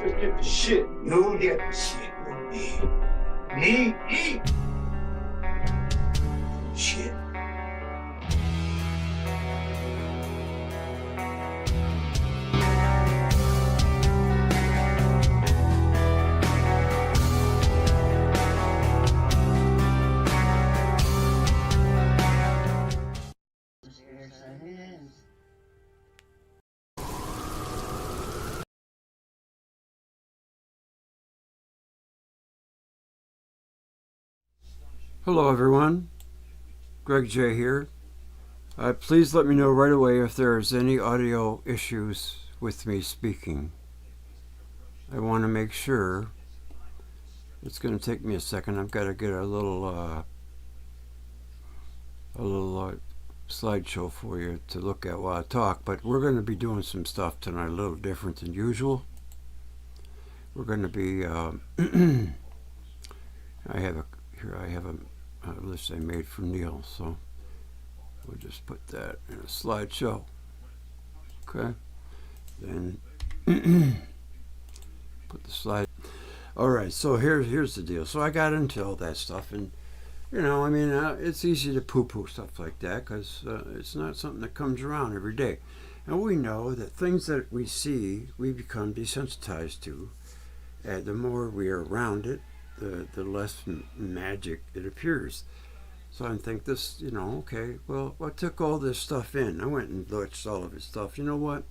motherfuckers get the shit. You get the shit with me. Me? Shit. Hello everyone, Greg J here. Please let me know right away if there's any audio issues with me speaking. I want to make sure. It's going to take me a second. I've got to get a little slideshow for you to look at while I talk. But we're going to be doing some stuff tonight a little different than usual. We're going to be. I have a list I made for Neil, so we'll just put that in a slideshow. Okay, then put the slide. All right, so here's the deal. So I got into all that stuff, and I mean, it's easy to poo-poo stuff like that because it's not something that comes around every day. And we know that things that we see, we become desensitized to. And the more we are around it, the less magic it appears. So I think this, okay, well, I took all this stuff in. I went and looked at all of his stuff. You know what?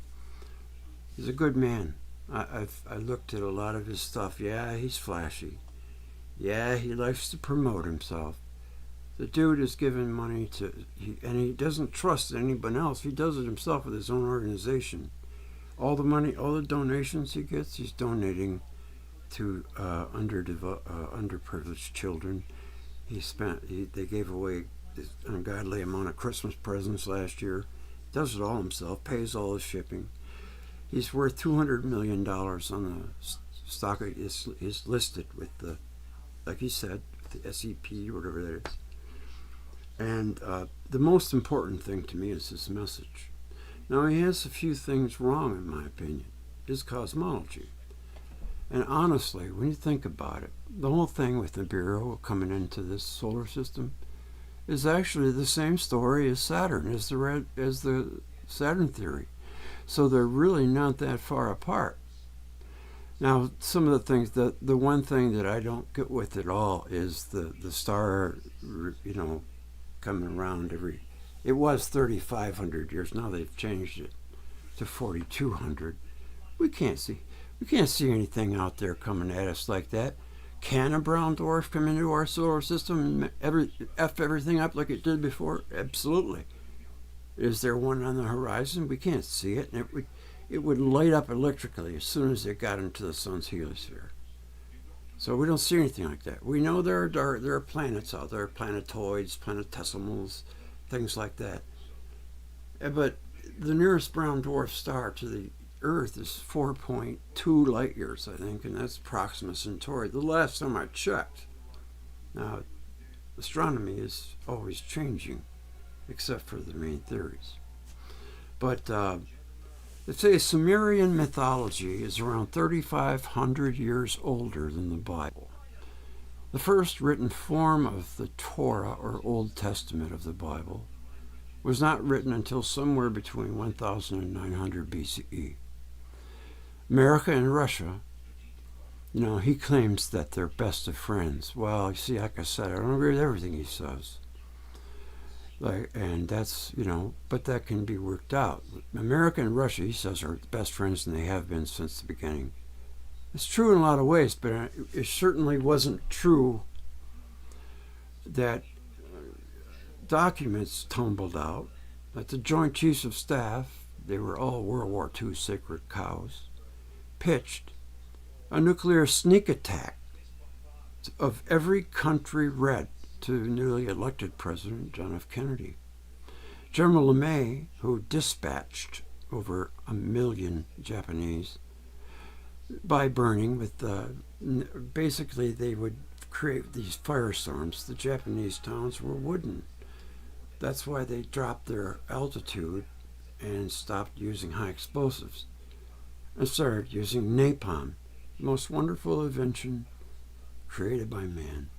He's a good man. I looked at a lot of his stuff. Yeah, he's flashy. Yeah, he likes to promote himself. The dude is giving money and he doesn't trust anyone else. He does it himself with his own organization. All the money, all the donations he gets, he's donating to underprivileged children. They gave away this ungodly amount of Christmas presents last year. Does it all himself, pays all his shipping. He's worth $200 million on the stock. Is listed with the, like he said, the SEP or whatever that is. And the most important thing to me is his message. Now he has a few things wrong in my opinion. His cosmology. And honestly, when you think about it, the whole thing with Nibiru coming into this solar system is actually the same story as Saturn, as the Saturn theory. So they're really not that far apart. Now, some of the things, the one thing that I don't get with at all is the star, coming around it was 3,500 years. Now they've changed it to 4,200. We can't see anything out there coming at us like that. Can a brown dwarf come into our solar system and F everything up like it did before? Absolutely. Is there one on the horizon? We can't see it, and it would light up electrically as soon as it got into the sun's heliosphere. So we don't see anything like that. We know there are planets out there, planetoids, planetesimals, things like that. But the nearest brown dwarf star to the Earth is 4.2 light years, I think, and that's Proxima Centauri. The last time I checked. Now, astronomy is always changing, except for the main theories. But they say Sumerian mythology is around 3,500 years older than the Bible. The first written form of the Torah, or Old Testament of the Bible, was not written until somewhere between 1,000 and 900 BCE. America and Russia, he claims that they're best of friends. Well, you see, like I said, I don't agree with everything he says. And that's, but that can be worked out. America and Russia, he says, are best friends, and they have been since the beginning. It's true in a lot of ways, but it certainly wasn't true that documents tumbled out, that the Joint Chiefs of Staff, they were all World War II sacred cows, pitched a nuclear sneak attack of every country red to newly elected President John F. Kennedy. General LeMay, who dispatched over 1 million Japanese by burning with basically they would create these firestorms. The Japanese towns were wooden. That's why they dropped their altitude and stopped using high explosives and started using napalm. most wonderful invention created by man.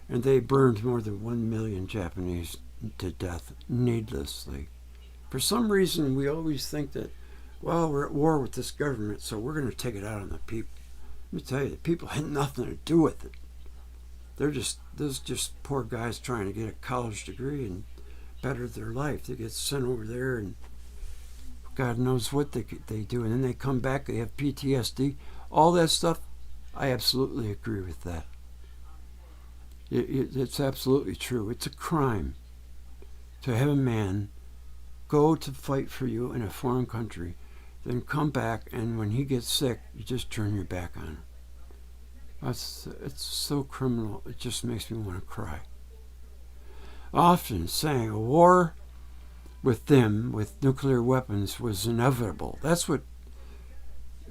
And they burned more than 1 million Japanese to death needlessly. For some reason, we always think that, well, we're at war with this government, so we're going to take it out on the people. Let me tell you, the people had nothing to do with it. There's just poor guys trying to get a college degree and better their life. They get sent over there, and God knows what they do. And then they come back, they have PTSD. All that stuff, I absolutely agree with that. It's absolutely true. It's a crime to have a man go to fight for you in a foreign country, then come back, and when he gets sick, you just turn your back on him. It's so criminal, it just makes me want to cry. Often saying a war with them, with nuclear weapons, was inevitable. That's what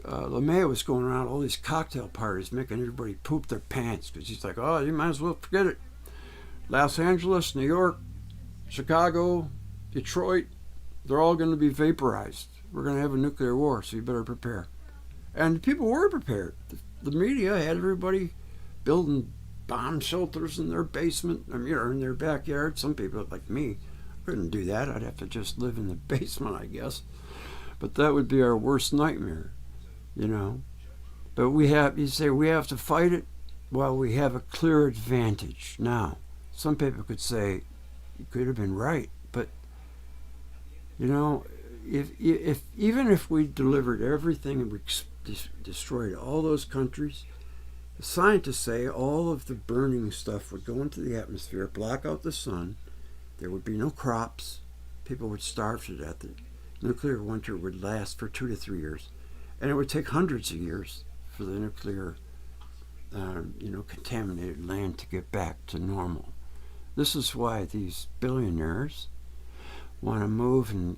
LeMay was going around all these cocktail parties, making everybody poop their pants, because he's like, oh, you might as well forget it. Los Angeles, New York, Chicago, Detroit, they're all going to be vaporized. We're going to have a nuclear war, so you better prepare. And people were prepared. The media had everybody building bomb shelters in their basement, or in their backyard. Some people, like me, couldn't do that. I'd have to just live in the basement, I guess. But that would be our worst nightmare, you know. But you say we have to fight it. Well, we have a clear advantage now. Some people could say you could have been right, but you know, if even if we delivered everything and we destroyed all those countries, the scientists say all of the burning stuff would go into the atmosphere, block out the sun. There would be no crops. People would starve to death. The nuclear winter would last for 2 to 3 years, and it would take hundreds of years for the nuclear, contaminated land to get back to normal. This is why these billionaires want to move and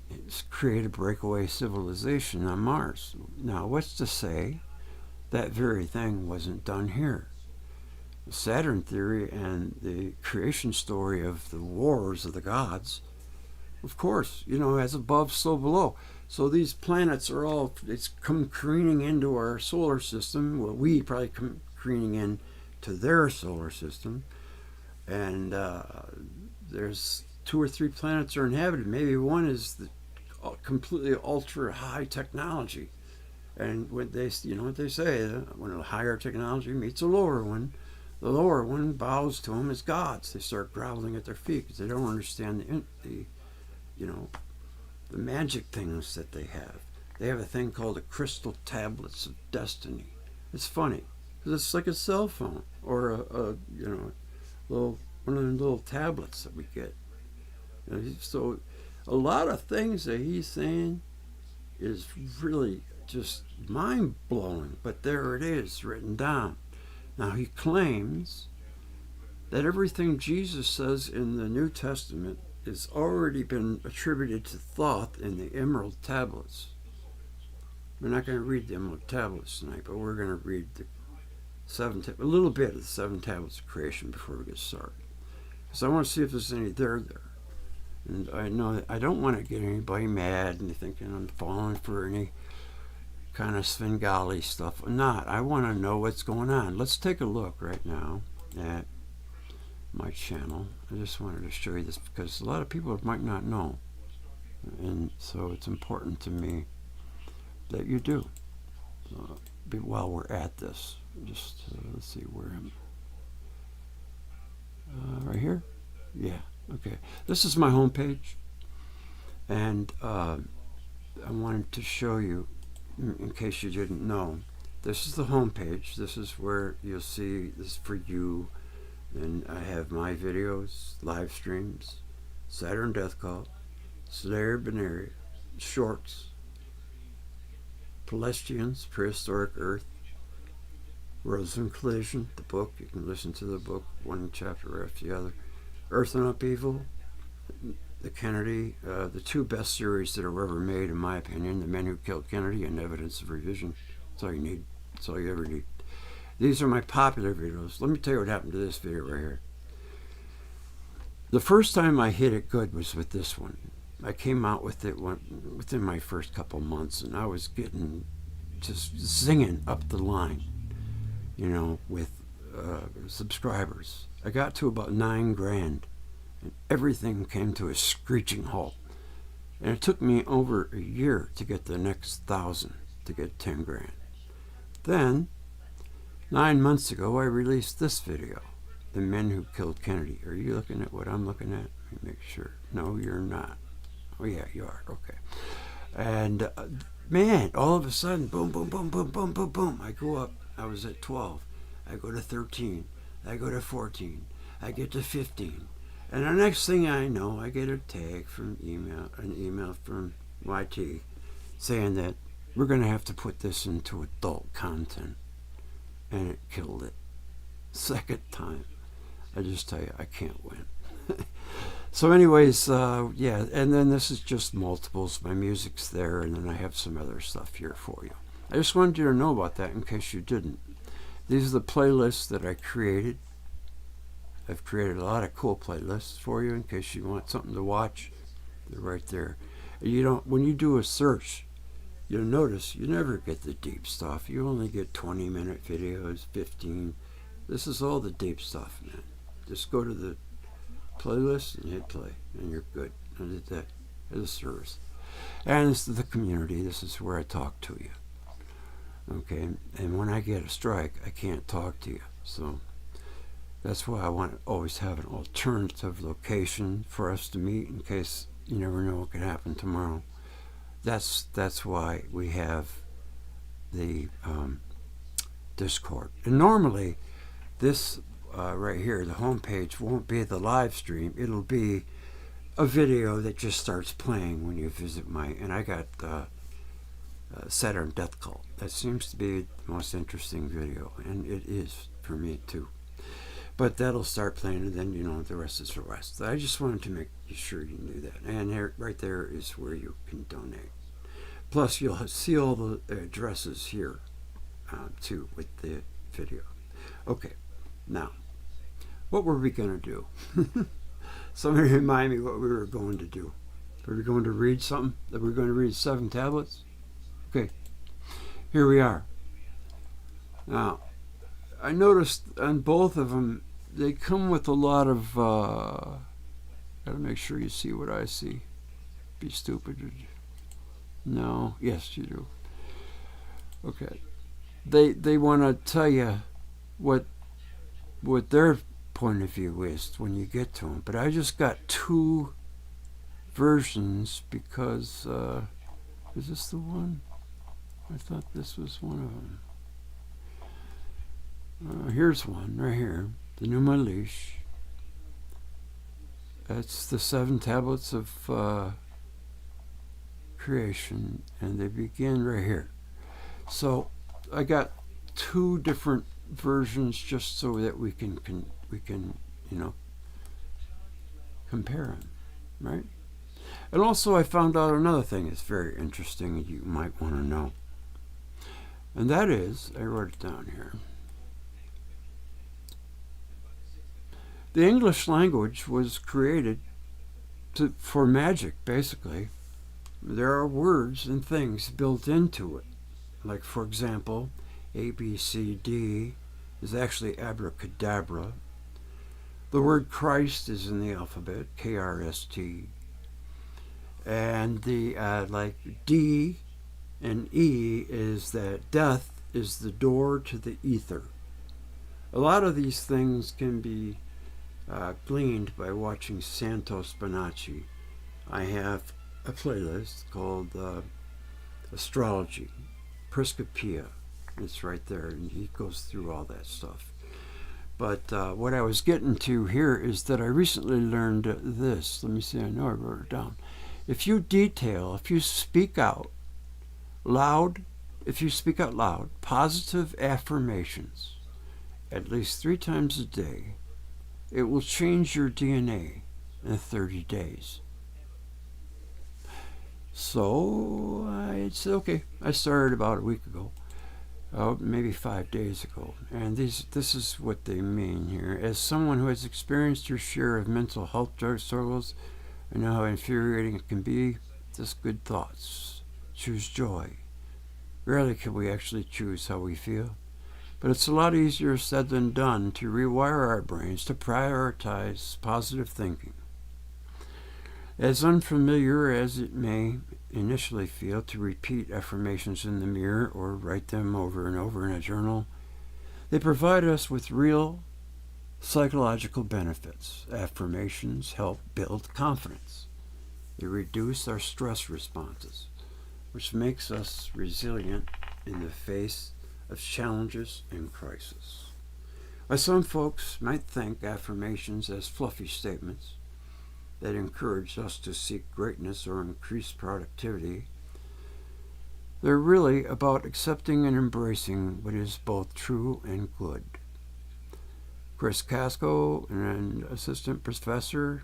create a breakaway civilization on Mars. Now, what's to say that very thing wasn't done here? The Saturn theory and the creation story of the wars of the gods, of course, as above, so below. So these planets are all, it's come careening into our solar system. Well, we probably come careening in to their solar system. And there's 2 or 3 planets are inhabited. Maybe one is the completely ultra high technology. And when they, what they say, when a higher technology meets a lower one, the lower one bows to them as gods. They start groveling at their feet because they don't understand the magic things that they have. They have a thing called the crystal tablets of destiny. It's funny because it's like a cell phone or a one of the little tablets that we get. So a lot of things that he's saying is really just mind-blowing, but there it is written down. Now he claims that everything Jesus says in the New Testament has already been attributed to Thoth in the Emerald Tablets. We're not going to read the Emerald Tablets tonight, but we're going to read a little bit of the 7 tablets of creation before we get started. Because I want to see if there's any there. And I know that I don't want to get anybody mad and thinking I'm falling for any kind of Svengali stuff. I'm not. I want to know what's going on. Let's take a look right now at my channel. I just wanted to show you this because a lot of people might not know. And so it's important to me that you do. While we're at this, just let's see where I'm. Right here? Yeah, okay. This is my homepage, and I wanted to show you, in case you didn't know, this is the homepage. This is where you'll see this for you, and I have my videos, live streams, Saturn Death Cult, Slayer Benaria, shorts, Palestians, Prehistoric Earth, Rosalind Collision, the book. You can listen to the book, one chapter after the other. Earth and Upheaval, the Kennedy, the 2 best series that are ever made, in my opinion, The Men Who Killed Kennedy and Evidence of Revision. That's all you need. That's all you ever need. These are my popular videos. Let me tell you what happened to this video right here. The first time I hit it good was with this one. I came out with it within my first couple months, and I was getting just zinging up the line, with subscribers. I got to about 9 grand, and everything came to a screeching halt. And it took me over a year to get the next 1,000 to get 10 grand. Then, 9 months ago, I released this video, The Men Who Killed Kennedy. Are you looking at what I'm looking at? Let me make sure. No, you're not. Oh, yeah, you are. Okay. And, man, all of a sudden, boom, boom, boom, boom, boom, boom, boom. I go up. I was at 12. I go to 13. I go to 14. I get to 15. And the next thing I know, I get a tag from an email from YT saying that we're going to have to put this into adult content. And it killed it. Second time. I just tell you, I can't win. So anyways, yeah, and then this is just multiples. My music's there, and then I have some other stuff here for you. I just wanted you to know about that in case you didn't. These are the playlists that I created. I've created a lot of cool playlists for you in case you want something to watch. They're right there. When you do a search, you'll notice you never get the deep stuff. You only get 20-minute videos, 15. This is all the deep stuff, man. Just go to the playlist and hit play, and you're good. I did that as a service. And this is the community. This is where I talk to you. Okay? And when I get a strike, I can't talk to you. So that's why I want to always have an alternative location for us to meet in case you never know what could happen tomorrow. That's why we have the Discord. And normally, this right here, the homepage, won't be the live stream. It'll be a video that just starts playing when you visit and I got Saturn Death Cult. That seems to be the most interesting video, and it is for me too. But that'll start playing, and then, the rest is the rest. I just wanted to make sure you knew that. And here, right there is where you can donate. Plus, you'll see all the addresses here, too, with the video. Okay, now, what were we going to do? Somebody remind me what we were going to do. Were we going to read something? That we're going to read 7 tablets? Okay, here we are. Now, I noticed on both of them, they come with a lot of, gotta make sure you see what I see. Be stupid. No, yes you do. Okay. They want to tell you what their point of view is when you get to them. But I just got 2 versions because, is this the one? I thought this was one of them. Here's one right here, the Enuma Elish. That's the 7 tablets of creation, and they begin right here. So I got 2 different versions just so that we can compare them, right? And also I found out another thing that's very interesting and you might want to know. And that is, I wrote it down here. The English language was created for magic, basically. There are words and things built into it. Like, for example, A, B, C, D is actually abracadabra. The word Christ is in the alphabet, K-R-S-T. And the, like, D and E is that death is the door to the ether. A lot of these things can be gleaned by watching Santos Bonacci. I have a playlist called Astrology, Prescopia. It's right there, and he goes through all that stuff. But what I was getting to here is that I recently learned this. Let me see, I know I wrote it down. If you speak out loud, positive affirmations at least 3 times a day, it will change your DNA in 30 days. So I said, okay, I started about a week ago, maybe 5 days ago. And this is what they mean here. As someone who has experienced your share of mental health struggles, I know how infuriating it can be. Just good thoughts. Choose joy. Rarely can we actually choose how we feel, but it's a lot easier said than done to rewire our brains to prioritize positive thinking. As unfamiliar as it may initially feel to repeat affirmations in the mirror or write them over and over in a journal, they provide us with real psychological benefits. Affirmations help build confidence. They reduce our stress responses, which makes us resilient in the face of challenges and crisis. While some folks might think affirmations as fluffy statements that encourage us to seek greatness or increase productivity, they're really about accepting and embracing what is both true and good. Chris Casco, an assistant professor,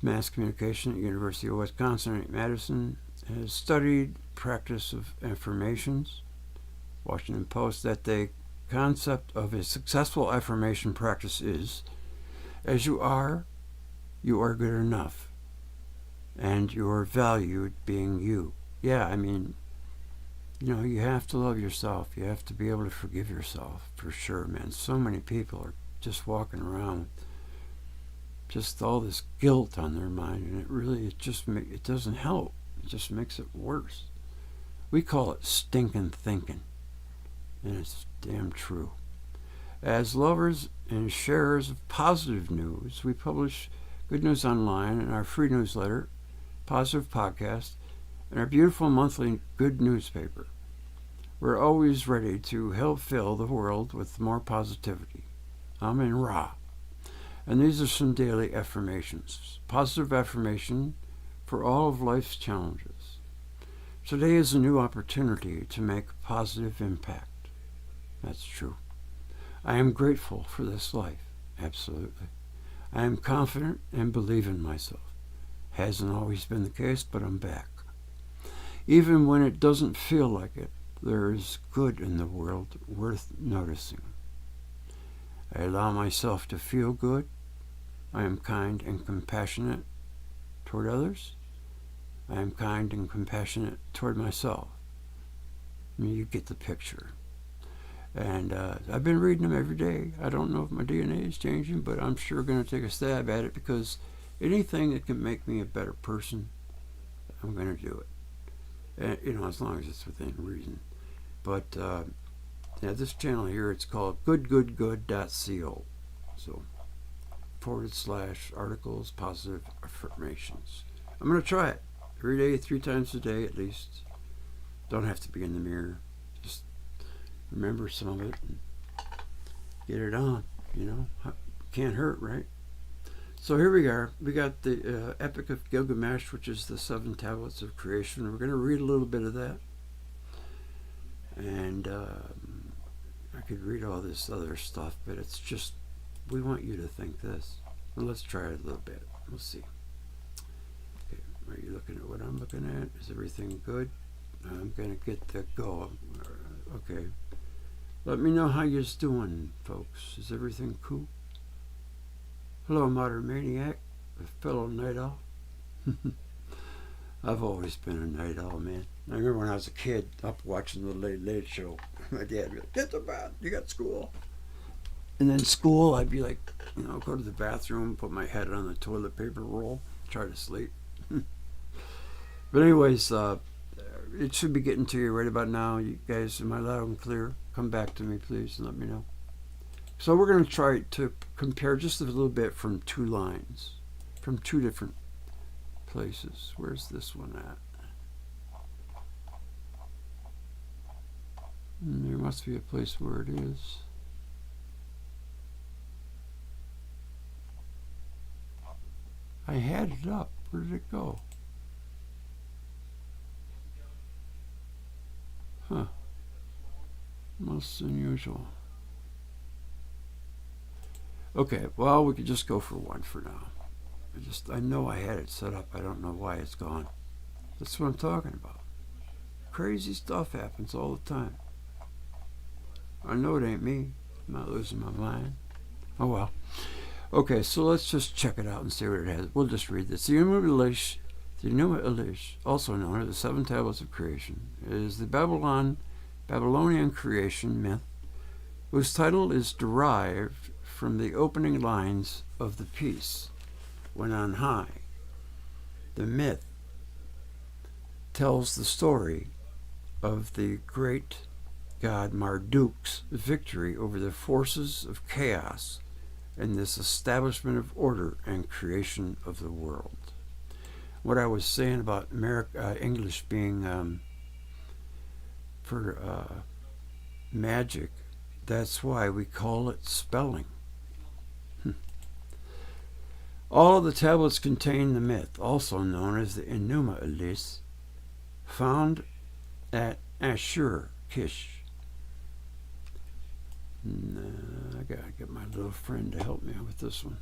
mass communication at University of Wisconsin at Madison, has studied practice of affirmations. Washington Post that the concept of a successful affirmation practice is, as you are good enough, and you're valued being you. Yeah, I mean, you have to love yourself. You have to be able to forgive yourself, for sure, man. So many people are just walking around with just all this guilt on their mind, and it doesn't help. It just makes it worse. We call it stinking thinking, and it's damn true. As lovers and sharers of positive news, we publish Good News Online in our free newsletter, Positive Podcast, and our beautiful monthly Good newspaper. We're always ready to help fill the world with more positivity. I'm in Ra. And these are some daily affirmations. Positive affirmation for all of life's challenges. Today is a new opportunity to make a positive impact. That's true. I am grateful for this life. Absolutely. I am confident and believe in myself. Hasn't always been the case, but I'm back. Even when it doesn't feel like it, there is good in the world worth noticing. I allow myself to feel good. I am kind and compassionate toward others. I am kind and compassionate toward myself. I mean, you get the picture. And I've been reading them every day. I don't know if my DNA is changing, but I'm sure going to take a stab at it, because anything that can make me a better person, I'm going to do it. And, as long as it's within reason. But this channel here, it's called goodgoodgood.co. So /articles, positive affirmations. I'm going to try it every day, 3 times a day at least. Don't have to be in the mirror. Just remember some of it and get it on. Can't hurt, right? So here we are. We got the Epic of Gilgamesh, which is the 7 tablets of creation. We're going to read a little bit of that. And I could read all this other stuff, but it's just, we want you to think this. Well, let's try it a little bit. We'll see. Okay, are you looking at what I'm looking at? Is everything good? I'm going to get the go. Okay. Let me know how you're doing, folks. Is everything cool? Hello, Modern Maniac, a fellow night owl. I've always been a night owl, man. I remember when I was a kid, up watching the Late Late Show. My dad would be like, get to bed, you got school. And then school, I'd be like, go to the bathroom, put my head on the toilet paper roll, try to sleep. But anyways, it should be getting to you right about now. You guys, am I loud and clear? Come back to me, please, and let me know. So we're going to try to compare just a little bit from 2 lines, from 2 different places. Where's this one at? There must be a place where it is. I had it up. Where did it go? Huh. Most unusual. Okay, well, we could just go for one for now. I know I had it set up. I don't know why it's gone. That's what I'm talking about. Crazy stuff happens all the time. I know it ain't me. I'm not losing my mind. Oh, well. Okay, so let's just check it out and see what it has. We'll just read this. The Enuma Elish The Enuma Elish, also known as the Seven Tablets of Creation, is the Babylonian creation myth, whose title is derived from the opening lines of the piece, When on High. The myth tells the story of the great god Marduk's victory over the forces of chaos and this establishment of order and creation of the world. What I was saying about English being for magic, that's why we call it spelling. All of the tablets contain the myth, also known as the Enuma Elish, found at Ashur-Kish. I gotta get my little friend to help me with this one.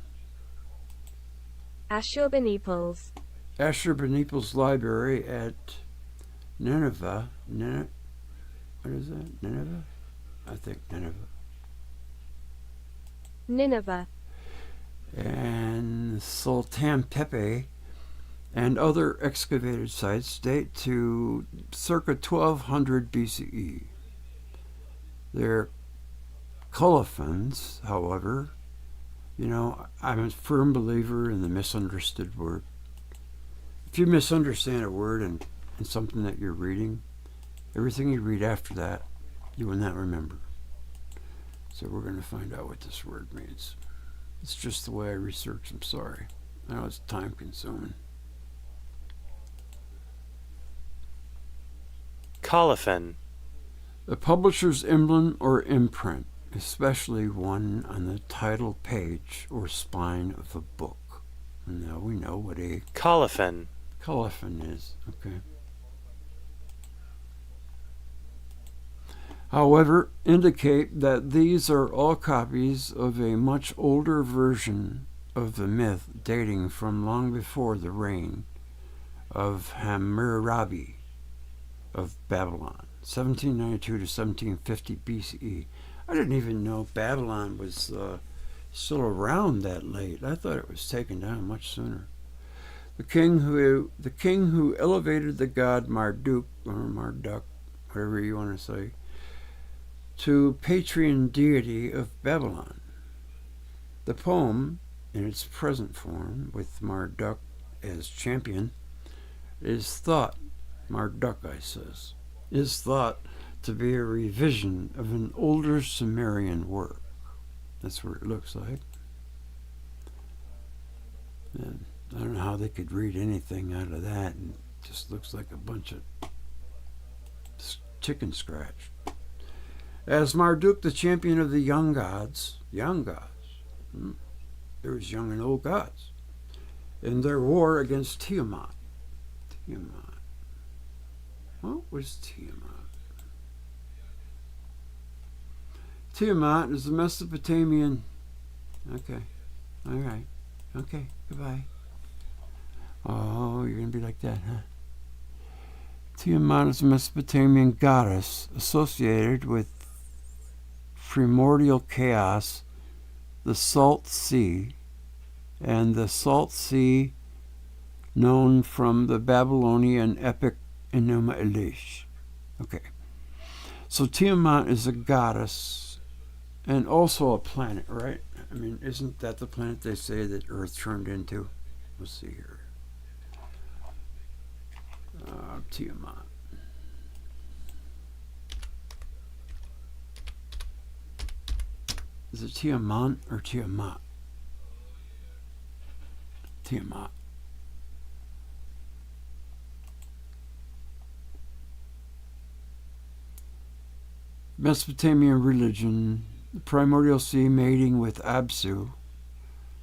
Ashurbanipal's library at Nineveh. What is that? Nineveh? I think Nineveh. And Sultan Tepe and other excavated sites date to circa 1200 BCE. Their colophons, however, I'm a firm believer in the misunderstood word. If you misunderstand a word in something that you're reading, everything you read after that, you will not remember. So we're going to find out what this word means. It's just the way I research. I'm sorry. I know it's time consuming. Colophon. The publisher's emblem or imprint, especially one on the title page or spine of a book. Now we know what a colophon is. Okay. However, indicate that these are all copies of a much older version of the myth dating from long before the reign of Hammurabi of Babylon, 1792 to 1750 BCE. I didn't even know Babylon was still around that late. I thought it was taken down much sooner. The king who elevated the god Marduk, or Marduk, whatever you want to say, to patron deity of Babylon. The poem, in its present form, with Marduk as champion, is thought to be a revision of an older Sumerian work. That's what it looks like. And I don't know how they could read anything out of that, and it just looks like a bunch of chicken scratch. As Marduk, the champion of the young gods, there was young and old gods, in their war against Tiamat. What was Tiamat? Tiamat is the Mesopotamian. Okay. All right. Okay. Goodbye. Oh, you're going to be like that, huh? Tiamat is a Mesopotamian goddess associated with primordial chaos, the Salt Sea, and the Salt Sea known from the Babylonian epic Enuma Elish. Okay. So Tiamat is a goddess and also a planet, right? I mean, isn't that the planet they say that Earth turned into? Let's see here. Tiamat. Is it Tiamat or Tiamat? Tiamat. Mesopotamian religion, the primordial sea mating with Absu,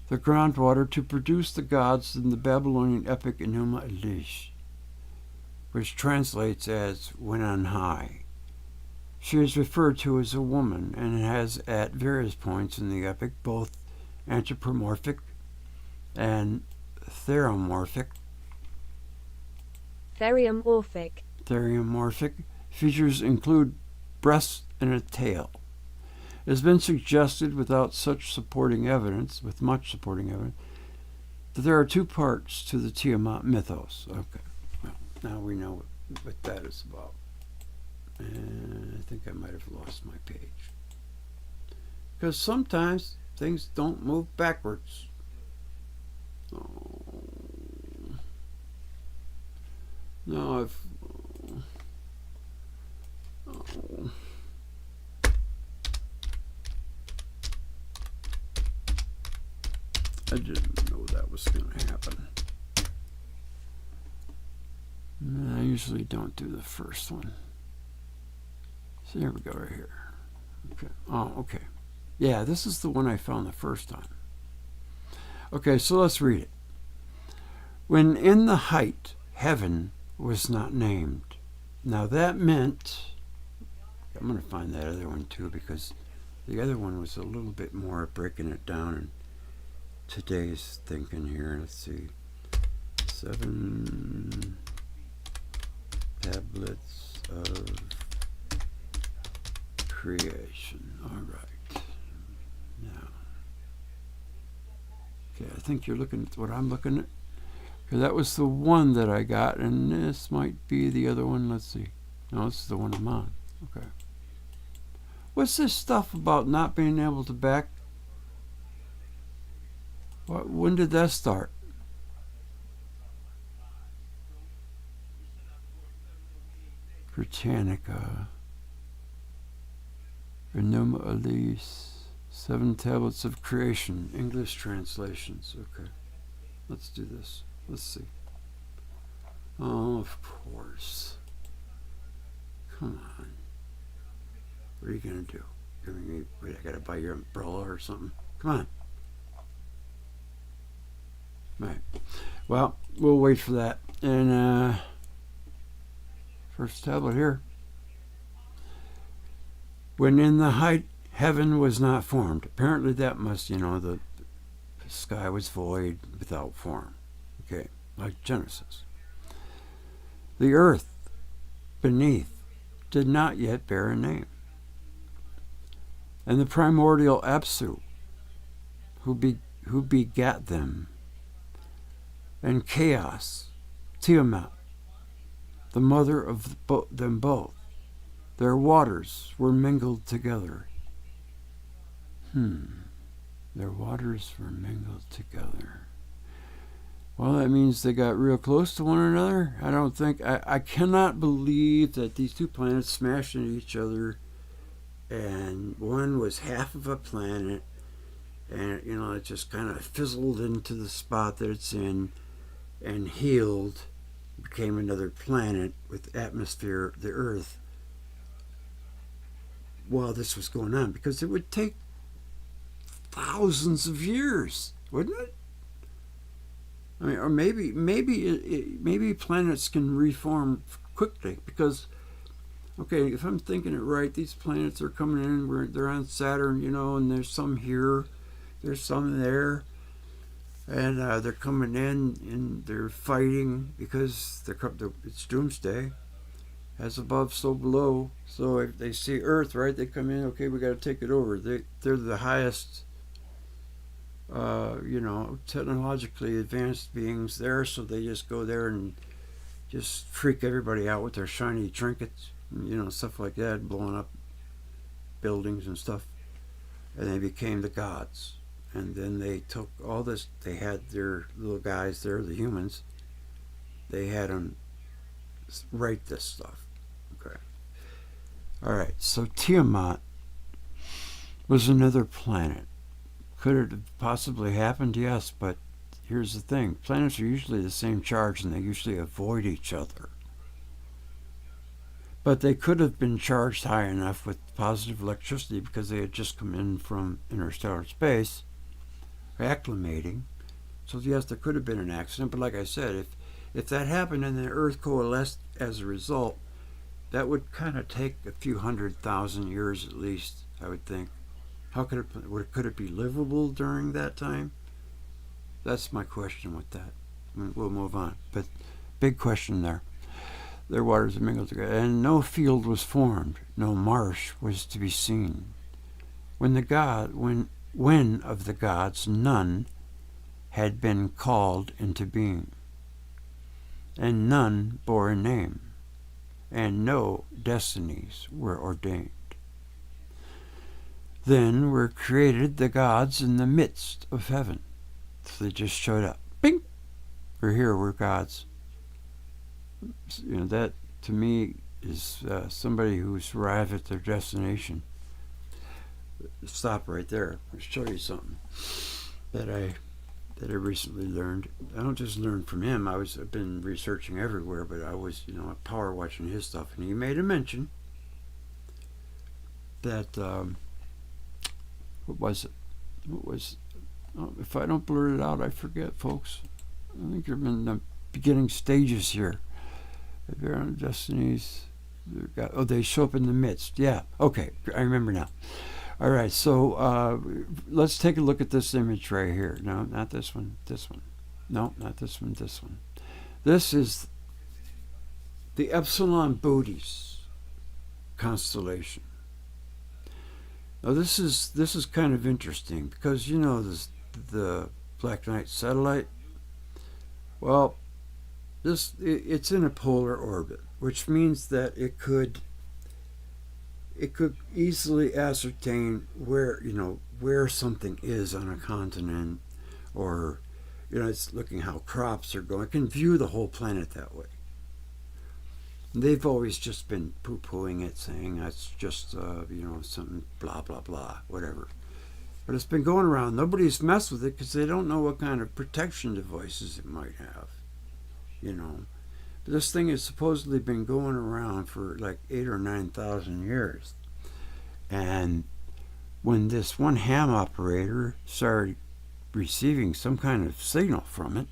the groundwater to produce the gods in the Babylonian epic Enuma Elish, which translates as when on high. She is referred to as a woman and has at various points in the epic both anthropomorphic and theriomorphic features include breasts and a tail. It has been suggested with much supporting evidence, There are two parts to the Tiamat mythos. Okay, well, now we know what that is about. And I think I might have lost my page. Because sometimes things don't move backwards. Oh. No, oh. I didn't know that was going to happen. I usually don't do the first one. So here we go, right here. Okay. Oh, okay. Yeah, this is the one I found the first time. Okay, so let's read it. When in the height, heaven was not named. Now that meant, I'm going to find that other one too, because the other one was a little bit more breaking it down in today's thinking here. Let's see. 7 tablets of creation. All right. Now, okay, I think you're looking at what I'm looking at. Okay, that was the one that I got, and this might be the other one. Let's see. No, this is the one I'm on. Okay. What's this stuff about not being able to back? When did that start? Britannica. Enuma Elish. 7 tablets of creation. English translations. Okay. Let's do this. Let's see. Oh, of course. Come on. What are you going to do? Wait, I got to buy your umbrella or something? Come on. Right. Well, we'll wait for that. And first tablet here. When in the height, heaven was not formed. Apparently that must, the sky was void without form. Okay, like Genesis. The earth beneath did not yet bear a name. And the primordial Apsu, who begat them, and chaos, Tiamat, the mother of them both, their waters were mingled together. Their waters were mingled together. Well, that means they got real close to one another. I cannot believe that these two planets smashed into each other, and one was half of a planet, and, it just kind of fizzled into the spot that it's in and healed, became another planet with atmosphere, the Earth, while this was going on, because it would take thousands of years, wouldn't it? I mean, or maybe planets can reform quickly, because, okay, if I'm thinking it right, these planets are coming in, they're on Saturn, and there's some here, there's some there, and they're coming in and they're fighting because it's doomsday. As above, so below. So if they see Earth, right, they come in, okay, we got to take it over. They're the highest, technologically advanced beings there, so they just go there and just freak everybody out with their shiny trinkets, stuff like that, blowing up buildings and stuff. And they became the gods. And then they took all this, they had their little guys there, the humans, they had them write this stuff. Okay. All right, so Tiamat was another planet. Could it have possibly happened? Yes, but here's the thing. Planets are usually the same charge, and they usually avoid each other. But they could have been charged high enough with positive electricity because they had just come in from interstellar space, acclimating. So yes, there could have been an accident, but like I said, if that happened and the Earth coalesced as a result, that would kind of take a few 100,000 years at least, I would think. Could it be livable during that time? That's my question with that. We'll move on. But big question there. Their waters are mingled together, and no field was formed, no marsh was to be seen. When of the gods none had been called into being, and none bore a name, and no destinies were ordained. Then were created the gods in the midst of heaven. So they just showed up. Bing! We're here, we're gods. That to me is somebody who's arrived at their destination. Stop right there. I'll show you something that I recently learned. I don't just learn from him. I've been researching everywhere, but I was, power watching his stuff, and he made a mention that what was it? If I don't blurt it out, I forget, folks. I think you're in the beginning stages here. They're on destinies. They show up in the midst. Yeah. Okay. I remember now. All right. So let's take a look at this image right here. No, not this one. This one. No, not this one. This one. This is the Epsilon Bootes constellation. Now this is kind of interesting because the Black Knight satellite. Well, it's in a polar orbit, which means that it could easily ascertain where something is on a continent, or it's looking how crops are going. It can view the whole planet that way. They've always just been poo-pooing it, saying that's just something blah blah blah, whatever. But it's been going around. Nobody's messed with it because they don't know what kind of protection devices it might have. But this thing has supposedly been going around for like 8,000 or 9,000 years. And when this one ham operator started receiving some kind of signal from it,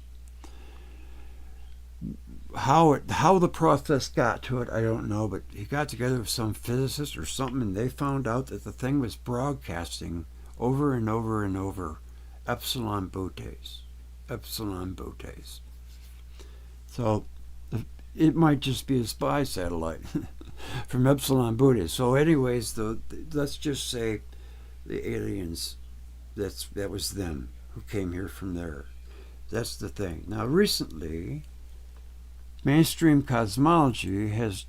how the process got to it, I don't know, but he got together with some physicist or something, and they found out that the thing was broadcasting over and over and over Epsilon Bootes. So it might just be a spy satellite from Epsilon Bootes. So anyways, let's just say the aliens, that was them who came here from there. That's the thing. Now recently, mainstream cosmology has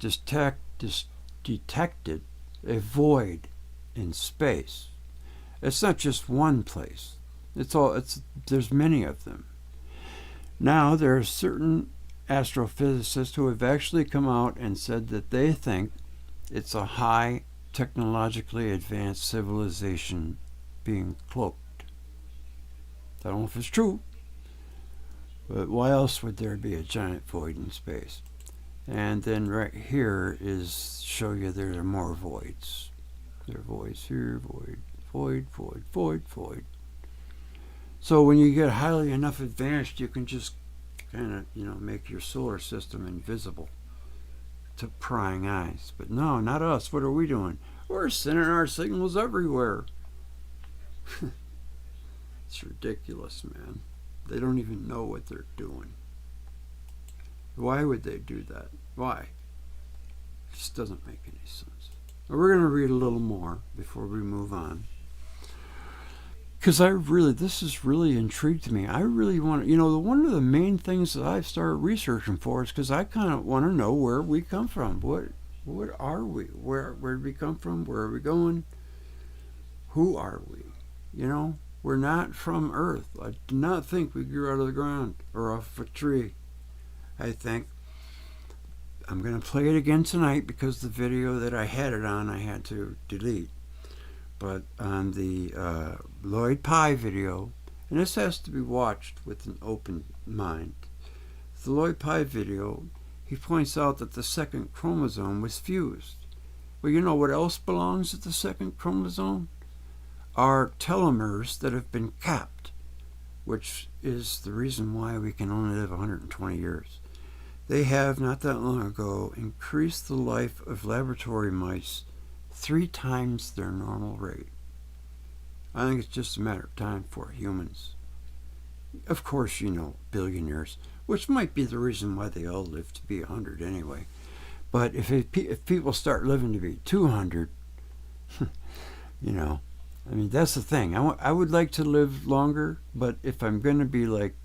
detected a void in space. It's not just one place. There's many of them. Now there are certain astrophysicists who have actually come out and said that they think it's a high technologically advanced civilization being cloaked. I don't know if it's true, but why else would there be a giant void in space? And then right here show you there are more voids. There are voids here, void. So when you get highly enough advanced, you can just kind of, make your solar system invisible to prying eyes. But no, not us. What are we doing? We're sending our signals everywhere. It's ridiculous, man. They don't even know what they're doing. Why would they do that? Why? It just doesn't make any sense. We're going to read a little more before we move on. Because this has really intrigued me. I really want to, one of the main things that I've started researching for is because I kind of want to know where we come from. What are we? Where did we come from? Where are we going? Who are we? We're not from Earth. I do not think we grew out of the ground or off a tree. I think I'm going to play it again tonight because the video that I had it on I had to delete. But on the Lloyd Pye video, and this has to be watched with an open mind, the Lloyd Pye video, he points out that the second chromosome was fused. Well, you know what else belongs at the second chromosome? Are telomeres that have been capped, which is the reason why we can only live 120 years. They have, not that long ago, increased the life of laboratory mice 3 times their normal rate. I think it's just a matter of time for humans. Of course, billionaires, which might be the reason why they all live to be 100 anyway. But if people start living to be 200, I mean, that's the thing. I would like to live longer, but if I'm going to be like,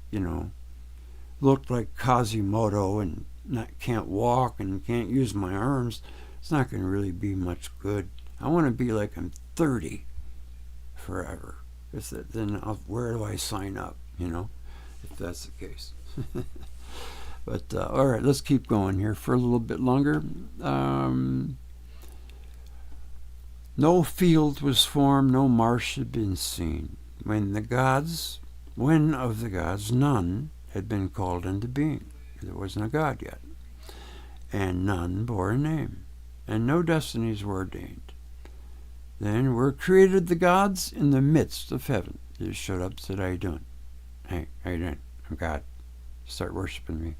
look like Quasimodo and can't walk and can't use my arms, it's not going to really be much good. I want to be like I'm 30 forever. Then where do I sign up, if that's the case? But, all right, let's keep going here for a little bit longer. No field was formed, no marsh had been seen, when of the gods none had been called into being. There wasn't a god yet. And none bore a name, and no destinies were ordained. Then were created the gods in the midst of heaven. They just showed up and said, how you doing? Hey, how you doing? I'm God. Start worshiping me.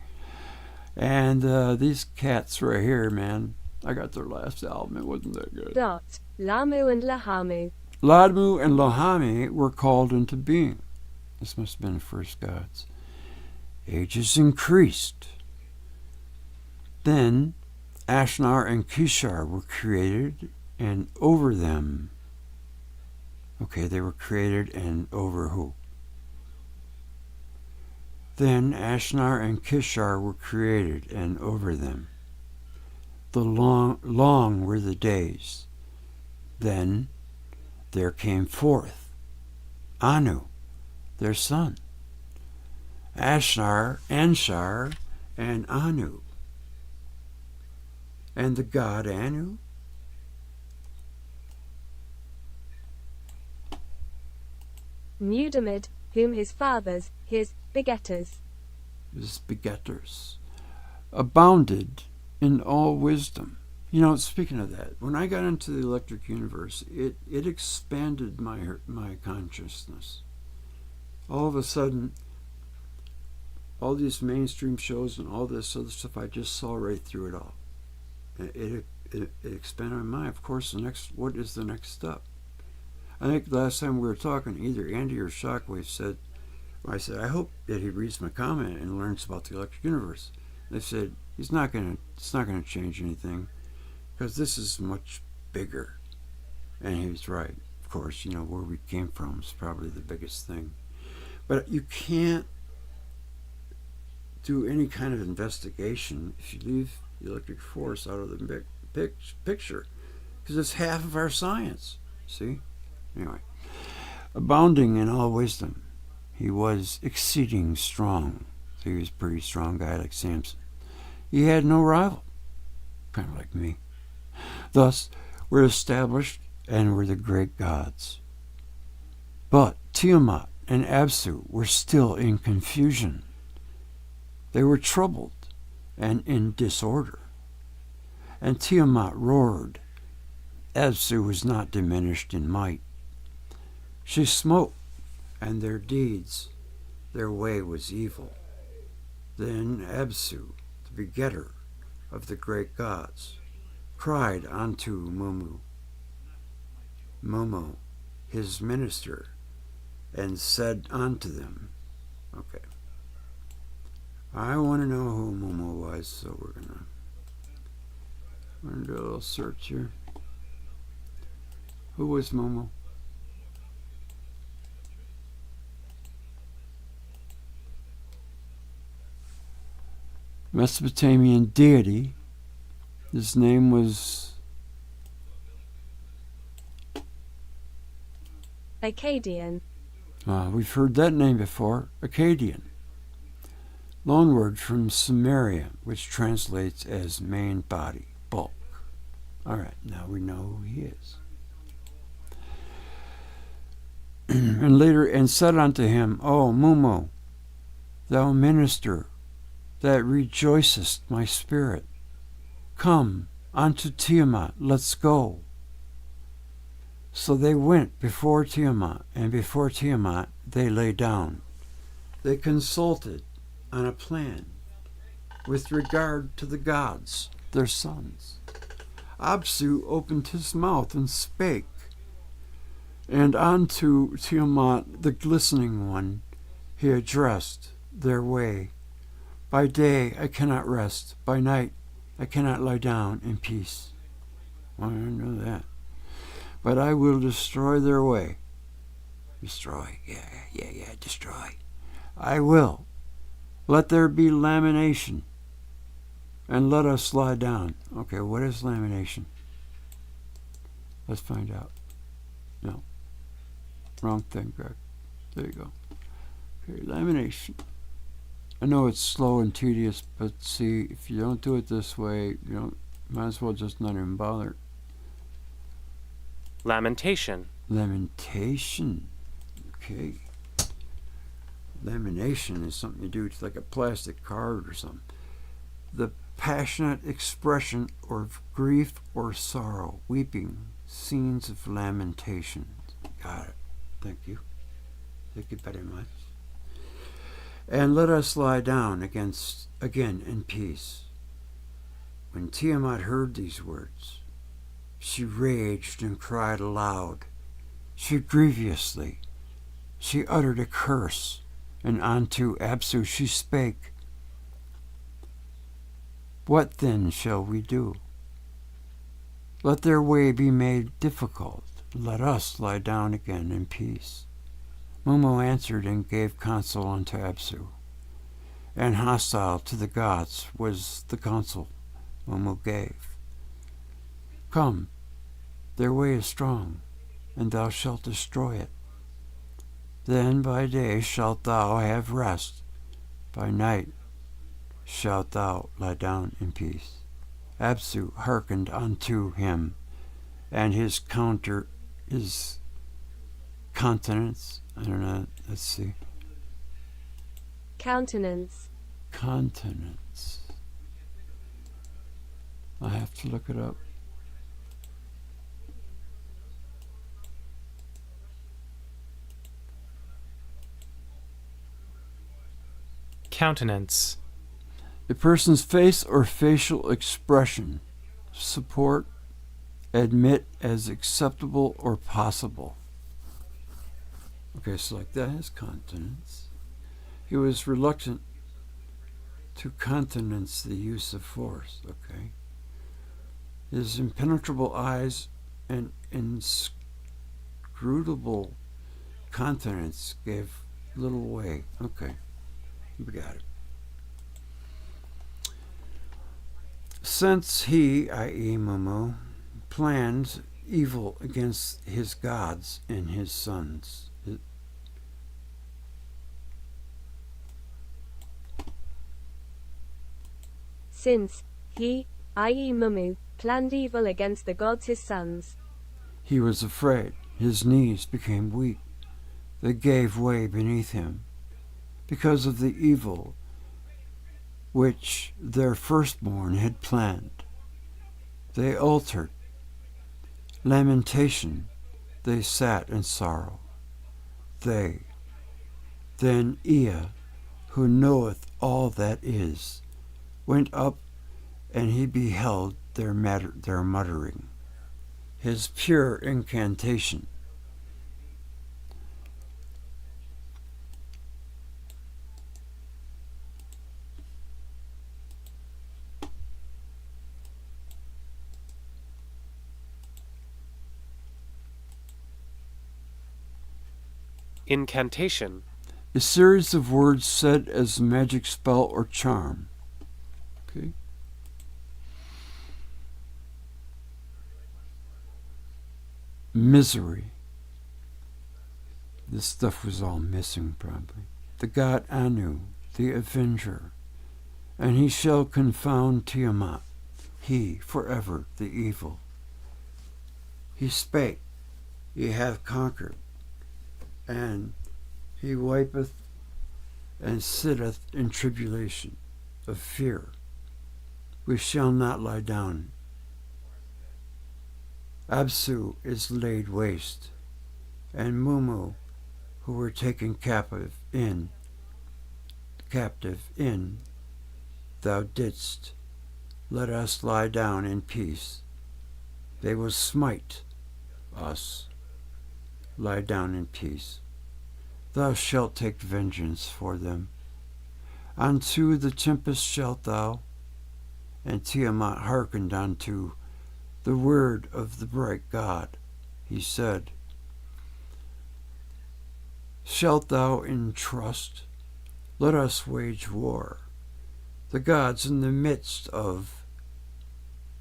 And these cats right here, man, I got their last album. It wasn't that good. Lamu and Lahamu. Ladmu and Lahami were called into being. This must have been the first gods. Ages increased. Then Ashnar and Kishar were created, and over them. Okay, they were created and over who? Then Ashnar and Kishar were created, and over them. The long were the days. Then there came forth Anu, their son, Ashnar, Anshar, and Anu. And the god Anu? Nudamid, whom his fathers, his begetters, abounded in all wisdom. Speaking of that, when I got into the electric universe, it expanded my consciousness. All of a sudden, all these mainstream shows and all this other stuff, I just saw right through it all. It expanded my mind. Of course, what is the next step? I think last time we were talking, either Andy or Shockwave said, I said, I hope that he reads my comment and learns about the electric universe. They said, it's not going to change anything because this is much bigger. And he was right. Of course, where we came from is probably the biggest thing. But you can't do any kind of investigation if you leave the electric force out of the picture, because it's half of our science. See? Anyway, abounding in all wisdom, he was exceeding strong. So he was a pretty strong guy like Samson. He had no rival, kind of like me. Thus were established and were the great gods. But Tiamat and Absu were still in confusion. They were troubled and in disorder. And Tiamat roared. Absu was not diminished in might. She smote, and their deeds, their way was evil. Then Absu, the begetter of the great gods, cried unto Mumu, his minister, and said unto them, okay, I want to know who Mumu was, so we're going to do a little search here. Who was Mumu? Mesopotamian deity. His name was Akkadian. We've heard that name before. Akkadian. Loanword from Sumeria, which translates as main body, bulk. All right, now we know who he is. And said unto him, O Mumu, thou minister that rejoicest my spirit, come unto Tiamat, let's go. So they went before Tiamat, and before Tiamat they lay down. They consulted on a plan with regard to the gods, their sons. Absu opened his mouth and spake, and unto Tiamat, the glistening one, he addressed their way. By day I cannot rest, by night I cannot lie down in peace. I didn't know that. but I will destroy their way. Destroy, destroy. I will. Let there be lamination, and let us lie down. Okay, what is lamination? Let's find out. No. Wrong thing, Greg. There you go. Okay, lamination. I know it's slow and tedious, but see, if you don't do it this way, might as well just not even bother. Lamentation. Lamentation. Okay. Lamination is something you do to like a plastic card or something. The passionate expression of grief or sorrow, weeping, scenes of lamentation. Got it. Thank you. Thank you very much. And let us lie down again in peace. When Tiamat heard these words, she raged and cried aloud. She grievously. She uttered a curse, and unto Apsu she spake. What then shall we do? Let their way be made difficult. Let us lie down again in peace. Mumu answered and gave counsel unto Apsu, and hostile to the gods was the counsel Mumu gave. Come, their way is strong, and thou shalt destroy it. Then by day shalt thou have rest, by night shalt thou lie down in peace. Apsu hearkened unto him, and his countenance. I don't know. Let's see. Countenance. Countenance. I have to look it up. Countenance. A person's face or facial expression. Support, admit as acceptable or possible. Okay, so like that is countenance. He was reluctant to countenance the use of force. Okay. His impenetrable eyes and inscrutable countenance gave little way. Okay, we got it. Since he, i.e. Mumu, planned evil against his gods and his sons, Since he, i.e. Mumu, planned evil against the gods his sons, he was afraid. His knees became weak. They gave way beneath him because of the evil which their firstborn had planned. They altered. Lamentation, they sat in sorrow. They, then Ea, who knoweth all that is, went up, and he beheld their muttering, his pure incantation. Incantation. A series of words said as a magic spell or charm. Okay. Misery. This stuff was all missing probably. The god Anu, the avenger, and he shall confound Tiamat, he forever the evil. He spake, ye have conquered, and he wipeth and sitteth in tribulation of fear. We shall not lie down. Apsu is laid waste, and Mumu, who were taken captive in, thou didst. Let us lie down in peace. They will smite us. Lie down in peace. Thou shalt take vengeance for them. Unto the tempest shalt thou, and Tiamat hearkened unto the word of the bright God. he said, "Shalt thou entrust? Let us wage war. The gods in the midst of,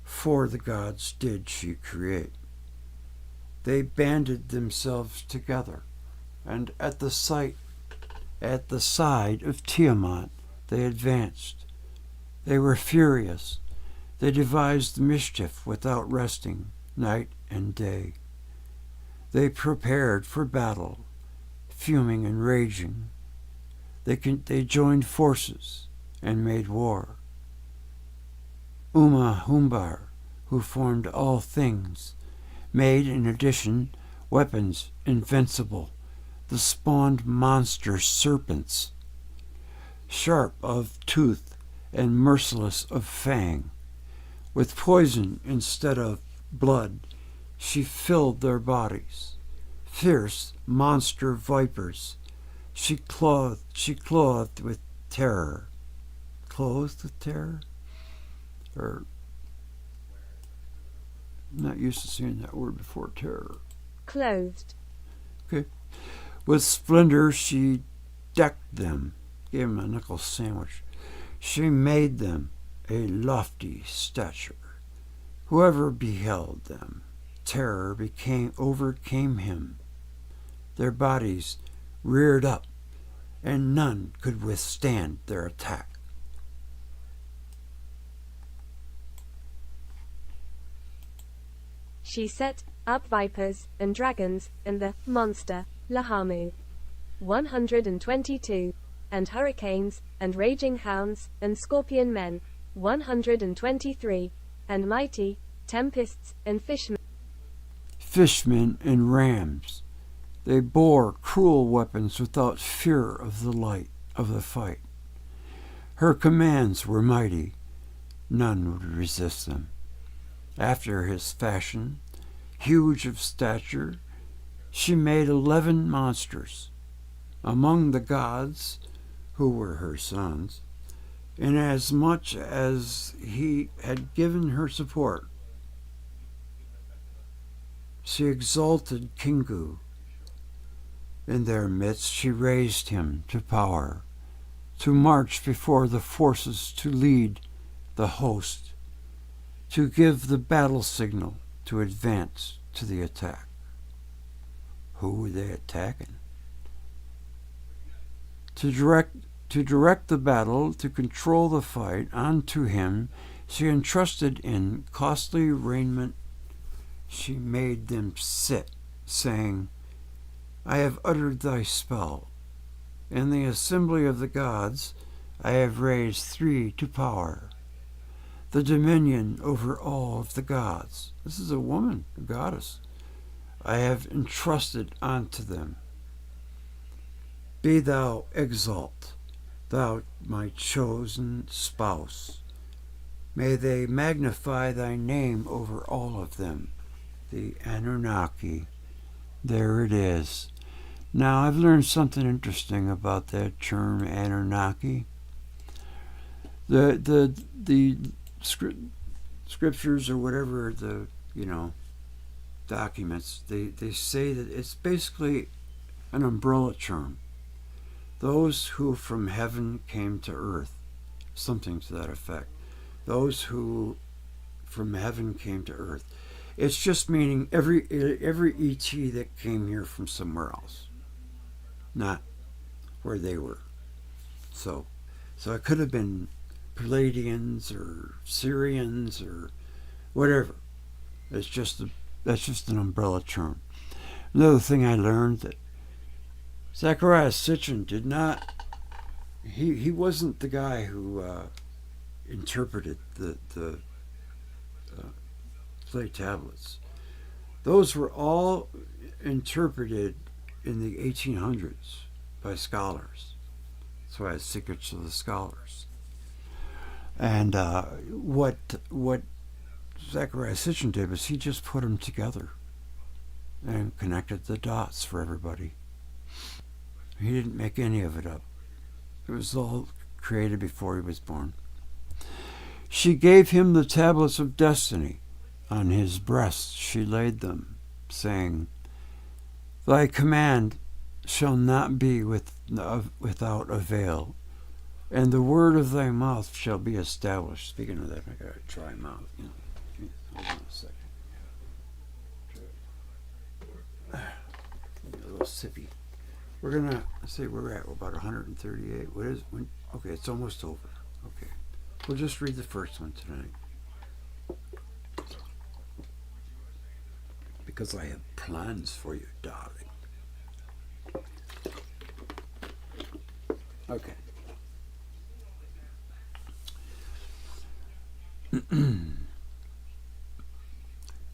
for the gods did she create. They banded themselves together, and at the side of Tiamat they advanced. They were furious. They devised mischief without resting, night and day. They prepared for battle, fuming and raging. They joined forces and made war. Humbar, who formed all things, made in addition weapons invincible, the spawned monster serpents, sharp of tooth and merciless of fang. With poison instead of blood, she filled their bodies. Fierce monster vipers, she clothed with terror. Clothed with terror? Or, I'm not used to seeing that word before, terror. Clothed. Okay. With splendor she decked them, gave them a knuckle sandwich. She made them a lofty stature. Whoever beheld them, terror overcame him. Their bodies reared up, and none could withstand their attack. She set up vipers and dragons and the monster, Lahamu. 122. And hurricanes, and raging hounds, and scorpion men. 123. And mighty tempests and fishmen. Fishmen and rams. They bore cruel weapons without fear of the fight. Her commands were mighty. None would resist them. After his fashion, huge of stature, she made 11 monsters. Among the gods, who were her sons, inasmuch as he had given her support, she exalted Kingu. In their midst she raised him to power, to march before the forces, to lead the host, to give the battle signal to advance to the attack. Who were they attacking? To direct the battle, to control the fight, unto him she entrusted in costly raiment. She made them sit, saying, I have uttered thy spell. In the assembly of the gods I have raised 3 to power, the dominion over all of the gods. This is a woman, a goddess. I have entrusted unto them. Be thou exalt, thou my chosen spouse. May they magnify thy name over all of them. The Anunnaki. There it is. Now, I've learned something interesting about that term Anunnaki. The scriptures or whatever the documents, they say that it's basically an umbrella term. Those who from heaven came to earth, something to that effect. Those who from heaven came to earth. It's just meaning every ET that came here from somewhere else, not where they were. So it could have been Palladians or Syrians or whatever. That's just an umbrella term. Another thing I learned, that Zacharias Sitchin did not. He wasn't the guy who interpreted the clay tablets. Those were all interpreted in the 1800s by scholars. That's why it's Secrets of the Scholars. And what Zacharias Sitchin did was he just put them together and connected the dots for everybody. He didn't make any of it up. It was all created before he was born. She gave him the tablets of destiny. On his breast she laid them. saying, Thy command shall not be without avail, and the word of thy mouth shall be established. Speaking of that, I gotta try mouth. Hold on a second. A little sippy. We're gonna say we're about 138. What is? Okay, it's almost over. Okay, we'll just read the first one tonight because I have plans for you, darling. Okay.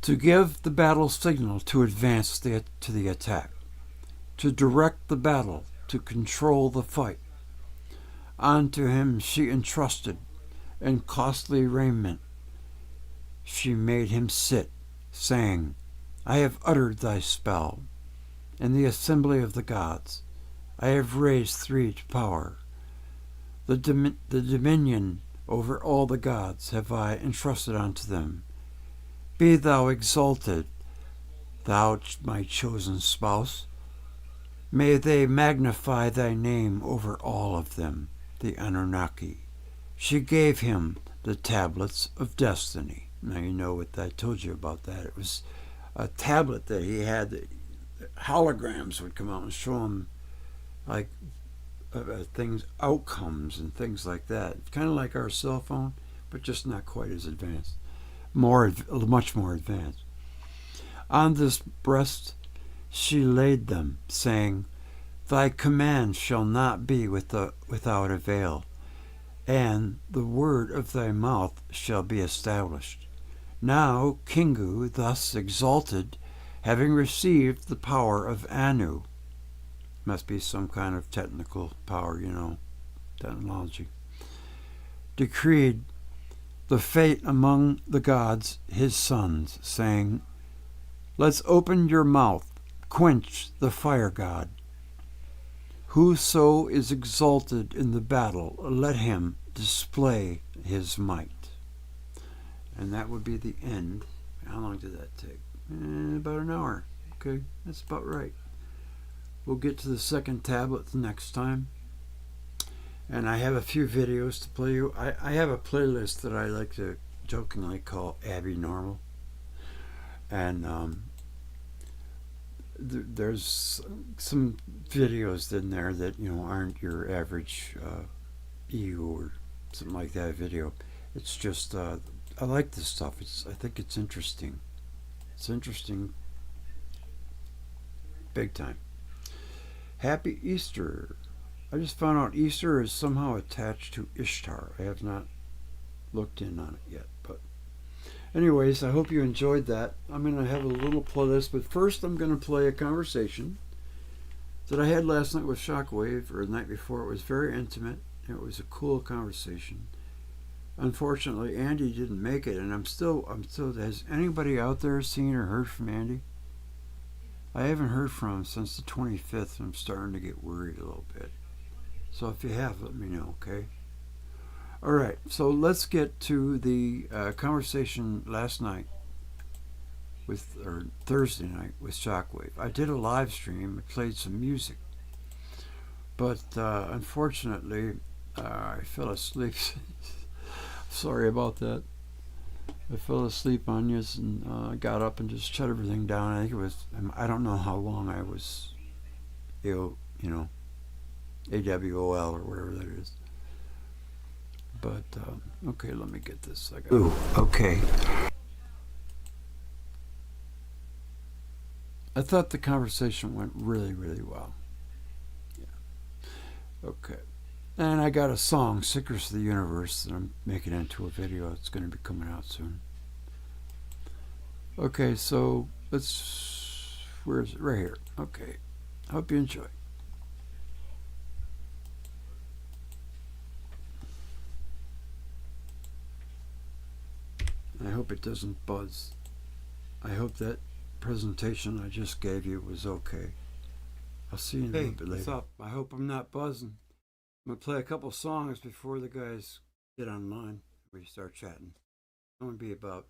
To give the battle signal to advance to the attack, to direct the battle, to control the fight. Unto him she entrusted, in costly raiment she made him sit, saying, I have uttered thy spell. In the assembly of the gods, I have raised three to power. The dominion over all the gods have I entrusted unto them. Be thou exalted, thou my chosen spouse. May they magnify thy name over all of them, the Anunnaki. She gave him the tablets of destiny. Now you know what I told you about that. It was a tablet that he had. That holograms would come out and show him like things, outcomes and things like that. Kind of like our cell phone, but just not quite as advanced. Much more advanced. On this breast she laid them, saying, Thy command shall not be without avail, and the word of thy mouth shall be established. Now Kingu, thus exalted, having received the power of Anu, must be some kind of technical power, technology, decreed the fate among the gods, his sons, saying, Let's open your mouth, quench the fire god. Whoso is exalted in the battle, let him display his might. And that would be the end. How long did that take? About an hour. Okay, that's about right. We'll get to the second tablet next time. And I have a few videos to play you. I have a playlist that I like to jokingly call Abby Normal. And there's some videos in there that, aren't your average EU or something like that video. It's just, I like this stuff. I think it's interesting. It's interesting big time. Happy Easter. I just found out Easter is somehow attached to Ishtar. I have not looked in on it yet, but anyways, I hope you enjoyed that. I'm going to have a little playlist, but first I'm going to play a conversation that I had last night with Shockwave, or the night before. It was very intimate. It was a cool conversation. Unfortunately, Andy didn't make it, and I'm still. Has anybody out there seen or heard from Andy? I haven't heard from him since the 25th, and I'm starting to get worried a little bit. So if you have, let me know, okay? All right, so let's get to the conversation last night or Thursday night with Shockwave. I did a live stream. I played some music, but unfortunately, I fell asleep. Sorry about that. I fell asleep on you and got up and just shut everything down. I think it was, I don't know how long I was ill, AWOL or whatever that is. But, okay, let me get this. Okay. I thought the conversation went really, really well. Yeah. Okay. And I got a song, Secrets of the Universe, that I'm making into a video. It's going to be coming out soon. Okay, so where is it? Right here. Okay. Hope you enjoy. I hope it doesn't buzz. I hope that presentation I just gave you was okay. I'll see you in a little bit later. What's up? I hope I'm not buzzing. I'm going to play a couple songs before the guys get online. We start chatting. It's going to be about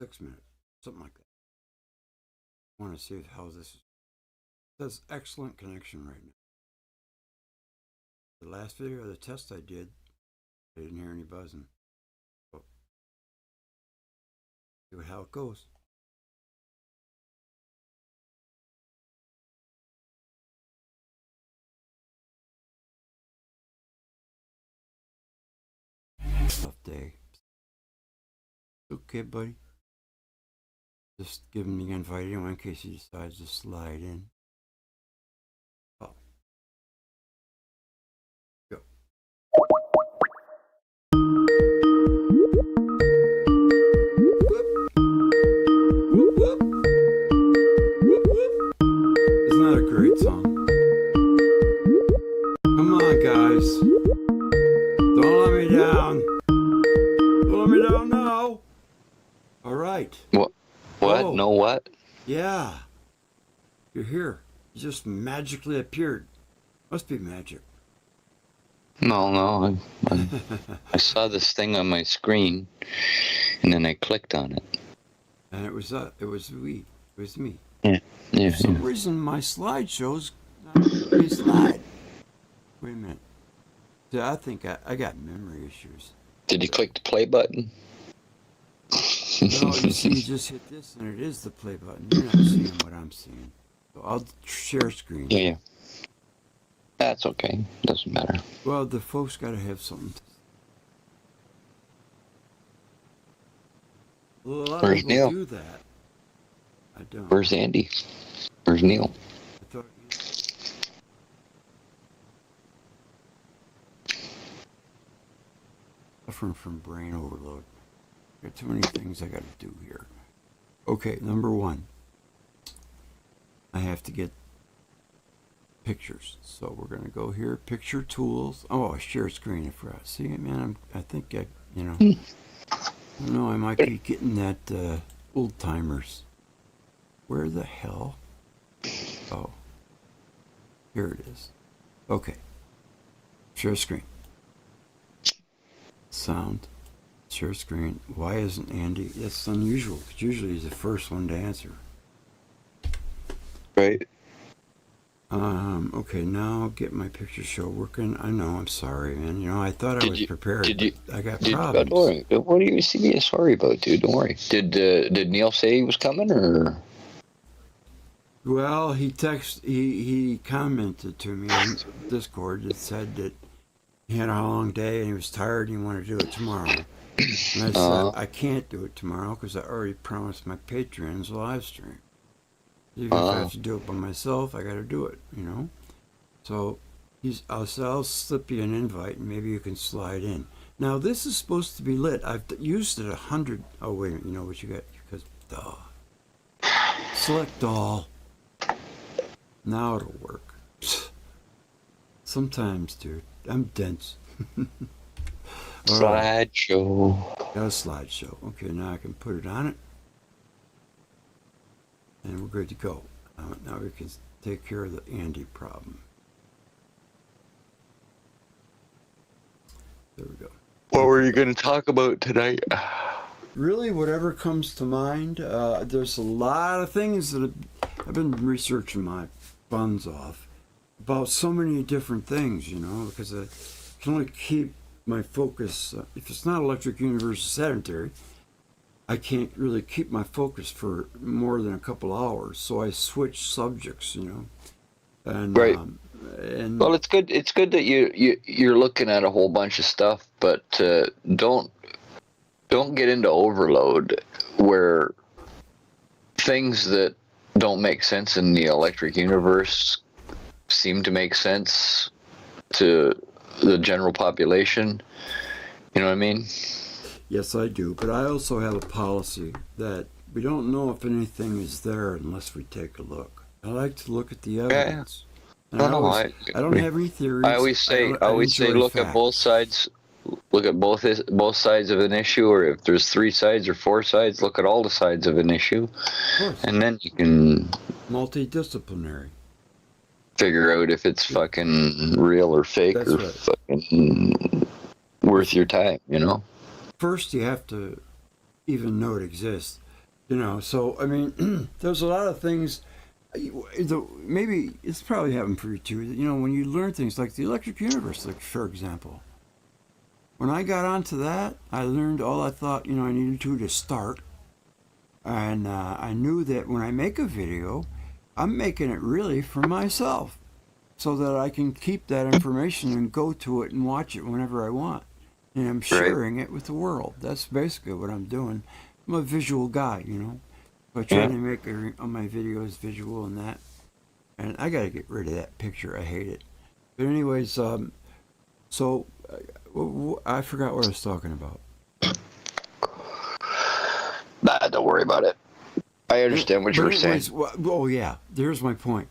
6 minutes, something like that. I want to see how this is. It says excellent connection right now. The last video of the test I did, I didn't hear any buzzing. So, see how it goes. Tough day. Okay, buddy. Just give him the invite anyway in case he decides to slide in. Oh. Go. Whoop, whoop. Whoop, whoop. Isn't that a great song? Come on, guys. Don't let me down. Don't let me down now. All right. What? What? Oh. No what? Yeah. You're here. You just magically appeared. Must be magic. No. I saw this thing on my screen, and then I clicked on it. And it was me. It was me. Yeah. For some reason, my slideshow's not a slide. Wait a minute. I think I got memory issues. Did you click the play button? No, you see, you just hit this, and it is the play button. You're not seeing what I'm seeing. So I'll share screen. Yeah. That's okay. Doesn't matter. Well, the folks got to have something. Well, a lot Where's of people Neil? do that. I don't. Where's Andy? Where's Neil? I thought. Suffering from brain overload. Got too many things I got to do here. Okay, number one. I have to get pictures. So we're going to go here, picture tools. Oh, share screen, I forgot. See, man, I think I don't know, I might be getting that old timers. Where the hell? Oh, here it is. Okay, share screen. Sound, share screen. Why isn't Andy? That's unusual, because usually he's the first one to answer. Right. Okay, now get my picture show working. I know, I'm sorry, man. I thought I was prepared. I got problems. Don't worry. What do you see me sorry about, dude? Don't worry. Did Neil say he was coming, or? Well, he commented to me on Discord that said that he had a long day and he was tired and he wanted to do it tomorrow. And I said, I can't do it tomorrow because I already promised my patrons a live stream. Even if I have to do it by myself, I got to do it, So I'll slip you an invite and maybe you can slide in. Now, this is supposed to be lit. I've used it 100. Oh, wait a minute. You know what you got? Because, select all. Now it'll work. Sometimes, dude. I'm dense. Slideshow. Got a slideshow. Okay, now I can put it on it. And we're good to go. Now we can take care of the Andy problem. There we go. What were you going to talk about tonight? Really, whatever comes to mind. There's a lot of things that I've been researching my buns off about so many different things, because I can only keep my focus. If it's not Electric Universe sedentary, I can't really keep my focus for more than a couple hours, so I switch subjects, And, right. And well, it's good. It's good that you're looking at a whole bunch of stuff, but don't get into overload where things that don't make sense in the electric universe seem to make sense to the general population. You know what I mean? Yes, I do. But I also have a policy that we don't know if anything is there unless we take a look. I like to look at the evidence. Yeah. I don't have any theories. I always say look at both sides. Look at both sides of an issue, or if there's 3 sides or 4 sides, look at all the sides of an issue, and then you can multidisciplinary figure out if it's fucking real or fake. That's right. Fucking worth your time. First, you have to even know it exists. You know, so I mean, there's a lot of things. Maybe it's probably happened for you too. You know, when you learn things like the electric universe, like for example, when I got onto that, I learned all I thought I needed to start, and I knew that when I make a video, I'm making it really for myself, so that I can keep that information and go to it and watch it whenever I want, and I'm sharing it with the world. That's basically what I'm doing. I'm a visual guy, I try to make all my videos visual and that. And I got to get rid of that picture. I hate it. But anyways, so I forgot what I was talking about. Nah, don't worry about it. I understand what you were saying. Oh yeah, there's my point.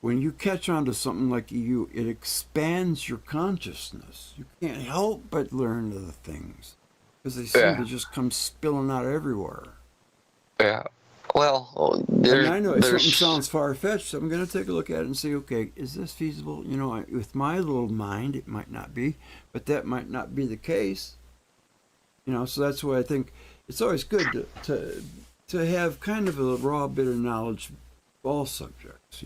When you catch on to something like it expands your consciousness. You can't help but learn other things because they seem to just come spilling out everywhere. Yeah. Well, I know something sounds far-fetched, so I'm going to take a look at it and say, okay, is this feasible? With my little mind, it might not be, but that might not be the case. So that's why I think it's always good to have kind of a raw bit of knowledge of all subjects.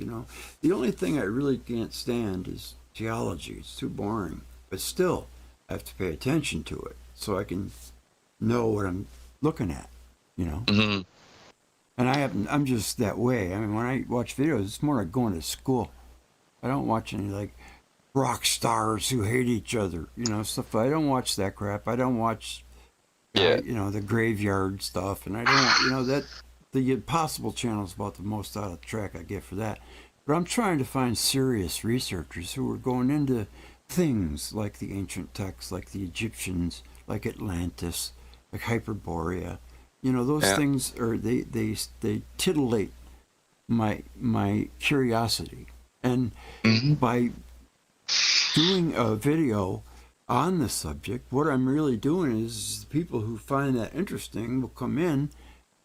The only thing I really can't stand is geology. It's too boring, but still, I have to pay attention to it so I can know what I'm looking at. Mm-hmm. And I'm just that way. I mean, when I watch videos, it's more like going to school. I don't watch any like rock stars who hate each other, stuff. I don't watch that crap. I don't watch, the graveyard stuff. And I don't, that the Impossible Channel is about the most out of track I get for that. But I'm trying to find serious researchers who are going into things like the ancient texts, like the Egyptians, like Atlantis, like Hyperborea. Those things are they titillate my curiosity, and by doing a video on the subject, what I'm really doing is the people who find that interesting will come in,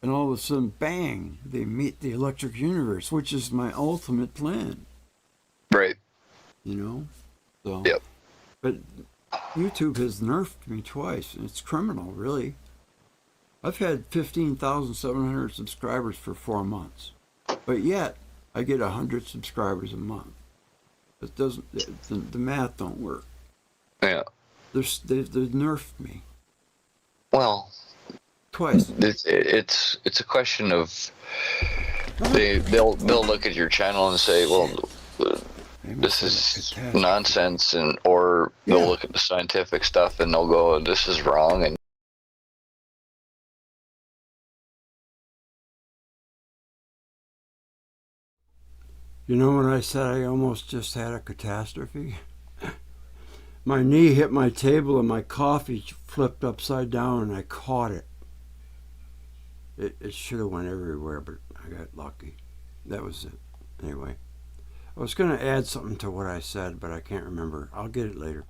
and all of a sudden, bang, they meet the electric universe, which is my ultimate plan. Right. So. Yep. But YouTube has nerfed me twice, and it's criminal, really. I've had 15,700 subscribers for 4 months, but yet I get 100 subscribers a month. It doesn't. The math don't work. Yeah. They've nerfed me. Well, twice. It's a question of they'll look at your channel and say, well, this is nonsense, or they'll look at the scientific stuff and they'll go, this is wrong, and when I said I almost just had a catastrophe? My knee hit my table and my coffee flipped upside down and I caught it. It should have went everywhere, but I got lucky. That was it. Anyway, I was going to add something to what I said, but I can't remember. I'll get it later.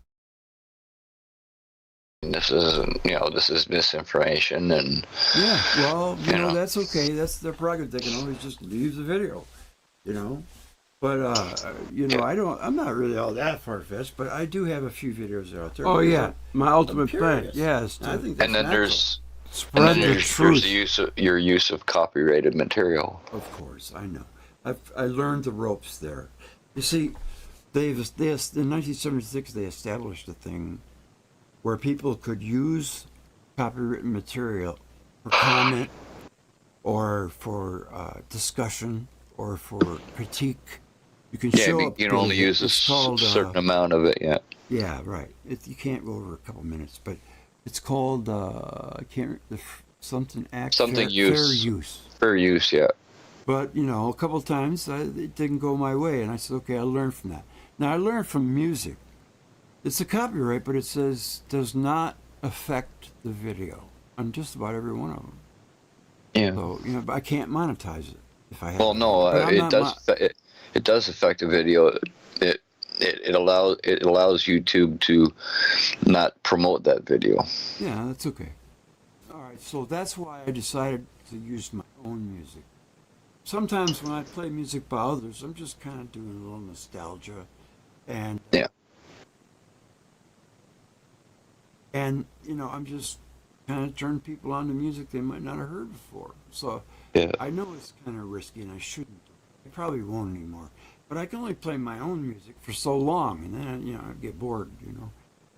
This is misinformation, and that's okay. That's their prerogative. They can always just leave the video, But I'm not really all that far-fetched, but I do have a few videos out there. Oh yeah, my ultimate plan. Yes, I think that's there's truth. Your use of copyrighted material. Of course, I know. I learned the ropes there. You see, in 1976 they established a thing where people could use copywritten material for comment or for discussion or for critique. You can show up. You can only use a certain amount of it. Yeah. Yeah, right. You can't go over a couple minutes, but it's called something fair use. Fair use, yeah. But a couple times it didn't go my way, and I said, okay, I'll learn from that. Now I learned from music. It's a copyright, but it says does not affect the video on just about every one of them. Yeah. So but I can't monetize it if I have. Well, no, it does. It does affect the video. It allows YouTube to not promote that video. Yeah, that's okay. All right, so that's why I decided to use my own music. Sometimes when I play music by others, I'm just kind of doing a little nostalgia, and I'm just kind of turn people on to music they might not have heard before. So Yeah. I know it's kind of risky, and I shouldn't. I probably won't anymore. But I can only play my own music for so long, and then I get bored.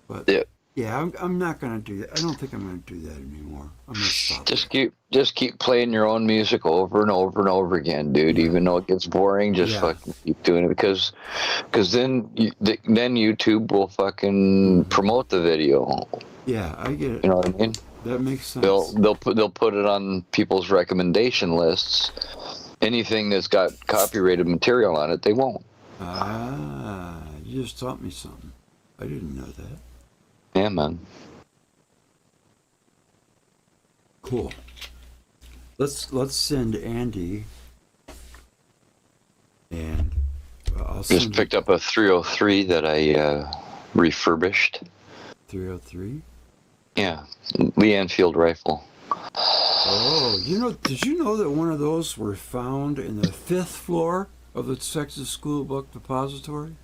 But Yeah. yeah, I'm not gonna do that. I don't think I'm gonna do that anymore. I'm gonna stop. Just keep playing your own music over and over and over again, dude. Yeah. Even though it gets boring, just Yeah. fucking keep doing it because then YouTube will fucking promote the video. Yeah, I get it. You know what I mean? That makes sense. They'll put it on people's recommendation lists. Anything that's got copyrighted material on it, they won't. You just taught me something. I didn't know that. Yeah, man. Cool. Let's send Andy, and I'll send Just picked up a 303 that I refurbished. 303. Yeah, Lee Enfield rifle. Oh, did you know that one of those were found in the 5th floor of the Texas School Book Depository?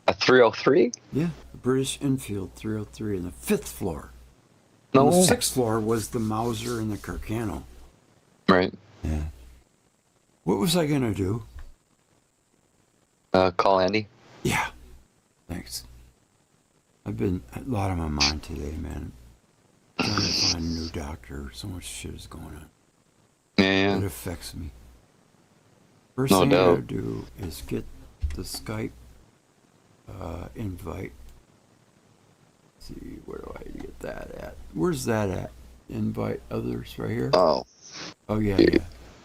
A 303? Yeah, the British Enfield 303 in the 5th floor. No. And the 6th floor was the Mauser and the Carcano. Right. Yeah. What was I gonna do? Call Andy. Yeah. Thanks. I've been a lot on my mind today, man. Trying to find a new doctor. So much shit is going on. Yeah. It affects me. First No thing I doubt. gotta do is get the Skype invite. Let's see, where do I get that at? Where's that at? Invite others right here? Oh. Oh, yeah.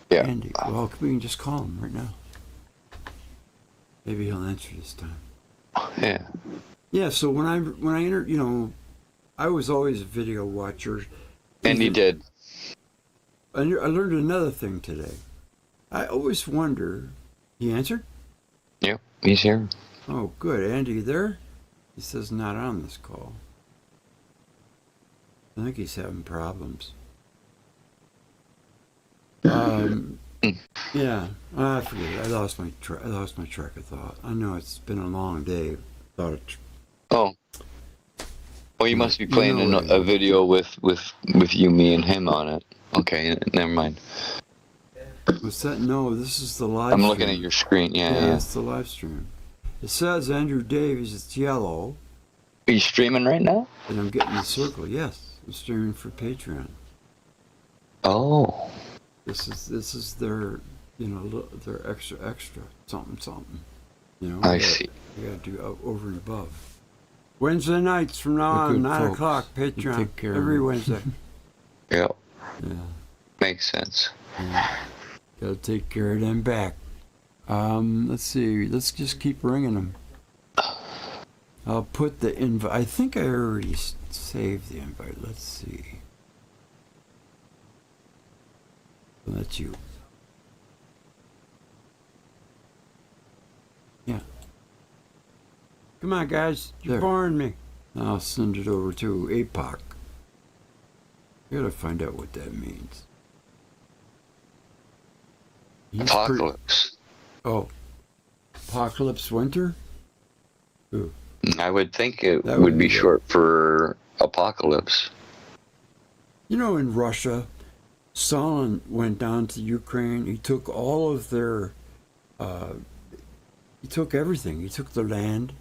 Yeah. Andy. Well, we can just call him right now. Maybe he'll answer this time. Yeah. Yeah, so when I entered, I was always a video watcher. And he did. I learned another thing today. I always wonder. He answered? Yep, he's here. Oh, good. Andy, you there? He says not on this call. I think he's having problems. Yeah, I forget it. I lost my track of thought. I know it's been a long day. Oh. Well, you must be playing what it a is. video with you, me, and him on it. Okay, never mind. Was that? No, this is the live I'm stream. looking at your screen. Yeah. It's the live stream. It says Andrew Davies. It's yellow. Are you streaming right now? And I'm getting the circle. Yes, I'm streaming for Patreon. Oh. This is their, their extra something. I see. You gotta do over and above. Wednesday nights from now on, 9 o'clock, Patreon. Every Wednesday. Yeah. Yeah. Makes sense. Yeah. Gotta take care of them back. Let's see. Let's just keep ringing them. I'll put the invite. I think I already saved the invite. Let's see. That's you. Yeah. Come on, guys. You're boring me. I'll send it over to APOC. I gotta find out what that means. Apocalypse. Apocalypse Winter? Ooh. I would think it That would be good. short for apocalypse. In Russia, Stalin went down to Ukraine. He took all of their, he took everything. He took the land,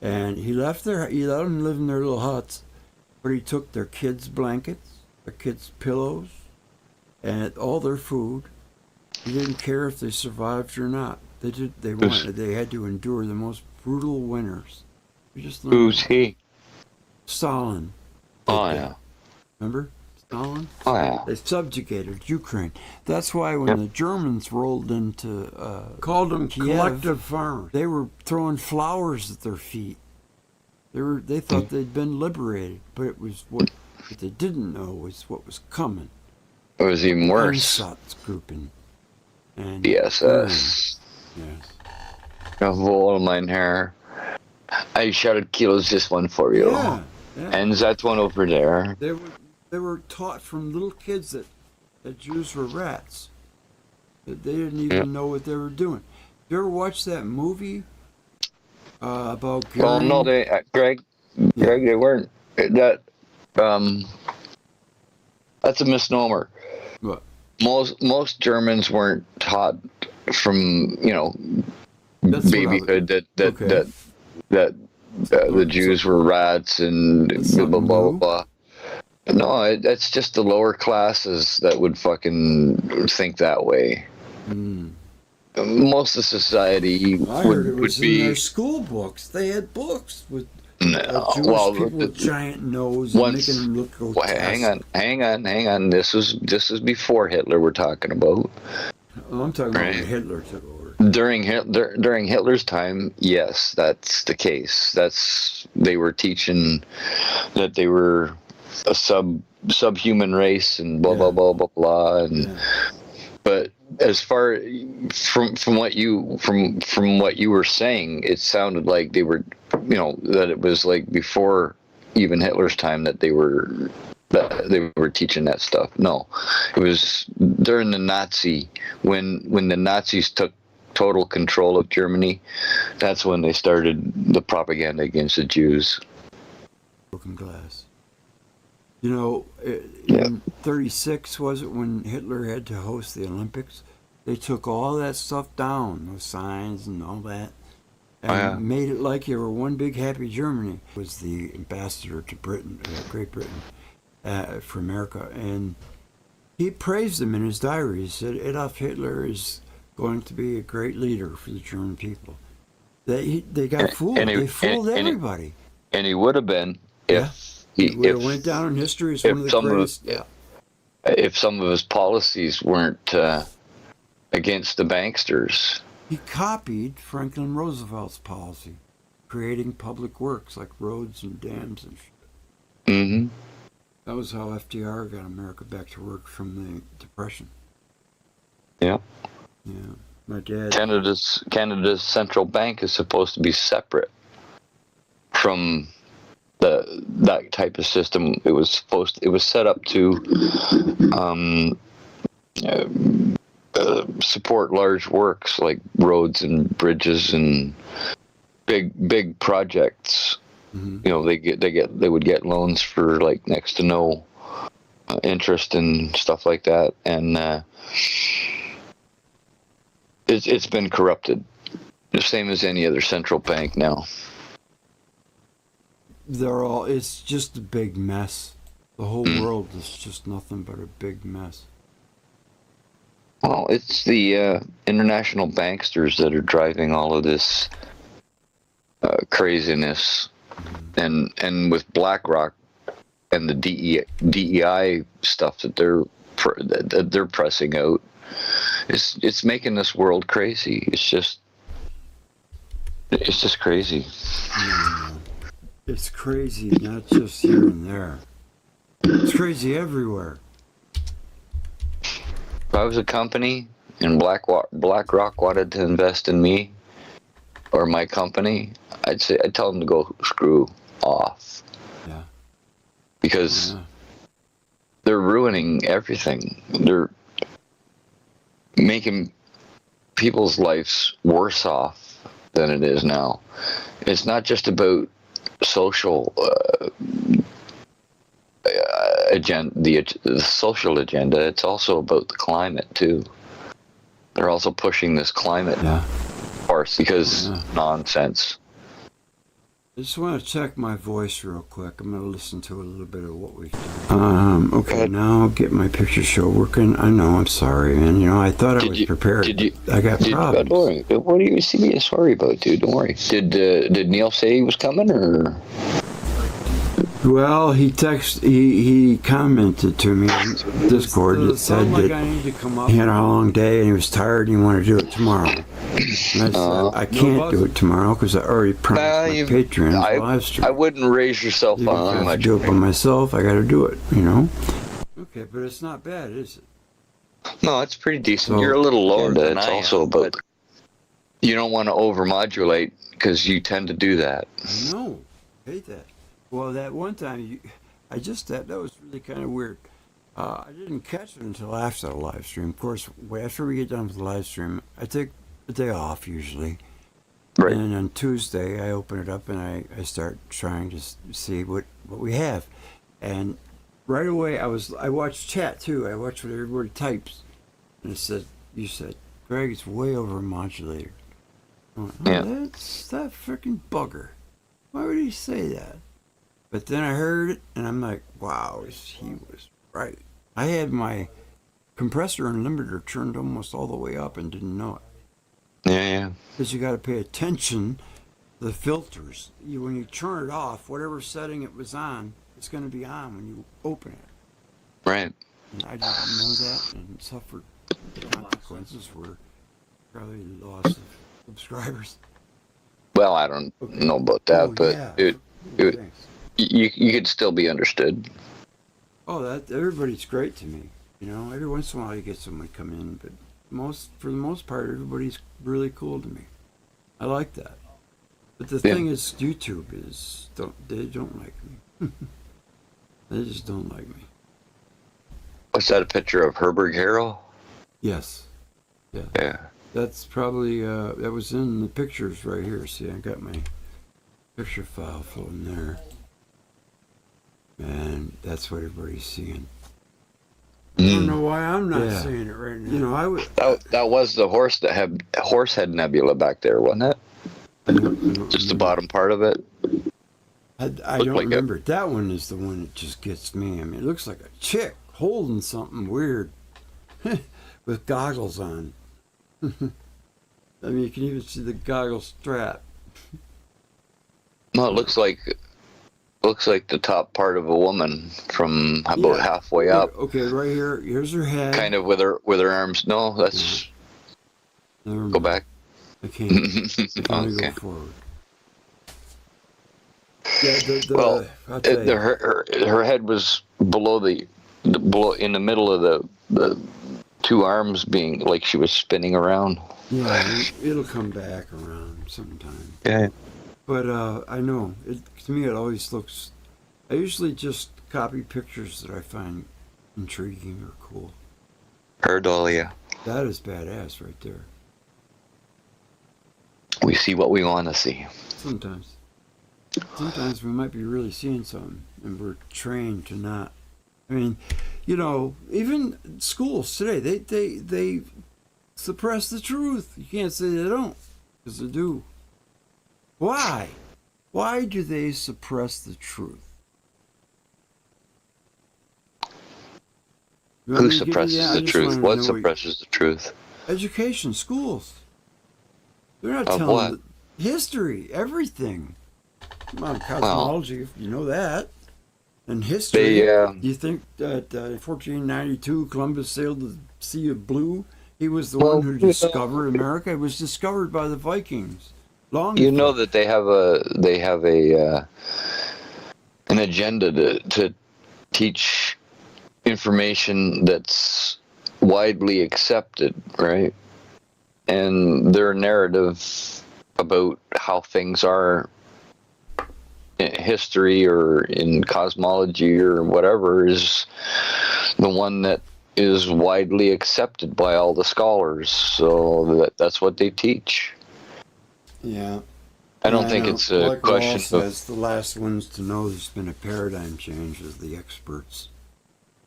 and he let them live in their little huts, but he took their kids' blankets, their kids' pillows, and all their food. He didn't care if they survived or not. They had to endure the most brutal winters. Who's he? Stalin. Oh, yeah. Remember? Stalin? Oh, yeah. They subjugated Ukraine. That's why when the Germans rolled into called them Kiev, collective farmers, they were throwing flowers at their feet. They thought they'd been liberated, but it was what they didn't know was what was coming. It was even worse. Grouping and BSS. Yes. Of all mine here. I shouted kilos this one for you. Yeah. And that one over there. They were taught from little kids that Jews were rats. That they didn't even know what they were doing. You ever watch that movie about Gary? Well, no, Greg, they weren't. That That's a misnomer. What? Most Germans weren't taught from That's babyhood okay. that the Jews were rats and blah blah blah new. blah. No, that's just the lower classes that would fucking think that way. Most of society I heard it would was in be their school books. They had books with Jewish well, people with giant nose and making them look grotesque. hang on. This was before Hitler. We're talking about. Oh, I'm talking about Right. when Hitler took over. During Hitler's time, yes, that's the case. They were teaching that they were a subhuman race and blah blah blah blah blah. And but as far from what you were saying, it sounded like they were, that it was like before even Hitler's time that they were teaching that stuff. No, it was during the Nazi when the Nazis took total control of Germany. That's when they started the propaganda against the Jews. Broken glass. In 36, was it, when Hitler had to host the Olympics? They took all that stuff down, those signs and all that, and made it like you were one big happy Germany. Was the ambassador to Britain, Great Britain, for America, and he praised them in his diary. He said Adolf Hitler is going to be a great leader for the German people. They got fooled. They fooled everybody. And he would have been if he went down in history as one of the greatest. If some of his policies weren't against the banksters. He copied Franklin Roosevelt's policy, creating public works like roads and dams and shit. Mm-hmm. That was how FDR got America back to work from the Depression. Yeah. Yeah. My dad. Canada's central bank is supposed to be separate from that type of system. It was set up to support large works like roads and bridges and big projects. Mm-hmm. They would get loans for like next to no interest and stuff like that, and it's been corrupted, the same as any other central bank now. It's just a big mess. The whole world is just nothing but a big mess. Well, it's the international banksters that are driving all of this craziness, and with BlackRock and the DEI stuff that they're pressing out, it's making this world crazy. It's just crazy. It's crazy, not just here and there. It's crazy everywhere. If I was a company and BlackRock wanted to invest in me or my company, I'd tell them to go screw off. Yeah. Because they're ruining everything. They're making people's lives worse off than it is now. It's not just about social agenda, the social agenda. It's also about the climate too. They're also pushing this climate farce because nonsense. I just want to check my voice real quick. I'm going to listen to a little bit of what we've done. Okay, now I'll get my picture show working. I know, I'm sorry, man. I thought I was prepared. I got problems. Don't worry. What do you see me sorry about, dude? Don't worry. Did Neil say he was coming, or? Well, he commented to me on Discord that said that he had a long day and he was tired and he wanted to do it tomorrow. And I said, I can't do it tomorrow because I already promised my Patreon live stream. I wouldn't raise yourself on much. I do it by myself. I got to do it, Okay, but it's not bad, is it? No, it's pretty decent. You're a little lower than I am. It's also about you don't want to overmodulate because you tend to do that. I know. I hate that. Well, that one time, that was really kind of weird. I didn't catch it until after the live stream. Of course, after we get done with the live stream, I take a day off usually. Right. And on Tuesday, I open it up and I start trying to see what we have. And right away, I watched chat too. I watched what everybody types, and it said, you said, Greg, it's way over modulated. I went, oh, Yeah. that's that freaking bugger. Why would he say that? But then I heard it, and I'm like, wow, he was right. I had my compressor and limiter turned almost all the way up and didn't know it. Yeah. Because you got to pay attention to the filters. When you turn it off, whatever setting it was on, it's going to be on when you open it. Right. And I didn't know that and suffered the consequences were probably loss of subscribers. Well, I don't know about that, but yeah. you could still be understood. Oh, that everybody's great to me. You know, every once in a while you get someone come in, but for the most part, everybody's really cool to me. I like that. But the thing is, YouTube they don't like me. They just don't like me. What's that, a picture of Herberg Harrow? Yes. Yeah. That's probably, that was in the pictures right here. See, I got my picture file floating there. And that's what everybody's seeing. I don't know why I'm not seeing it right now. You know, I would. That was the Horsehead Nebula back there, wasn't it? Just the bottom part of it. I don't remember. That one is the one that just gets me. I mean, it looks like a chick holding something weird with goggles on. I mean, you can even see the goggle strap. No, it looks like the top part of a woman from about halfway up. Okay, right here. Here's her head. Kind of with her arms. No, that's. Go back. I can't. I can go forward. Yeah, her head was below in the middle of the two arms, being like she was spinning around. Yeah, it'll come back around sometime. Yeah. But I know to me it always looks. I usually just copy pictures that I find intriguing or cool. Herdolia. That is badass right there. We see what we want to see. Sometimes we might be really seeing something, and we're trained to not. I mean, you know, even schools today, they suppress the truth. You can't say they don't, because they do. Why? Why do they suppress the truth? Who suppresses the truth? What suppresses the truth? Education, schools. They're not Of telling what? History, everything. Come on, cosmology, you know that. And history, you think that in 1492 Columbus sailed the Sea of Blue? He was the one who discovered America. It was discovered by the Vikings. You know that they have an agenda to teach information that's widely accepted, right? And their narrative about how things are in history or in cosmology or whatever is the one that is widely accepted by all the scholars. So that's what they teach. Yeah. I don't think it's a like question says, the last ones to know there's been a paradigm change is the experts.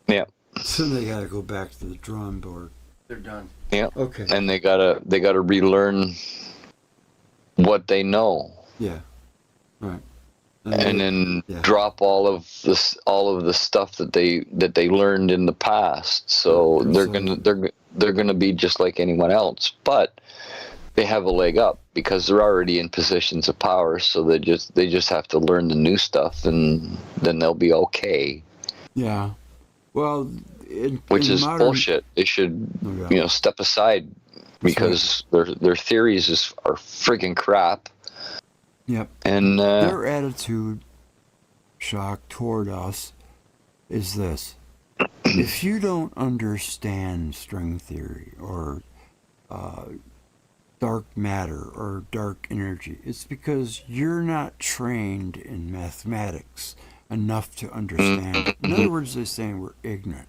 Yeah. So they got to go back to the drawing board. They're done. Yeah. Okay. And they gotta relearn what they know. Yeah. Right. And then drop all of the stuff that they learned in the past. So they're gonna be just like anyone else, but they have a leg up because they're already in positions of power. So they just have to learn the new stuff, and then they'll be okay. Yeah. Well, which is bullshit. They should step aside because their theories are freaking crap. Yep. And their attitude, Shock, toward us is this. If you don't understand string theory or dark matter or dark energy, it's because you're not trained in mathematics enough to understand it. In other words, they're saying we're ignorant.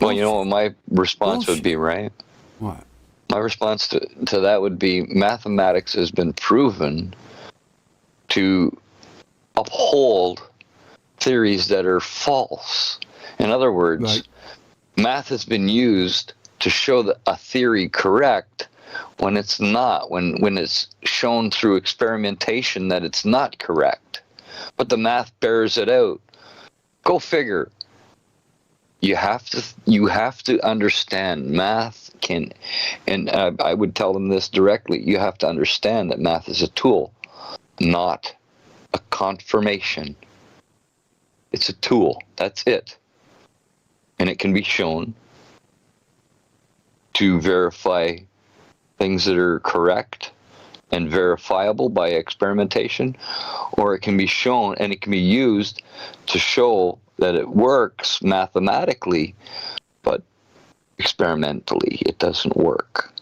Well, you know what my response would be, right? What? My response to that would be mathematics has been proven to uphold theories that are false. In other words, Right. math has been used to show a theory correct when it's not, when it's shown through experimentation that it's not correct. But the math bears it out. Go figure. You have to understand math can, and I would tell them this directly. You have to understand that math is a tool, not a confirmation. It's a tool. That's it. And it can be shown to verify things that are correct and verifiable by experimentation, or it can be shown and it can be used to show that it works mathematically, but experimentally it doesn't work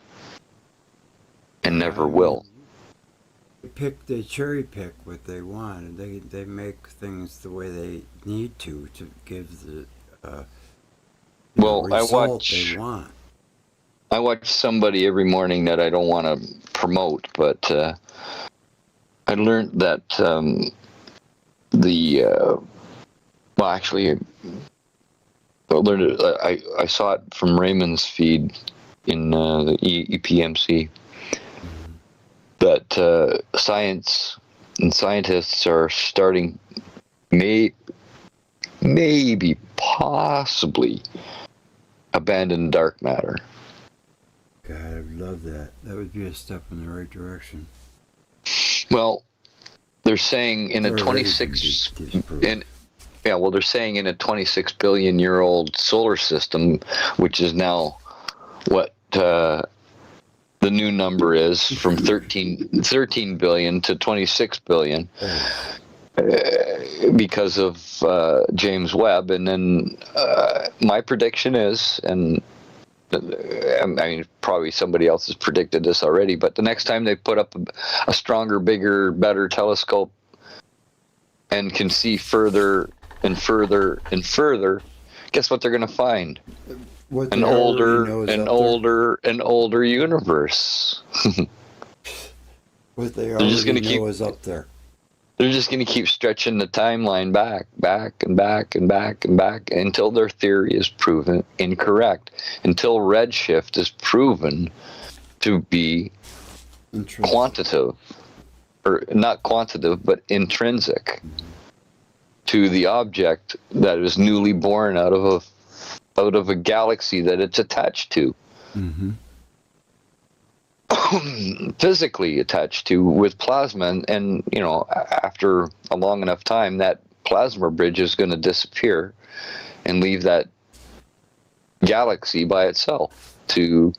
and never will. They cherry pick what they want, and they make things the way they need to give the result they want. I watch somebody every morning that I don't want to promote, but I learned that I saw it from Raymond's feed in the EPMC, that science and scientists are starting, maybe, possibly, abandon dark matter. God, I would love that. That would be a step in the right direction. Well, they're saying in a 26 they're saying in a 26 billion year old solar system, which is now what the new number is, from 13 billion to 26 billion, because of James Webb. And then my prediction is, and I mean, probably somebody else has predicted this already, but the next time they put up a stronger, bigger, better telescope and can see further and further and further, guess what they're going to find? An older universe. What they already know is up there. They're just going to keep stretching the timeline back until their theory is proven incorrect, until redshift is proven to be quantitative, or not quantitative, but intrinsic to the object that is newly born out of a galaxy that it's attached to. Mm-hmm. Physically attached to with plasma, and you know, after a long enough time, that plasma bridge is going to disappear and leave that galaxy by itself to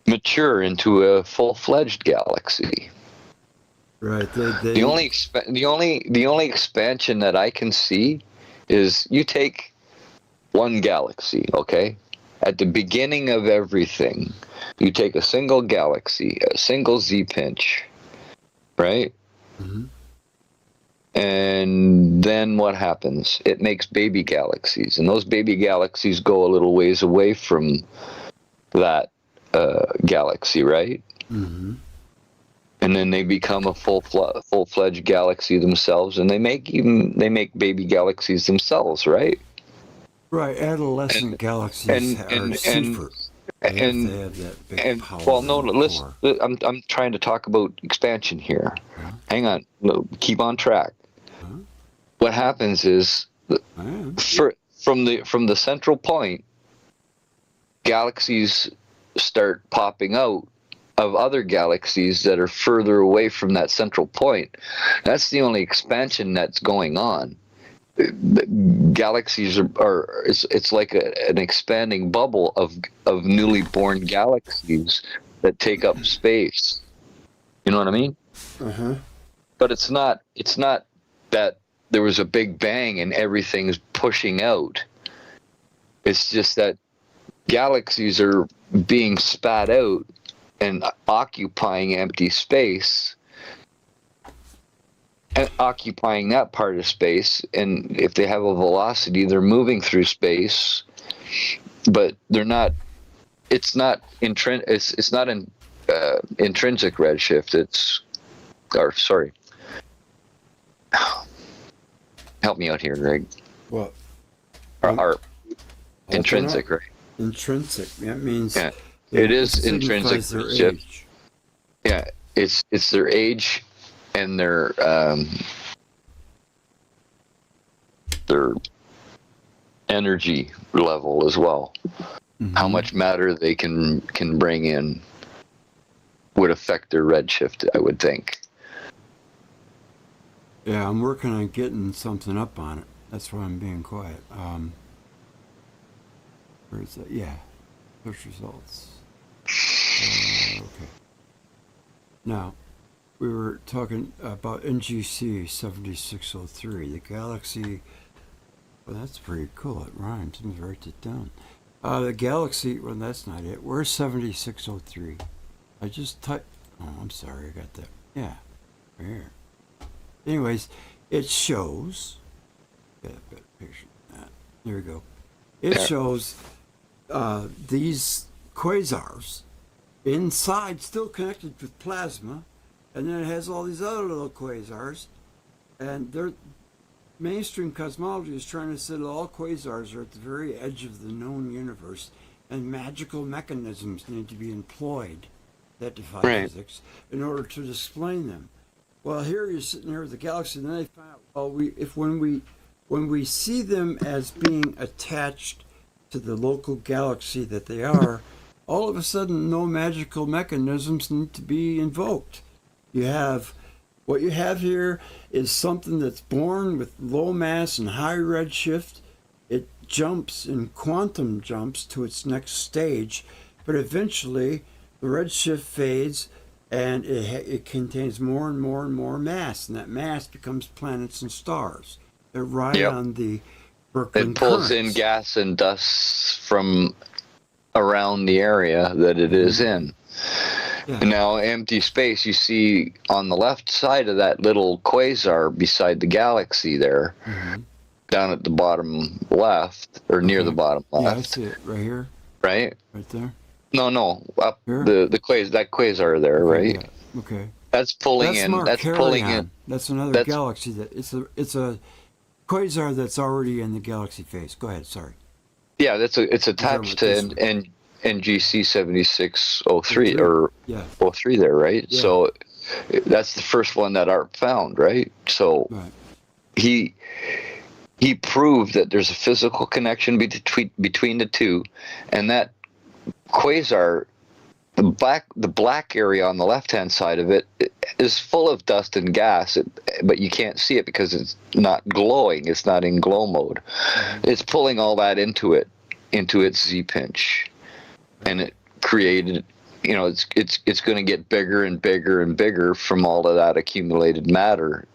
mature into a full-fledged galaxy. Right. The only expansion that I can see is you take one galaxy, okay? At the beginning of everything, you take a single galaxy, a single Z-pinch, right? Mm-hmm. And then what happens? It makes baby galaxies, and those baby galaxies go a little ways away from that galaxy, right? Mm-hmm. And then they become a full-fledged galaxy themselves, and they make baby galaxies themselves, right? Right, adolescent galaxies are super. They have that big power. Well, no, listen. I'm trying to talk about expansion here. Huh? Hang on, keep on track. Huh? What happens is, from the central point, galaxies start popping out of other galaxies that are further away from that central point. That's the only expansion that's going on. Galaxies are it's like an expanding bubble of newly born galaxies that take up space. You know what I mean? Uh-huh. But it's not that there was a big bang and everything's pushing out. It's just that galaxies are being spat out and occupying empty space, and occupying that part of space. And if they have a velocity, they're moving through space, but they're not. It's not intrinsic redshift. Help me out here, Greg. Well, Are intrinsic, right? Intrinsic. That means Yeah, it is signifies intrinsic. their Chip. age. Yeah, it's their age and their energy level as well. Mm-hmm. How much matter they can bring in would affect their redshift, I would think. Yeah, I'm working on getting something up on it. That's why I'm being quiet. Where is that? Yeah, search results. Okay. Now, we were talking about NGC 7603, the galaxy. Well, that's pretty cool. It rhymes. Let me write it down. The galaxy. Well, that's not it. Where's 7603? I just typed. Oh, I'm sorry. I got that. Yeah, right here. Anyways, it shows. Get a better picture of that. There we go. It shows these quasars inside, still connected with plasma, and then it has all these other little quasars, and their mainstream cosmology is trying to say that all quasars are at the very edge of the known universe, and magical mechanisms need to be employed that defy physics in order to explain them. Well, here you're sitting here with the galaxy, and then they find out, well, when we see them as being attached to the local galaxy that they are, all of a sudden no magical mechanisms need to be invoked. What you have here is something that's born with low mass and high redshift. It jumps in quantum jumps to its next stage, but eventually the redshift fades and it contains more and more and more mass, and that mass becomes planets and stars that ride on the Brooklyn It pulls currents. in gas and dust from around the area that it is in. Yeah. Now, empty space, you see on the left side of that little quasar beside the galaxy there, down at the bottom left, or near the bottom left. Yeah, I see it right here. Right? Right there. No, up Here? that quasar there, right? Yeah. Okay. That's pulling in. Mark That's Carrion. pulling in. That's another galaxy. It's a quasar that's already in the galaxy phase. Go ahead. Sorry. Yeah, it's attached to NGC 7603 or 03 there, right? Yeah. So that's the first one that Art found, right? So he proved that there's a physical connection between the two, and that quasar, the black area on the left-hand side of it is full of dust and gas, but you can't see it because it's not glowing. It's not in glow mode. It's pulling all that into its Z-pinch, and it created, it's going to get bigger and bigger and bigger from all of that accumulated matter,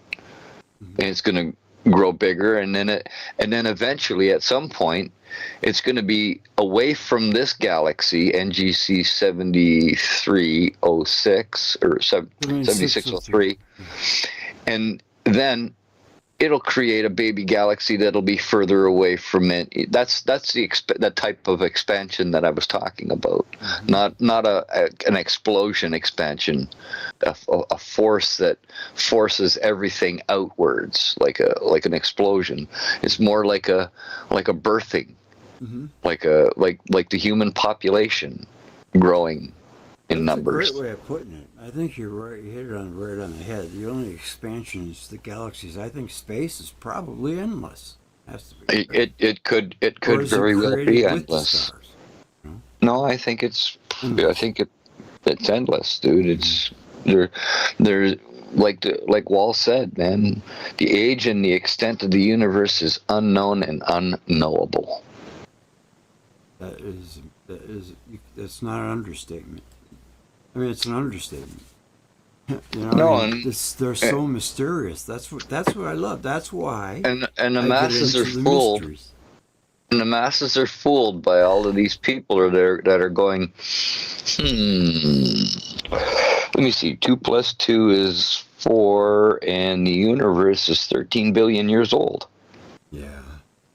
and it's going to grow bigger, and then eventually at some point it's going to be away from this galaxy, NGC 7306 or 7603, and then it'll create a baby galaxy that'll be further away from it. That's that type of expansion that I was talking about. Not an explosion expansion, a force that forces everything outwards like an explosion. It's more like a birthing, like the human population growing in numbers. That's a great way of putting it. I think you're right. You hit it right on the head. The only expansion is the galaxies. I think space is probably endless. Has to be. It could very well be endless. No, I think it's endless, dude. It's there. Like Wall said, man, the age and the extent of the universe is unknown and unknowable. That's not an understatement. I mean, it's an understatement. They're so mysterious. That's what I love. That's why. And the masses are fooled. And the masses are fooled by all of these people that are going. Let me see. 2 + 2 is 4, and the universe is 13 billion years old. Yeah,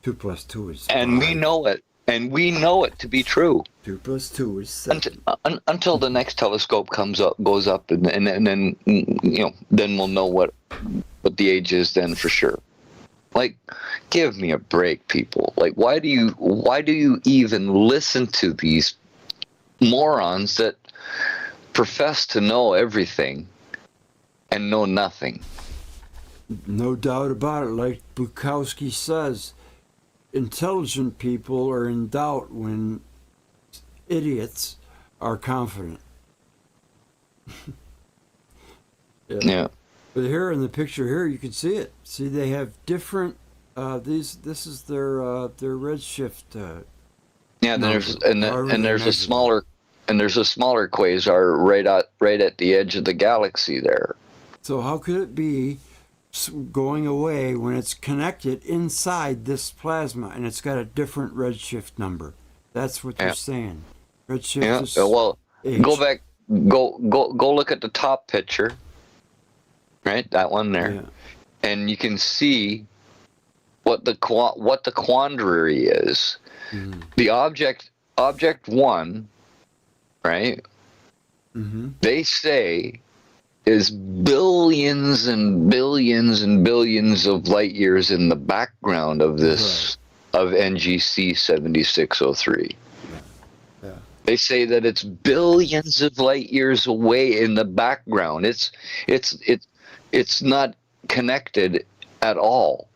2 + 2 is 5. And we know it. And we know it to be true. 2 + 2 is 7. Until the next telescope goes up, and then then we'll know what the age is then for sure. Like, give me a break, people. Like, why do you even listen to these morons that profess to know everything and know nothing? No doubt about it. Like Bukowski says, intelligent people are in doubt when idiots are confident. Yeah. But here in the picture here, you can see it. See, they have different. This is their redshift. Yeah. No, There's however and they there's a measure smaller quasar right at the edge of the galaxy there. So how could it be going away when it's connected inside this plasma and it's got a different redshift number? That's what they're saying. Redshift is Well, H. go look at the top picture. Right, that one there, Yeah. and you can see what the quandary is. Mm-hmm. The object one, right? Mm-hmm. They say is billions and billions and billions of light years in the background of this of NGC 7603. Yeah. They say that it's billions of light years away in the background. It's not connected at all.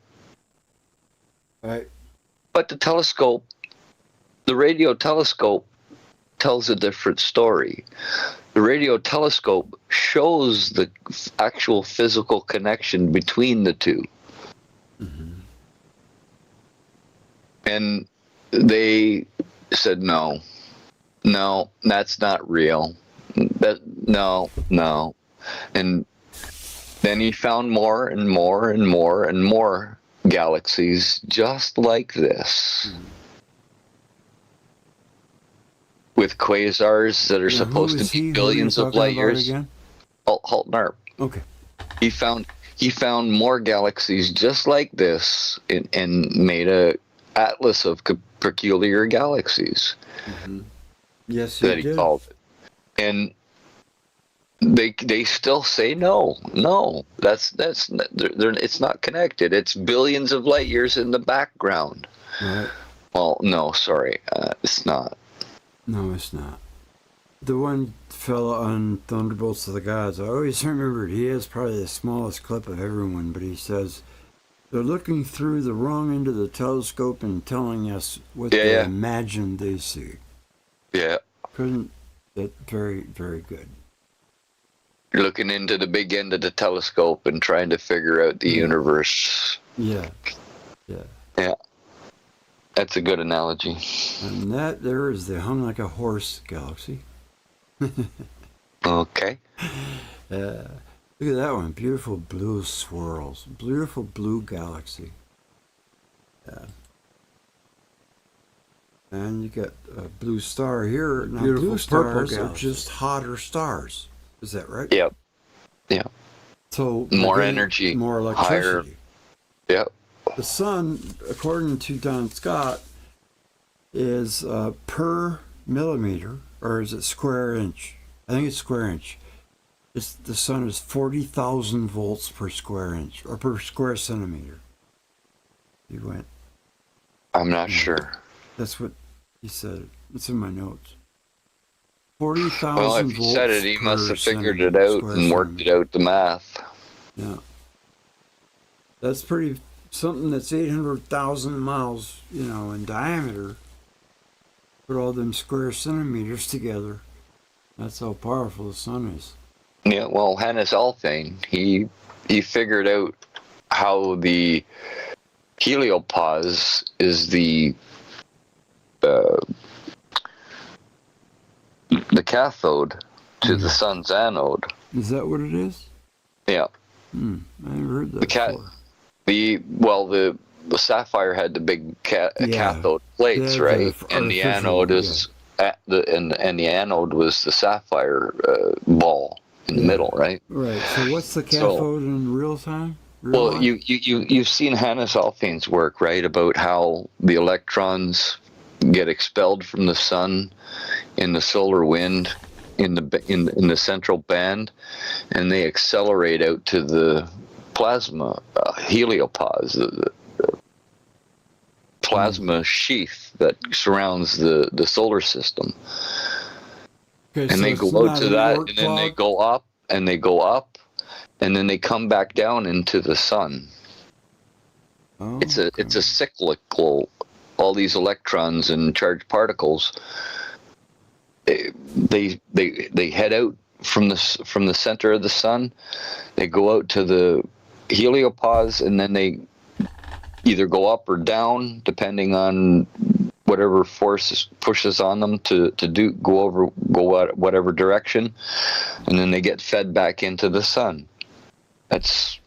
Right. But the radio telescope tells a different story. The radio telescope shows the actual physical connection between the two. Mm-hmm. And they said, no, that's not real. No. And then he found more and more and more and more galaxies just like this. Mm-hmm. With quasars that are supposed to be billions of light years. Halt Narp. Okay. He found more galaxies just like this and made a atlas of peculiar galaxies. Mm-hmm. Yes, that he did. called it. And they still say no. It's not connected. It's billions of light years in the background. Right. Well, no, sorry, it's not. No, it's not. The one fella on Thunderbolts of the Gods, I always remembered he has probably the smallest clip of everyone, but he says they're looking through the wrong end of the telescope and telling us what they imagine they see. Yeah. That very, very good. You're looking into the big end of the telescope and trying to figure out the universe. Yeah. That's a good analogy. And that there is the hung like a horse galaxy. Okay. Look at that one. Beautiful blue swirls. Beautiful blue galaxy. Yeah. And you got a blue star here. Now, blue stars are just hotter stars. Is that right? Yep. Yeah. So more energy, more electricity. Higher. Yep. The sun, according to Don Scott, is per millimeter, or is it square inch? I think it's square inch. The sun is 40,000 volts per square inch, or per square centimeter. He went. I'm not sure. That's what he said. It's in my notes. 40,000 volts. Well, if he said it, he must have figured it out and worked it out the math. Yeah. That's pretty something that's 800,000 miles, in diameter. Put all them square centimeters together. That's how powerful the sun is. Yeah, well, Hannes Alfvén, he figured out how the heliopause is the cathode to the sun's anode. Is that what it is? Yeah. I never heard that before. The sapphire had the big cathode plates, right? And the anode is the anode was the sapphire ball in the middle, right? Right. So what's the cathode in real time? You've seen Hannes Alfvén's work, right, about how the electrons get expelled from the sun in the solar wind in the central band, and they accelerate out to the plasma heliopause, plasma sheath that surrounds the solar system. Okay, And so they it's go out not to an that, Oort and then they cloud? go up, and they go up, and then they come back down into the sun. Oh, It's a cyclical. All these electrons and charged particles, they head out from the center of the sun. They go out to the heliopause, and then they either go up or down depending on whatever force pushes on them to go whatever direction, and then they get fed back into the sun. That's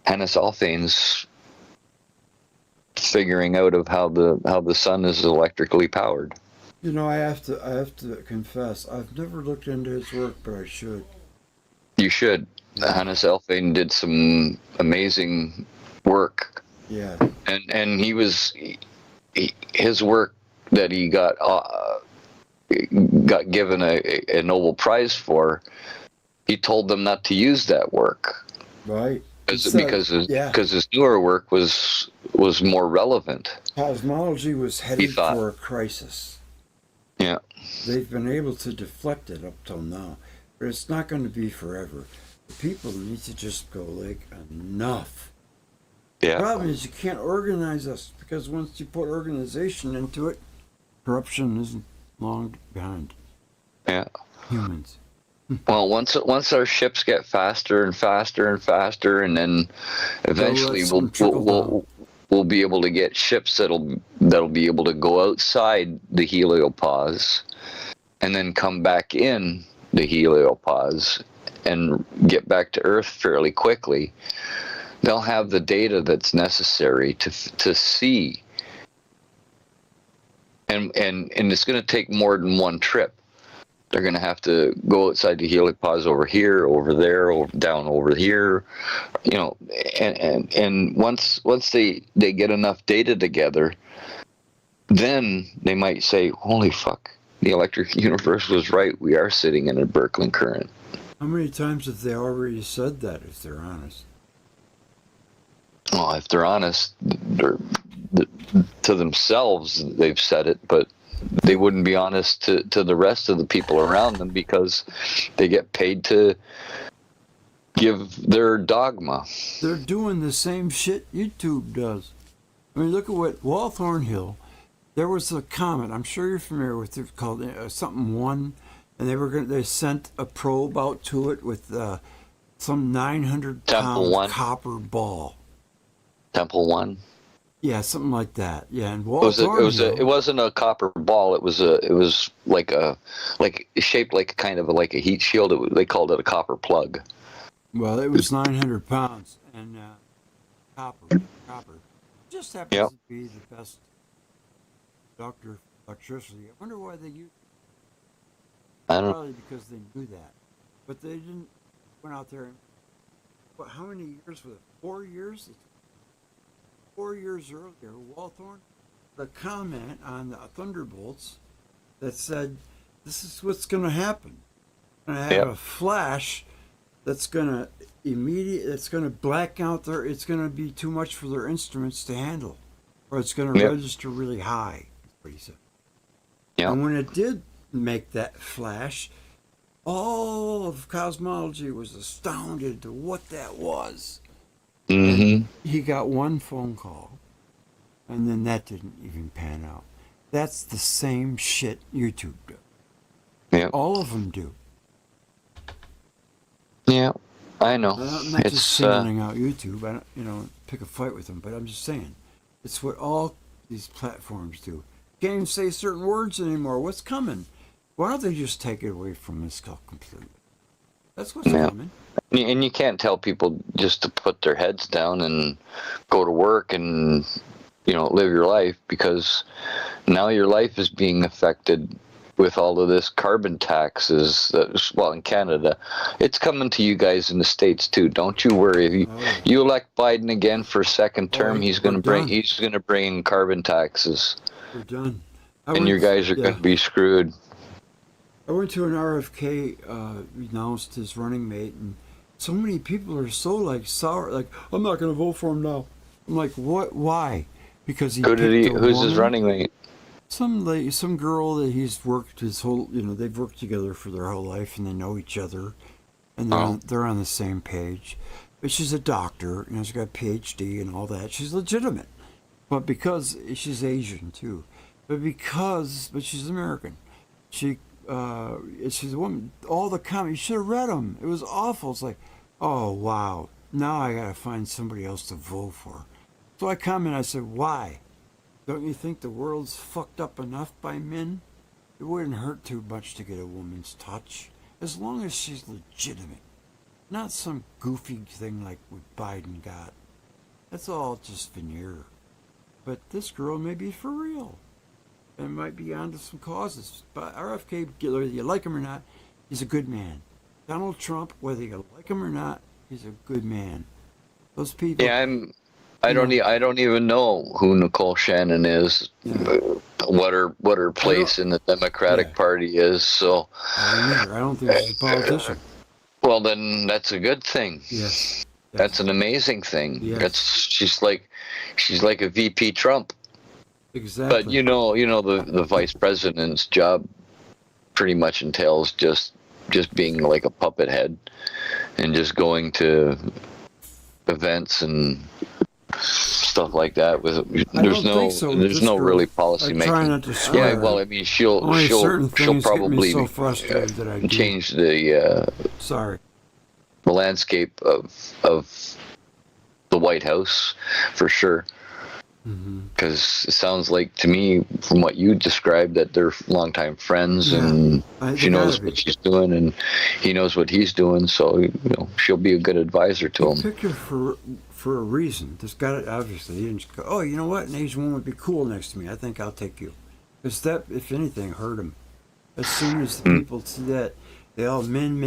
Hannes Alfvén's figuring out of how the sun is electrically powered. You know, I have to confess, I've never looked into his work, but I should. You should. Hannes Alfvén did some amazing work. Yeah. And his work that he got given a Nobel Prize for, he told them not to use that work. Right. Because his newer work was more relevant. Cosmology was headed for a crisis. Yeah. They've been able to deflect it up till now, but it's not going to be forever. The people need to just go like, enough. Yeah. The problem is you can't organize us, because once you put organization into it, corruption isn't long behind. Yeah. Humans. Well, once our ships get faster and faster and faster, and then eventually we'll be able to get ships that'll be able to go outside the heliopause, and then come back in the heliopause and get back to Earth fairly quickly. They'll have the data that's necessary to see, and it's going to take more than one trip. They're going to have to go outside the heliopause over here, over there, down over here, you know, and once they get enough data together, then they might say, holy fuck, the electric universe was right. We are sitting in a Birkeland current. How many times have they already said that, if they're honest? Well, if they're honest, to themselves, they've said it, but they wouldn't be honest to the rest of the people around them, because they get paid to give their dogma. They're doing the same shit YouTube does. I mean, look at what Wall Thornhill, there was a comet, I'm sure you're familiar with it, called something 1, and they sent a probe out to it with some 900-pound copper ball. Temple 1. Yeah, something like that. Yeah, and it wasn't a copper ball. It was shaped like a heat shield. They called it a copper plug. Well, it was 900 pounds and copper. Just happens to be the best conductor electricity. I wonder why they used it. I don't know. Probably because they knew that, but they didn't. Went out there and how many years was it? 4 years. 4 years earlier, Walthorn, the comment on the Thunderbolts that said, this is what's going to happen. Going to have a flash that's going to black out it's going to be too much for their instruments to handle, or it's going to register really high, that's what he said. Yep. And when it did make that flash, all of cosmology was astounded to what that was. Mm-hmm. He got one phone call, and then that didn't even pan out. That's the same shit YouTube does. Yeah. All of them do. Yeah, I know. I'm not just singling out YouTube. I don't, pick a fight with them, but I'm just saying, it's what all these platforms do. Can't even say certain words anymore. What's coming? Why don't they just take it away from us completely? That's what's coming. And you can't tell people just to put their heads down and go to work and, live your life, because now your life is being affected with all of this carbon taxes. In Canada, it's coming to you guys in the States too. Don't you worry. If you elect Biden again for a second term, he's going to bring in carbon taxes. We're done. And you guys are going to be screwed. I went to an RFK, announced his running mate, and so many people are so like sour, like, I'm not going to vote for him now. I'm like, what? Why? Because he Who's his woman? running mate? Some lady, some girl that he's worked his whole, they've worked together for their whole life and they know each other, and they're on the same page. But she's a doctor, she's got a PhD and all that. She's legitimate, but because she's Asian too, but she's American. She's a woman. All the comments, you should have read them. It was awful. It's like, oh wow, now I gotta find somebody else to vote for. So I commented. I said, why? Don't you think the world's fucked up enough by men? It wouldn't hurt too much to get a woman's touch, as long as she's legitimate. Not some goofy thing like what Biden got. That's all just veneer. But this girl may be for real. And might be onto some causes. But RFK, whether you like him or not, he's a good man. Donald Trump, whether you like him or not, he's a good man. Those people... Yeah, I don't even know who Nicole Shannon is, what her place in the Democratic Party is. So I don't think she's a politician. Well, then that's a good thing. Yes, that's an amazing thing. Yes. She's like a VP Trump. Exactly. But the vice president's job pretty much entails just being like a puppet head and just going to events and stuff like that. There's no really policy making. Try not to swear. Yeah, well, I mean, she'll probably so frustrated that I change the landscape of the White House for sure. Because it sounds like to me, from what you described, that they're longtime friends, and she knows what she's doing, and he knows what he's doing. So she'll be a good advisor to him. Picked her for a reason. There's got it. Obviously, he didn't just go, oh, you know what? An Asian woman would be cool next to me. I think I'll take you. Because that, if anything, hurt him. As soon as the people see that, they all men.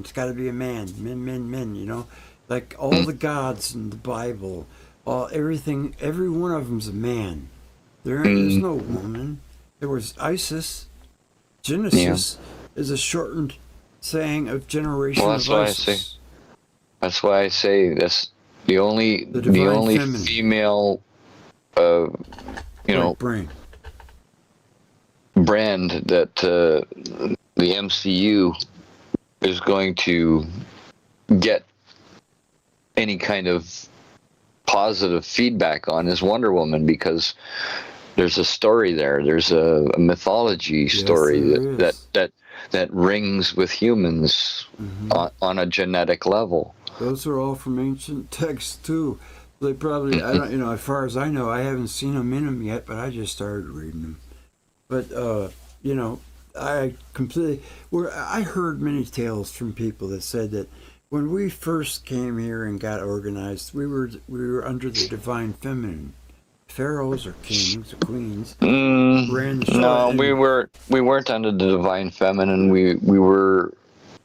It's got to be a man. Men. Like all the gods in the Bible. Everything, every one of them's a man. There's no woman. There was Isis. Genesis is a shortened saying of generation of Isis. That's why I say that's the only female, brand that the MCU is going to get any kind of positive feedback on is Wonder Woman, because there's a story there. There's a mythology story that rings with humans on a genetic level. Those are all from ancient texts too. They probably, I don't, as far as I know, I haven't seen them in them yet, but I just started reading them. But I heard many tales from people that said that when we first came here and got organized, we were under the divine feminine. Pharaohs or kings or queens ran the show. No, we weren't under the divine feminine. We were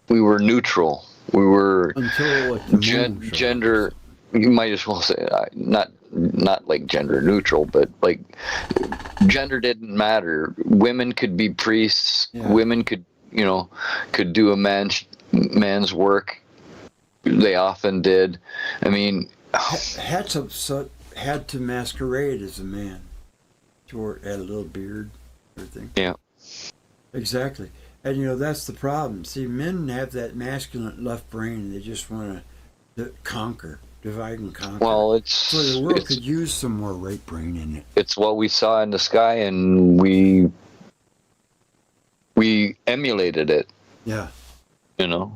neutral. We were until like the gender. You might as well say not like gender neutral, but like gender didn't matter. Women could be priests. Yeah. Women could do a man's work. They often did. I mean, had to masquerade as a man. Had a little beard, everything. Yeah. Exactly. And that's the problem. See, men have that masculine left brain, and they just want to conquer, divide and conquer. Well, so the world could use some more right brain in it. It's what we saw in the sky, and we emulated it. Yeah. Yeah.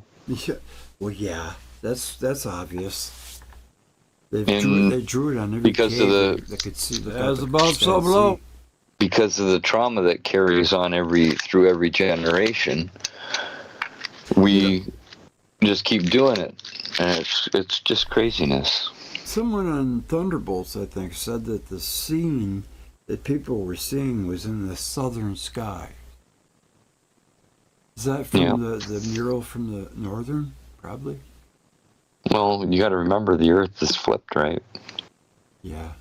Well, yeah. That's obvious. They drew it on every because of they could see as above, so below. Because of the trauma that carries on through every generation, we just keep doing it, and it's just craziness. Someone on Thunderbolts, I think, said that the scene that people were seeing was in the southern sky. Is that from the mural from the northern? Probably. Well, you got to remember the Earth is flipped, right? Yeah.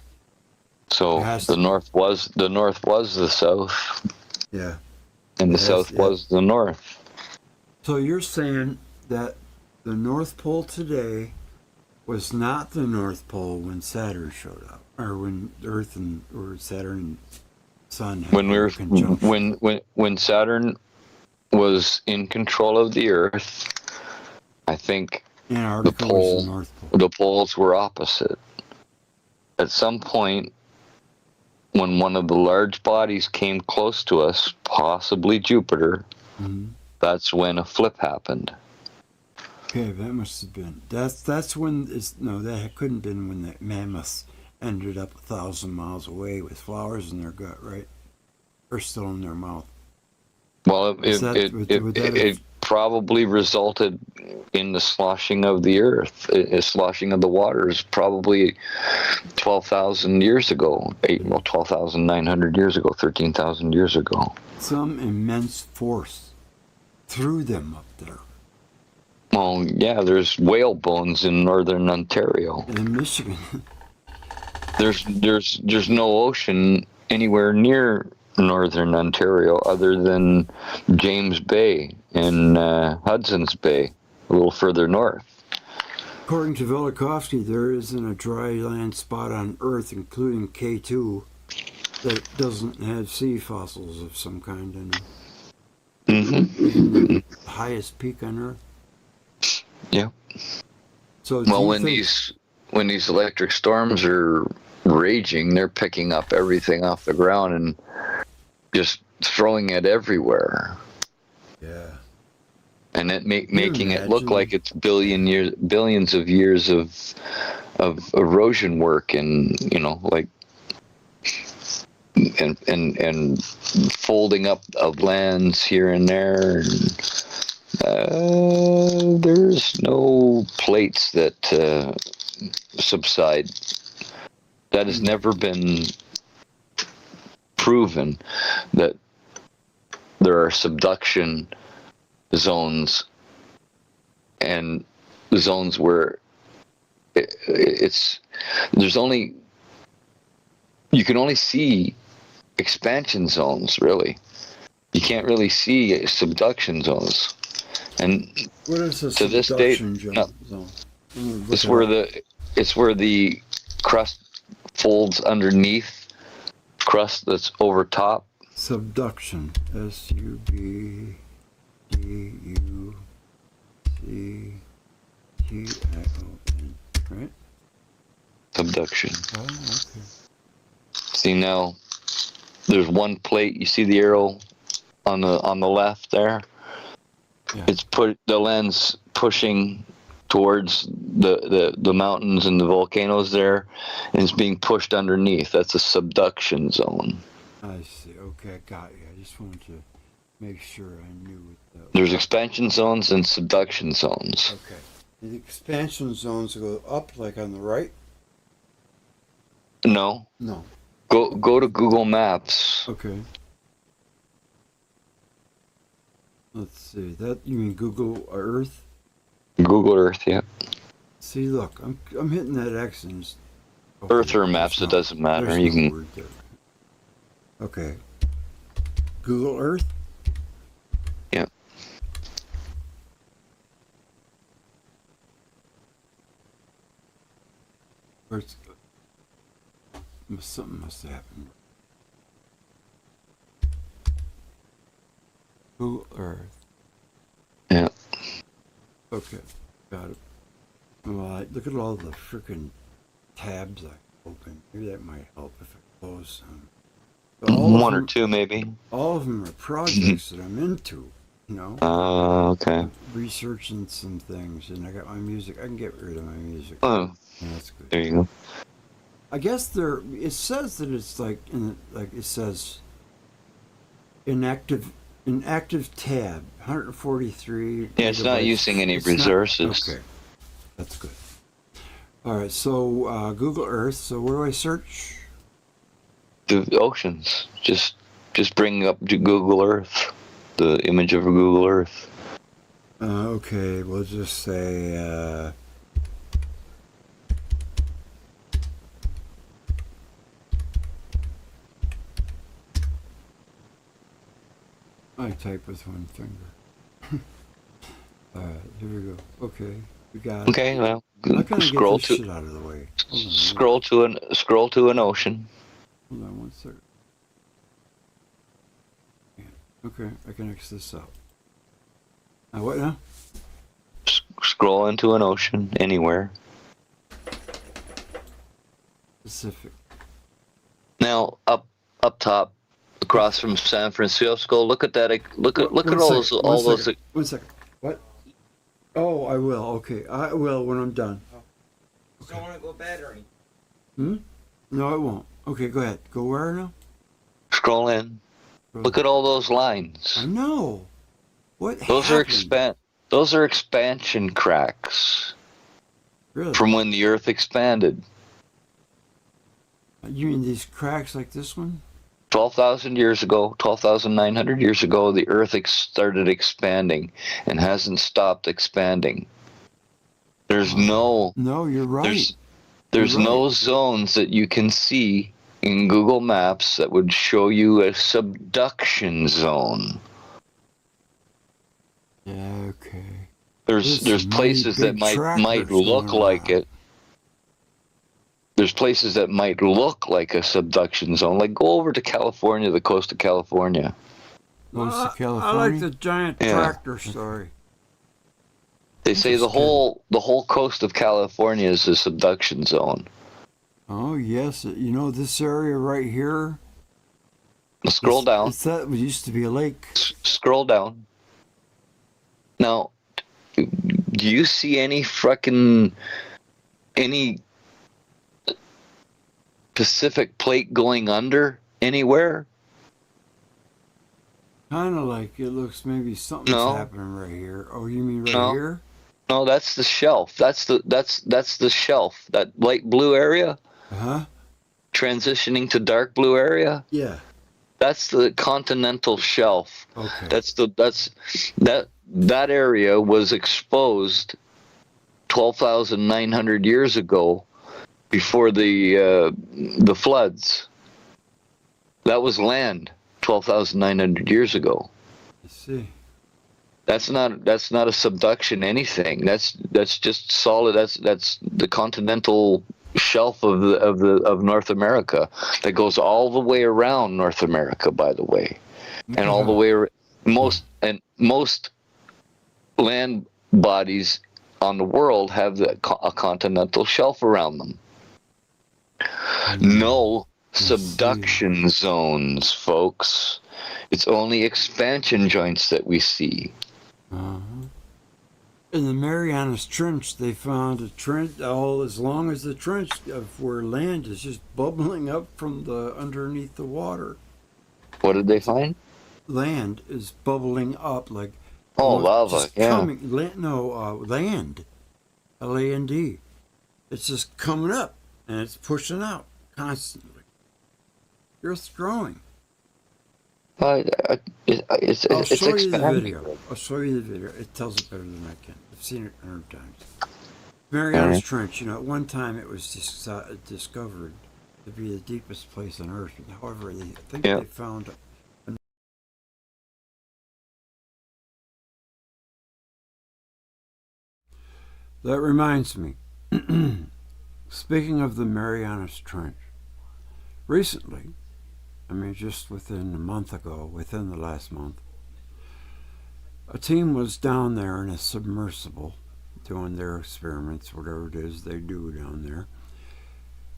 So the north was the south. Yeah. And the south was the north. So you're saying that the North Pole today was not the North Pole when Saturn showed up, or when Earth and or Saturn and Sun had a conjunction. When Saturn was in control of the Earth, I think Antarctica was the North Pole. The poles were opposite. At some point, when one of the large bodies came close to us, possibly Jupiter, that's when a flip happened. Okay, that must have been. That's when. That couldn't have been when the mammoths ended up 1,000 miles away with flowers in their gut, right? Or still in their mouth. Well, it probably resulted in the sloshing of the earth, sloshing of the waters, probably 12,000 years ago, 12,900 years ago, 13,000 years ago. Some immense force threw them up there. Well, yeah, there's whale bones in northern Ontario. And in Michigan. There's no ocean anywhere near northern Ontario other than James Bay and Hudson's Bay, a little further north. According to Velikovsky, there isn't a dry land spot on Earth, including K2, that doesn't have sea fossils of some kind in it. The highest peak on Earth. Yeah. So well, when these electric storms are raging, they're picking up everything off the ground and just throwing it everywhere. Yeah. And it making it look like it's billions of years of erosion work, and and folding up of lands here and there. And, there's no plates that subside. That has never been proven, that there are subduction zones and zones where you can only see expansion zones, really. You can't really see subduction zones. And what is a to this date, zone? It's where the crust folds underneath crust that's over top. Subduction. SUBDUCTION. Right? Subduction. Oh, okay. See, now there's one plate. You see the arrow on the left there? Yeah. It's the lens pushing towards the mountains and the volcanoes there, and it's being pushed underneath. That's a subduction zone. I see. Okay, I got you. I just wanted to make sure I knew what that was. There's expansion zones and subduction zones. Okay. The expansion zones go up, like on the right? No. Go to Google Maps. Okay. Let's see. That you mean Google Earth? Google Earth, yeah. See, look, I'm hitting that X and Earth or Maps, it doesn't matter. You can. Word there. Okay. Google Earth? Yeah. Something must have happened. Google Earth. Yeah. Okay. Got it. Well, look at all the freaking tabs I opened. Maybe that might help if I close some. One or two, maybe. All of them are projects that I'm into, you know. Okay. Researching some things, and I got my music. I can get rid of my music. Oh, yeah, that's good. There you go. I guess it says that it's it says inactive tab 143. Yeah, it's not using any resources. Okay, that's good. All right, so Google Earth. So where do I search? The oceans. Just bring up Google Earth, the image of Google Earth. Okay, we'll just say. I type with one finger. Here we go. Okay, we got it. Okay, well, How can I get scroll this to shit out of the way? Hold on, scroll to an ocean. hold on 1 second. Yeah. Okay, I can X this out. Now what now? Scroll into an ocean anywhere. Pacific. Now up top, across from San Francisco. Look at that. Look at all those. All those. 1 second. What? Oh, I will. Okay, I will when I'm done. Don't want to go battery. Hmm? No, I won't. Okay, go ahead. Go where now? Scroll in. Look at all those lines. I know. What Those happened? Those are expansion cracks Really? from when the Earth expanded. You mean these cracks like this one? 12,000 years ago, 12,900 years ago, the Earth started expanding and hasn't stopped expanding. There's no. No, you're right. There's You're right. no zones that you can see in Google Maps that would show you a subduction zone. Yeah, okay. There's places that might look like it. There's places that might look like a subduction zone. Like go over to California, the coast of California. Most of I California? I like the giant tractor story. They say the whole coast of California is a subduction zone. Oh yes, you know this area right here. Scroll down. That used to be a lake. Scroll down. Now, do you see any Pacific plate going under anywhere? Kind of like it looks maybe something's happening right here. Oh, you mean right here? No, that's the shelf. That's the shelf. That light blue area. Uh-huh. Transitioning to dark blue area. Yeah. That's the continental shelf. Okay. That area was exposed 12,900 years ago before the floods. That was land 12,900 years ago. I see. That's not a subduction anything. That's just solid. That's the continental shelf of North America that goes all the way around North America, by the way, and all the way most land bodies on the world have a continental shelf around them. No subduction zones, folks. It's only expansion joints that we see. Uh-huh. In the Marianas Trench, they found a trench all as long as the trench of where land is just bubbling up from the underneath the water. What did they find? Land is bubbling up like lava. Yeah. Coming, land. LAND. It's just coming up and it's pushing out constantly. Earth's growing. It's I'll show you the expanding. video. I'll show you the video. It tells it better than I can. I've seen it 100 times. Marianas Trench, at one time it was discovered to be the deepest place on Earth. However, I think they found. That reminds me. Speaking of the Marianas Trench, recently, just within the last month, a team was down there in a submersible doing their experiments, whatever it is they do down there.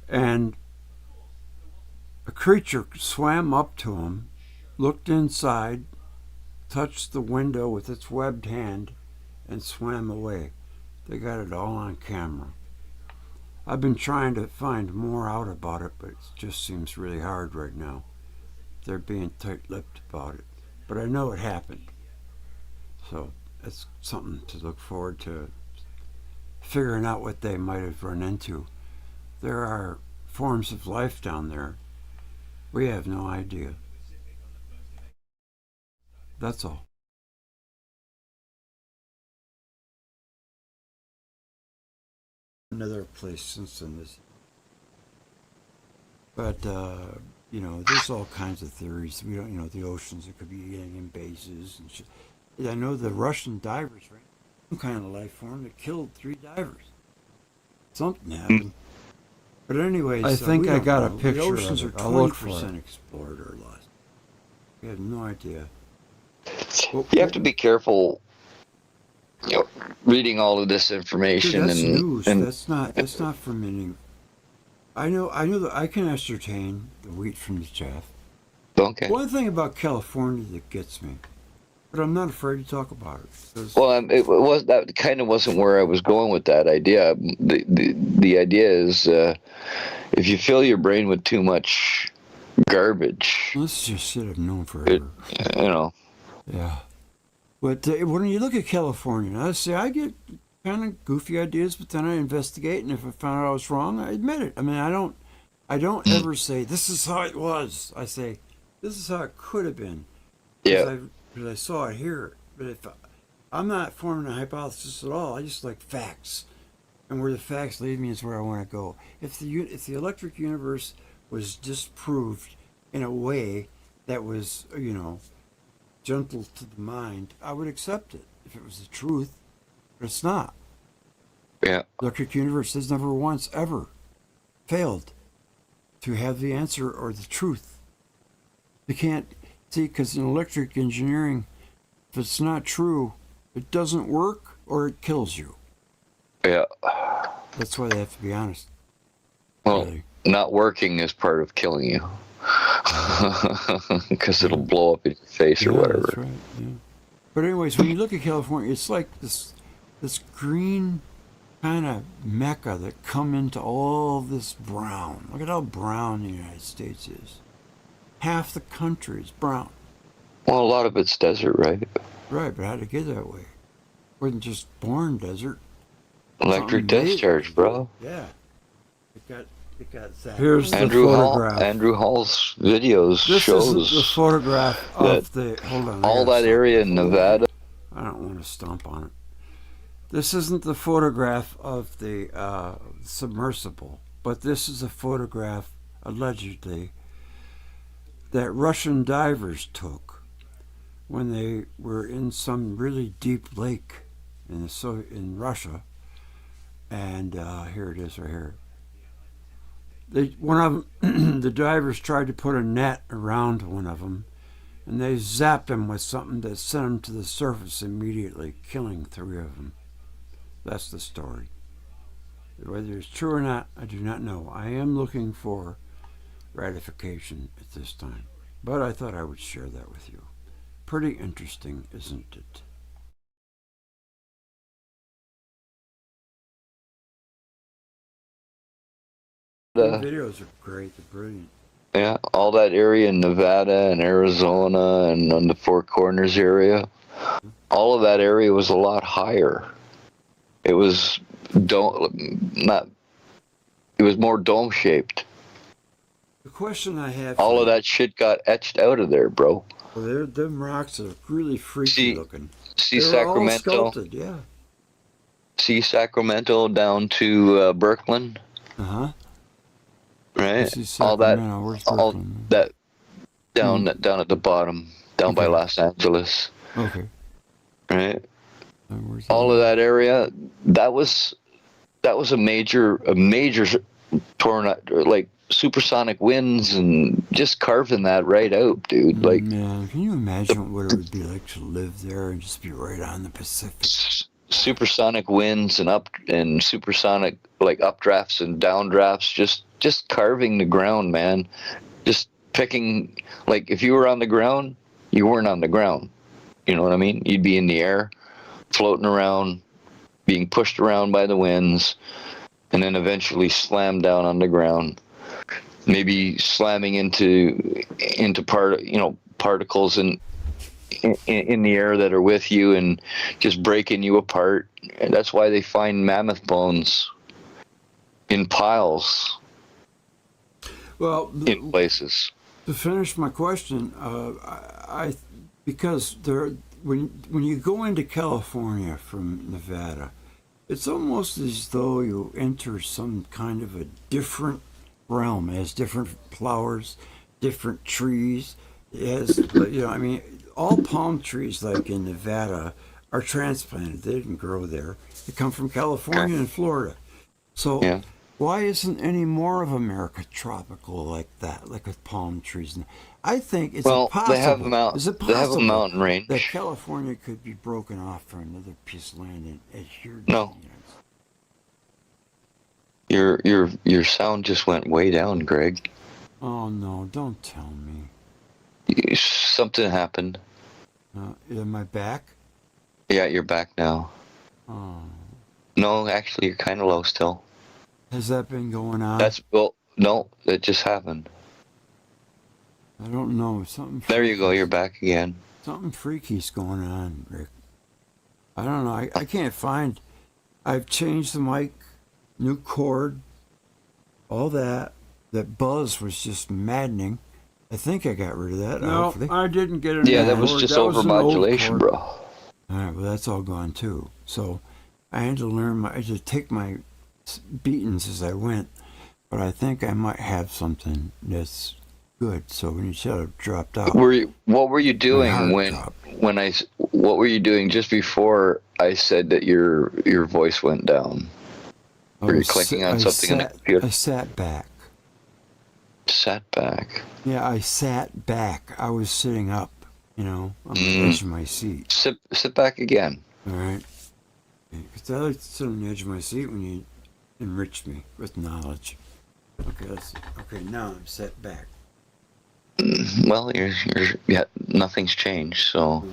And a creature swam up to them, looked inside, touched the window with its webbed hand, and swam away. They got it all on camera. I've been trying to find more out about it, but it just seems really hard right now. They're being tight-lipped about it. But I know it happened. So it's something to look forward to, figuring out what they might have run into. There are forms of life down there. We have no idea. That's all. Another place since then is, but there's all kinds of theories. We don't, the oceans, it could be alien bases and shit. I know the Russian divers, right? some kind of life form that killed 3 divers. Something happened. But anyways, I think I got a picture The oceans of it. are I'll look for 20% it. explored or less. We have no idea. You have to be careful, reading all of this information. Dude, that's news. And That's not from any. I know that I can ascertain the wheat from the chaff. okay. One thing about California that gets me, but I'm not afraid to talk about it. Well, that kind of wasn't where I was going with that idea. The idea is, if you fill your brain with too much garbage, This is just shit I've known forever. Yeah. But when you look at California, I get kind of goofy ideas, but then I investigate, and if I found out I was wrong, I admit it. I mean, I don't ever say this is how it was. I say this is how it could have been. Yeah. Because I saw it here. But if I'm not forming a hypothesis at all, I just like facts, and where the facts lead me is where I want to go. If the electric universe was disproved in a way that was, gentle to the mind, I would accept it if it was the truth, but it's not. Yeah. Electric universe has never once ever failed to have the answer or the truth. You can't see, because in electric engineering, if it's not true, it doesn't work or it kills you. Yeah. That's why they have to be honest. Well, Really. not working is part of killing you, because it'll blow up in your face or whatever. That's right. Yeah. But anyways, when you look at California, it's like this green kind of mecca that come into all this brown. Look at how brown the United States is. Half the country is brown. Well, a lot of it's desert, right? Right, but how'd it get that way? It wasn't just born desert. Electric Something made it. discharge, bro. Yeah. It got that. Here's the Andrew photograph. Hall's videos This shows isn't the photograph of the. Hold on. I all gotta that area in Nevada. I don't want to stomp on it. This isn't the photograph of the submersible, but this is a photograph, allegedly, that Russian divers took when they were in some really deep lake in Russia. And here it is right here. One of them, the divers tried to put a net around one of them, and they zapped him with something that sent him to the surface immediately, killing 3 of them. That's the story. Whether it's true or not, I do not know. I am looking for ratification at this time, but I thought I would share that with you. Pretty interesting, isn't it? The videos are great. They're brilliant. Yeah, all that area in Nevada and Arizona and on the Four Corners area, all of that area was a lot higher. It was it was more dome shaped. The question I have. All of that shit got etched out of there, bro. Well, them rocks are really freaky looking. See They were Sacramento. all sculpted, yeah. See Sacramento down to Birkeland. Uh-huh. Right, Where's all that Brooklyn? down at the bottom, down by Los Angeles. Okay. Right, all of that area. That was a major tornado, like supersonic winds, and just carving that right out, dude. Like, man, can you imagine what it would be like to live there and just be right on the Pacific? Supersonic winds and supersonic like updrafts and downdrafts, just carving the ground, man. Just picking, like, if you were on the ground, you weren't on the ground. You know what I mean? You'd be in the air, floating around, being pushed around by the winds, and then eventually slammed down on the ground. Maybe slamming into particles in the air that are with you and just breaking you apart. And that's why they find mammoth bones in piles. Well, in places. To finish my question, because when you go into California from Nevada, it's almost as though you enter some kind of a different realm. It has different flowers, different trees. It has, all palm trees like in Nevada are transplanted. They didn't grow there. They come from California and Florida. So why isn't any more of America tropical like that, like with palm trees? I think it's possible. They have they have a mountain range. That California could be broken off for another piece of land and adhered No. Your sound just went way down, Greg. Oh no! Don't tell me. Something happened. Am I back? Yeah, you're back now. Oh. No, actually, you're kind of low still. Has that been going on? No, it just happened. I don't know. Something. There you go. You're back again. Something freaky's going on, Rick. I don't know. I can't find. I've changed the mic, new cord, all that. That buzz was just maddening. I think I got rid of that. No, hopefully. I didn't get it. Yeah, that was just overmodulation, bro. All right, well, that's all gone too. So I had to I had to take my beatings as I went, but I think I might have something that's good. So when you said it dropped out, what were you doing what were you doing just before I said that your voice went down? Were you clicking on something in the computer? I sat back. Sat back. Yeah, I sat back. I was sitting up, on the edge of my seat. Sit back again. All right. Because I like to sit on the edge of my seat when you enrich me with knowledge. Okay, now I'm set back. Well, nothing's changed, so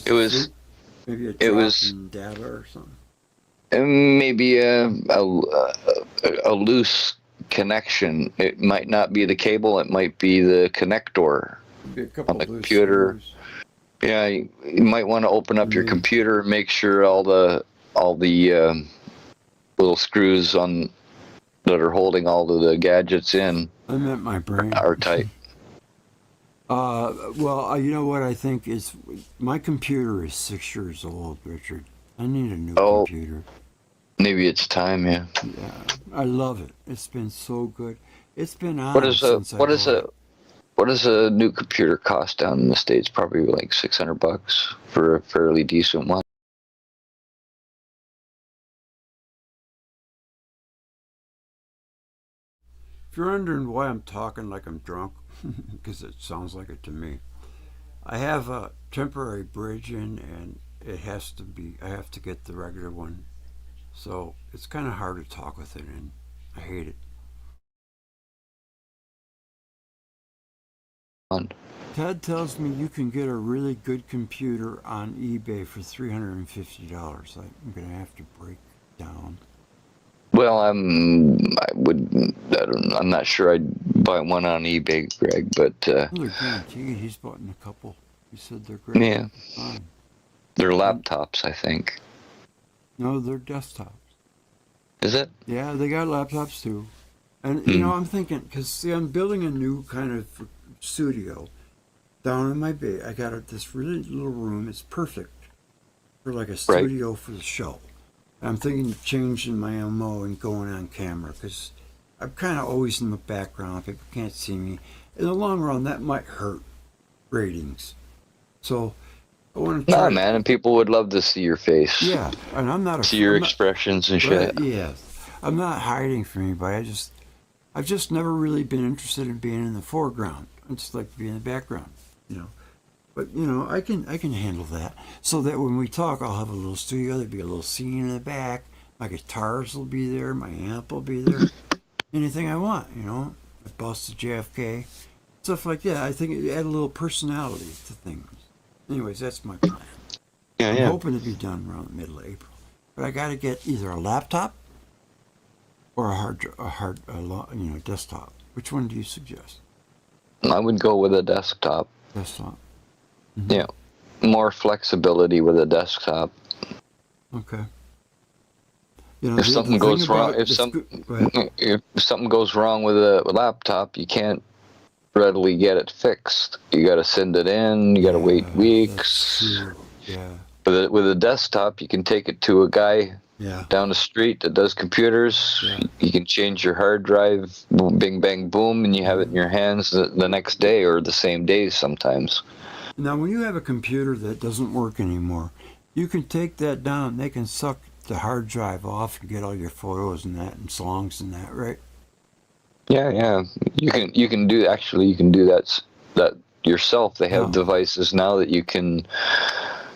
it was maybe a drop in data or something. Maybe a loose connection. It might not be the cable, it might be the connector on the computer. Screws. Yeah, you might want to open up your computer and make sure all the little screws that are holding all of the gadgets in I meant my brain are tight. Well, you know what I think is my computer is 6 years old, Richard. I need a new computer. Maybe it's time, yeah. Yeah, I love it. It's been so good. It's been on What does a new computer cost down in the States? Probably like $600 for a fairly decent one. If you're wondering why I'm talking like I'm drunk, because it sounds like it to me, I have a temporary bridge in, and I have to get the regular one. So it's kind of hard to talk with it, and I hate it. Ted tells me you can get a really good computer on eBay for $350. I'm going to have to break down. Well, I'm not sure I'd buy one on eBay, Greg, but Well, they're guaranteed. He's bought in a couple. He said they're great. Yeah. They're laptops, I think. No, they're desktops. Is it? Yeah, they got laptops too. And, I'm thinking, because, I'm building a new kind of studio down in my bay. I got this really little room. It's perfect for like a studio for the show. I'm thinking of changing my MO and going on camera, because I'm kind of always in the background. People can't see me. In the long run, that might hurt ratings. So I want to try. Nah, man, and people would love to see your face. Yeah, and I'm not see your expressions and shit. Yes, I'm not hiding from anybody. I've just never really been interested in being in the foreground. I just like to be in the background, But I can handle that. So that when we talk, I'll have a little studio. There'll be a little scene in the back. My guitars will be there. My amp will be there. Anything I want, I busted JFK, stuff like that. I think it add a little personality to things. Anyways, that's my plan. I'm hoping to be done around the middle of April. But I got to get either a laptop or a desktop. Which one do you suggest? I would go with a desktop. Desktop. Mm-hmm. Yeah, more flexibility with a desktop. Okay. If something goes wrong, if something goes wrong with a laptop, you can't readily get it fixed. You got to send it in. You got to wait weeks. Yeah. But with a desktop, you can take it to a guy down the street that does computers. Yeah. You can change your hard drive, boom, bing, bang, boom, and you have it in your hands the next day or the same day sometimes. Now, when you have a computer that doesn't work anymore, You can take that down. They can suck the hard drive off and get all your photos and that and songs and that, right? Yeah. You can do that yourself. They have devices now that you can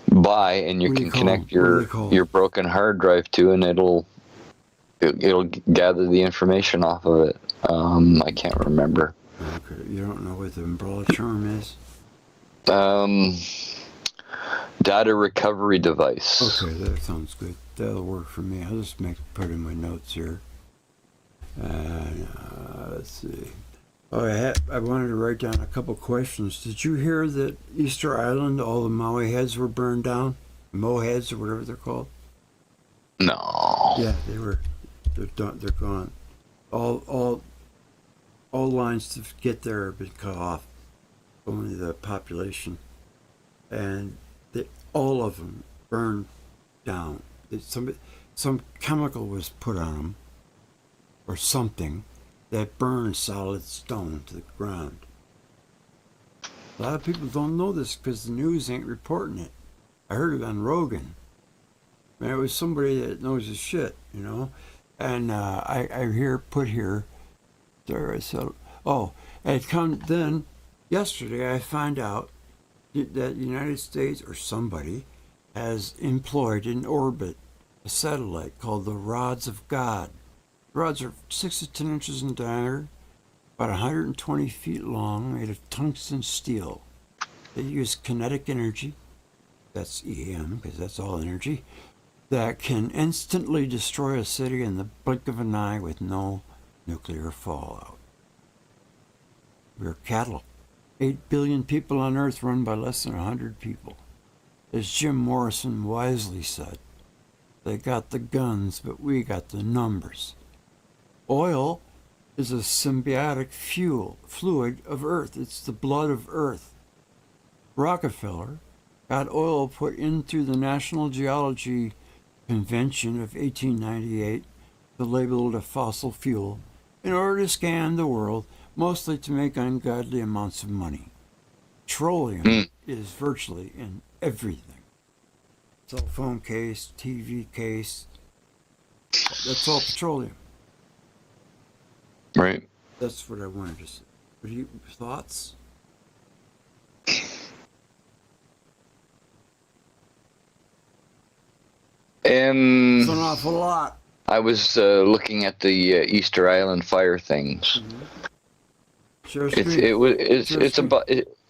buy, and you can connect your broken hard drive to, and it'll gather the information off of it. I can't remember. Okay, you don't know what the umbrella term is? Data recovery device. Okay, that sounds good. That'll work for me. I'll just put in my notes here. Let's see. Oh, I wanted to write down a couple questions. Did you hear that Easter Island, all the Maui heads were burned down? Moheads or whatever they're called? No. Yeah, they're done. They're gone. All lines to get there have been cut off. Only the population, and all of them burned down. Some chemical was put on them, or something, that burned solid stone to the ground. A lot of people don't know this because the news ain't reporting it. I heard it on Rogan. Man, it was somebody that knows his shit, you know. And I put here, there I said, then yesterday I found out that the United States or somebody has employed in orbit a satellite called the Rods of God. The rods are 6 to 10 inches in diameter, about 120 feet long, made of tungsten steel. They use kinetic energy, that's EM because that's all energy, that can instantly destroy a city in the blink of an eye with no nuclear fallout. We're cattle. 8 billion people on Earth run by less than 100 people. As Jim Morrison wisely said, they got the guns, but we got the numbers. Oil is a symbiotic fluid of Earth. It's the blood of Earth. Rockefeller got oil put into the National Geology Convention of 1898 to label it a fossil fuel in order to scan the world, mostly to make ungodly amounts of money. Petroleum is virtually in everything. Cell phone case, TV case, that's all petroleum. Right. That's what I wanted to say. What are your thoughts? It's an awful lot. I was looking at the Easter Island fire things. Mm-hmm.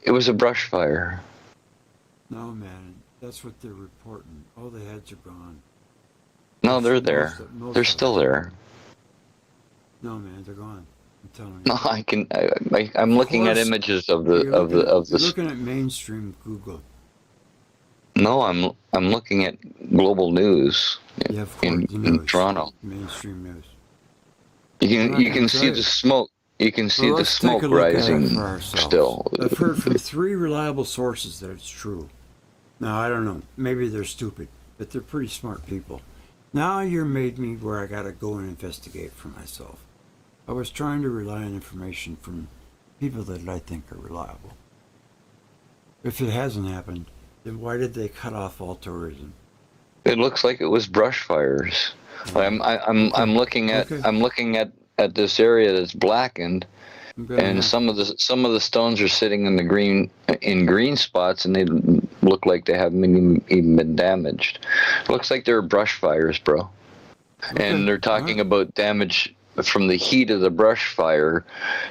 It was a brush fire. No, man, that's what they're reporting. All the heads are gone. No, they're there. They're still there. No, man, they're gone. I'm telling you. No, I'm looking at images of the. You're looking at mainstream Google. No, I'm looking at global news in Toronto. Mainstream news. You can see the smoke. You can see the smoke rising still. I've heard from 3 reliable sources that it's true. Now, I don't know. Maybe they're stupid, but they're pretty smart people. Now you're made me where I got to go and investigate for myself. I was trying to rely on information from people that I think are reliable. If it hasn't happened, then why did they cut off all tourism? It looks like it was brush fires. I'm looking at this area that's blackened, and some of the stones are sitting in green spots, and they look like they haven't even been damaged. It looks like they're brush fires, bro. Okay. And they're talking about damage from the heat of the brush fire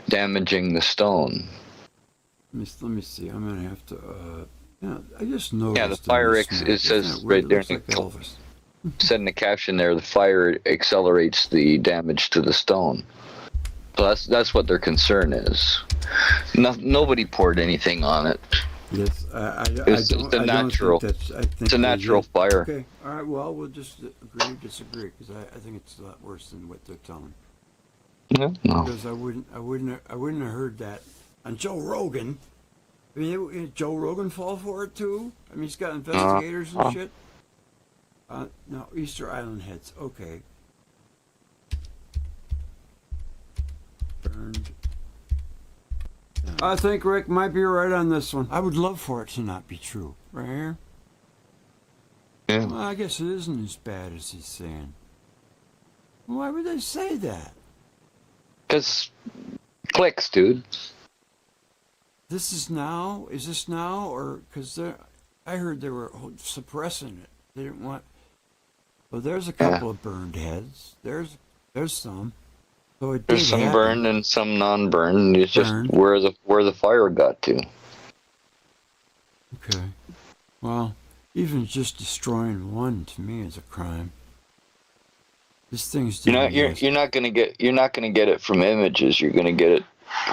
damaging the stone. Let me see. I'm gonna have to. I just noticed. Yeah, the fire. It says right there. Like said in the caption there, the fire accelerates the damage to the stone. So that's what their concern is. Nobody poured anything on it. Yes, it's a natural. It's a natural fire. Okay, all right. Well, we'll just agree to disagree because I think it's a lot worse than what they're telling. No. Because I wouldn't have heard that on Joe Rogan. I mean, did Joe Rogan fall for it too? I mean, he's got investigators and shit. No, Easter Island heads. Okay. Burned. I think Rick might be right on this one. I would love for it to not be true. Right here. Yeah. Well, I guess it isn't as bad as he's saying. Why would they say that? Because clicks, dude. This is now? Is this now? Or because I heard they were suppressing it. They didn't want. Well, there's a couple of burned heads. There's some. So it There's did some happen. burned and some non-burned. It's just Burned. where the fire got to. Okay. Well, even just destroying one to me is a crime. This thing's You're doing not this. you're not gonna get it from images. You're gonna get it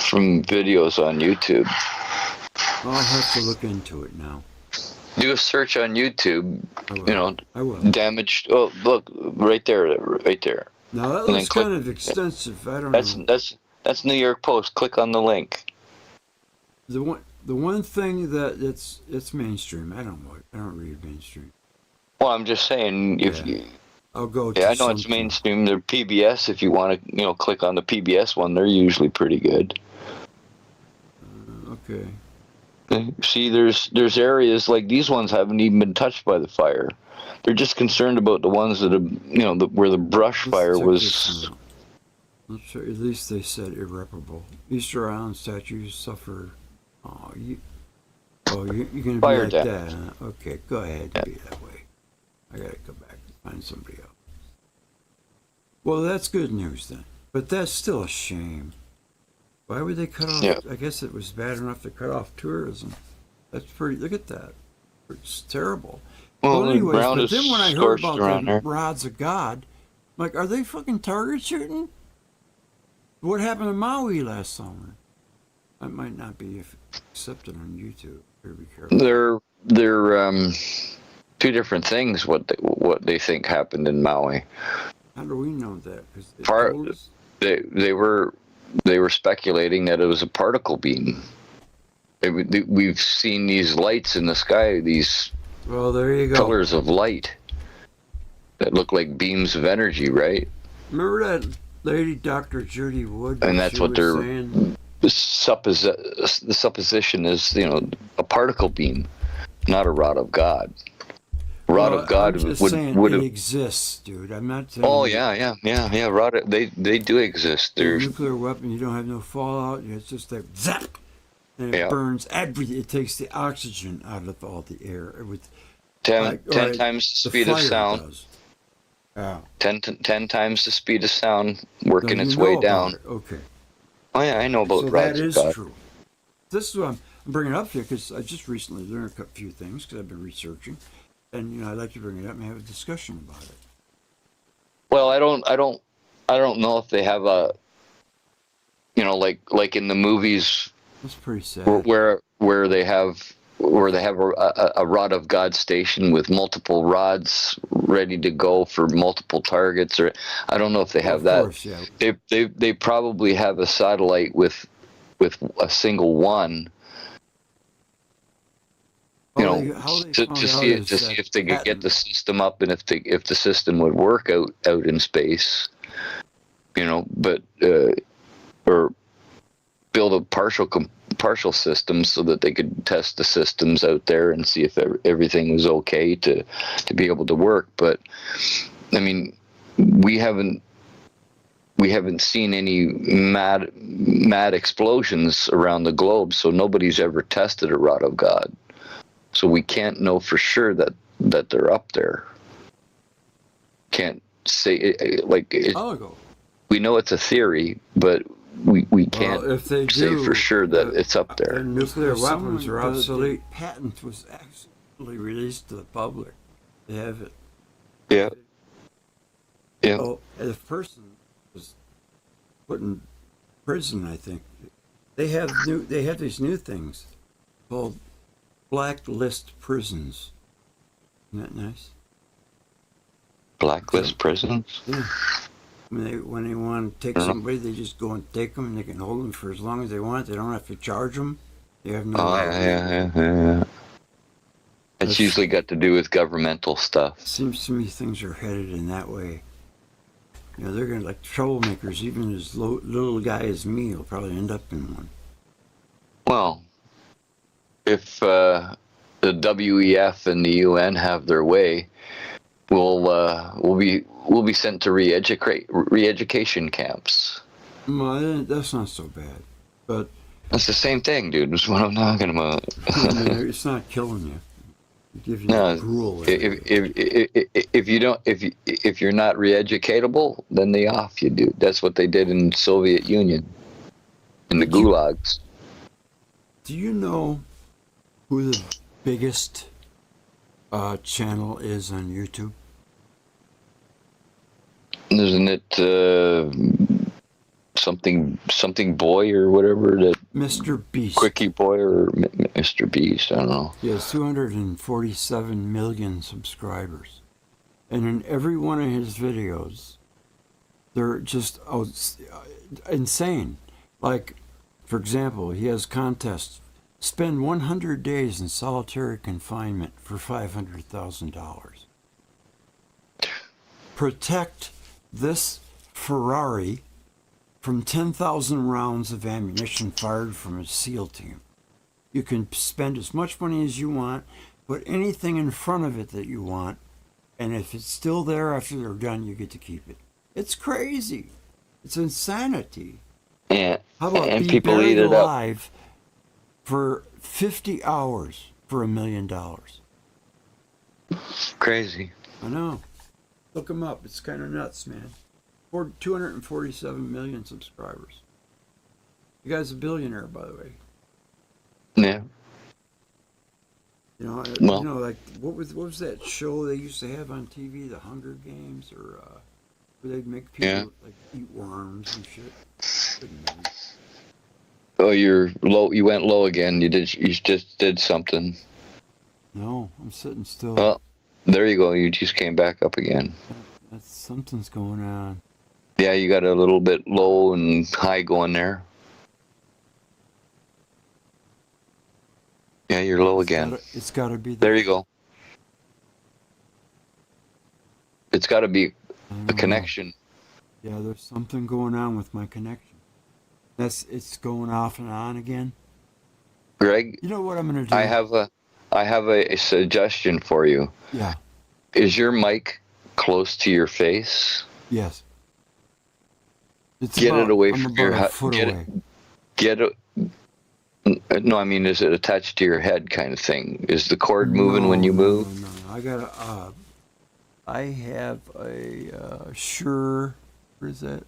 from videos on YouTube. I'll have to look into it now. Do a search on YouTube. I will. You know, I will. damaged. Oh, look, right there, right there. Now that And then looks click- kind of extensive. I don't know. That's New York Post. Click on the link. The one thing that it's mainstream. I don't read mainstream. Well, I'm just saying if Yeah. you. I'll go. Yeah, to I know it's something. mainstream. They're PBS. If you want to, click on the PBS one, they're usually pretty good. Okay. See, there's areas like these ones haven't even been touched by the fire. They're just concerned about the ones that have, where the brush Let's fire check was. this one out. Let's check, at least they said irreparable. Easter Island statues suffer. Oh, you're gonna be Fire like damage. that, huh? Okay, go ahead. Yeah. Be that way. I gotta go back and find somebody else. Well, that's good news then. But that's still a shame. Why would they cut off? Yeah. I guess it was bad enough to cut off tourism. That's pretty. Look at that. It's terrible. Well, the anyways, ground but is then when I heard scorched about around the there. rods of God, I'm like, are they fucking target shooting? What happened in Maui last summer? That might not be accepted on YouTube. Better be careful. They're two different things. What they think happened in Maui. How do we know that? 'Cause they Part- told us? They were speculating that it was a particle beam. We've seen these lights in the sky, these Well, there you go. colors of light that look like beams of energy, right? Remember that lady, Dr. Judy Wood? And that's she what was they're- saying? The supposition is, a particle beam, not a rod of God. Rod Well, of God I'm just would saying have. it exists, dude. I'm not saying. Oh yeah. Rod. They do exist. A There's nuclear weapon, you don't have no fallout. It's just like zap, and it Yeah. burns everything. It takes the oxygen out of all the air. With 10 all right, times the the speed of fire sound. does. Yeah. 10 times the speed of sound, working Now, you its know way about down. it. Okay. Oh yeah, I know about So that rods of is God. true. This is what I'm bringing up here because I just recently learned a few things because I've been researching, and I'd like to bring it up and have a discussion about it. Well, I don't know if they have a, like in the movies That's pretty sad. where they have a rod of God station with multiple rods ready to go for multiple targets, or I don't know if they have Of that. course, yeah. They probably have a satellite with a single one. How they To found see out it, is to see that if they could get patent- the system up and if the system would work out in space, but or build a partial system so that they could test the systems out there and see if everything was okay to be able to work. But I mean, we haven't seen any mad explosions around the globe, so nobody's ever tested a rod of God. So we can't know for sure that they're up there. Can't say I'll go. we know it's a theory, but we can't Well, if they say do, for sure that it's up their there. nuclear Someone- weapons are the obsolete. Patent was actually released to the public. They have it. Yeah. Yeah. Oh, the person was put in prison, I think. They have these new things called blacklist prisons. Isn't that nice? Blacklist prisons. Yeah. When they want to take somebody, they just go and take them, and they can hold them for as long as they want. They don't have to charge them. They have no. Oh yeah. It's usually got to do with governmental stuff. Seems to me things are headed in that way. They're gonna like troublemakers. Even as little guy as me will probably end up in one. Well, if the WEF and the UN have their way, we'll be sent to re-education camps. Well, that's not so bad, but That's the same thing, dude. That's what I'm talking about. I mean, it's not killing you. It gives you No, drool. if you're not re-educatable, then they off you, dude. That's what they did in the Soviet Union, in the gulags. Do you know who the biggest channel is on YouTube? Isn't it something boy or whatever, that Mr. Beast. Quickie Boy or Mr. Beast? I don't know. He has 247 million subscribers. And in every one of his videos, they're just insane. Like, for example, he has contests. Spend 100 days in solitary confinement for $500,000. Protect this Ferrari from 10,000 rounds of ammunition fired from a SEAL team. You can spend as much money as you want, put anything in front of it that you want, and if it's still there after they're done, you get to keep it. It's crazy. It's insanity. Yeah. How about and be people buried eat it up. alive for 50 hours for $1 million? Crazy. I know. Look him up. It's kind of nuts, man. 247 million subscribers. The guy's a billionaire, by the way. Yeah. You know, Well, like what was that show they used to have on TV, The Hunger Games, or where they'd make people like eat worms and shit. Good movie. Oh, you're low. You went low again. You just did something. No, I'm sitting still. Well, there you go. You just came back up again. That's something's going on. Yeah, you got a little bit low and high going there. Yeah, you're low again. It's got to be There you go. It's got to be a connection. Yeah, there's something going on with my connection. It's going off and on again. Greg, You know what I'm gonna do? I have a suggestion for you. Yeah. Is your mic close to your face? Yes. It's Get it away I'm from about your a head. foot away. Get it. No, I mean, is it attached to your head, kind of thing? Is the cord moving when you move? No. I got I have a Shure. What is that?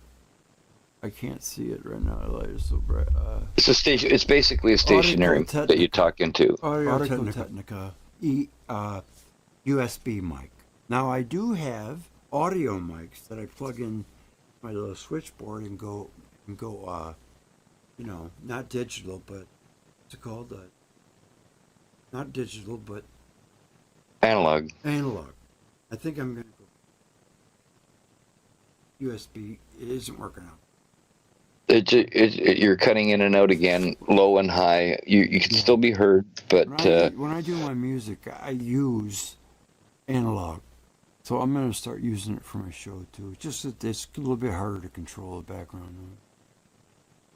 I can't see it right now. The light is so bright. It's a station. It's basically a stationary Audio that you talk into. Audio Technica USB mic. Now I do have audio mics that I plug in my little switchboard and go not digital, but what's it called? Not digital, but Analog. analog. I think I'm gonna go USB. It isn't working out. You're cutting in and out again, low and high. You can still be heard, but When I do my music, I use analog. So I'm going to start using it for my show too. Just that it's a little bit harder to control the background noise.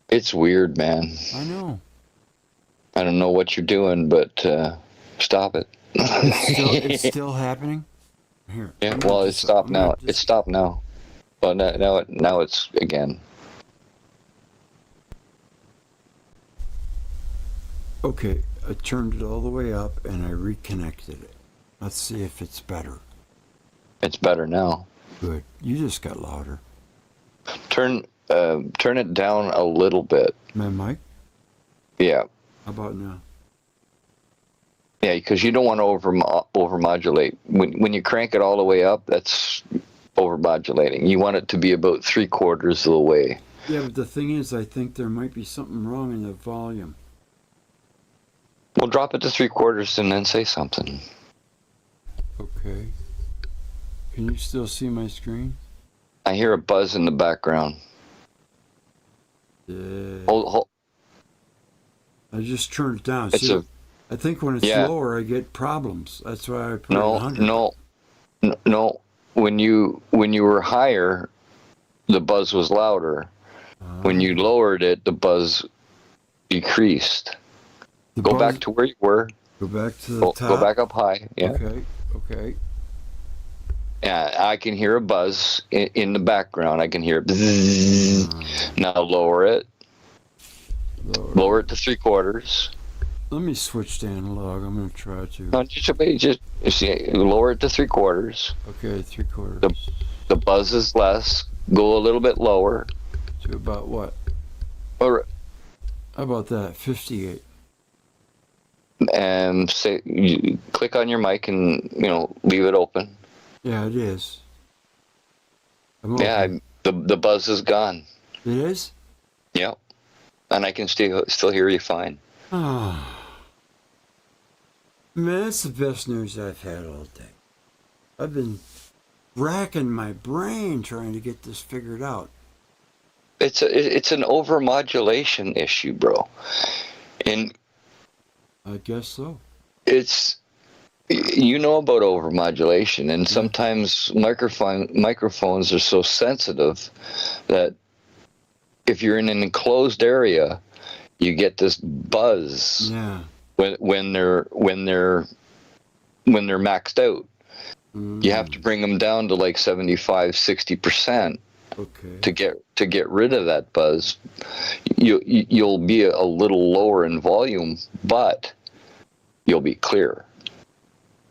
it's weird, man. I know. I don't know what you're doing, but stop it. It's still happening. Here. Yeah, I'm gonna well, just- it's stopped I'm gonna now. just- It's stopped now. Well, now it's again. Okay, I turned it all the way up and I reconnected it. Let's see if it's better. It's better now. Good. You just got louder. Turn it down a little bit. My mic? Yeah, How about now? yeah, because you don't want to overmodulate. When you crank it all the way up, that's overmodulating. You want it to be about 3/4 of the way. Yeah, but the thing is, I think there might be something wrong in the volume. Well, drop it to 3/4 and then say something. Okay. Can you still see my screen? I hear a buzz in the background. Yeah. Hold. I just turned it down. It's See, I think when it's Yeah. lower, I get problems. That's why I put it at No, 100. no. When you were higher, the buzz was louder. When you lowered it, the buzz decreased. The Go buzz- back to where you were. Go back to the top. Go back up high. Yeah. Okay. Yeah, I can hear a buzz in the background. I can hear bzzz. Now lower it. Lower it to 3/4. Let me switch to analog. I'm going to try to. No, just see, lower it to 3/4. Okay, 3/4. The buzz is less. Go a little bit lower. To about what? Or how about that? 58. And say, you click on your mic and leave it open. Yeah, it is. Yeah, the buzz is gone. It is? Yep. And I can still hear you fine. Oh. Man, that's the best news I've had all day. I've been racking my brain trying to get this figured out. It's an overmodulation issue, bro. And I guess so. it's about overmodulation, and sometimes microphones are so sensitive that if you're in an enclosed area, you get this buzz. Yeah. When they're maxed out. You have to bring them down to like 75-60%. Okay. To get rid of that buzz. You'll be a little lower in volume, but you'll be clear.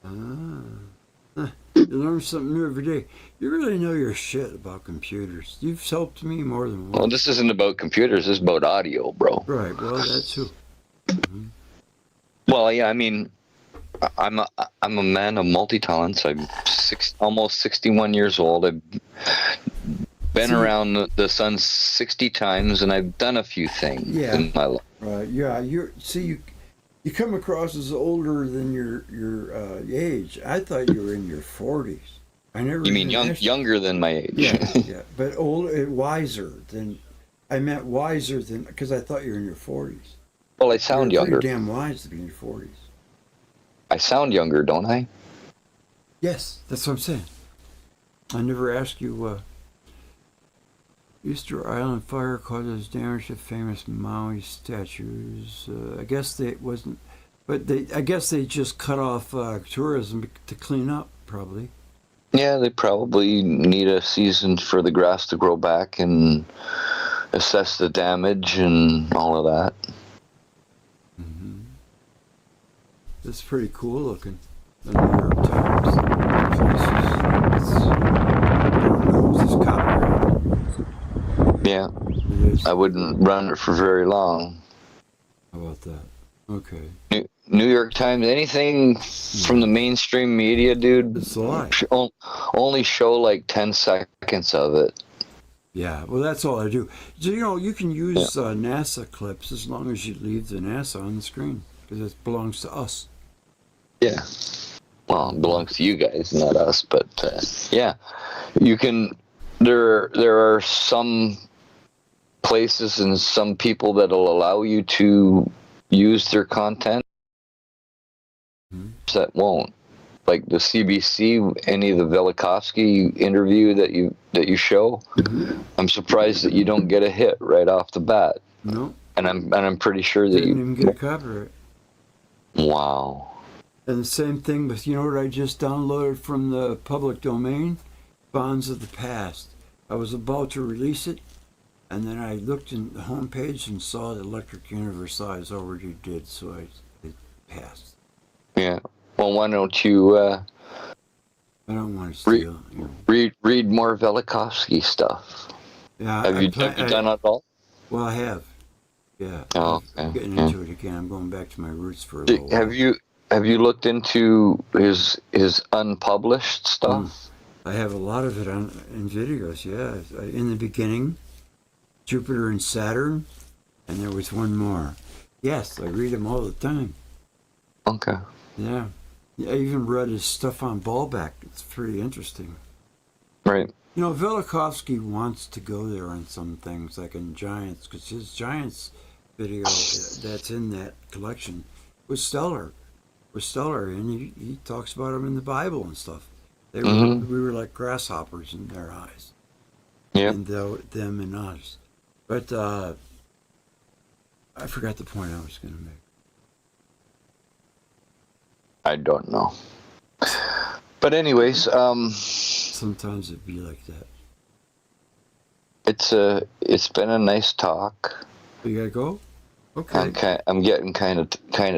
You learn something new every day. You really know your shit about computers. You've helped me more than once. Well, this isn't about computers. This is about audio, bro. Right. Well, that's too. Mm-hmm. Well, yeah. I mean, I'm a man of multi-talents. I'm almost 61 years old. I've been around the sun 60 times, and I've done a few things in my life. Right. Yeah. You come across as older than your age. I thought you were in your 40s. I never. You mean younger than my age? Yeah. But wiser than. I meant wiser than, because I thought you were in your 40s. Well, I sound younger. You're damn wise to be in your 40s. I sound younger, don't I? Yes, that's what I'm saying. I never asked you. Easter Island fire causes damage to famous Maui statues. I guess they wasn't, but I guess they just cut off tourism to clean up, probably. Yeah, they probably need a season for the grass to grow back and assess the damage and all of that. Mm-hmm. It's pretty cool looking. The New York Times. It's copyrighted. Yeah, I wouldn't run it for very long. How about that? Okay. New York Times, anything from the mainstream media, dude, it's a lie. Only show like 10 seconds of it. Yeah, well, that's all I do. So, you can use NASA clips as long as you leave the NASA on the screen, because it belongs to us. Yeah. Well, it belongs to you guys, not us, but yeah. You can, there are some places and some people that'll allow you to use their content that won't. Like the CBC, any of the Velikovsky interview that you show, I'm surprised that you don't get a hit right off the bat. No. And I'm pretty sure that didn't even get a copyright. Wow. And the same thing with, what I just downloaded from the public domain? Bonds of the Past. I was about to release it, and then I looked in the homepage and saw the Electric Universalis already did, so it passed. Yeah. Well, why don't you I don't want to steal. read more Velikovsky stuff. Yeah. Have you done it all? Well, I have. Yeah. Oh, okay. I'm getting into it again. I'm going back to my roots for a little while. Have you looked into his unpublished stuff? I have a lot of it in videos, yeah. In the beginning, Jupiter and Saturn, and there was one more. Yes, I read them all the time. Okay. Yeah. I even read his stuff on Ballback. It's pretty interesting. Right. Velikovsky wants to go there on some things, like in Giants, because his Giants video that's in that collection was stellar. And he talks about them in the Bible and stuff. We were like grasshoppers in their eyes. Yeah. And them and us. But I forgot the point I was going to make. I don't know. But anyways, Sometimes it'd be like that. it's been a nice talk. You gotta go? Okay. I'm getting kind of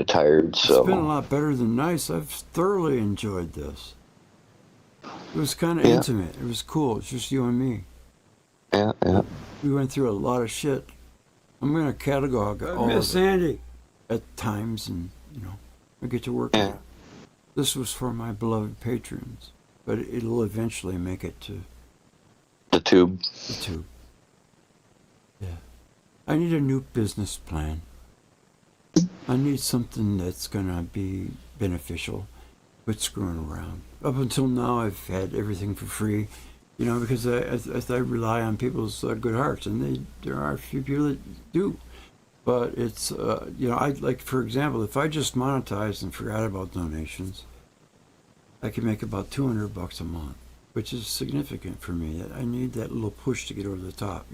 tired. So It's been a lot better than nice. I've thoroughly enjoyed this. It was kind of Yeah. intimate. It was cool. It's just you and me. yeah. We went through a lot of shit. I'm gonna catalog all of it. Sandy. At times, and I get to work on it. This was for my beloved patrons, but it'll eventually make it to The tube. the tube. Yeah. I need a new business plan. I need something that's gonna be beneficial. Quit screwing around. Up until now, I've had everything for free, because I rely on people's good hearts, and there are a few people that do. But it's, I like, for example, if I just monetized and forgot about donations, I could make about $200 a month, which is significant for me. I need that little push to get over the top,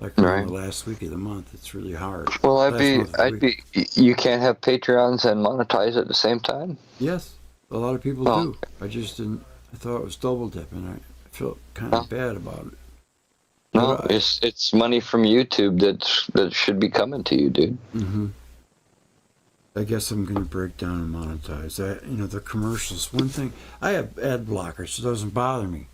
Like Right. the last week of the month, it's really hard. Well, Last month of the week. You can't have Patreons and monetize at the same time? Yes, a lot of people Oh. do. I just didn't. I thought it was double dipping. I felt kind of bad about it. No, But it's money from YouTube that should be coming to you, dude. I guess I'm going to break down and monetize that. The commercials. One thing, I have ad blockers, so it doesn't bother me.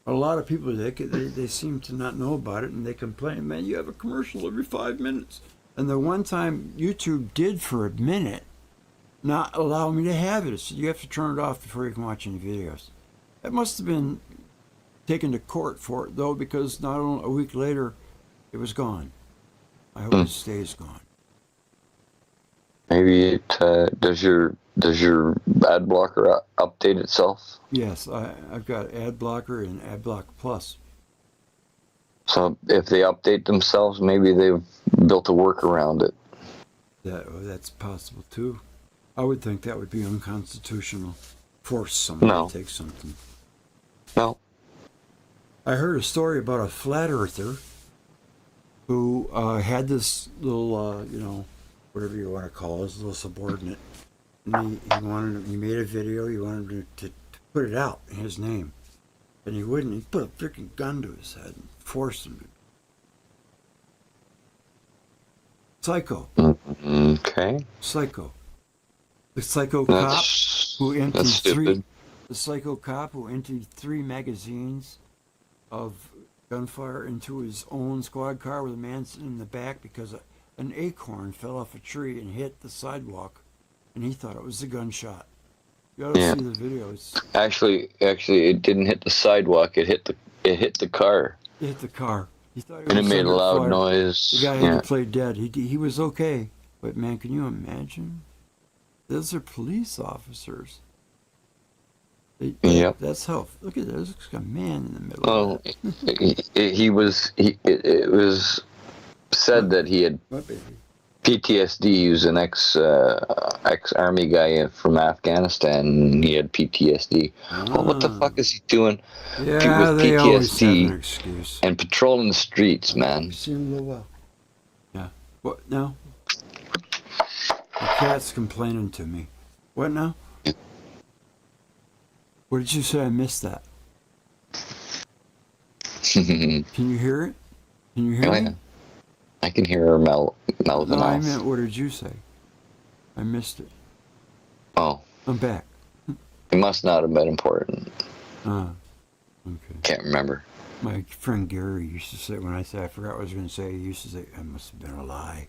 A lot of people, they seem to not know about it, and they complain, man, you have a commercial every 5 minutes. And the one time YouTube did for a minute not allow me to have it. So you have to turn it off before you can watch any videos. That must have been taken to court for it, though, because not only a week later, it was gone. I hope it stays gone. Maybe does your ad blocker update itself? Yes, I've got ad blocker and ad block plus. So if they update themselves, maybe they've built a work around it. That's possible too. I would think that would be unconstitutional. Force someone to take something. No. I heard a story about a flat earther who had this little, whatever you want to call it, his little subordinate. And he made a video, he wanted to put it out in his name. And he wouldn't. He put a freaking gun to his head and forced him to. Psycho. Okay. Psycho. The psycho That's stupid. The psycho cop who emptied 3 magazines of gunfire into his own squad car with a man sitting in the back because an acorn fell off a tree and hit the sidewalk, and he thought it was a gunshot. You ought to see the video. Actually, it didn't hit the sidewalk. It hit the car. It hit the car. He thought And it made a loud noise. The guy had to play dead. He was okay, but man, can you imagine? Those are police officers. That's how. Look at that. There's a man in the middle. Oh, it was said that he had PTSD. He was an ex-army guy from Afghanistan, and he had PTSD. Well, what the fuck is he doing with they always have an excuse. PTSD and patrolling the streets, man? See him go well. Yeah. What now? The cat's complaining to me. What now? What did you say? I missed that. Can you hear it? Can you hear me? Yeah. I can hear her mouthing No, I off. meant, what did you say? I missed it. Oh, I'm back. it must not have been important. Okay. Can't remember. My friend Gary used to say, when I said I forgot what I was going to say, he used to say, "I must have been a lie."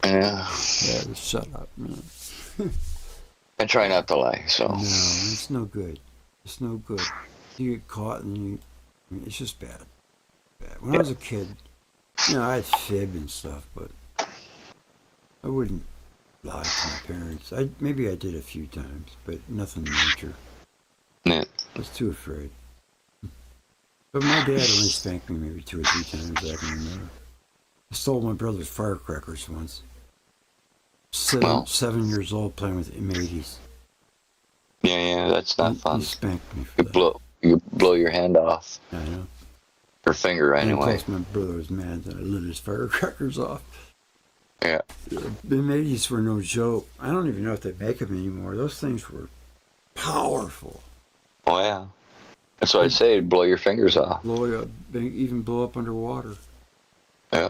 Yeah. Yeah, shut up, man. I try not to lie, so. No, it's no good. It's no good. You get caught and it's just bad. When I was a kid, I'd fib and stuff, but I wouldn't lie to my parents. Maybe I did a few times, but nothing major. Yeah. I was too afraid. But my dad only spanked me maybe 2 or 3 times that I can remember. I stole my brother's firecrackers once. 7 years old playing with M80s. Yeah, that's not fun. He spanked me for that. You blow your hand off. I know. Or finger, And anyway. plus my brother was mad that I lit his firecrackers off. Yeah. The Métis were no joke. I don't even know if they make them anymore. Those things were powerful. Oh yeah. That's what I say. It'd blow your fingers off. Blow you up, even blow up underwater. Yeah.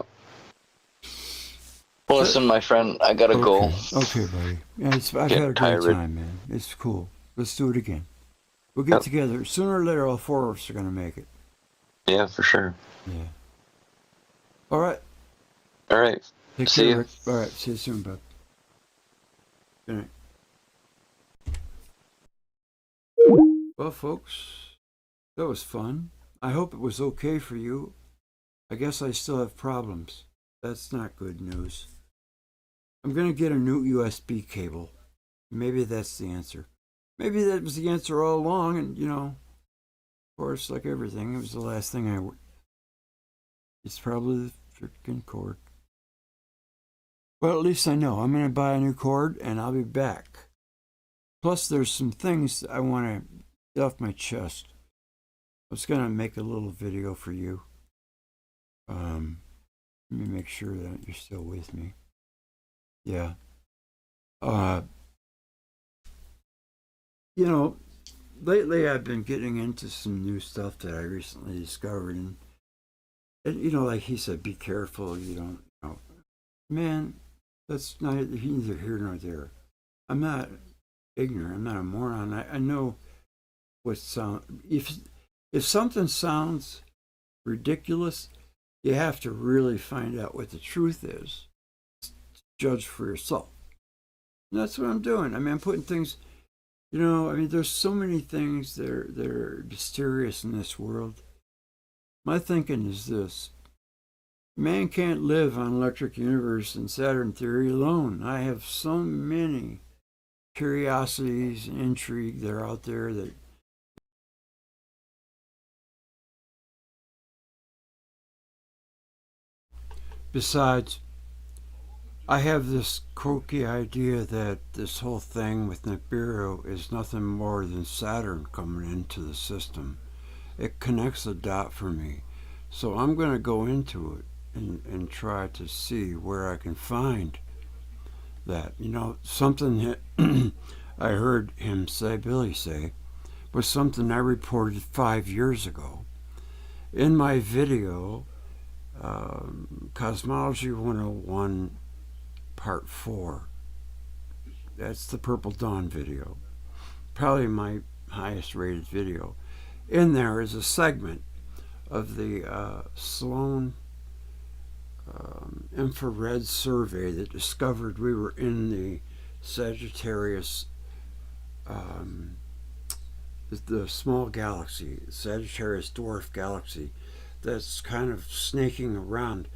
Well, listen, my friend, I gotta go. Okay, buddy. Yeah, I've had a Getting great time, man. It's cool. Let's do it again. We'll get together. Sooner or later, all four of us are going to make it. Yeah, for sure. Yeah. All right. All right. Take See care, you. Rick. All right. See you soon, bud. Good night. Well, folks, that was fun. I hope it was okay for you. I guess I still have problems. That's not good news. I'm going to get a new USB cable. Maybe that's the answer. Maybe that was the answer all along, and, of course, like everything, it was the last thing It's probably the freaking cord. Well, at least I know. I'm going to buy a new cord, and I'll be back. Plus, there's some things I want to get off my chest. I was going to make a little video for you. Let me make sure that you're still with me. Yeah. Lately I've been getting into some new stuff that I recently discovered. And like he said, be careful. You don't, man, that's neither here nor there. I'm not ignorant. I'm not a moron. I know what if something sounds ridiculous, you have to really find out what the truth is. Judge for yourself. And that's what I'm doing. I mean, I'm putting things, there's so many things that are mysterious in this world. My thinking is this. Man can't live on electric universe and Saturn theory alone. I have so many curiosities and intrigue that are out there that besides, I have this croaky idea that this whole thing with Nibiru is nothing more than Saturn coming into the system. It connects a dot for me. So I'm going to go into it and try to see where I can find that. Something that I heard him say, Billy say, was something I reported 5 years ago. In my video, Cosmology 101, Part 4. That's the Purple Dawn video. Probably my highest rated video. In there is a segment of the Sloan infrared survey that discovered we were in the Sagittarius, the small galaxy, Sagittarius dwarf galaxy, that's kind of snaking around,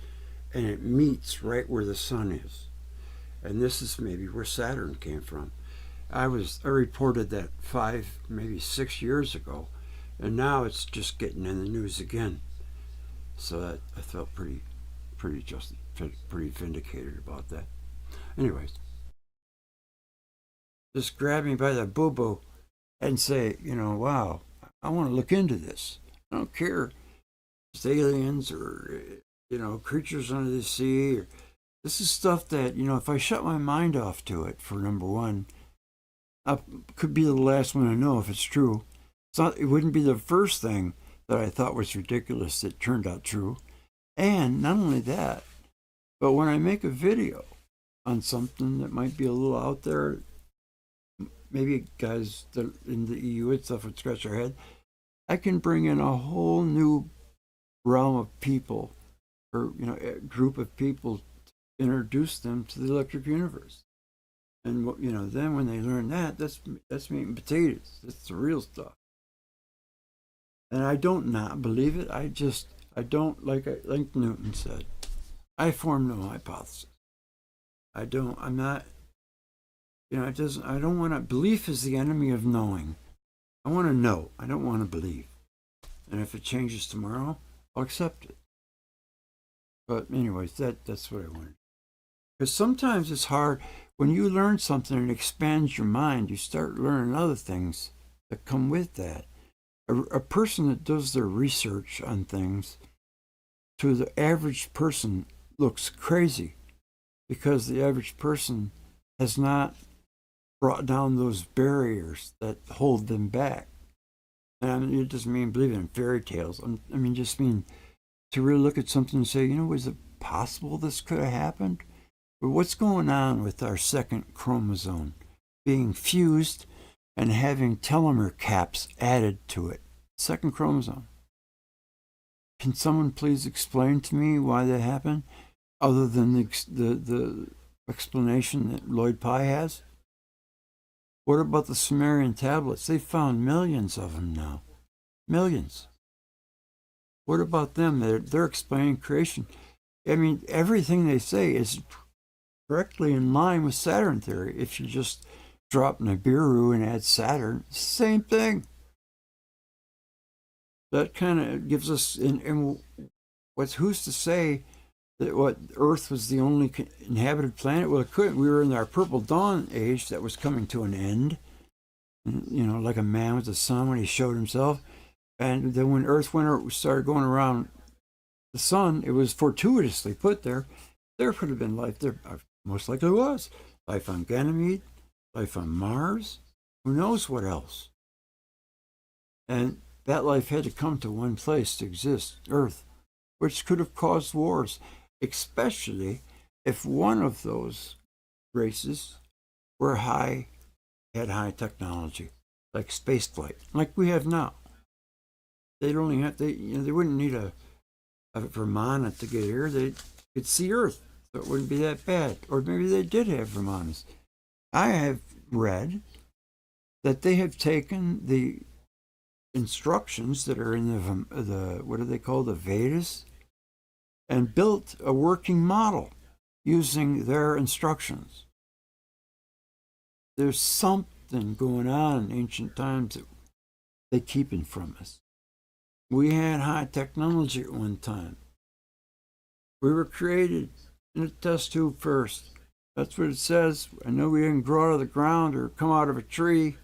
and it meets right where the sun is. And this is maybe where Saturn came from. I reported that 5, maybe 6 years ago, and now it's just getting in the news again. So I felt pretty vindicated about that. Anyways, just grab me by the boo-boo and say, wow, I want to look into this. I don't care if it's aliens or, creatures under the sea. This is stuff that, if I shut my mind off to it, for number one, I could be the last one to know if it's true. It wouldn't be the first thing that I thought was ridiculous that turned out true. And not only that, but when I make a video on something that might be a little out there, maybe guys that in the EU and stuff would scratch their head, I can bring in a whole new realm of people, or a group of people, to introduce them to the electric universe. And then when they learn that, that's meat and potatoes. That's the real stuff. And I don't not believe it. I don't, like Newton said, I form no hypothesis. I don't want to, belief is the enemy of knowing. I want to know. I don't want to believe. And if it changes tomorrow, I'll accept it. But anyways, that's what I wanted. Because sometimes it's hard, when you learn something and it expands your mind, you start learning other things that come with that. A person that does their research on things, to the average person, looks crazy. because the average person has not brought down those barriers that hold them back. And it doesn't mean believing in fairy tales. I mean, just mean to really look at something and say, you know, is it possible this could have happened? But what's going on with our second chromosome being fused and having telomere caps added to it? Second chromosome. Can someone please explain to me why that happened, other than the explanation that Lloyd Pye has? What about the Sumerian tablets? They found millions of them now. Millions. What about them? They're explaining creation. I mean, everything they say is directly in line with Saturn theory. If you just drop Nibiru and add Saturn, it's the same thing. That kind of gives us, and who's to say that what Earth was the only inhabited planet? Well, it couldn't. We were in our purple dawn age that was coming to an end. You know, like a man with the sun when he showed himself. And then when Earth started going around the sun, it was fortuitously put there. There could have been life there. Most likely was. Life on Ganymede, life on Mars. Who knows what else? And that life had to come to one place to exist, Earth, which could have caused wars, especially if one of those races had high technology, like space flight, like we have now. They wouldn't need a Vimana to get here. They could see Earth, so it wouldn't be that bad. Or maybe they did have Vimanas. I have read that they have taken the instructions that are in the what do they call, the Vedas, and built a working model using their instructions. There's something going on in ancient times that they're keeping from us. We had high technology at one time. We were created in a test tube first. That's what it says. I know we didn't grow out of the ground or come out of a tree.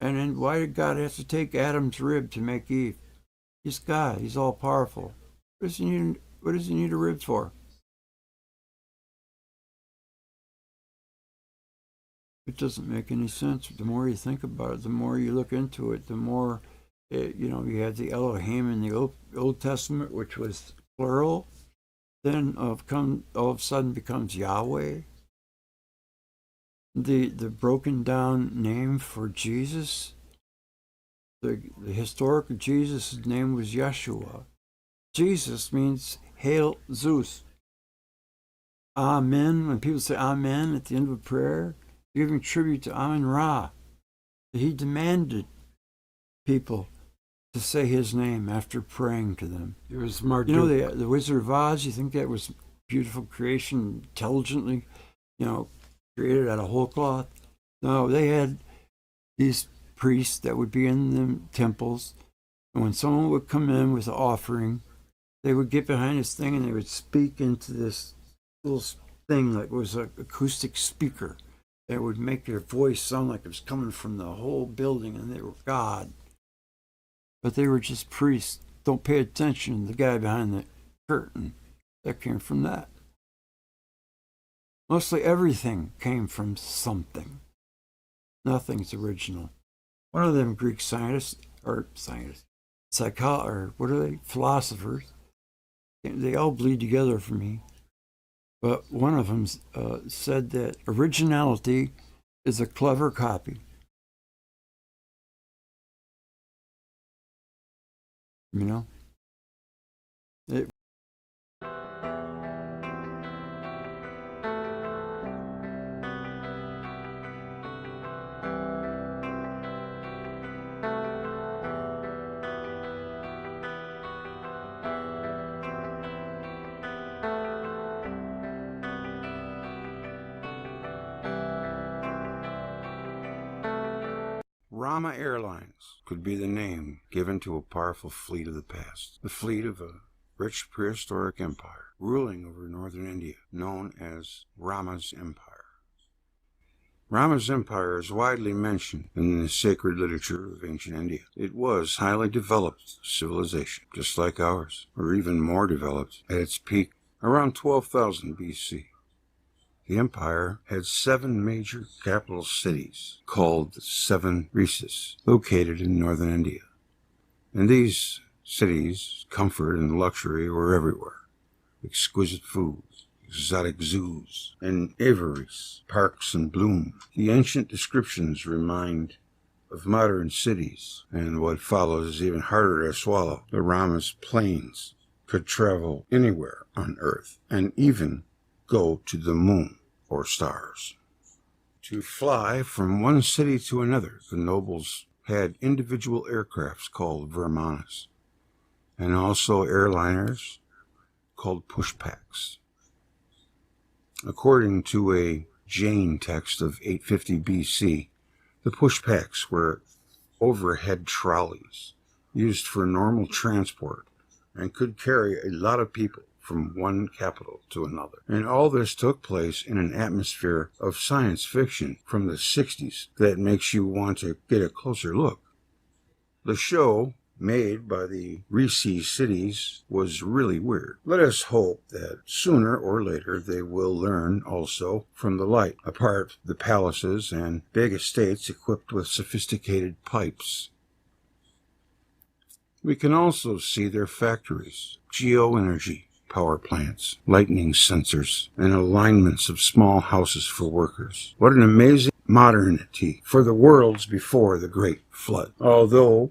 And then why did God have to take Adam's rib to make Eve? He's God. He's all powerful. What does he need a rib for? It doesn't make any sense. The more you think about it, the more you look into it, the more, you had the Elohim in the Old Testament, which was plural, then all of a sudden becomes Yahweh. The broken down name for Jesus, the historical Jesus' name was Yeshua. Jesus means Hail Zeus. Amen. When people say Amen at the end of a prayer, they're giving tribute to Amen Ra. He demanded people to say his name after praying to them. It was Marduk. The Wizard of Oz, you think that was beautiful creation, intelligently, created out of whole cloth? No, they had these priests that would be in the temples, and when someone would come in with an offering, they would get behind this thing and they would speak into this little thing like it was an acoustic speaker that would make their voice sound like it was coming from the whole building, and they were God. But they were just priests. Don't pay attention to the guy behind the curtain. That came from that. Mostly everything came from something. Nothing's original. One of them Greek philosophers, they all bleed together for me. But one of them said that originality is a clever copy. Rama Airlines could be the name given to a powerful fleet of the past, the fleet of a rich prehistoric empire ruling over northern India, known as Rama's Empire. Rama's Empire is widely mentioned in the sacred literature of ancient India. It was highly developed civilization, just like ours, or even more developed at its peak around 12,000 BC. The empire had 7 major capital cities called the 7 Rishis, located in northern India. In these cities, comfort and luxury were everywhere. Exquisite foods, exotic zoos, and aviaries, parks and bloom. The ancient descriptions remind of modern cities, and what follows is even harder to swallow. The Rama's planes could travel anywhere on Earth, and even go to the moon or stars. To fly from one city to another, the nobles had individual aircrafts called VIMANAS, and also airliners called pushpacks. According to a Jain text of 850 BC, the pushpacks were overhead trolleys used for normal transport and could carry a lot of people from one capital to another. And all this took place in an atmosphere of science fiction from the 60s that makes you want to get a closer look. The show made by the Rishi cities was really weird. Let us hope that sooner or later they will learn also from the light, apart the palaces and big estates equipped with sophisticated pipes. We can also see their factories, geoenergy power plants, lightning sensors, and alignments of small houses for workers. What an amazing modernity for the worlds before the Great Flood. Although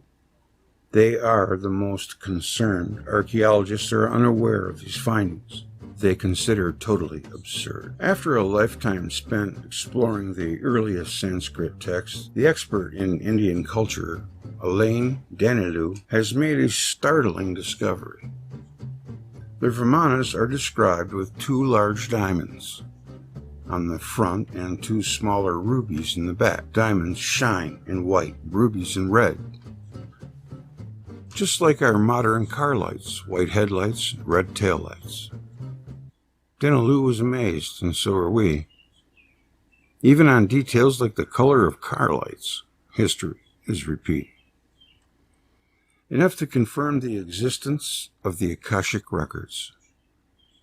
they are the most concerned, archaeologists are unaware of these findings. They consider totally absurd. After a lifetime spent exploring the earliest Sanskrit texts, the expert in Indian culture, Elaine Danilu, has made a startling discovery. The Vimanas are described with 2 large diamonds on the front and 2 smaller rubies in the back. Diamonds shine in white, rubies in red. Just like our modern car lights, white headlights, red taillights. Danilu was amazed, and so are we. Even on details like the color of car lights, history is repeated. Enough to confirm the existence of the Akashic records,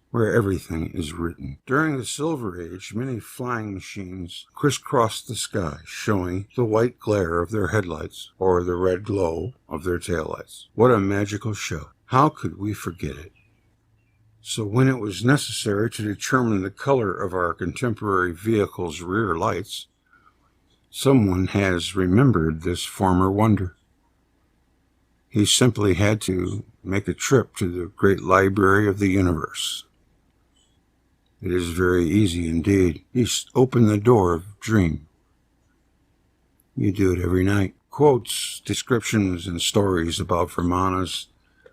where everything is written. During the Silver Age, many flying machines crisscrossed the sky, showing the white glare of their headlights or the red glow of their taillights. What a magical show. How could we forget it? So when it was necessary to determine the color of our contemporary vehicles' rear lights, someone has remembered this former wonder. He simply had to make a trip to the great library of the universe. It is very easy indeed. You open the door of dream. You do it every night. Quotes, descriptions, and stories about Vimanas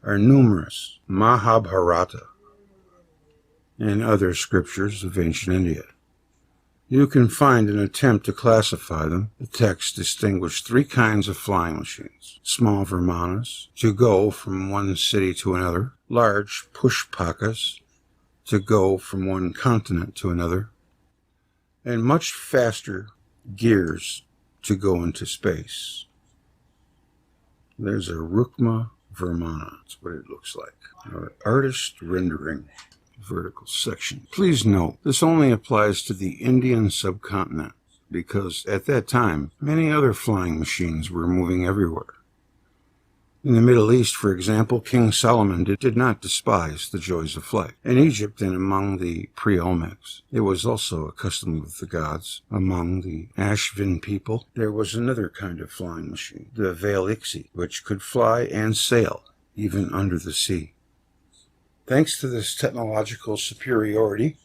are numerous. Mahabharata and other scriptures of ancient India. You can find an attempt to classify them. The text distinguished 3 kinds of flying machines. Small Vimanas, to go from one city to another. Large pushpakas, to go from one continent to another. And much faster gears to go into space. There's a Rukma Vimana. That's what it looks like. Our artist rendering. Vertical section. Please note, this only applies to the Indian subcontinent, because at that time, many other flying machines were moving everywhere. In the Middle East, for example, King Solomon did not despise the joys of flight. In Egypt and among the pre-Olmecs, it was also a custom with the gods. Among the Ashvin people, there was another kind of flying machine, the Veilixi, which could fly and sail, even under the sea. Thanks to this technological superiority,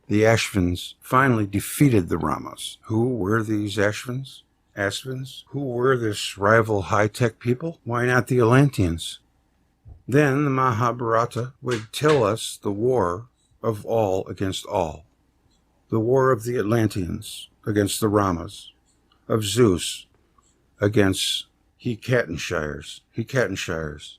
the Ashvins finally defeated the Ramas. Who were these Ashvins? Who were this rival high-tech people? Why not the Atlanteans? Then the Mahabharata would tell us the war of all against all. The war of the Atlanteans against the Ramas, of Zeus against Hekatonshires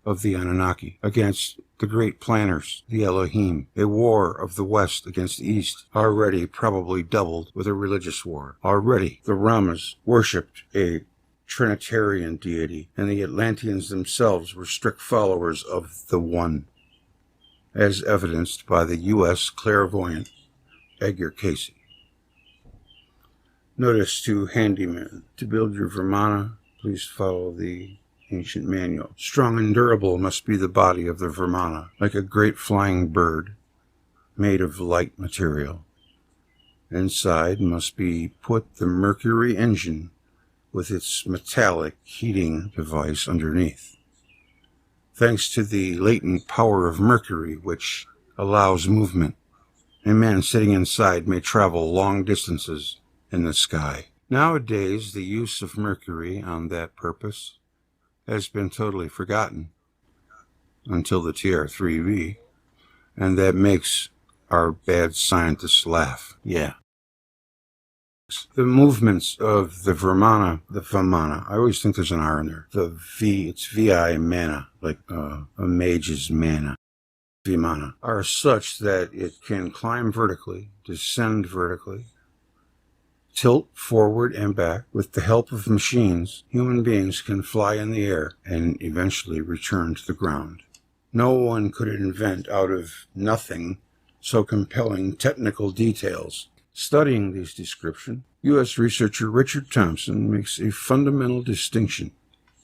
of the Anunnaki, against the great planners, the Elohim, a war of the West against the East, already probably doubled with a religious war. Already the Ramas worshipped a Trinitarian deity, and the Atlanteans themselves were strict followers of the One, as evidenced by the U.S. clairvoyant Edgar Cayce. Notice to handyman. To build your Vimana, please follow the ancient manual. Strong and durable must be the body of the Vimana, like a great flying bird, made of light material. Inside must be put the Mercury engine with its metallic heating device underneath. Thanks to the latent power of Mercury, which allows movement, a man sitting inside may travel long distances in the sky. Nowadays, the use of Mercury on that purpose has been totally forgotten until the TR-3B, and that makes our bad scientists laugh. Yeah. The movements of the Vimana, I always think there's an R in there. It's VIMANA, like a mage's mana. Vimana are such that it can climb vertically, descend vertically, tilt forward and back. With the help of machines, human beings can fly in the air and eventually return to the ground. No one could invent out of nothing so compelling technical details. Studying these descriptions, U.S. researcher Richard Thompson makes a fundamental distinction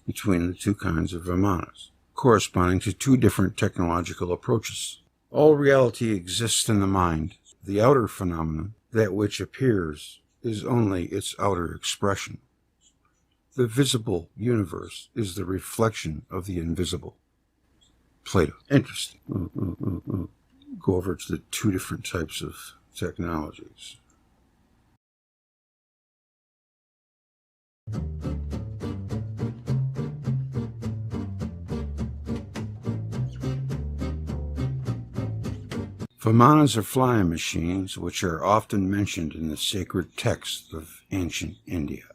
between the two kinds of Vimanas, corresponding to two different technological approaches. All reality exists in the mind. The outer phenomenon, that which appears, is only its outer expression. The visible universe is the reflection of the invisible. Plato. Interesting. Go over to the two different types of technologies. Vimanas are flying machines which are often mentioned in the sacred texts of ancient India.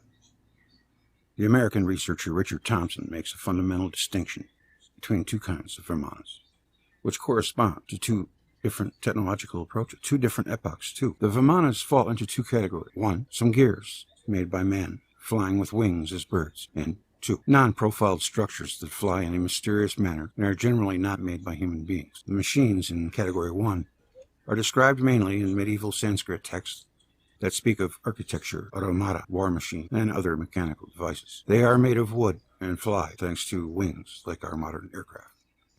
The American researcher Richard Thompson makes a fundamental distinction between two kinds of Vimanas, which correspond to two different technological approaches, two different epochs too. The Vimanas fall into two categories. One, some gears made by man, flying with wings as birds, and two, non-profiled structures that fly in a mysterious manner and are generally not made by human beings. The machines in category 1 are described mainly in medieval Sanskrit texts that speak of architecture, automata, war machine, and other mechanical devices. They are made of wood and fly thanks to wings like our modern aircraft.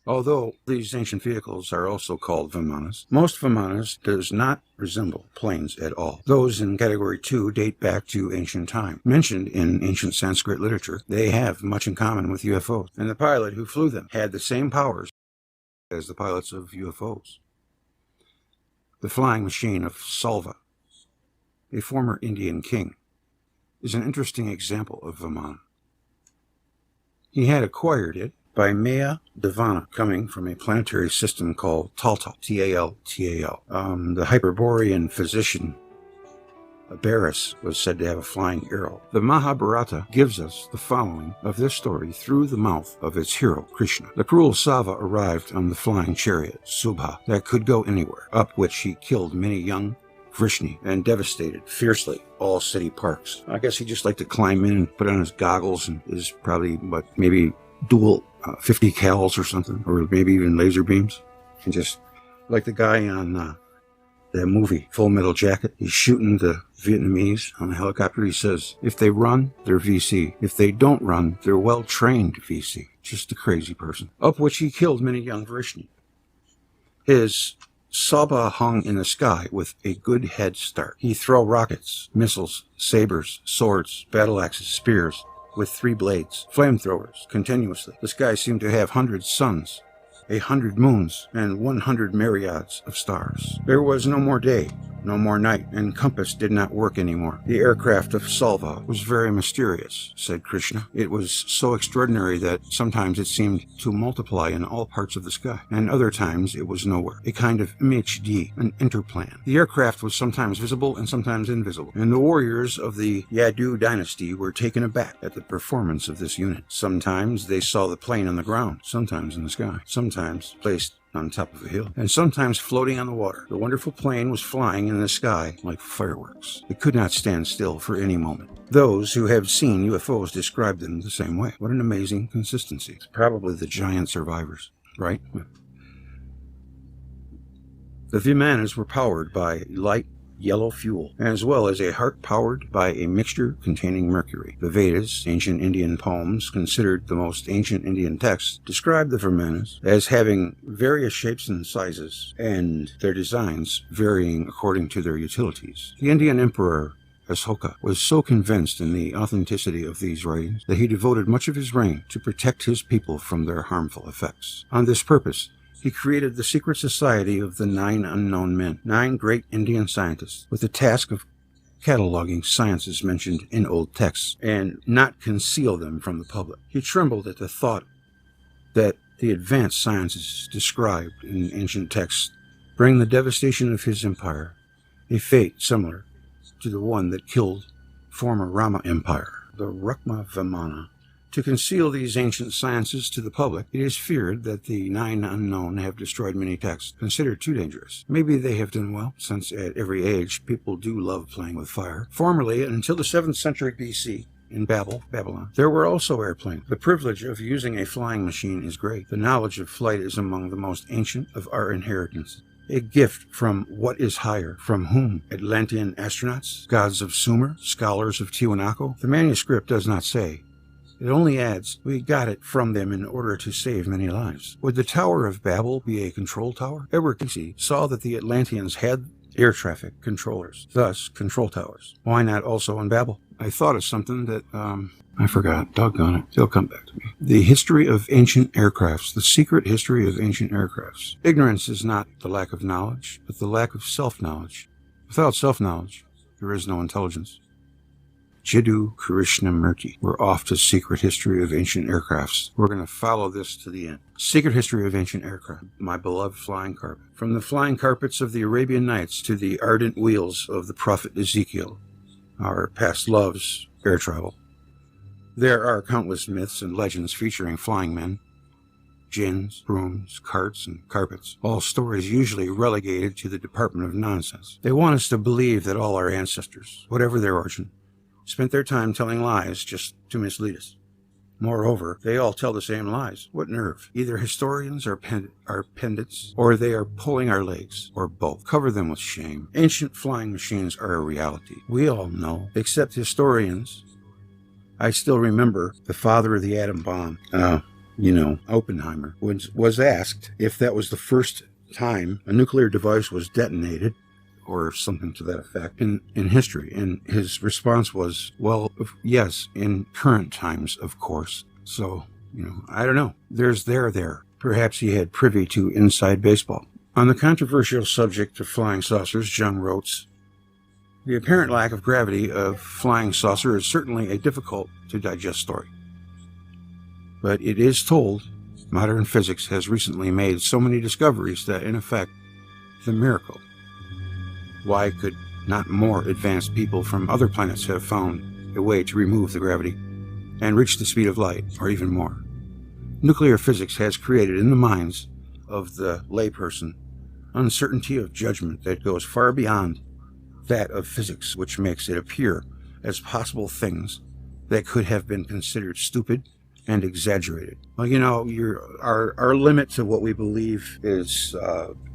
Although these ancient vehicles are also called Vimanas, most Vimanas does not resemble planes at all. Those in category 2 date back to ancient time. Mentioned in ancient Sanskrit literature, they have much in common with UFOs, and the pilot who flew them had the same powers as the pilots of UFOs. The flying machine of Salva, a former Indian king, is an interesting example of Vimana. He had acquired it by Maya Devana, coming from a planetary system called Taltal, T-A-L-T-A-L. The Hyperborean physician Barris was said to have a flying arrow. The Mahabharata gives us the following of this story through the mouth of its hero, Krishna. The cruel Sava arrived on the flying chariot, Subha, that could go anywhere, up which he killed many young Vrishni and devastated fiercely all city parks. I guess he just liked to climb in and put on his goggles and is probably, maybe dual 50 cals or something, or maybe even laser beams. And just like the guy on that movie, Full Metal Jacket, he's shooting the Vietnamese on the helicopter. He says, if they run, they're VC. If they don't run, they're well-trained VC. Just a crazy person. Up which he killed many young Vrishni. His Saba hung in the sky with a good head start. He'd throw rockets, missiles, sabers, swords, battle axes, spears, with 3 blades, flamethrowers, continuously. This guy seemed to have 100 suns, 100 moons, and 100 myriads of stars. There was no more day, no more night, and compass did not work anymore. The aircraft of Salva was very mysterious, said Krishna. It was so extraordinary that sometimes it seemed to multiply in all parts of the sky, and other times it was nowhere. A kind of MHD, an interplan. The aircraft was sometimes visible and sometimes invisible, and the warriors of the Yadu dynasty were taken aback at the performance of this unit. Sometimes they saw the plane on the ground, sometimes in the sky, sometimes placed on top of a hill, and sometimes floating on the water. The wonderful plane was flying in the sky like fireworks. It could not stand still for any moment. Those who have seen UFOs describe them the same way. What an amazing consistency. It's probably the giant survivors, right? The Vimanas were powered by light yellow fuel, as well as a heart powered by a mixture containing mercury. The Vedas, ancient Indian poems considered the most ancient Indian texts, describe the VIMANAS as having various shapes and sizes, and their designs varying according to their utilities. The Indian emperor Ashoka was so convinced in the authenticity of these writings that he devoted much of his reign to protect his people from their harmful effects. On this purpose, he created the secret society of the 9 unknown men, 9 great Indian scientists, with the task of cataloging sciences mentioned in old texts and not conceal them from the public. He trembled at the thought that the advanced sciences described in ancient texts bring the devastation of his empire, a fate similar to the one that killed former Rama Empire, the Rukma Vimana. To conceal these ancient sciences to the public, it is feared that the 9 unknown have destroyed many texts considered too dangerous. Maybe they have done well, since at every age people do love playing with fire. Formerly, until the 7th century BC, in Babylon, there were also airplanes. The privilege of using a flying machine is great. The knowledge of flight is among the most ancient of our inheritances. A gift from what is higher. From whom? Atlantean astronauts? Gods of Sumer? Scholars of Tiwanaku? The manuscript does not say. It only adds, we got it from them in order to save many lives. Would the Tower of Babel be a control tower? Edward Casey saw that the Atlanteans had air traffic controllers, thus control towers. Why not also in Babel? I thought of something that, I forgot. Doggone it. It'll come back to me. The history of ancient aircrafts. The secret history of ancient aircrafts. Ignorance is not the lack of knowledge, but the lack of self-knowledge. Without self-knowledge, there is no intelligence. Jiddu Krishnamurti. We're off to Secret History of Ancient Aircrafts. We're going to follow this to the end. Secret History of Ancient Aircraft. My beloved flying carpet. From the flying carpets of the Arabian Nights to the ardent wheels of the prophet Ezekiel, our past loves, air travel. There are countless myths and legends featuring flying men, jinns, brooms, carts, and carpets. All stories usually relegated to the Department of Nonsense. They want us to believe that all our ancestors, whatever their origin, spent their time telling lies just to mislead us. Moreover, they all tell the same lies. What nerve? Either historians are pendants, or they are pulling our legs, or both. Cover them with shame. Ancient flying machines are a reality. We all know, except historians. I still remember the father of the atom bomb, Oppenheimer, was asked if that was the first time a nuclear device was detonated, or something to that effect, in history. And his response was, well, yes, in current times, of course. So, I don't know. There's there. Perhaps he had privy to inside baseball. On the controversial subject of flying saucers, Jung wrote, the apparent lack of gravity of flying saucer is certainly a difficult to digest story. But it is told modern physics has recently made so many discoveries that, in effect, the miracle. Why could not more advanced people from other planets have found a way to remove the gravity and reach the speed of light, or even more? Nuclear physics has created in the minds of the layperson uncertainty of judgment that goes far beyond that of physics, which makes it appear as possible things that could have been considered stupid and exaggerated. Well, our limit to what we believe is,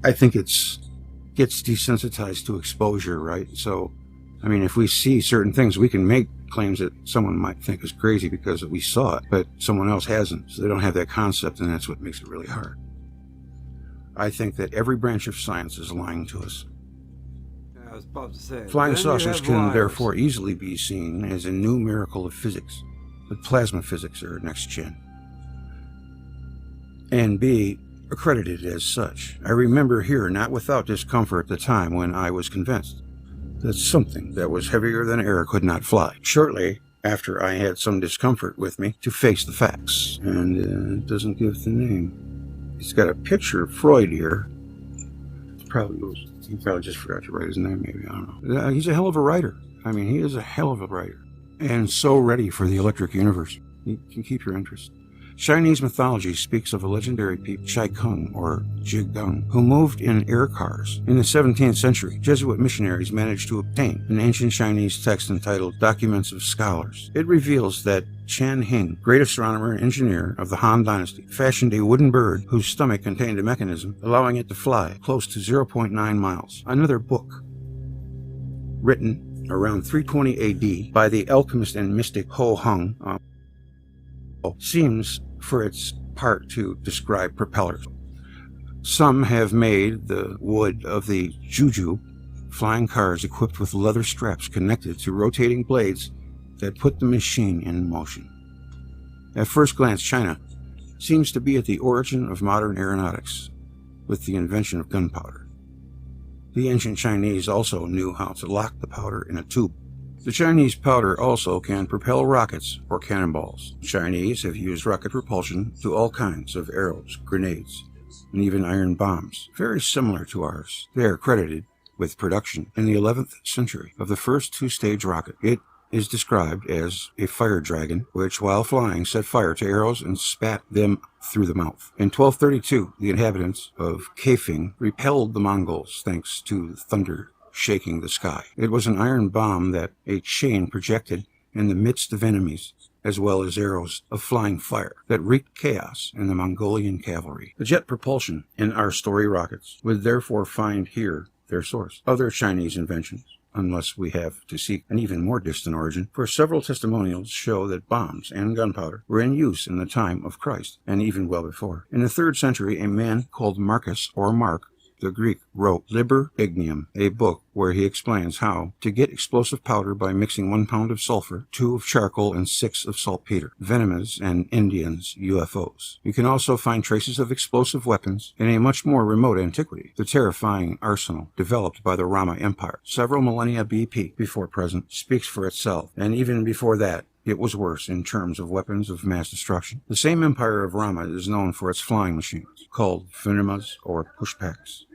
I think gets desensitized to exposure, right? So, if we see certain things, we can make claims that someone might think is crazy because we saw it, but someone else hasn't, so they don't have that concept, and that's what makes it really hard. I think that every branch of science is lying to us. I was about to say, flying saucers can therefore easily be seen as a new miracle of physics, but plasma physics are next gen, and be accredited as such. I remember here, not without discomfort, the time when I was convinced that something that was heavier than air could not fly. Shortly after, I had some discomfort with me to face the facts, and it doesn't give the name. It's got a picture of Freud here. He probably just forgot to write his name, maybe, I don't know. He's a hell of a writer. He is a hell of a writer, and so ready for the electric universe. You can keep your interest. Chinese mythology speaks of a legendary peep, Chai Kung, or Jigung, who moved in air cars. In the 17th century, Jesuit missionaries managed to obtain an ancient Chinese text entitled Documents of Scholars. It reveals that Chan Hing, great astronomer and engineer of the Han Dynasty, fashioned a wooden bird whose stomach contained a mechanism allowing it to fly close to 0.9 miles. Another book written around 320 AD by the alchemist and mystic Ho Hung, seems for its part to describe propellers. Some have made the wood of the juju, flying cars equipped with leather straps connected to rotating blades that put the machine in motion. At first glance, China seems to be at the origin of modern aeronautics, with the invention of gunpowder. The ancient Chinese also knew how to lock the powder in a tube. The Chinese powder also can propel rockets or cannonballs. The Chinese have used rocket propulsion to all kinds of arrows, grenades, and even iron bombs, very similar to ours. They are credited with production in the 11th century of the first two-stage rocket. It is described as a fire dragon, which, while flying, set fire to arrows and spat them through the mouth. In 1232, the inhabitants of Kaifeng repelled the Mongols thanks to thunder shaking the sky. It was an iron bomb that a chain projected in the midst of enemies, as well as arrows of flying fire that wreaked chaos in the Mongolian cavalry. The jet propulsion in our story rockets would therefore find here their source. Other Chinese inventions, unless we have to seek an even more distant origin, for several testimonials show that bombs and gunpowder were in use in the time of Christ, and even well before. In the 3rd century, a man called Marcus, or Mark, the Greek, wrote Liber Ignium, a book where he explains how to get explosive powder by mixing 1 pound of sulfur, 2 of charcoal, and 6 of saltpeter, venomous and Indians' UFOs. You can also find traces of explosive weapons in a much more remote antiquity, the terrifying arsenal developed by the Rama Empire. Several millennia BP, before present, speaks for itself, and even before that, it was worse in terms of weapons of mass destruction. The same empire of Rama is known for its flying machines, called VIMANAS or pushpakas,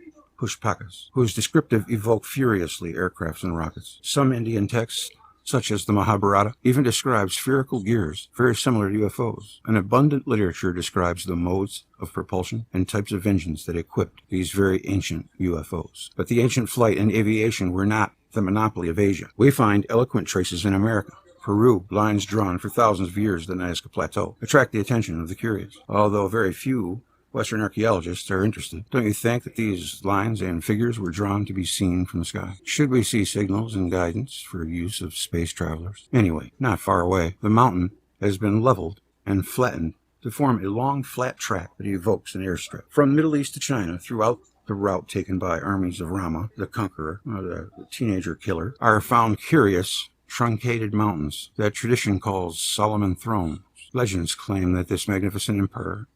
whose descriptive evoke furiously aircrafts and rockets. Some Indian texts, such as the Mahabharata, even describe spherical gears, very similar to UFOs. An abundant literature describes the modes of propulsion and types of engines that equipped these very ancient UFOs. But the ancient flight and aviation were not the monopoly of Asia. We find eloquent traces in America. Peru, lines drawn for thousands of years in the Nazca Plateau, attract the attention of the curious, although very few Western archaeologists are interested. Don't you think that these lines and figures were drawn to be seen from the sky? Should we see signals and guidance for use of space travelers? Anyway, not far away, the mountain has been leveled and flattened to form a long, flat track that evokes an airstrip. From Middle East to China, throughout the route taken by armies of Rama, the conqueror, or the teenager killer, are found curious, truncated mountains that tradition calls Solomon Thrones. Legends claim that this magnificent emperor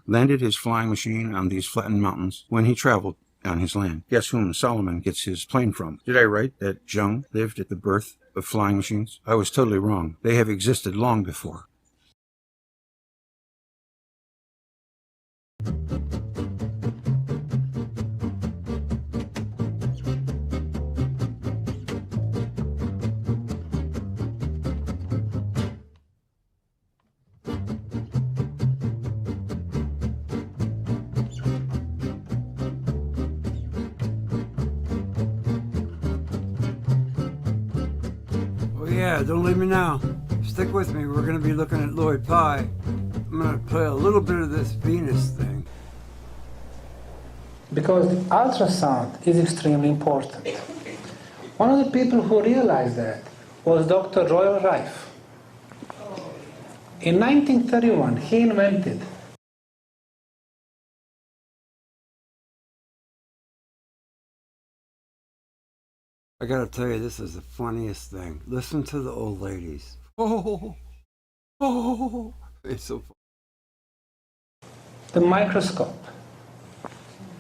landed his flying machine on these flattened mountains when he traveled on his land. Guess whom Solomon gets his plane from? Did I write that Jung lived at the birth of flying machines? I was totally wrong. They have existed long before. Yeah, don't leave me now. Stick with me. We're going to be looking at Lloyd Pye. I'm going to play a little bit of this Venus thing. Because ultrasound is extremely important. One of the people who realized that was Dr. Royal Rife. In 1931, he invented I gotta tell you, this is the funniest thing. Listen to the old ladies. Oh, it's so funny. the microscope.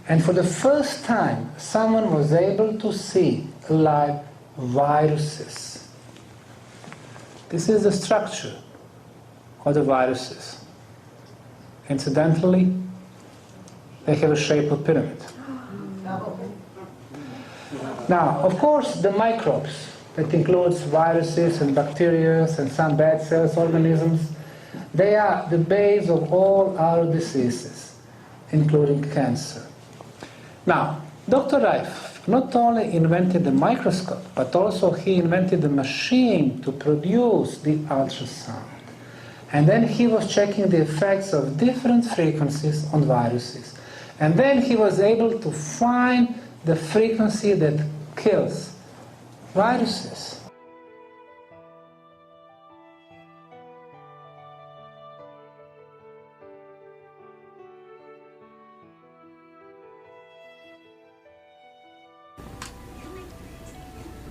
And for the first time, someone was able to see live viruses. This is the structure of the viruses. Incidentally, they have a shape of pyramid. Now, of course, the microbes, that includes viruses and bacteria and some bad cells, organisms, they are the base of all our diseases, including cancer. Now, Dr. Rife not only invented the microscope, but also he invented the machine to produce the ultrasound. And then he was checking the effects of different frequencies on viruses. And then he was able to find the frequency that kills viruses.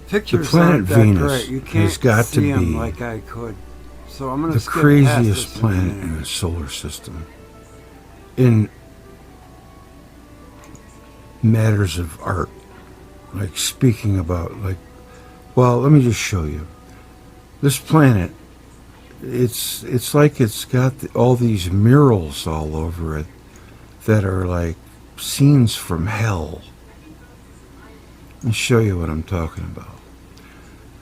Pictures planet aren't that Venus great. You can't has got to see 'em be like I could. So I'm going the to skip craziest past this planet again. in the solar system. In matters of art, like speaking about, like, well, let me just show you. This planet, it's like it's got all these murals all over it that are like scenes from hell. Let me show you what I'm talking about.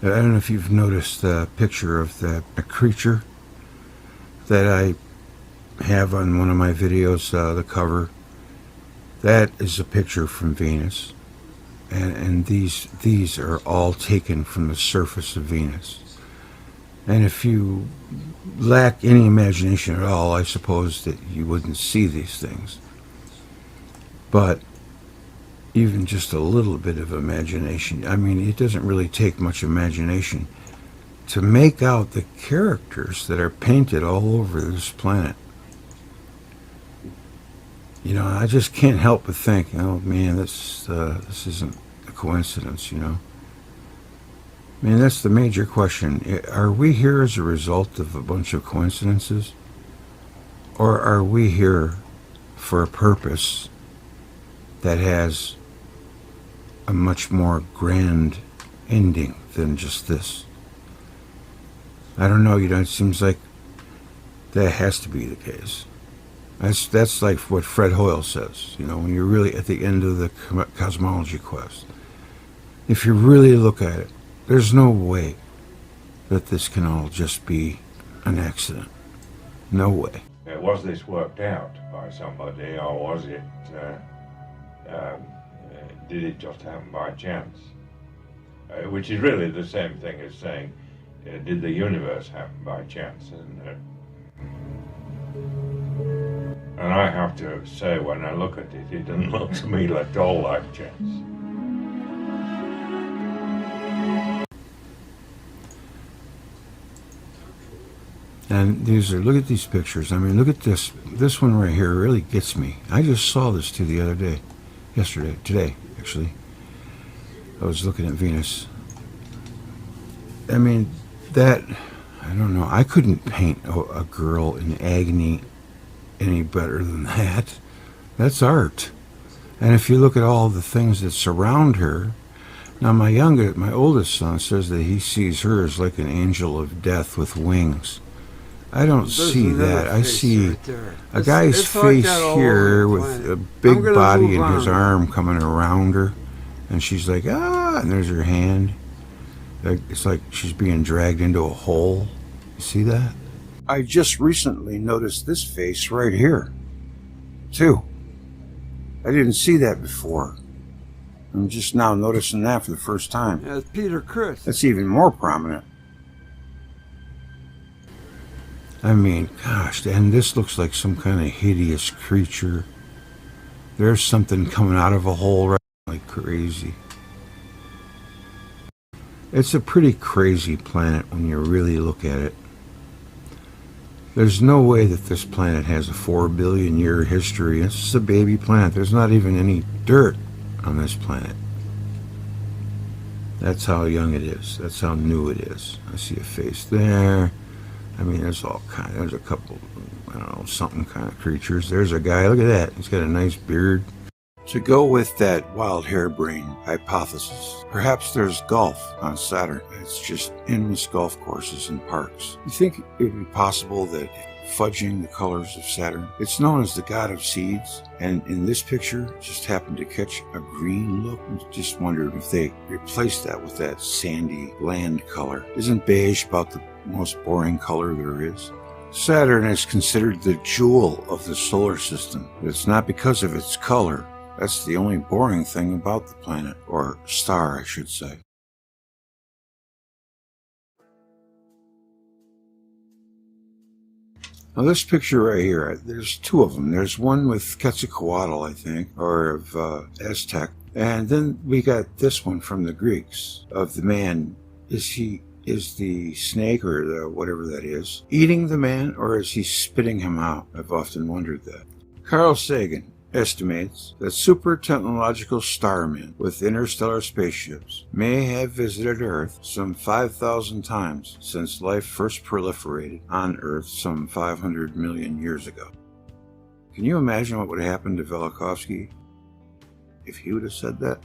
I don't know if you've noticed the picture of that creature that I have on one of my videos, the cover. That is a picture from Venus, and these are all taken from the surface of Venus. And if you lack any imagination at all, I suppose that you wouldn't see these things. But even just a little bit of imagination, I mean, it doesn't really take much imagination to make out the characters that are painted all over this planet. You know, I just can't help but think, oh man, this isn't a coincidence, you know. I mean, that's the major question. Are we here as a result of a bunch of coincidences? Or are we here for a purpose that has a much more grand ending than just this? I don't know, you know, it seems like that has to be the case. That's like what Fred Hoyle says, you know, when you're really at the end of the cosmology quest. If you really look at it, there's no way that this can all just be an accident. No way. Was this worked out by somebody, or was it, did it just happen by chance? Which is really the same thing as saying, did the universe happen by chance? And I have to say, when I look at it, it doesn't look to me at all like chance. And look at these pictures. I mean, look at this. This one right here really gets me. I just saw this too the other day. Today, actually. I was looking at Venus. I mean, I don't know. I couldn't paint a girl in agony any better than that. That's art. And if you look at all the things that surround her, now my oldest son says that he sees her as like an angel of death with wings. I don't see that. I see right there. a guy's It's like face that all here over the with planet. a big I'm gonna body move and his on. arm coming around her. And she's like, ah, and there's her hand. It's like she's being dragged into a hole. You see that? I just recently noticed this face right here, too. I didn't see that before. I'm just now noticing that for the first time. Yeah, it's Peter Chris. That's even more prominent. I mean, gosh, and this looks like some kind of hideous creature. There's something coming out of a hole right like crazy. It's a pretty crazy planet when you really look at it. There's no way that this planet has a 4 billion year history. It's just a baby planet. There's not even any dirt on this planet. That's how young it is. That's how new it is. I see a face there. I mean, there's a couple, I don't know, something kind of creatures. There's a guy, look at that. He's got a nice beard. To go with that wild harebrained hypothesis, perhaps there's golf on Saturn. It's just endless golf courses and parks. You think it would be possible that fudging the colors of Saturn, it's known as the god of seeds, and in this picture just happened to catch a green look? I just wondered if they replaced that with that sandy, bland color. Isn't beige about the most boring color there is? Saturn is considered the jewel of the solar system. It's not because of its color. That's the only boring thing about the planet, or star, I should say. Now this picture right here, there's two of them. There's one with Quetzalcoatl, I think, or of Aztec And then we got this one from the Greeks of the man. Is the snake or the whatever that is eating the man, or is he spitting him out? I've often wondered that. Carl Sagan estimates that super technological starmen with interstellar spaceships may have visited Earth some 5,000 times since life first proliferated on Earth some 500 million years ago. Can you imagine what would happen to Velikovsky if he would have said that?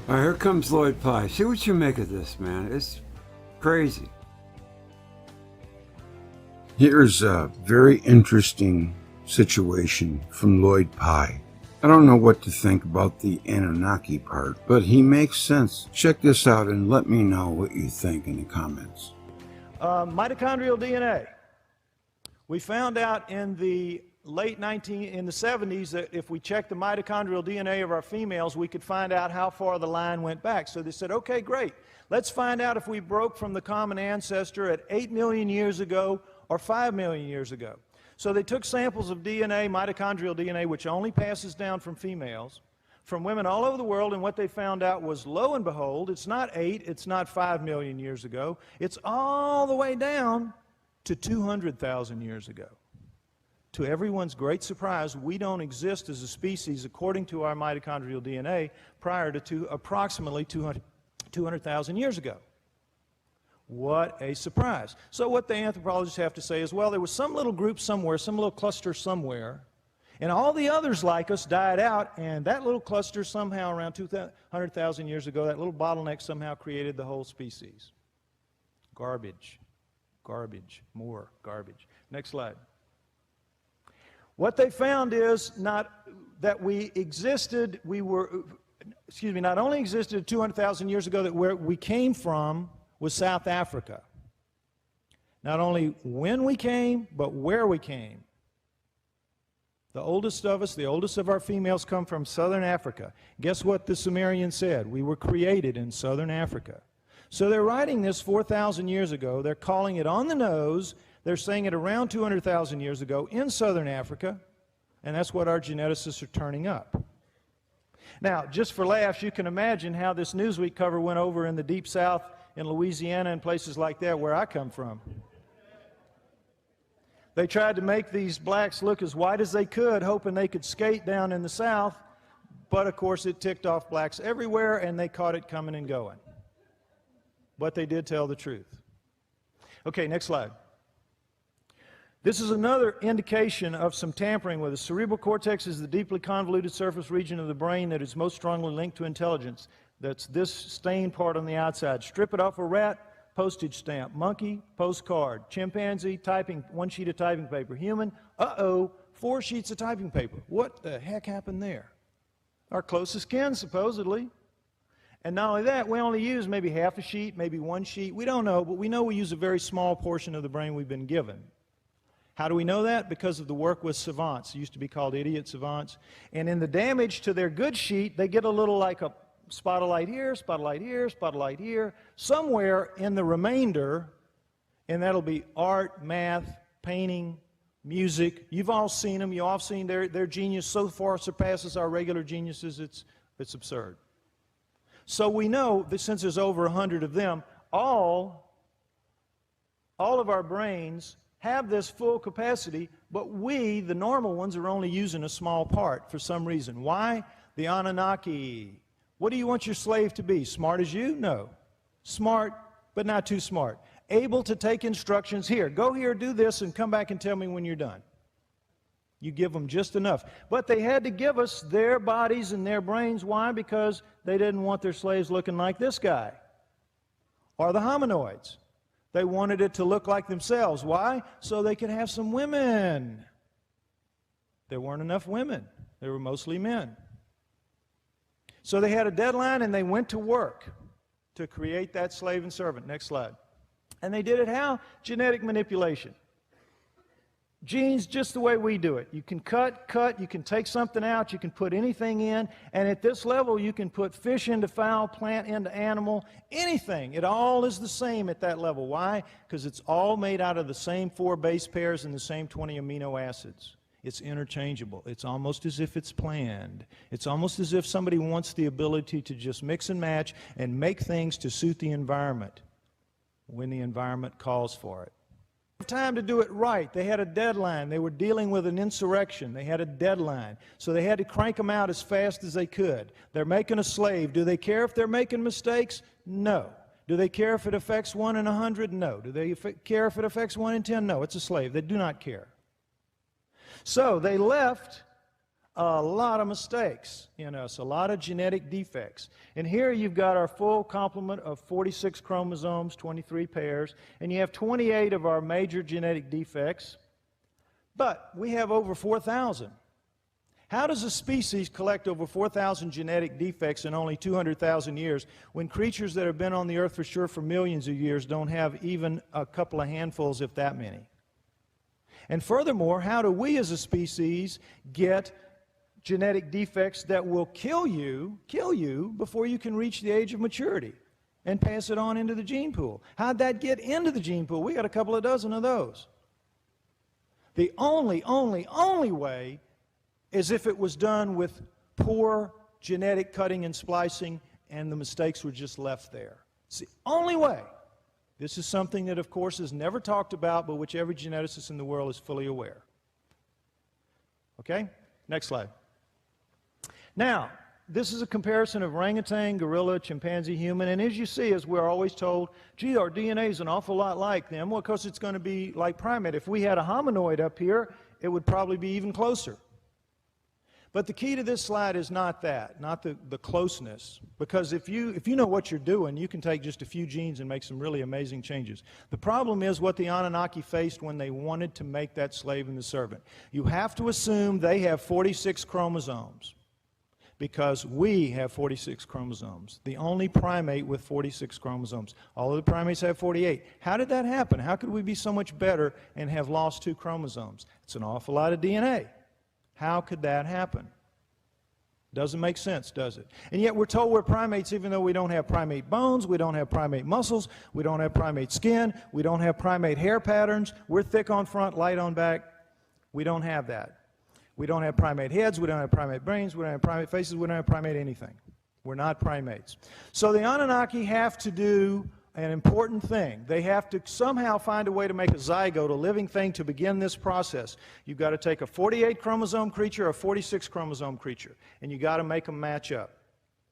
All right, here comes Lloyd Pye. See what you make of this, man. It's crazy. Here's a very interesting situation from Lloyd Pye. I don't know what to think about the Anunnaki part, but he makes sense. Check this out and let me know what you think in the comments. Mitochondrial DNA. We found out in the in the 70s that if we checked the mitochondrial DNA of our females, we could find out how far the line went back. So they said, okay, great. Let's find out if we broke from the common ancestor at 8 million years ago or 5 million years ago. So they took samples of DNA, mitochondrial DNA, which only passes down from females, from women all over the world, and what they found out was, lo and behold, it's not 8, it's not 5 million years ago, it's all the way down to 200,000 years ago. To everyone's great surprise, we don't exist as a species, according to our mitochondrial DNA, prior to approximately 200,000 years ago. What a surprise. So what the anthropologists have to say is, well, there was some little group somewhere, some little cluster somewhere, and all the others like us died out, and that little cluster somehow around 200,000 years ago, that little bottleneck somehow created the whole species. Garbage. Garbage. More garbage. Next slide. What they found is not that we existed, not only existed 200,000 years ago, that where we came from was South Africa. Not only when we came, but where we came. The oldest of us, the oldest of our females, come from Southern Africa. Guess what the Sumerians said? We were created in Southern Africa. So they're writing this 4,000 years ago. They're calling it on the nose. They're saying it around 200,000 years ago in Southern Africa, and that's what our geneticists are turning up. Now, just for laughs, you can imagine how this Newsweek cover went over in the Deep South, in Louisiana and places like that where I come from. They tried to make these blacks look as white as they could, hoping they could skate down in the South, but of course it ticked off blacks everywhere, and they caught it coming and going. But they did tell the truth. Okay, next slide. This is another indication of some tampering with us. Cerebral cortex is the deeply convoluted surface region of the brain that is most strongly linked to intelligence. That's this stained part on the outside. Strip it off a rat, postage stamp. Monkey, postcard. Chimpanzee, typing, 1 sheet of typing paper. Human, 4 sheets of typing paper. What the heck happened there? Our closest kin, supposedly. And not only that, we only use maybe half a sheet, maybe 1 sheet. We don't know, but we know we use a very small portion of the brain we've been given. How do we know that? Because of the work with savants. It used to be called idiot savants. And in the damage to their good sheet, they get a little like a spot of light here, spot of light here, spot of light here, somewhere in the remainder, and that'll be art, math, painting, music. You've all seen them. You've all seen their genius so far surpasses our regular geniuses, it's absurd. So we know that since there's over 100 of them, all of our brains have this full capacity, but we, the normal ones, are only using a small part for some reason. Why? The Anunnaki. What do you want your slave to be? Smart as you? No. Smart, but not too smart. Able to take instructions. Here, go here, do this, and come back and tell me when you're done. You give them just enough. But they had to give us their bodies and their brains. Why? Because they didn't want their slaves looking like this guy or the hominoids. They wanted it to look like themselves. Why? So they could have some women. There weren't enough women. There were mostly men. So they had a deadline, and they went to work to create that slave and servant. Next slide. And they did it how? Genetic manipulation. Genes just the way we do it. You can cut, you can take something out, you can put anything in, and at this level you can put fish into fowl, plant into animal, anything. It all is the same at that level. Why? Because it's all made out of the same 4 base pairs and the same 20 amino acids. It's interchangeable. It's almost as if it's planned. It's almost as if somebody wants the ability to just mix and match and make things to suit the environment when the environment calls for it. Time to do it right. They had a deadline. They were dealing with an insurrection. They had a deadline. So they had to crank them out as fast as they could. They're making a slave. Do they care if they're making mistakes? No. Do they care if it affects 1 in 100? No. Do they care if it affects 1 in 10? No. It's a slave. They do not care. So they left a lot of mistakes in us, a lot of genetic defects. And here you've got our full complement of 46 chromosomes, 23 pairs, and you have 28 of our major genetic defects, but we have over 4,000. How does a species collect over 4,000 genetic defects in only 200,000 years when creatures that have been on the earth for sure for millions of years don't have even a couple of handfuls, if that many? And furthermore, how do we as a species get genetic defects that will kill you before you can reach the age of maturity and pass it on into the gene pool? How'd that get into the gene pool? We got a couple of dozen of those. The only way is if it was done with poor genetic cutting and splicing and the mistakes were just left there. It's the only way. This is something that, of course, is never talked about, but which every geneticist in the world is fully aware. Okay? Next slide. Now, this is a comparison of orangutan, gorilla, chimpanzee, human, and as you see, as we're always told, gee, our DNA is an awful lot like them. Well, of course, it's going to be like primate. If we had a hominoid up here, it would probably be even closer. But the key to this slide is not that, not the closeness, because if you know what you're doing, you can take just a few genes and make some really amazing changes. The problem is what the Anunnaki faced when they wanted to make that slave and the servant. You have to assume they have 46 chromosomes, because we have 46 chromosomes, the only primate with 46 chromosomes. All of the primates have 48. How did that happen? How could we be so much better and have lost 2 chromosomes? It's an awful lot of DNA. How could that happen? Doesn't make sense, does it? And yet we're told we're primates even though we don't have primate bones, we don't have primate muscles, we don't have primate skin, we don't have primate hair patterns, we're thick on front, light on back. We don't have that. We don't have primate heads, we don't have primate brains, we don't have primate faces, we don't have primate anything. We're not primates. So the Anunnaki have to do an important thing. They have to somehow find a way to make a zygote, a living thing, to begin this process. You've got to take a 48 chromosome creature or a 46 chromosome creature, and you've got to make them match up.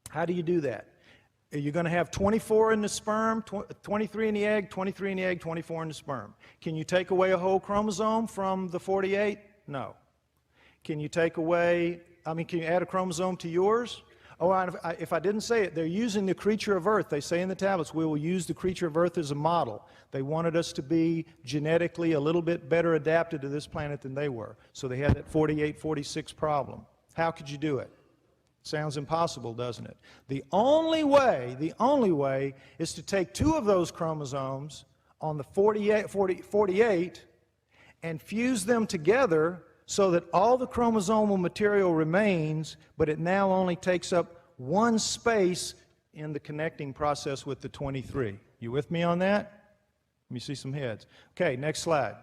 How do you do that? You're going to have 24 in the sperm, 23 in the egg, 23 in the egg, 24 in the sperm. Can you take away a whole chromosome from the 48? No. Can you take away, can you add a chromosome to yours? Oh, if I didn't say it, they're using the creature of Earth. They say in the tablets, we will use the creature of Earth as a model. They wanted us to be genetically a little bit better adapted to this planet than they were. So they had that 48-46 problem. How could you do it? Sounds impossible, doesn't it? The only way is to take 2 of those chromosomes on the 48 and fuse them together so that all the chromosomal material remains, but it now only takes up 1 space in the connecting process with the 23. You with me on that? Let me see some heads. Okay, next slide.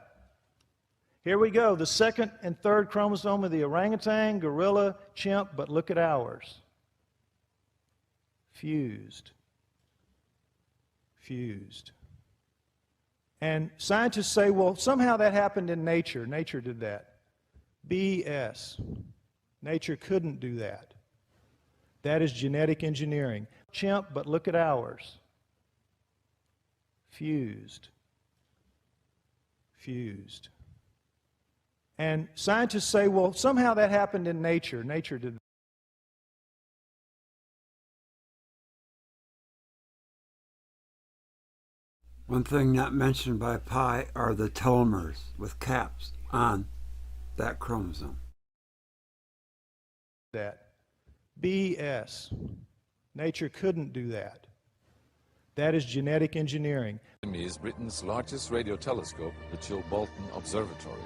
Here we go, the 2nd and 3rd chromosome of the orangutan, gorilla, chimp, but look at ours. Fused. Fused. And scientists say, well, somehow that happened in nature. Nature did that. BS. Nature couldn't do that. That is genetic engineering. Chimp, but look at ours. Fused. Fused. And scientists say, well, somehow that happened in nature. Nature did that. One thing not mentioned by Pi are the telomeres with caps on that chromosome. That. BS. Nature couldn't do that. That is genetic engineering. Is Britain's largest radio telescope, the Chilbolton Observatory.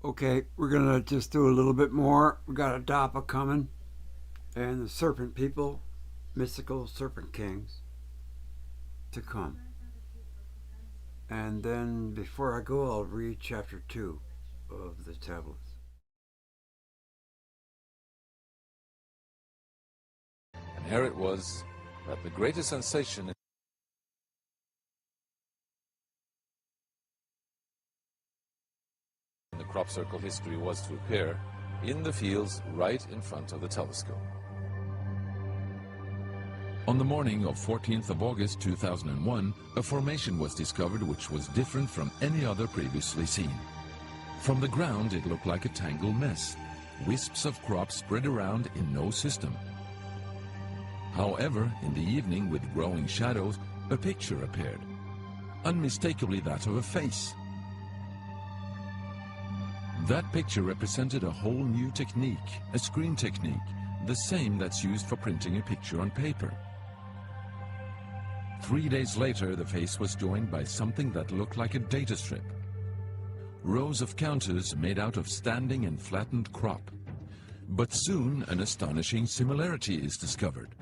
Okay, we're gonna just do a little bit more. We got Adapa coming, and the serpent people, mystical serpent kings, to come. And then before I go, I'll read chapter 2 of the tablets. And here it was that the greatest sensation in the crop circle history was to appear in the fields right in front of the telescope. On the morning of 14th of August 2001, a formation was discovered which was different from any other previously seen. From the ground, it looked like a tangled mess, wisps of crops spread around in no system. However, in the evening, with growing shadows, a picture appeared, unmistakably that of a face. That picture represented a whole new technique, a screen technique, the same that's used for printing a picture on paper. 3 days later, the face was joined by something that looked like a data strip. Rows of counters made out of standing and flattened crop. But soon, an astonishing similarity is discovered.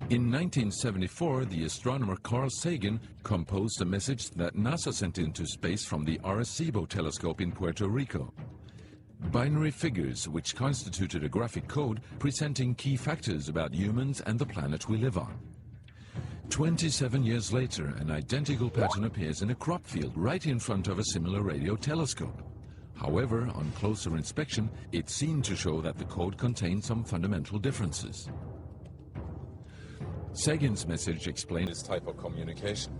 In 1974, the astronomer Carl Sagan composed a message that NASA sent into space from the Arecibo telescope in Puerto Rico. Binary figures which constituted a graphic code presenting key factors about humans and the planet we live on. 27 years later, an identical pattern appears in a crop field right in front of a similar radio telescope. However, on closer inspection, it seemed to show that the code contained some fundamental differences. Sagan's message explained this type of communication.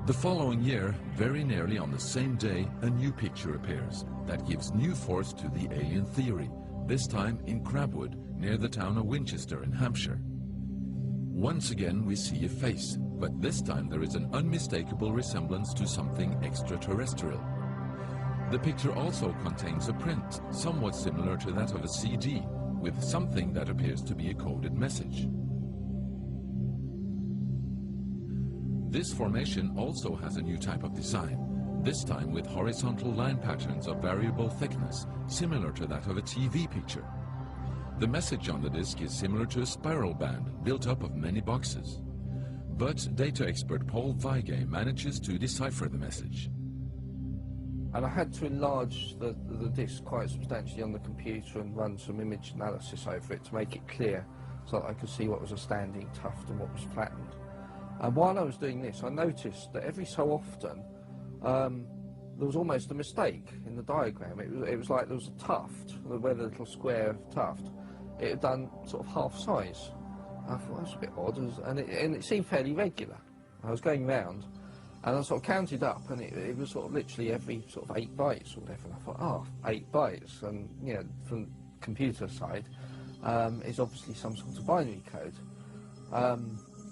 The following year, very nearly on the same day, a new picture appears that gives new force to the alien theory, this time in Crabwood, near the town of Winchester in Hampshire. Once again, we see a face, but this time there is an unmistakable resemblance to something extraterrestrial. The picture also contains a print, somewhat similar to that of a CD, with something that appears to be a coded message. This formation also has a new type of design, this time with horizontal line patterns of variable thickness, similar to that of a TV picture. The message on the disc is similar to a spiral band built up of many boxes. But data expert Paul Weige manages to decipher the message. And I had to enlarge the disc quite substantially on the computer and run some image analysis over it to make it clear so that I could see what was a standing tuft and what was flattened. And while I was doing this, I noticed that every so often there was almost a mistake in the diagram. It was like there was a tuft, where the little square tuft, it had done sort of half size. I thought that's a bit odd, and it seemed fairly regular. I was going round, and I sort of counted up, and it was sort of literally every sort of 8 bytes or whatever. And I thought, oh, 8 bytes, and you know, from the computer side, is obviously some sort of binary code.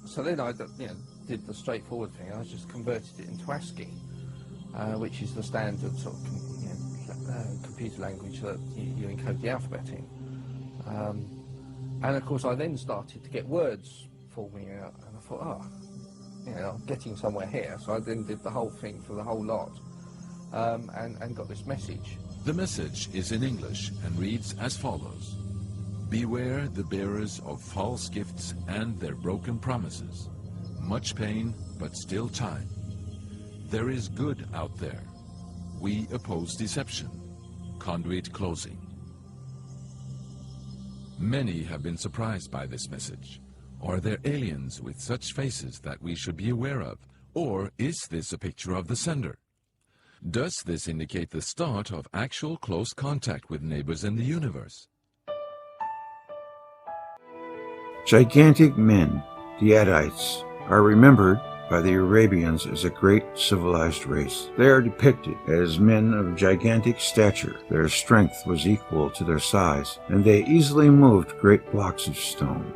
So then I, did the straightforward thing. I just converted it into ASCII, which is the standard sort of computer language that you encode the alphabet in. And of course I then started to get words forming out, and I thought, I'm getting somewhere here. So I then did the whole thing for the whole lot, and got this message. The message is in English and reads as follows: Beware the bearers of false gifts and their broken promises. Much pain, but still time. There is good out there. We oppose deception. Conduit closing. Many have been surprised by this message. Are there aliens with such faces that we should be aware of? Or is this a picture of the sender? Does this indicate the start of actual close contact with neighbors in the universe? Gigantic men, the Adites, are remembered by the Arabians as a great civilized race. They are depicted as men of gigantic stature. Their strength was equal to their size, and they easily moved great blocks of stone.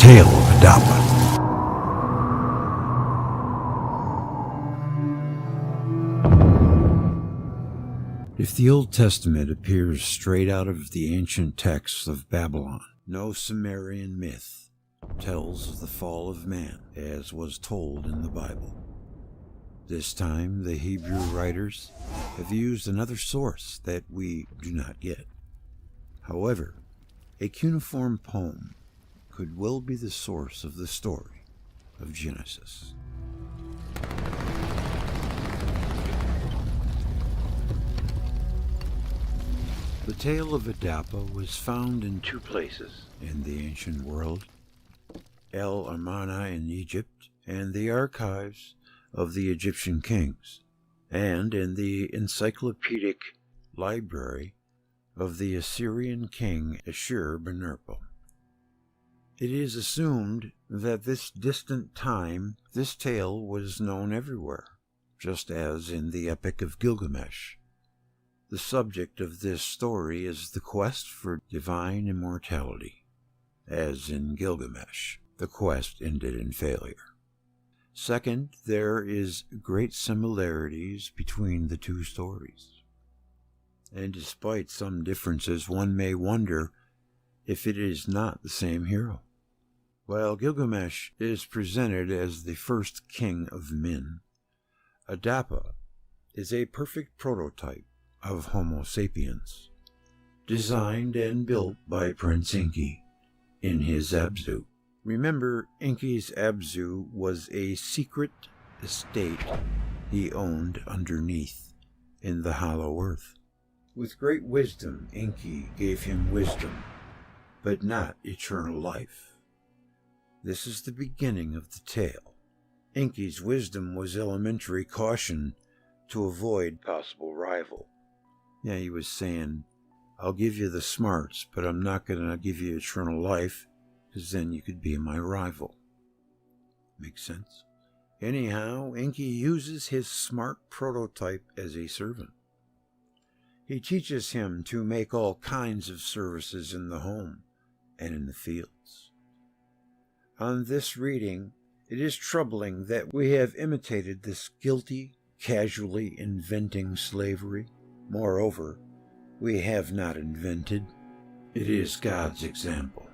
Tale of Adapa. If the Old Testament appears straight out of the ancient texts of Babylon, no Sumerian myth tells of the fall of man as was told in the Bible. This time, the Hebrew writers have used another source that we do not get. However, a cuneiform poem could well be the source of the story of Genesis. The tale of Adapa was found in two places in the ancient world, El Amarna in Egypt and the archives of the Egyptian kings, and in the encyclopedic library of the Assyrian king Ashur-banirpal. It is assumed that this distant time this tale was known everywhere, just as in the Epic of Gilgamesh. The subject of this story is the quest for divine immortality. As in Gilgamesh, the quest ended in failure. Second, there is great similarities between the two stories. And despite some differences, one may wonder if it is not the same hero. While Gilgamesh is presented as the first king of men, Adapa is a perfect prototype of Homo sapiens, designed and built by Prince Enki in his Abzu. Remember, Enki's Abzu was a secret estate he owned underneath in the hollow earth. With great wisdom, Enki gave him wisdom, but not eternal life. This is the beginning of the tale. Enki's wisdom was elementary caution to avoid possible rival. Yeah, he was saying, I'll give you the smarts, but I'm not going to give you eternal life, because then you could be my rival. Makes sense? Anyhow, Enki uses his smart prototype as a servant. He teaches him to make all kinds of services in the home and in the fields. On this reading, it is troubling that we have imitated this guilty, casually inventing slavery. Moreover, we have not invented. It is God's example.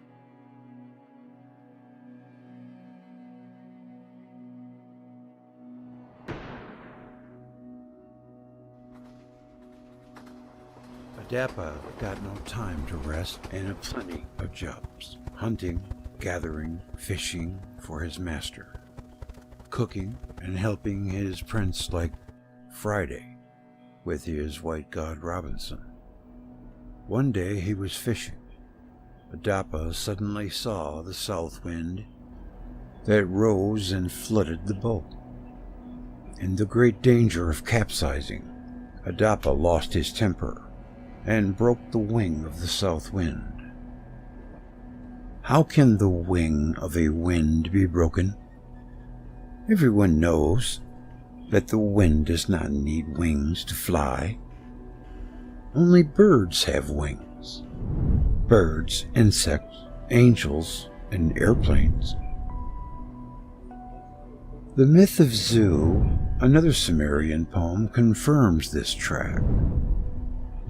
Adapa got no time to rest and had plenty of jobs. Hunting, gathering, fishing for his master. Cooking and helping his prince like Friday with his white god Robinson. One day he was fishing. Adapa suddenly saw the south wind that rose and flooded the boat. In the great danger of capsizing, Adapa lost his temper and broke the wing of the south wind. How can the wing of a wind be broken? Everyone knows that the wind does not need wings to fly. Only birds have wings. Birds, insects, angels, and airplanes. The myth of Zu, another Sumerian poem, confirms this track.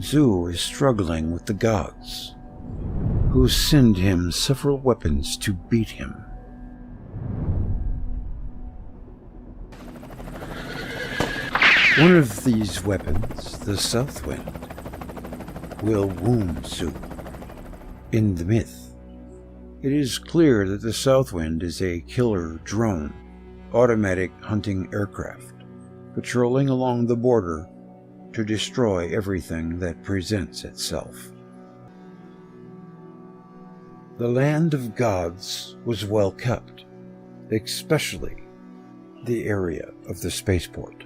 Zu is struggling with the gods, who send him several weapons to beat him. One of these weapons, the south wind, will wound Zu. In the myth, it is clear that the south wind is a killer drone, automatic hunting aircraft, patrolling along the border to destroy everything that presents itself. The land of gods was well kept, especially the area of the spaceport.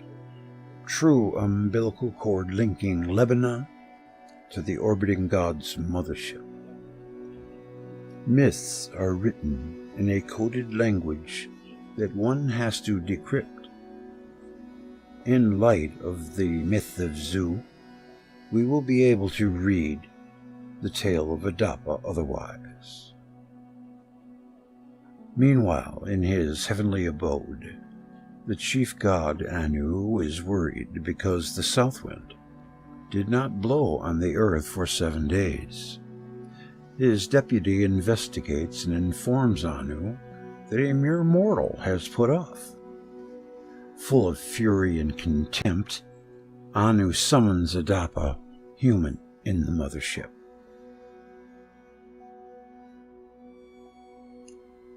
True umbilical cord linking Lebanon to the orbiting god's mothership. Myths are written in a coded language that one has to decrypt. In light of the myth of Zu, we will be able to read the tale of Adapa otherwise. Meanwhile, in his heavenly abode, the chief god Anu is worried because the south wind did not blow on the earth for 7 days. His deputy investigates and informs Anu that a mere mortal has put off. Full of fury and contempt, Anu summons Adapa, human, in the mothership.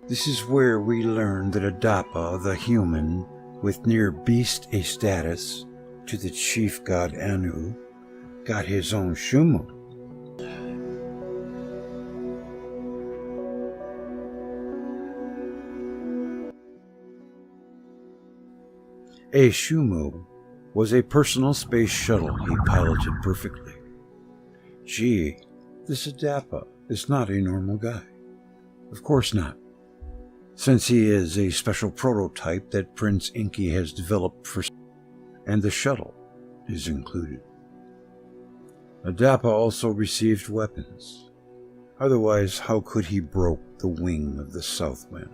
This is where we learn that Adapa, the human, with near beast a status to the chief god Anu, got his own Shumu. A Shumu was a personal space shuttle he piloted perfectly. Gee, this Adapa is not a normal guy. Of course not, since he is a special prototype that Prince Inky has developed for, and the shuttle is included. Adapa also received weapons. Otherwise, how could he broke the wing of the south wind?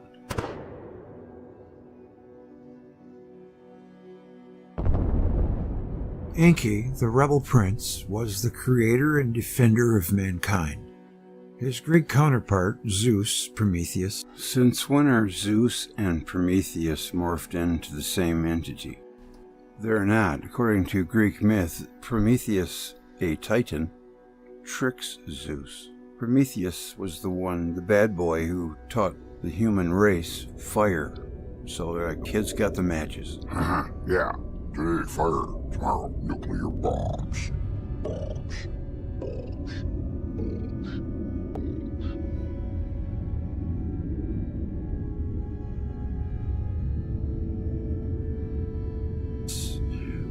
Enki, the rebel prince, was the creator and defender of mankind. His Greek counterpart, Zeus, Prometheus. Since when are Zeus and Prometheus morphed into the same entity? They're not. According to Greek myth, Prometheus, a titan, tricks Zeus. Prometheus was the bad boy who taught the human race fire. So the kids got the matches. Yeah. Today fire, tomorrow nuclear bombs.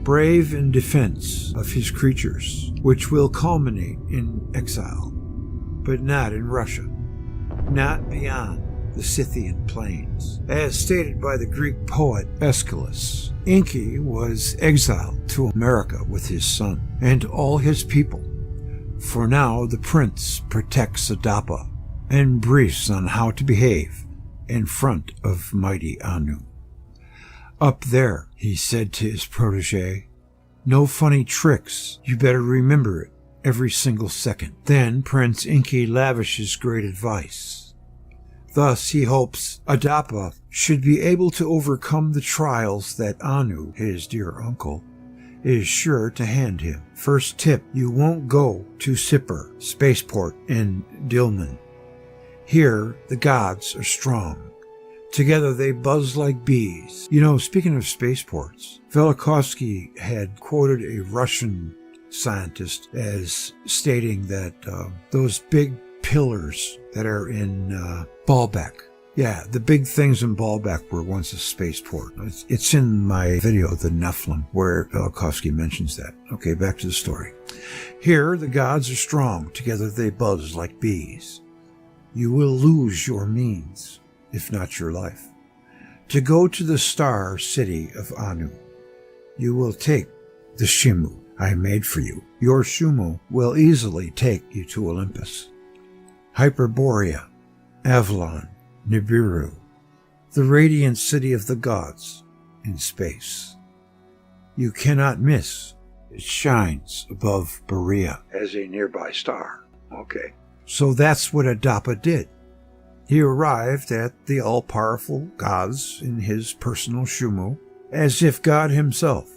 Brave in defense of his creatures, which will culminate in exile, but not in Russia, not beyond the Scythian plains. As stated by the Greek poet Aeschylus, Enki was exiled to America with his son and all his people. For now, the prince protects Adapa and briefs on how to behave in front of mighty Anu. Up there, he said to his protege, no funny tricks, you better remember it every single second. Then Prince Inky lavishes great advice. Thus he hopes Adapa should be able to overcome the trials that Anu, his dear uncle, is sure to hand him. First tip, you won't go to Sipper, spaceport in Dilmun. Here, the gods are strong. Together they buzz like bees. You know, speaking of spaceports, Velikovsky had quoted a Russian scientist as stating that those big pillars that are in Baalbek, yeah, the big things in Baalbek were once a spaceport. It's in my video, The Nephilim, where Velikovsky mentions that. Okay, back to the story. Here, the gods are strong. Together they buzz like bees. You will lose your means, if not your life, to go to the star city of Anu. You will take the Shimu I made for you. Your Shumu will easily take you to Olympus, Hyperborea, Avalon, Nibiru, the radiant city of the gods in space. You cannot miss. It shines above Berea as a nearby star. Okay. So that's what Adapa did. He arrived at the all-powerful gods in his personal Shumu, as if God himself,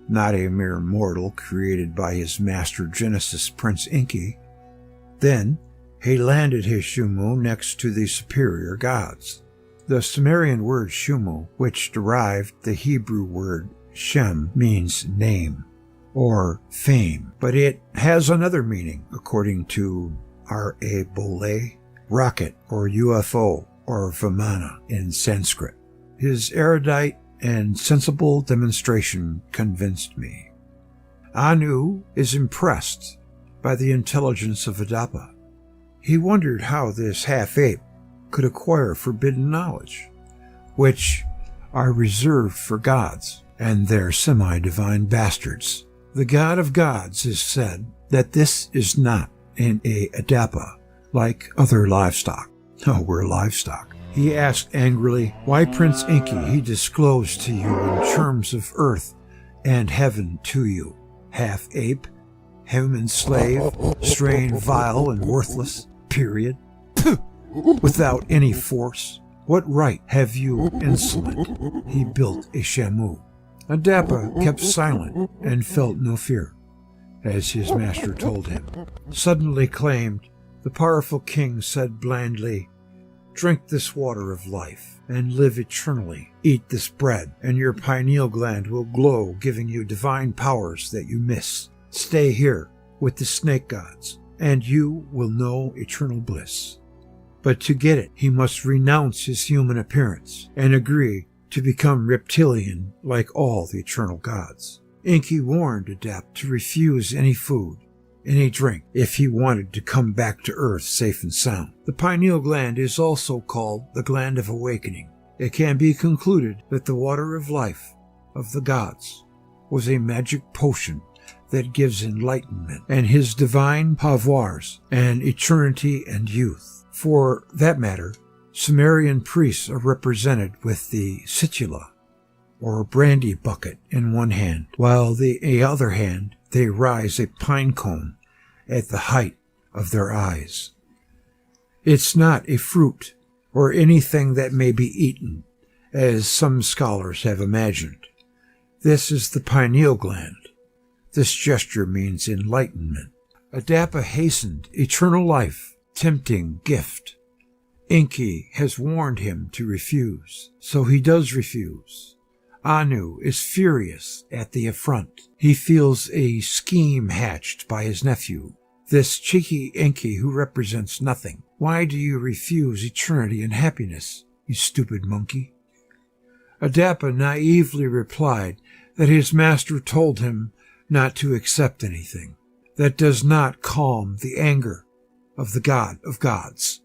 not a mere mortal created by his master Genesis Prince Inky. Then he landed his Shumu next to the superior gods. The Sumerian word Shumu, which derived the Hebrew word Shem, means name or fame, but it has another meaning according to R.A. Bolle, rocket or UFO or Vimana in Sanskrit. His erudite and sensible demonstration convinced me. Anu is impressed by the intelligence of Adapa. He wondered how this half-ape could acquire forbidden knowledge, which are reserved for gods and their semi-divine bastards. The God of gods has said that this is not in a Adapa like other livestock. No, we're livestock. He asked angrily why Prince Inky he disclosed to you in terms of earth and heaven to you, half ape, human slave, strain vile and worthless, period. Puh! Without any force. What right have you, insolent? He built a Shamu. Adapa kept silent and felt no fear, as his master told him. Suddenly claimed, the powerful king said blandly, drink this water of life and live eternally. Eat this bread, and your pineal gland will glow, giving you divine powers that you miss. Stay here with the snake gods, and you will know eternal bliss. But to get it, he must renounce his human appearance and agree to become reptilian like all the eternal gods. Inky warned Adapa to refuse any food, any drink, if he wanted to come back to Earth safe and sound. The pineal gland is also called the gland of awakening. It can be concluded that the water of life of the gods was a magic potion that gives enlightenment and his divine pouvoirs and eternity and youth. For that matter, Sumerian priests are represented with the situla, or brandy bucket, in one hand, while the other hand they rise a pine cone at the height of their eyes. It's not a fruit or anything that may be eaten, as some scholars have imagined. This is the pineal gland. This gesture means enlightenment. Adapa hastened eternal life, tempting gift. Inky has warned him to refuse, so he does refuse. Anu is furious at the affront. He feels a scheme hatched by his nephew, this cheeky Inky who represents nothing. Why do you refuse eternity and happiness, you stupid monkey? Adapa naively replied that his master told him not to accept anything. That does not calm the anger of the god of gods.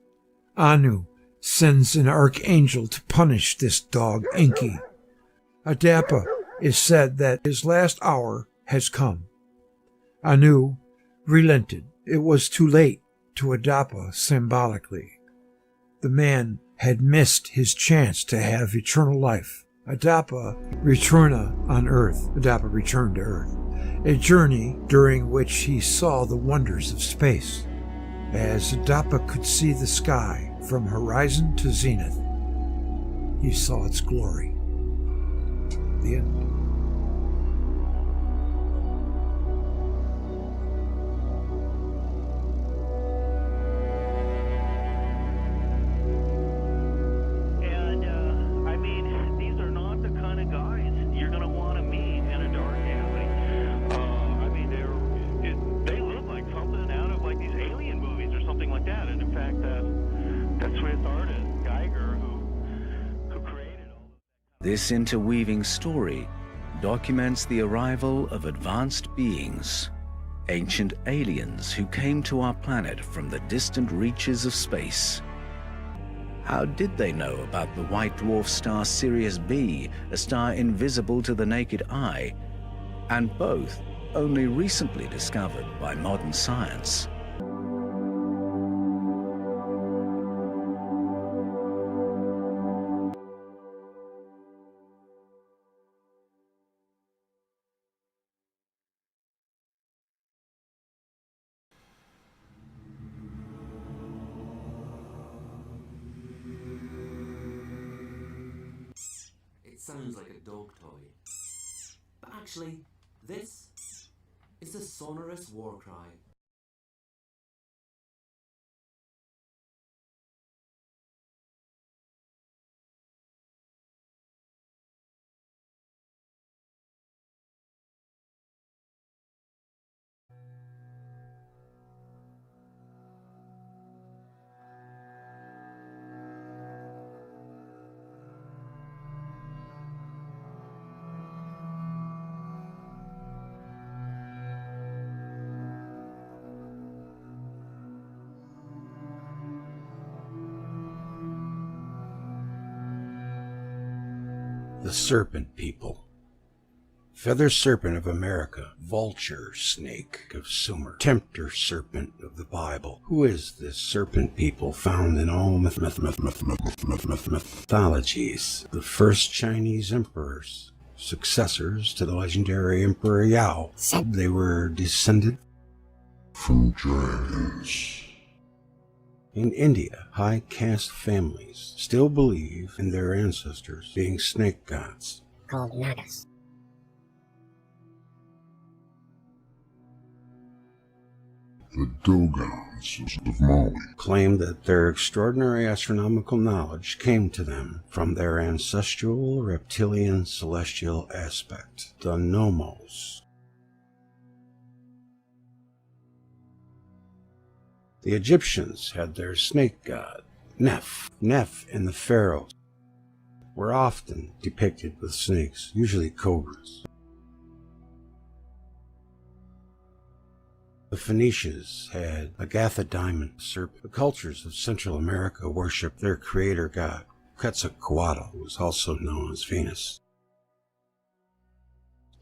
Anu sends an archangel to punish this dog Inky. Adapa is said that his last hour has come. Anu relented. It was too late to Adapa symbolically. The man had missed his chance to have eternal life. Adapa returned to Earth, a journey during which he saw the wonders of space. As Adapa could see the sky from horizon to zenith, he saw its glory. The end. This interweaving story documents the arrival of advanced beings, ancient aliens who came to our planet from the distant reaches of space. How did they know about the white dwarf star Sirius B, a star invisible to the naked eye, and both only recently discovered by modern science? Sounds like a dog toy. But actually, this is a sonorous war cry. The Serpent People. Feather serpent of America, vulture snake of Sumer, tempter serpent of the Bible. Who is this serpent people found in all mythologies? The first Chinese emperors, successors to the legendary Emperor Yao. They were descended from dragons. In India, high caste families still believe in their ancestors being snake gods, called Nagas. The Dogons of Mali claim that their extraordinary astronomical knowledge came to them from their ancestral reptilian celestial aspect, the Nomos. The Egyptians had their snake god, Neph. Neph and the pharaohs were often depicted with snakes, usually cobras. The Phoenicians had Agatha diamond serpent. The cultures of Central America worshipped their creator god, Quetzalcoatl, who was also known as Venus.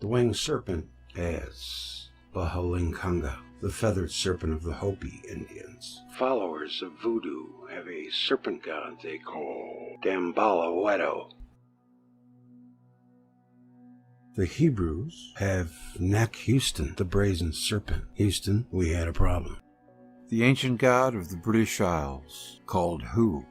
The winged serpent as Bahalinkanga, the feathered serpent of the Hopi Indians. Followers of voodoo have a serpent god they call Damballa Wedo. The Hebrews have Nak Houston, the brazen serpent. Houston, we had a problem. The ancient god of the British Isles, called Hu,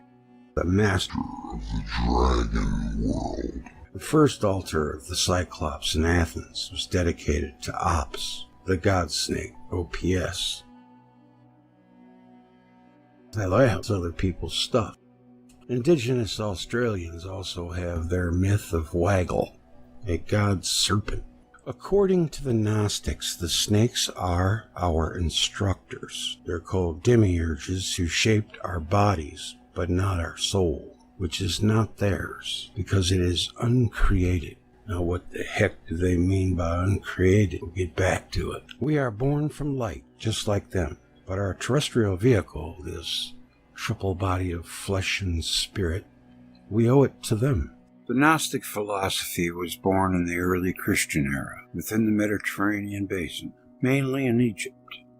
the master of the dragon world. The first altar of the Cyclops in Athens was dedicated to Ops, the god snake, OPS. That's other people's stuff. Indigenous Australians also have their myth of Waggle, a god serpent. According to the Gnostics, the snakes are our instructors. They're called demiurges who shaped our bodies, but not our soul, which is not theirs, because it is uncreated. Now, what the heck do they mean by uncreated? We'll get back to it. We are born from light, just like them, but our terrestrial vehicle, this triple body of flesh and spirit, we owe it to them. The Gnostic philosophy was born in the early Christian era, within the Mediterranean basin, mainly in Egypt,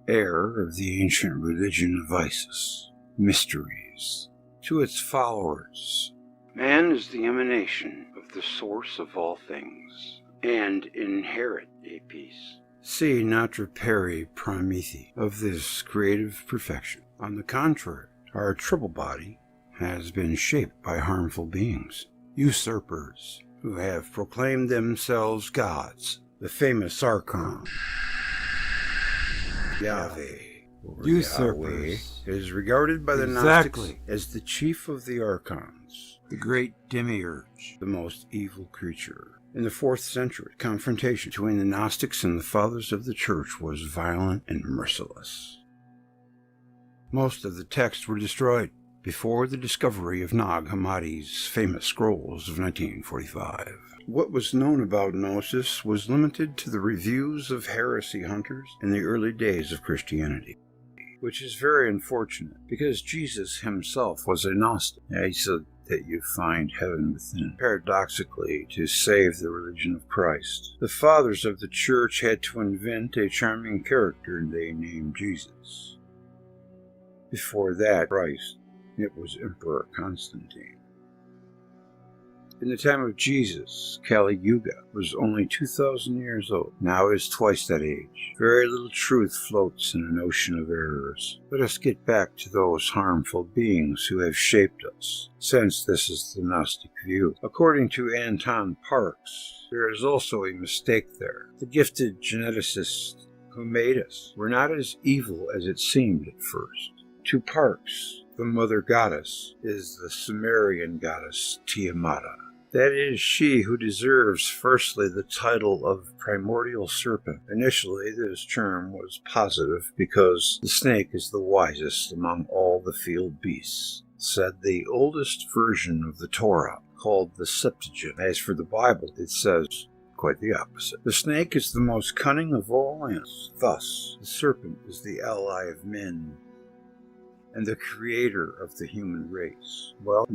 heir of the ancient religion of Isis. Mysteries. To its followers, man is the emanation of the source of all things, and inherit a piece. See Notre Peri Promethi of this creative perfection. On the contrary, our triple body has been shaped by harmful beings, usurpers who have proclaimed themselves gods. The famous Archon, Yahweh, usurpers, is regarded by the Gnostics as the chief of the Archons, the great demiurge, the most evil creature. In the 4th century, confrontation between the Gnostics and the fathers of the church was violent and merciless. Most of the texts were destroyed before the discovery of Nag Hammadi's famous scrolls of 1945. What was known about Gnosis was limited to the reviews of heresy hunters in the early days of Christianity, which is very unfortunate because Jesus himself was a Gnostic. He said that you find heaven within, paradoxically, to save the religion of Christ. The fathers of the church had to invent a charming character they named Jesus. Before that, Christ, it was Emperor Constantine. In the time of Jesus, Kali Yuga was only 2,000 years old. Now it is twice that age. Very little truth floats in an ocean of errors. Let us get back to those harmful beings who have shaped us, since this is the Gnostic view. According to Anton Parks, there is also a mistake there. The gifted geneticists who made us were not as evil as it seemed at first. To Parks, the mother goddess is the Sumerian goddess Tiamat. That is she who deserves firstly the title of primordial serpent. Initially, this term was positive because the snake is the wisest among all the field beasts, said the oldest version of the Torah, called the Septuagint. As for the Bible, it says quite the opposite. The snake is the most cunning of all animals. Thus, the serpent is the ally of men and the creator of the human race. Well,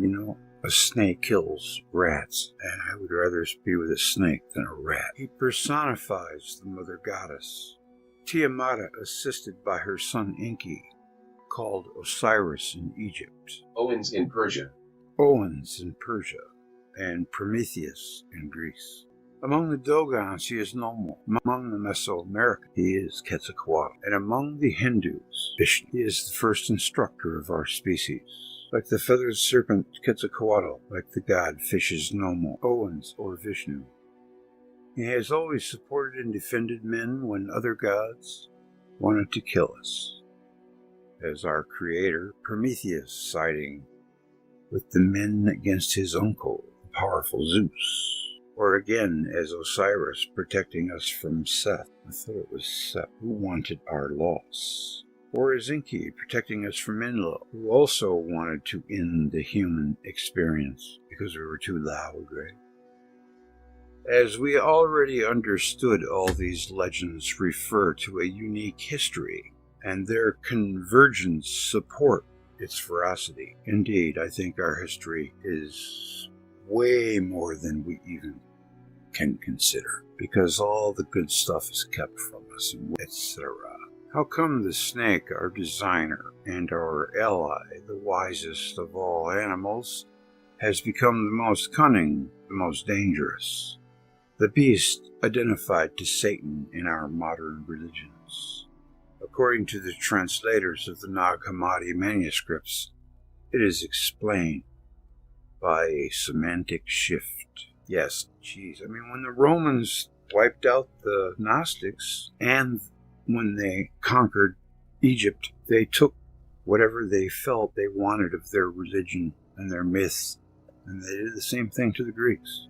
A snake kills rats, and I would rather be with a snake than a rat. He personifies the mother goddess, Tiamat, assisted by her son Enki, called Osiris in Egypt, Owens in Persia, and Prometheus in Greece. Among the Dogons, he is Nomo. Among the Mesoamerican, he is Quetzalcoatl. And among the Hindus, Vishnu. He is the first instructor of our species. Like the feathered serpent Quetzalcoatl, like the god fishes Nomo, Owens, or Vishnu. He has always supported and defended men when other gods wanted to kill us. As our creator, Prometheus, siding with the men against his uncle, the powerful Zeus. Or again, as Osiris protecting us from Seth. I thought it was Seth who wanted our loss. Or as Enki protecting us from Enlil, who also wanted to end the human experience because we were too loud, right? As we already understood, all these legends refer to a unique history, and their convergence support its veracity. Indeed, I think our history is way more than we even can consider, because all the good stuff is kept from us, etc. How come the snake, our designer and our ally, the wisest of all animals, has become the most cunning, the most dangerous? The beast identified to Satan in our modern religions. According to the translators of the Nag Hammadi manuscripts, it is explained by a semantic shift. Yes, geez, I mean, when the Romans wiped out the Gnostics and when they conquered Egypt, they took whatever they felt they wanted of their religion and their myths, and they did the same thing to the Greeks.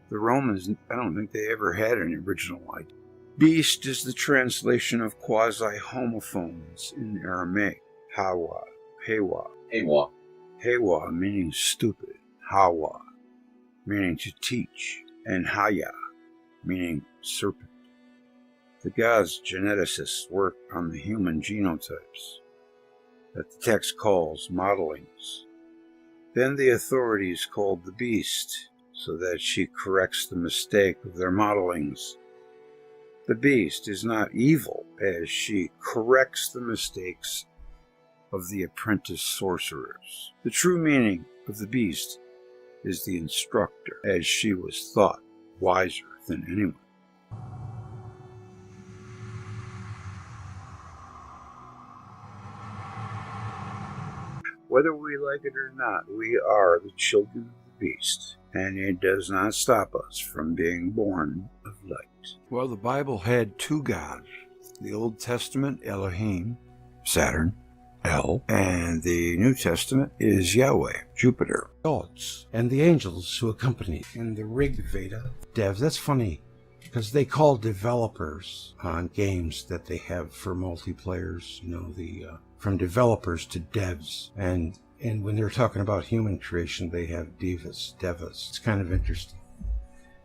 The Romans, I don't think they ever had an original idea. Beast is the translation of quasi-homophones in Aramaic. Hawa, Hewa. Hewa. Hewa meaning stupid. Hawa meaning to teach. And Haya meaning serpent. The gods' geneticists work on the human genotypes that the text calls modelings. Then the authorities called the beast so that she corrects the mistake of their modelings. The beast is not evil, as she corrects the mistakes of the apprentice sorcerers. The true meaning of the beast is the instructor, as she was thought wiser than anyone. Whether we like it or not, we are the children of the beast, and it does not stop us from being born of light. Well, the Bible had two gods. The Old Testament, Elohim, Saturn, El, and the New Testament is Yahweh, Jupiter, gods, and the angels who accompany. In the Rig Veda, devs, that's funny, because they call developers on games that they have for multiplayers, you know, from developers to devs, and when they're talking about human creation, they have devas. It's kind of interesting.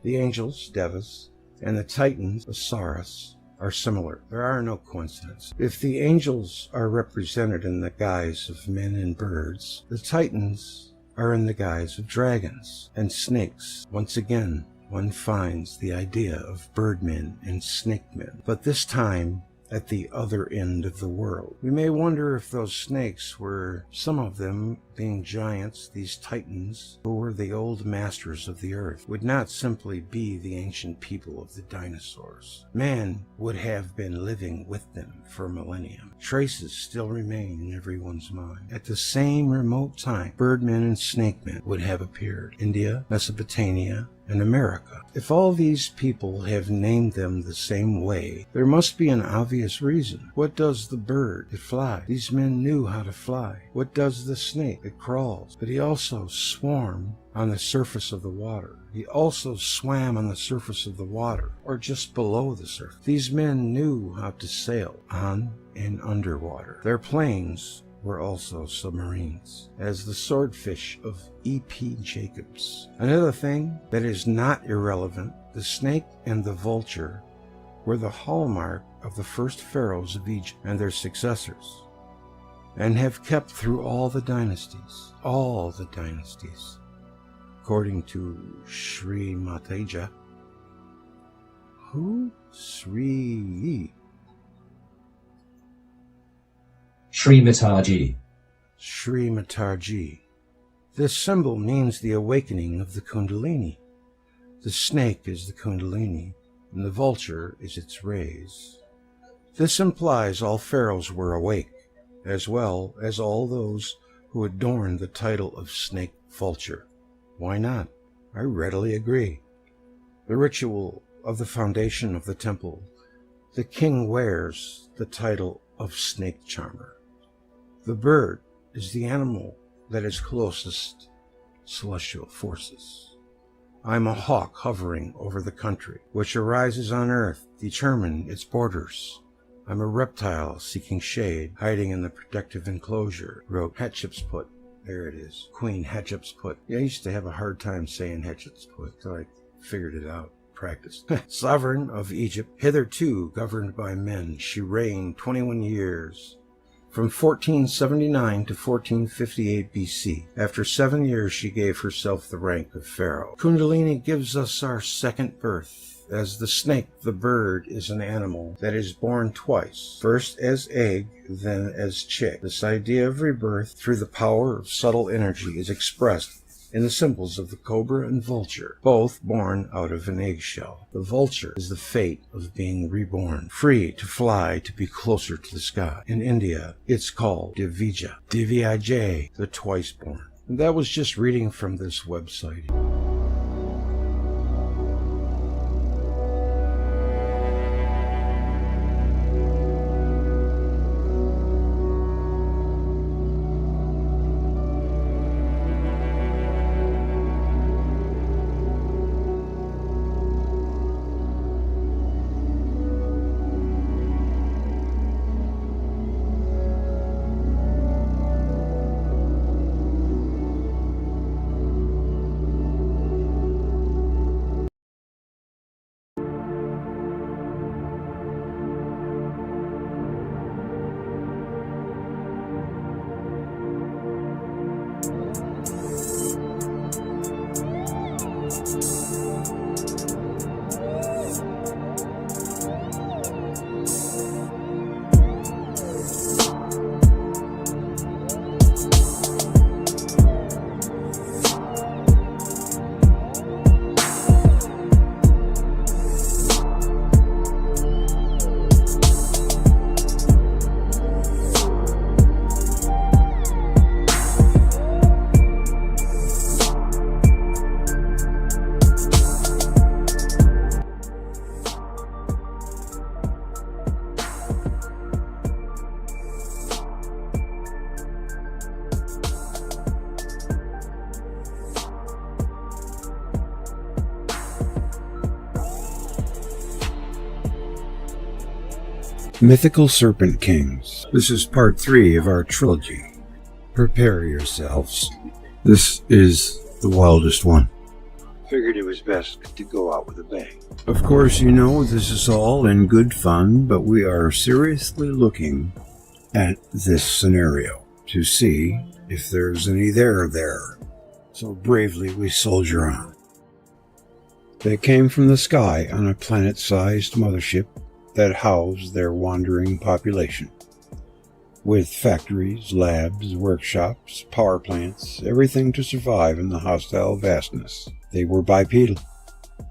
The angels, devas, and the titans, Osiris, are similar. There are no coincidences. If the angels are represented in the guise of men and birds, the titans are in the guise of dragons and snakes. Once again, one finds the idea of birdmen and snakemen, but this time at the other end of the world. We may wonder if those snakes were, some of them being giants, these titans, who were the old masters of the earth, would not simply be the ancient people of the dinosaurs. Man would have been living with them for millennia. Traces still remain in everyone's mind. At the same remote time, birdmen and snakemen would have appeared. India, Mesopotamia, and America. If all these people have named them the same way, there must be an obvious reason. What does the bird? It flies. These men knew how to fly. What does the snake? It crawls. But he also swarmed on the surface of the water. He also swam on the surface of the water, or just below the surface. These men knew how to sail on and underwater. Their planes were also submarines, as the swordfish of E.P. Jacobs. Another thing that is not irrelevant, the snake and the vulture were the hallmark of the first pharaohs of Egypt and their successors, and have kept through all the dynasties. according to Sri Mataji. Who? Sri Mataji. Sri Mataji. This symbol means the awakening of the Kundalini. The snake is the Kundalini, and the vulture is its rays. This implies all pharaohs were awake, as well as all those who adorn the title of snake vulture. Why not? I readily agree. The ritual of the foundation of the temple, the king wears the title of snake charmer. The bird is the animal that is closest celestial forces. I'm a hawk hovering over the country, which arises on earth, determine its borders. I'm a reptile seeking shade, hiding in the protective enclosure, wrote Hatshepsut. There it is, Queen Hatshepsut. Yeah, I used to have a hard time saying Hatshepsut until I figured it out. Practiced. Sovereign of Egypt, hitherto governed by men, she reigned 21 years, from 1479 to 1458 BC. After 7 years, she gave herself the rank of pharaoh. Kundalini gives us our second birth. As the snake, the bird is an animal that is born twice, first as egg, then as chick. This idea of rebirth through the power of subtle energy is expressed in the symbols of the cobra and vulture, both born out of an eggshell. The vulture is the fate of being reborn, free to fly to be closer to the sky. In India, it's called Divija, Divij, the twice born. And that was just reading from this website. Mythical Serpent Kings. This is part 3 of our trilogy. Prepare yourselves. This is the wildest one. Figured it was best to go out with a bang. Of course, you know this is all in good fun, but we are seriously looking at this scenario to see if there's any there. So bravely we soldier on. They came from the sky on a planet-sized mothership that housed their wandering population, with factories, labs, workshops, power plants, everything to survive in the hostile vastness. They were bipedal,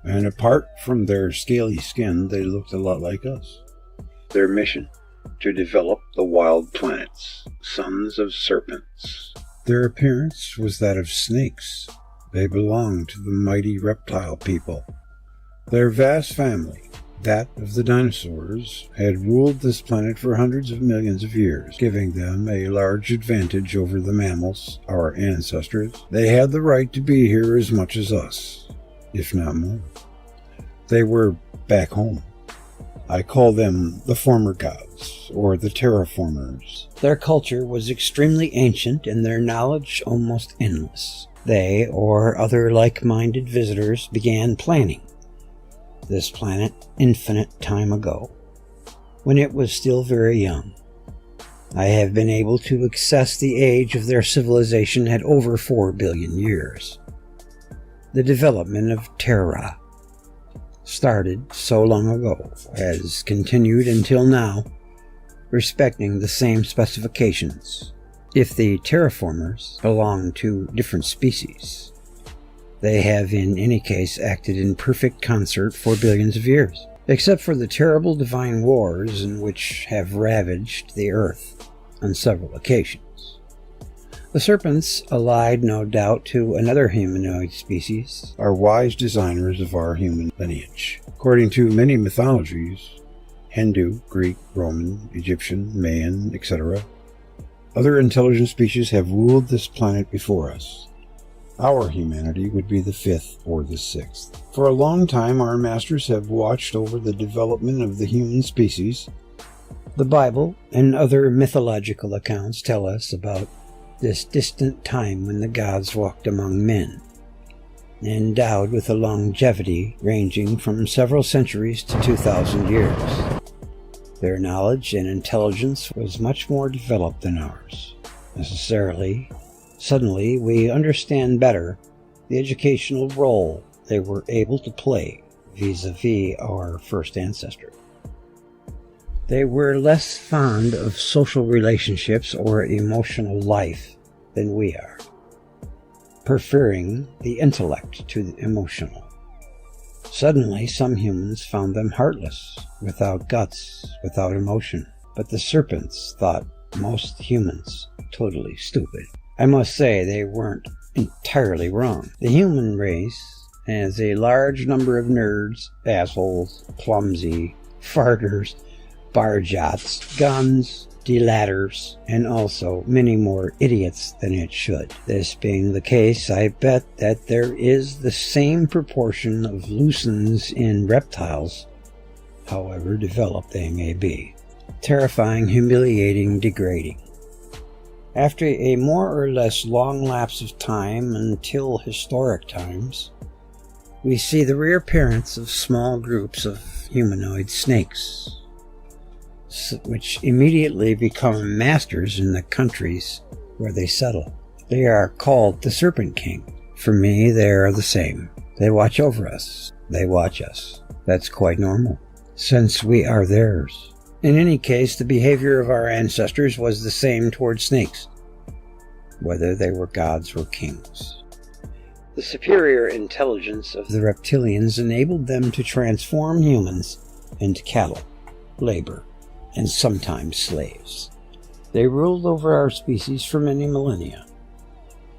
and apart from their scaly skin, they looked a lot like us. Their mission: to develop the wild planets, sons of serpents. Their appearance was that of snakes. They belonged to the mighty reptile people. Their vast family, that of the dinosaurs, had ruled this planet for hundreds of millions of years, giving them a large advantage over the mammals, our ancestors. They had the right to be here as much as us, if not more. They were back home. I call them the former gods, or the terraformers. Their culture was extremely ancient and their knowledge almost endless. They, or other like-minded visitors, began planning this planet infinite time ago, when it was still very young. I have been able to access the age of their civilization at over 4 billion years. The development of Terra, started so long ago, has continued until now, respecting the same specifications. If the terraformers belong to different species, they have in any case acted in perfect concert for billions of years, except for the terrible divine wars in which have ravaged the earth on several occasions. The serpents, allied no doubt to another humanoid species, are wise designers of our human lineage. According to many mythologies, Hindu, Greek, Roman, Egyptian, Mayan, etc., other intelligent species have ruled this planet before us. Our humanity would be the fifth or the sixth. For a long time, our masters have watched over the development of the human species. The Bible and other mythological accounts tell us about this distant time when the gods walked among men, endowed with a longevity ranging from several centuries to 2,000 years. Their knowledge and intelligence was much more developed than ours. Suddenly, we understand better the educational role they were able to play vis-a-vis our first ancestor. They were less fond of social relationships or emotional life than we are, preferring the intellect to the emotional. Suddenly, some humans found them heartless, without guts, without emotion. But the serpents thought most humans totally stupid. I must say they weren't entirely wrong. The human race has a large number of nerds, assholes, clumsy, farters, barjots, guns, deladders, and also many more idiots than it should. This being the case, I bet that there is the same proportion of lucens in reptiles, however developed they may be. Terrifying, humiliating, degrading. After a more or less long lapse of time until historic times, we see the reappearance of small groups of humanoid snakes, which immediately become masters in the countries where they settle. They are called the Serpent King. For me, they are the same. They watch over us. They watch us. That's quite normal, since we are theirs. In any case, the behavior of our ancestors was the same towards snakes, whether they were gods or kings. The superior intelligence of the reptilians enabled them to transform humans into cattle, labor, and sometimes slaves. They ruled over our species for many millennia,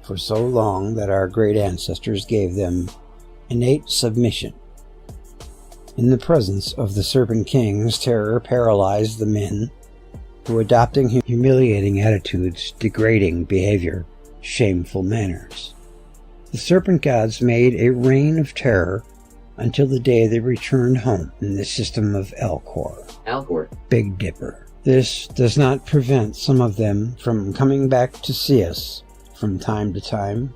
for so long that our great ancestors gave them innate submission. In the presence of the Serpent Kings, terror paralyzed the men who, adopting humiliating attitudes, degrading behavior, shameful manners. The Serpent Gods made a reign of terror until the day they returned home in the system of Alcor, Big Dipper. This does not prevent some of them from coming back to see us from time to time.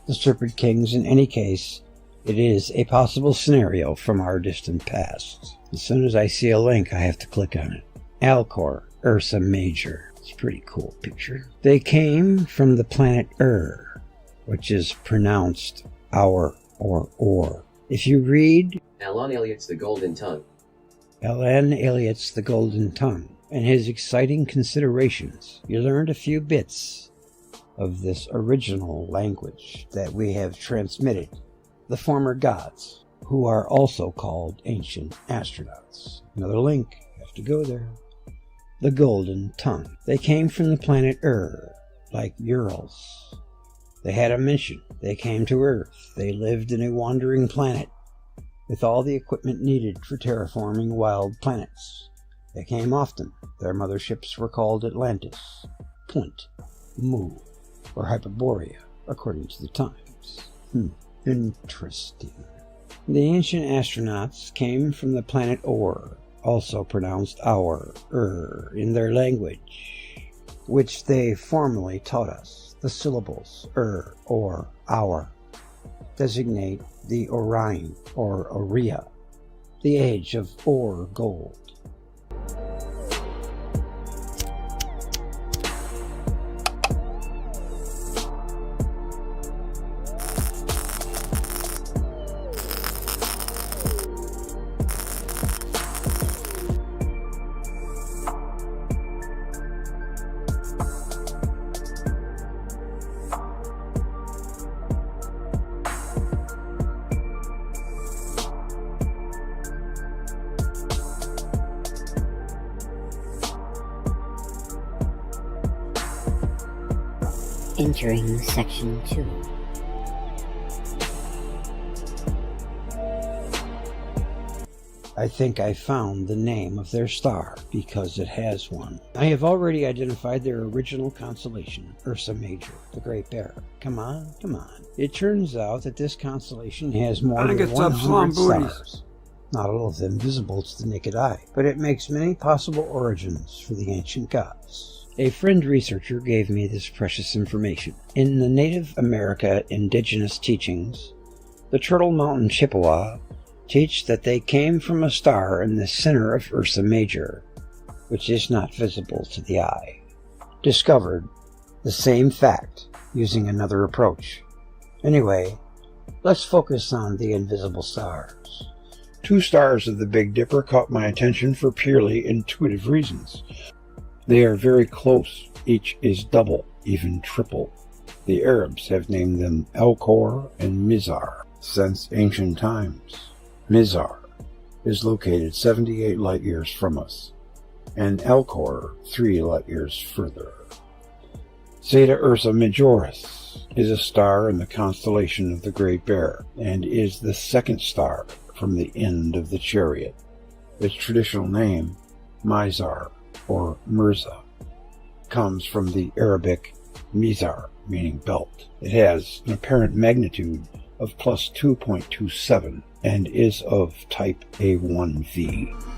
The Serpent Kings, in any case, it is a possible scenario from our distant past. As soon as I see a link, I have to click on it. Alcor, Ursa Major. It's a pretty cool picture. They came from the planet which is pronounced our or or. If you read Alan Elliott's The Golden Tongue, and his exciting considerations, you learned a few bits of this original language that we have transmitted. The former gods, who are also called ancient astronauts. Another link, you have to go there. The Golden Tongue. They came from the planet like Urals. They had a mission. They came to Earth. They lived in a wandering planet with all the equipment needed for terraforming wild planets. They came often. Their motherships were called Atlantis, Punt, Mu, or Hyperborea, according to the times. Interesting. The ancient astronauts came from the planet also pronounced in their language, which they formally taught us. The syllables or our designate the Orion or Aurea, the age of ore gold. Entering Section 2. I think I found the name of their star, because it has one. I have already identified their original constellation, Ursa Major, the Great Bear. Come on, come on. It turns out that this constellation has more than 100 stars. Not all of them visible to the naked eye, but it makes many possible origins for the ancient gods. A friend researcher gave me this precious information. In the Native America indigenous teachings, the Turtle Mountain Chippewa teach that they came from a star in the center of Ursa Major, which is not visible to the eye. Discovered the same fact using another approach. Anyway, let's focus on the invisible stars. 2 stars of the Big Dipper caught my attention for purely intuitive reasons. They are very close. Each is double, even triple. The Arabs have named them Alcor and Mizar since ancient times. Mizar is located 78 light-years from us, and Alcor 3 light-years further. Zeta Ursa Majoris is a star in the constellation of the Great Bear, and is the 2nd star from the end of the chariot. Its traditional name, Mizar, or Mirza, comes from the Arabic Mizar, meaning belt. It has an apparent magnitude of plus 2.27 and is of type A1V.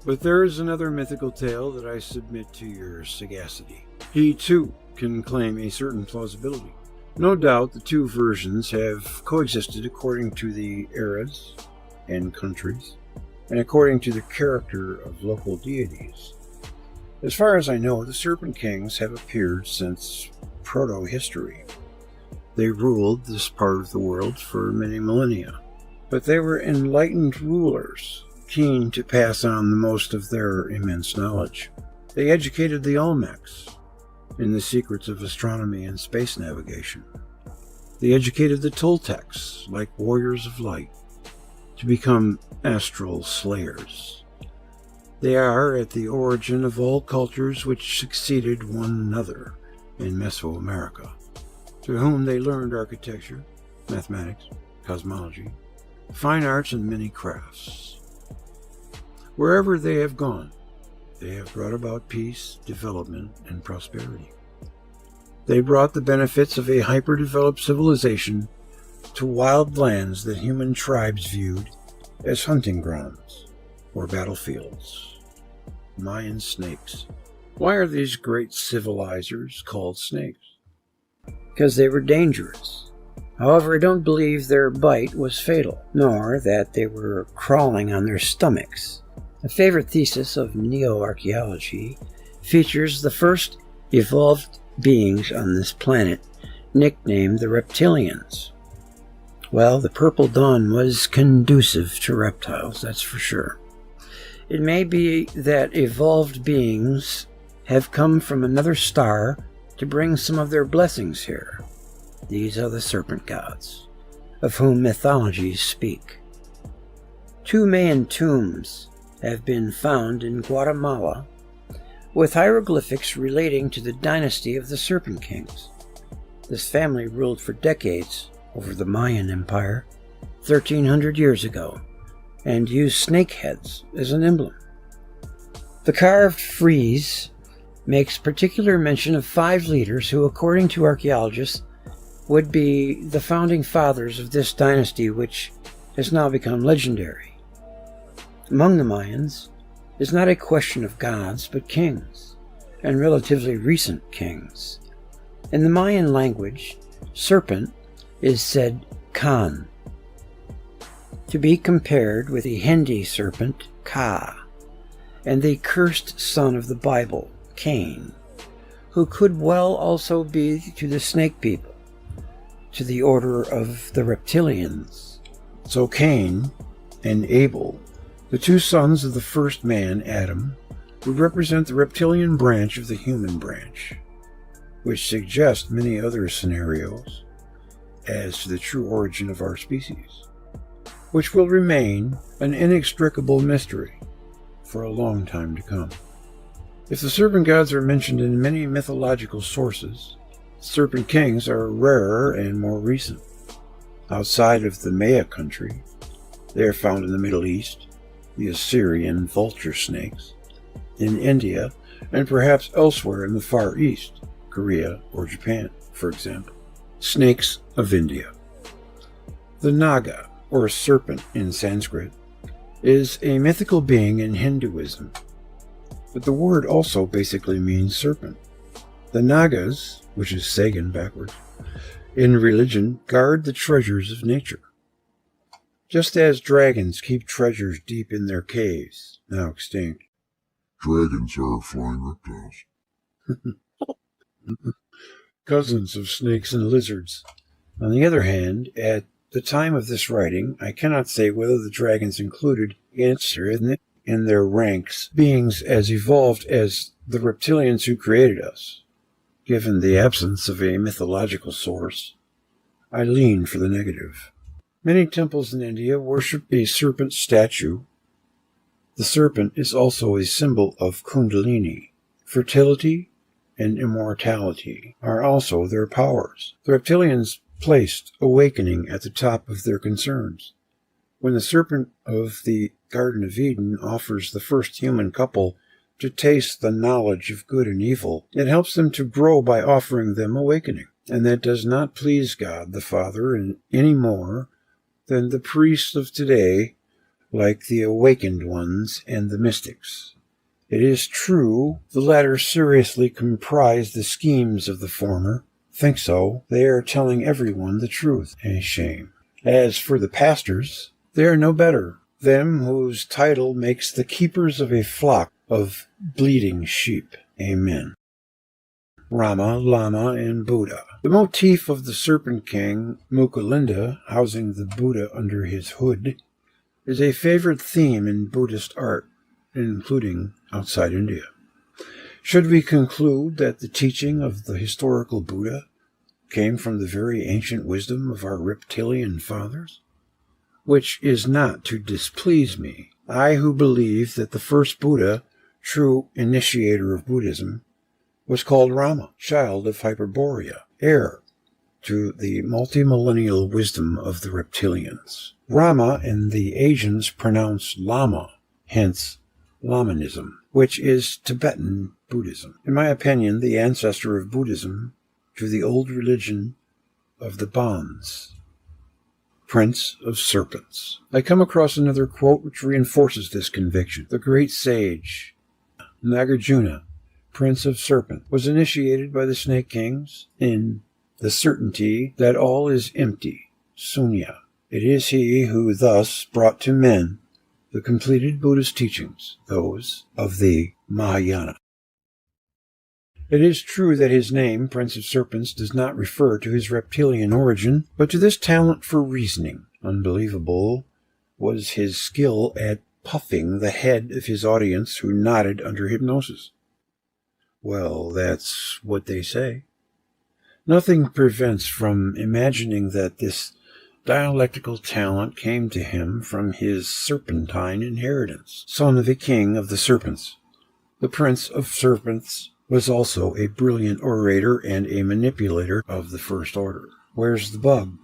But there is another mythical tale that I submit to your sagacity. He, too, can claim a certain plausibility. No doubt the 2 versions have coexisted according to the eras and countries, and according to the character of local deities. As far as I know, the Serpent Kings have appeared since proto-history. They ruled this part of the world for many millennia, but they were enlightened rulers, keen to pass on the most of their immense knowledge. They educated the Olmecs in the secrets of astronomy and space navigation. They educated the Toltecs, like warriors of light, to become astral slayers. They are at the origin of all cultures which succeeded one another in Mesoamerica, through whom they learned architecture, mathematics, cosmology, fine arts, and many crafts. Wherever they have gone, they have brought about peace, development, and prosperity. They brought the benefits of a hyper-developed civilization to wild lands that human tribes viewed as hunting grounds or battlefields. Mayan snakes. Why are these great civilizers called snakes? Because they were dangerous. However, I don't believe their bite was fatal, nor that they were crawling on their stomachs. A favorite thesis of neo-archaeology features the first evolved beings on this planet, nicknamed the reptilians. Well, the purple dawn was conducive to reptiles, that's for sure. It may be that evolved beings have come from another star to bring some of their blessings here. These are the serpent gods, of whom mythologies speak. 2 Mayan tombs have been found in Guatemala with hieroglyphics relating to the dynasty of the Serpent Kings. This family ruled for decades over the Mayan Empire 1,300 years ago and used snake heads as an emblem. The carved frieze makes particular mention of 5 leaders who, according to archaeologists, would be the founding fathers of this dynasty, which has now become legendary. Among the Mayans is not a question of gods, but kings, and relatively recent kings. In the Mayan language, serpent is said Kan, to be compared with the Hindi serpent Ka, and the cursed son of the Bible, Cain, who could well also be to the snake people, to the order of the reptilians. So Cain and Abel, the 2 sons of the first man, Adam, would represent the reptilian branch of the human branch, which suggests many other scenarios, as to the true origin of our species, which will remain an inextricable mystery for a long time to come. If the serpent gods are mentioned in many mythological sources, serpent kings are rarer and more recent. Outside of the Maya country, they are found in the Middle East, the Assyrian vulture snakes, in India, and perhaps elsewhere in the Far East, Korea or Japan, for example. Snakes of India. The Naga, or serpent in Sanskrit, is a mythical being in Hinduism, but the word also basically means serpent. The Nagas, which is Sagan backwards, in religion guard the treasures of nature. Just as dragons keep treasures deep in their caves, now extinct. Dragons are flying reptiles. Cousins of snakes and lizards. On the other hand, at the time of this writing, I cannot say whether the dragons included in their ranks beings as evolved as the reptilians who created us. Given the absence of a mythological source, I lean for the negative. Many temples in India worship a serpent statue. The serpent is also a symbol of Kundalini. Fertility and immortality are also their powers. The reptilians placed awakening at the top of their concerns. When the serpent of the Garden of Eden offers the first human couple to taste the knowledge of good and evil, it helps them to grow by offering them awakening. And that does not please God the Father any more than the priests of today, like the awakened ones and the mystics. It is true, the latter seriously comprise the schemes of the former. Think so, they are telling everyone the truth. A shame. As for the pastors, they are no better. Them whose title makes the keepers of a flock of bleeding sheep. Amen. Rama, Lama, and Buddha. The motif of the Serpent King, Mukulinda, housing the Buddha under his hood, is a favorite theme in Buddhist art, including outside India. Should we conclude that the teaching of the historical Buddha came from the very ancient wisdom of our reptilian fathers? Which is not to displease me, I who believe that the first Buddha, true initiator of Buddhism, was called Rama, child of Hyperborea, heir to the multimillennial wisdom of the reptilians. Rama and the Asians pronounce Lama, hence Lamanism, which is Tibetan Buddhism. In my opinion, the ancestor of Buddhism to the old religion of the Bons, Prince of Serpents. I come across another quote which reinforces this conviction. The great sage Nagarjuna, Prince of Serpent, was initiated by the Snake Kings in the certainty that all is empty, sunya. It is he who thus brought to men the completed Buddhist teachings, those of the Mahayana. It is true that his name, Prince of Serpents, does not refer to his reptilian origin, but to this talent for reasoning. Unbelievable was his skill at puffing the head of his audience who nodded under hypnosis. Well, that's what they say. Nothing prevents from imagining that this dialectical talent came to him from his serpentine inheritance, son of a king of the serpents. The Prince of Serpents was also a brilliant orator and a manipulator of the first order. Where's the bug?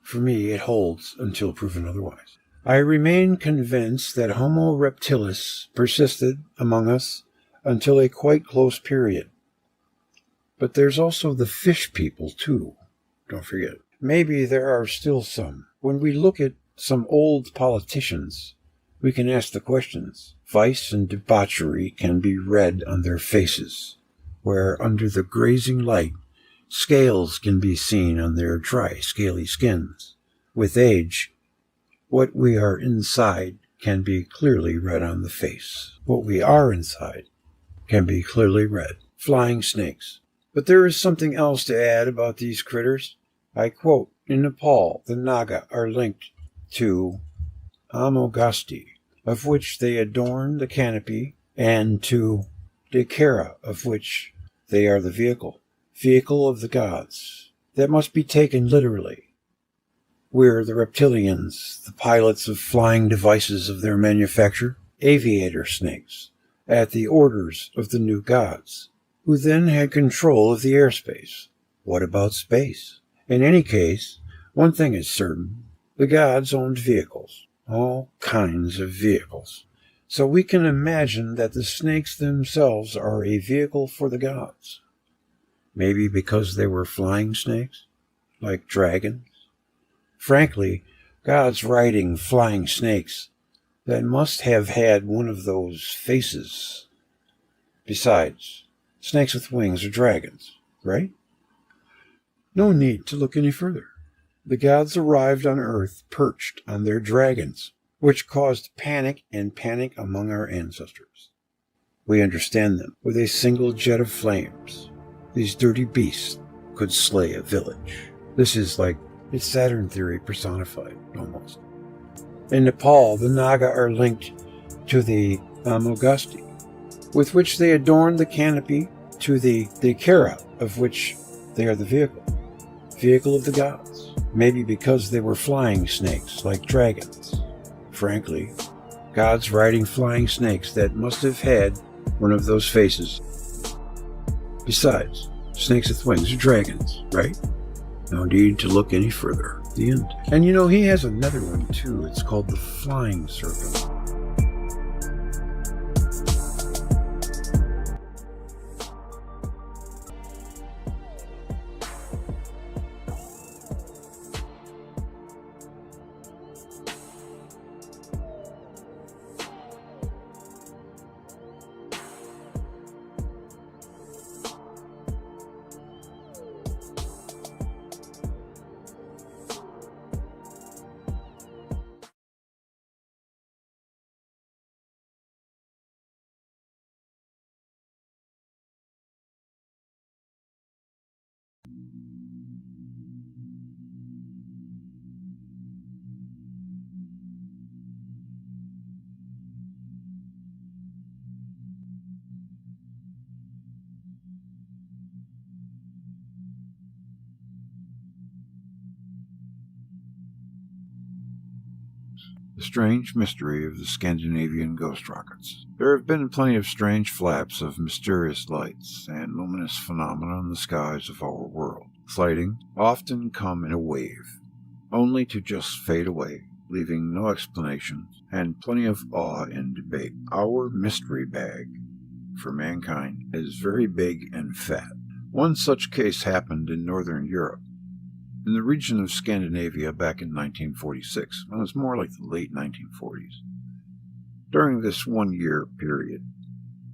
For me, it holds until proven otherwise. I remain convinced that Homo reptilis persisted among us until a quite close period. But there's also the fish people, too. Don't forget. Maybe there are still some. When we look at some old politicians, we can ask the questions. Vice and debauchery can be read on their faces, where under the grazing light, scales can be seen on their dry, scaly skins. With age, what we are inside can be clearly read on the face. What we are inside can be clearly read. Flying snakes. But there is something else to add about these critters. I quote, in Nepal, the Naga are linked to Amogasti, of which they adorn the canopy, and to Dekara, of which they are the vehicle of the gods. that must be taken literally. We're the reptilians, the pilots of flying devices of their manufacture, aviator snakes, at the orders of the new gods, who then had control of the airspace. What about space? In any case, one thing is certain. The gods owned vehicles, all kinds of vehicles. So we can imagine that the snakes themselves are a vehicle for the gods. Maybe because they were flying snakes, like dragons. Frankly, gods riding flying snakes, that must have had one of those faces. Besides, snakes with wings are dragons, right? No need to look any further. The gods arrived on Earth perched on their dragons, which caused panic among our ancestors. We understand them. With a single jet of flames, these dirty beasts could slay a village. This is like it's Saturn theory personified, almost. In Nepal, the Naga are linked to the Amogasti, with which they adorn the canopy, to the Kara, of which they are the vehicle of the gods. Maybe because they were flying snakes, like dragons. Frankly, gods riding flying snakes that must have had one of those faces. Besides, snakes with wings are dragons, right? No need to look any further. The end. And you know, he has another one too. It's called the flying serpent. The strange mystery of the Scandinavian ghost rockets. There have been plenty of strange flaps of mysterious lights and luminous phenomena in the skies of our world. Sightings often come in a wave, only to just fade away, leaving no explanation and plenty of awe and debate. Our mystery bag for mankind is very big and fat. One such case happened in Northern Europe, in the region of Scandinavia back in 1946. It was more like the late 1940s. During this 1 year period,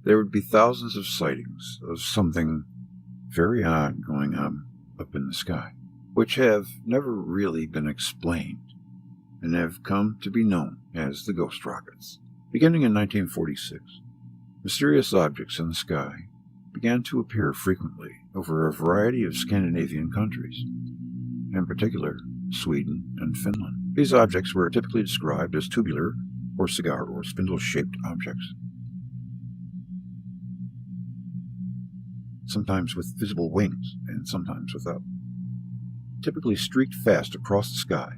there would be thousands of sightings of something very odd going on up in the sky, which have never really been explained and have come to be known as the ghost rockets. Beginning in 1946, mysterious objects in the sky began to appear frequently over a variety of Scandinavian countries, in particular Sweden and Finland. These objects were typically described as tubular or cigar or spindle-shaped objects, sometimes with visible wings and sometimes without. Typically streaked fast across the sky,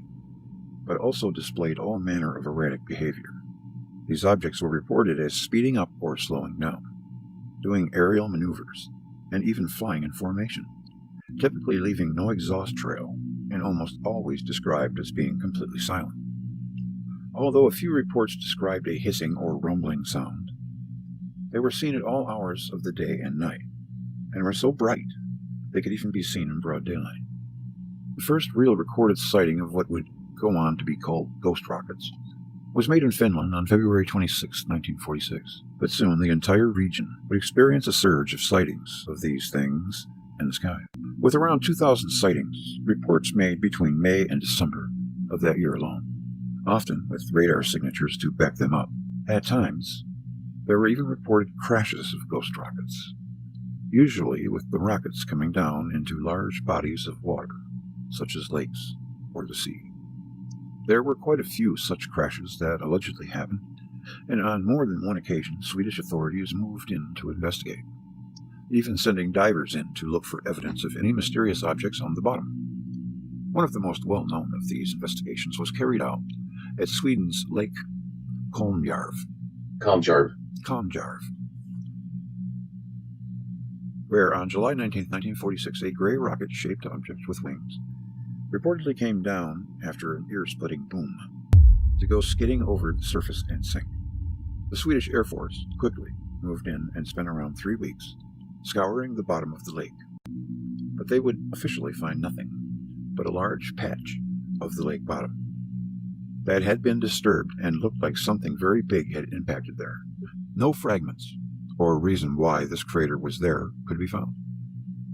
but also displayed all manner of erratic behavior. These objects were reported as speeding up or slowing down, doing aerial maneuvers, and even flying in formation, typically leaving no exhaust trail, and almost always described as being completely silent. Although a few reports described a hissing or rumbling sound, they were seen at all hours of the day and night, and were so bright they could even be seen in broad daylight. The first real recorded sighting of what would go on to be called ghost rockets was made in Finland on February 26, 1946, but soon the entire region would experience a surge of sightings of these things in the sky. With around 2,000 sightings, reports made between May and December of that year alone, often with radar signatures to back them up. At times, there were even reported crashes of ghost rockets, usually with the rockets coming down into large bodies of water, such as lakes or the sea. There were quite a few such crashes that allegedly happened, and on more than one occasion, Swedish authorities moved in to investigate. even sending divers in to look for evidence of any mysterious objects on the bottom. One of the most well-known of these investigations was carried out at Sweden's Lake Kolmjarv, where on July 19, 1946, a gray rocket-shaped object with wings reportedly came down after an ear-splitting boom to go skidding over the surface and sink. The Swedish Air Force quickly moved in and spent around 3 weeks scouring the bottom of the lake, but they would officially find nothing but a large patch of the lake bottom that had been disturbed and looked like something very big had impacted there. No fragments or reason why this crater was there could be found,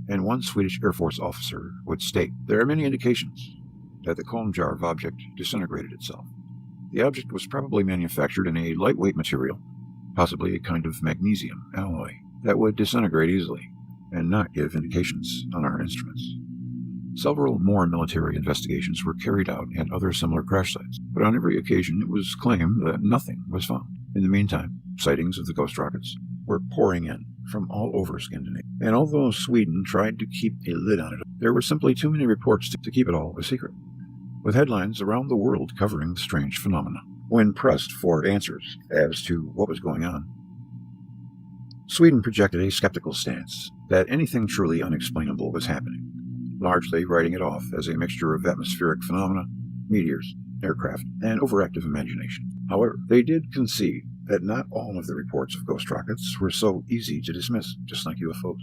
and one Swedish Air Force officer would state, "There are many indications that the Kolmjarv object disintegrated itself. The object was probably manufactured in a lightweight material, possibly a kind of magnesium alloy, that would disintegrate easily and not give indications on our instruments." Several more military investigations were carried out at other similar crash sites, but on every occasion it was claimed that nothing was found. In the meantime, sightings of the ghost rockets were pouring in from all over Scandinavia, and although Sweden tried to keep a lid on it, there were simply too many reports to keep it all a secret, with headlines around the world covering the strange phenomena. When pressed for answers as to what was going on, Sweden projected a skeptical stance that anything truly unexplainable was happening, largely writing it off as a mixture of atmospheric phenomena, meteors, aircraft, and overactive imagination. However, they did concede that not all of the reports of ghost rockets were so easy to dismiss, just like UFOs.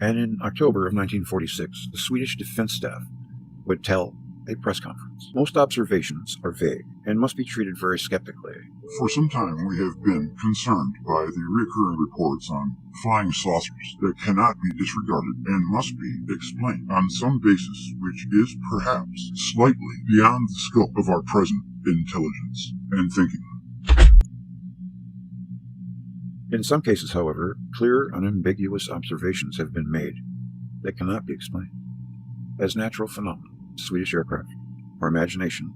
And in October of 1946, the Swedish Defense Staff would tell a press conference, "Most observations are vague and must be treated very skeptically. For some time we have been concerned by the recurring reports on flying saucers that cannot be disregarded and must be explained on some basis which is perhaps slightly beyond the scope of our present intelligence and thinking." In some cases, however, clear, unambiguous observations have been made that cannot be explained as natural phenomena, Swedish aircraft, or imagination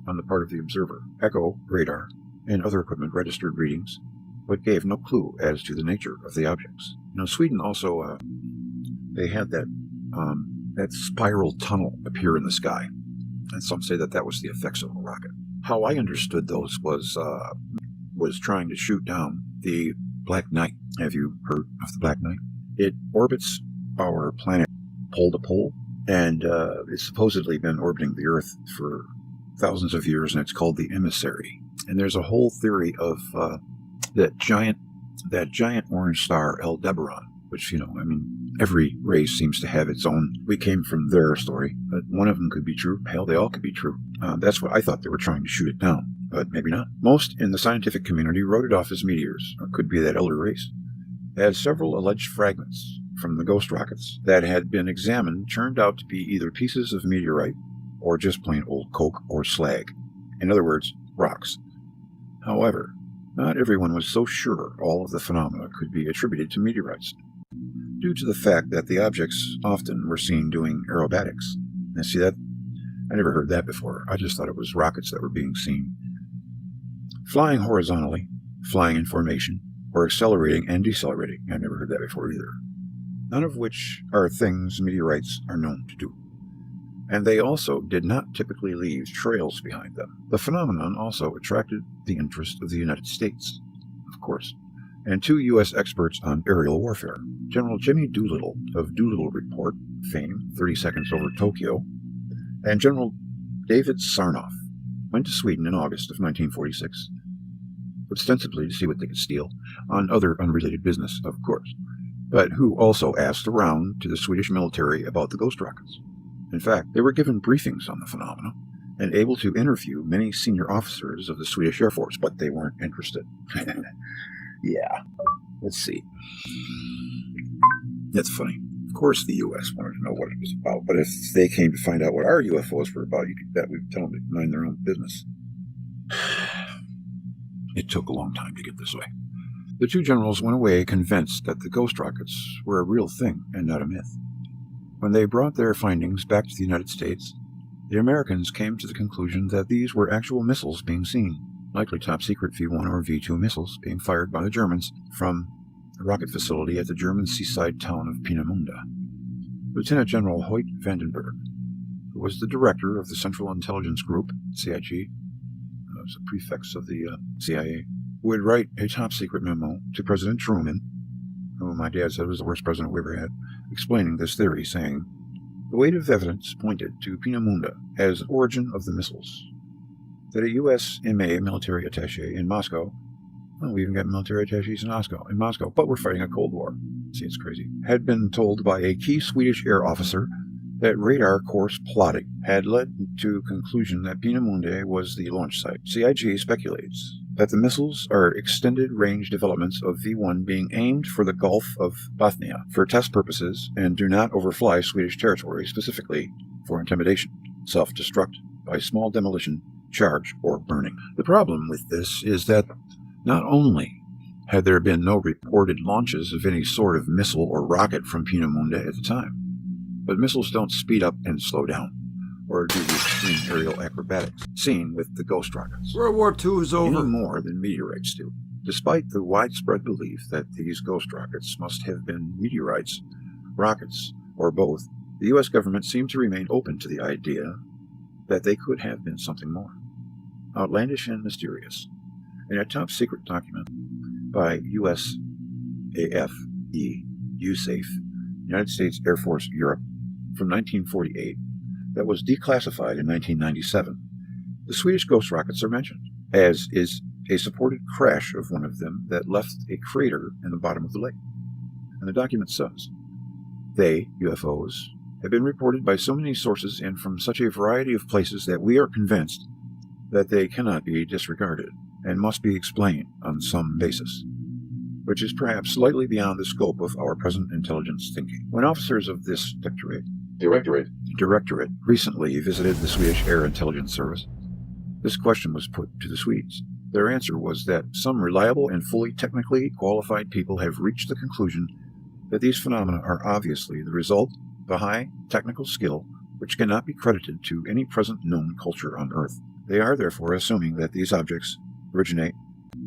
on the part of the observer. Echo, radar, and other equipment registered readings, but gave no clue as to the nature of the objects. Now, Sweden also, they had that spiral tunnel appear in the sky, and some say that that was the effects of a rocket. How I understood those was trying to shoot down the Black Knight. Have you heard of the Black Knight? It orbits our planet pole to pole, and it's supposedly been orbiting the Earth for thousands of years, and it's called the Emissary. And there's a whole theory of that giant orange star Aldebaran, which, every race seems to have its own "we came from there" story, but one of them could be true. Hell, they all could be true. That's what I thought they were trying to shoot it down, but maybe not. Most in the scientific community wrote it off as meteors, or could be that elder race, as several alleged fragments from the ghost rockets that had been examined turned out to be either pieces of meteorite or just plain old coke or slag. In other words, rocks. However, not everyone was so sure all of the phenomena could be attributed to meteorites, due to the fact that the objects often were seen doing aerobatics. And see that? I never heard that before. I just thought it was rockets that were being seen flying horizontally, flying in formation, or accelerating and decelerating. I've never heard that before either. None of which are things meteorites are known to do. And they also did not typically leave trails behind them. The phenomenon also attracted the interest of the United States, of course, and 2 U.S. experts on aerial warfare, General Jimmy Doolittle of Doolittle Report fame, 30 Seconds Over Tokyo, and General David Sarnoff, went to Sweden in August of 1946, ostensibly to see what they could steal, on other unrelated business, of course, but who also asked around to the Swedish military about the ghost rockets. In fact, they were given briefings on the phenomena and able to interview many senior officers of the Swedish Air Force, but they weren't interested. Yeah. Let's see. That's funny. Of course the U.S. wanted to know what it was about, but if they came to find out what our UFOs were about, you could bet we'd tell them to mind their own business. It took a long time to get this way. The 2 generals went away convinced that the ghost rockets were a real thing and not a myth. When they brought their findings back to the United States, the Americans came to the conclusion that these were actual missiles being seen, likely top-secret V-1 or V-2 missiles being fired by the Germans from a rocket facility at the German seaside town of Peenemünde. Lieutenant General Hoyt Vandenberg, who was the director of the Central Intelligence Group, CIG, was a prefix of the CIA, would write a top-secret memo to President Truman, who my dad said was the worst president we ever had, explaining this theory, saying, the weight of evidence pointed to Peenemünde as the origin of the missiles, that a U.S. MA military attaché in Moscow, well, we even got military attachés in Moscow, but we're fighting a Cold War. See, it's crazy. Had been told by a key Swedish air officer that radar course plotting had led to conclusion that Peenemünde was the launch site. CIG speculates that the missiles are extended-range developments of V-1 being aimed for the Gulf of Bothnia for test purposes and do not overfly Swedish territory, specifically for intimidation, self-destruct by small demolition, charge, or burning. The problem with this is that not only had there been no reported launches of any sort of missile or rocket from Peenemünde at the time, but missiles don't speed up and slow down, or do the extreme aerial acrobatics seen with the ghost rockets. World War II is over. Any more than meteorites do. Despite the widespread belief that these ghost rockets must have been meteorites, rockets, or both, the U.S. government seemed to remain open to the idea that they could have been something more. Outlandish and mysterious. In a top-secret document by USAF, USAFE, United States Air Force Europe, from 1948, that was declassified in 1997, the Swedish ghost rockets are mentioned, as is a supported crash of one of them that left a crater in the bottom of the lake. And the document says, they, UFOs, have been reported by so many sources and from such a variety of places that we are convinced that they cannot be disregarded and must be explained on some basis, which is perhaps slightly beyond the scope of our present intelligence thinking. When officers of this directorate recently visited the Swedish Air Intelligence Service, this question was put to the Swedes. Their answer was that some reliable and fully technically qualified people have reached the conclusion that these phenomena are obviously the result of a high technical skill which cannot be credited to any present known culture on Earth. They are therefore assuming that these objects originate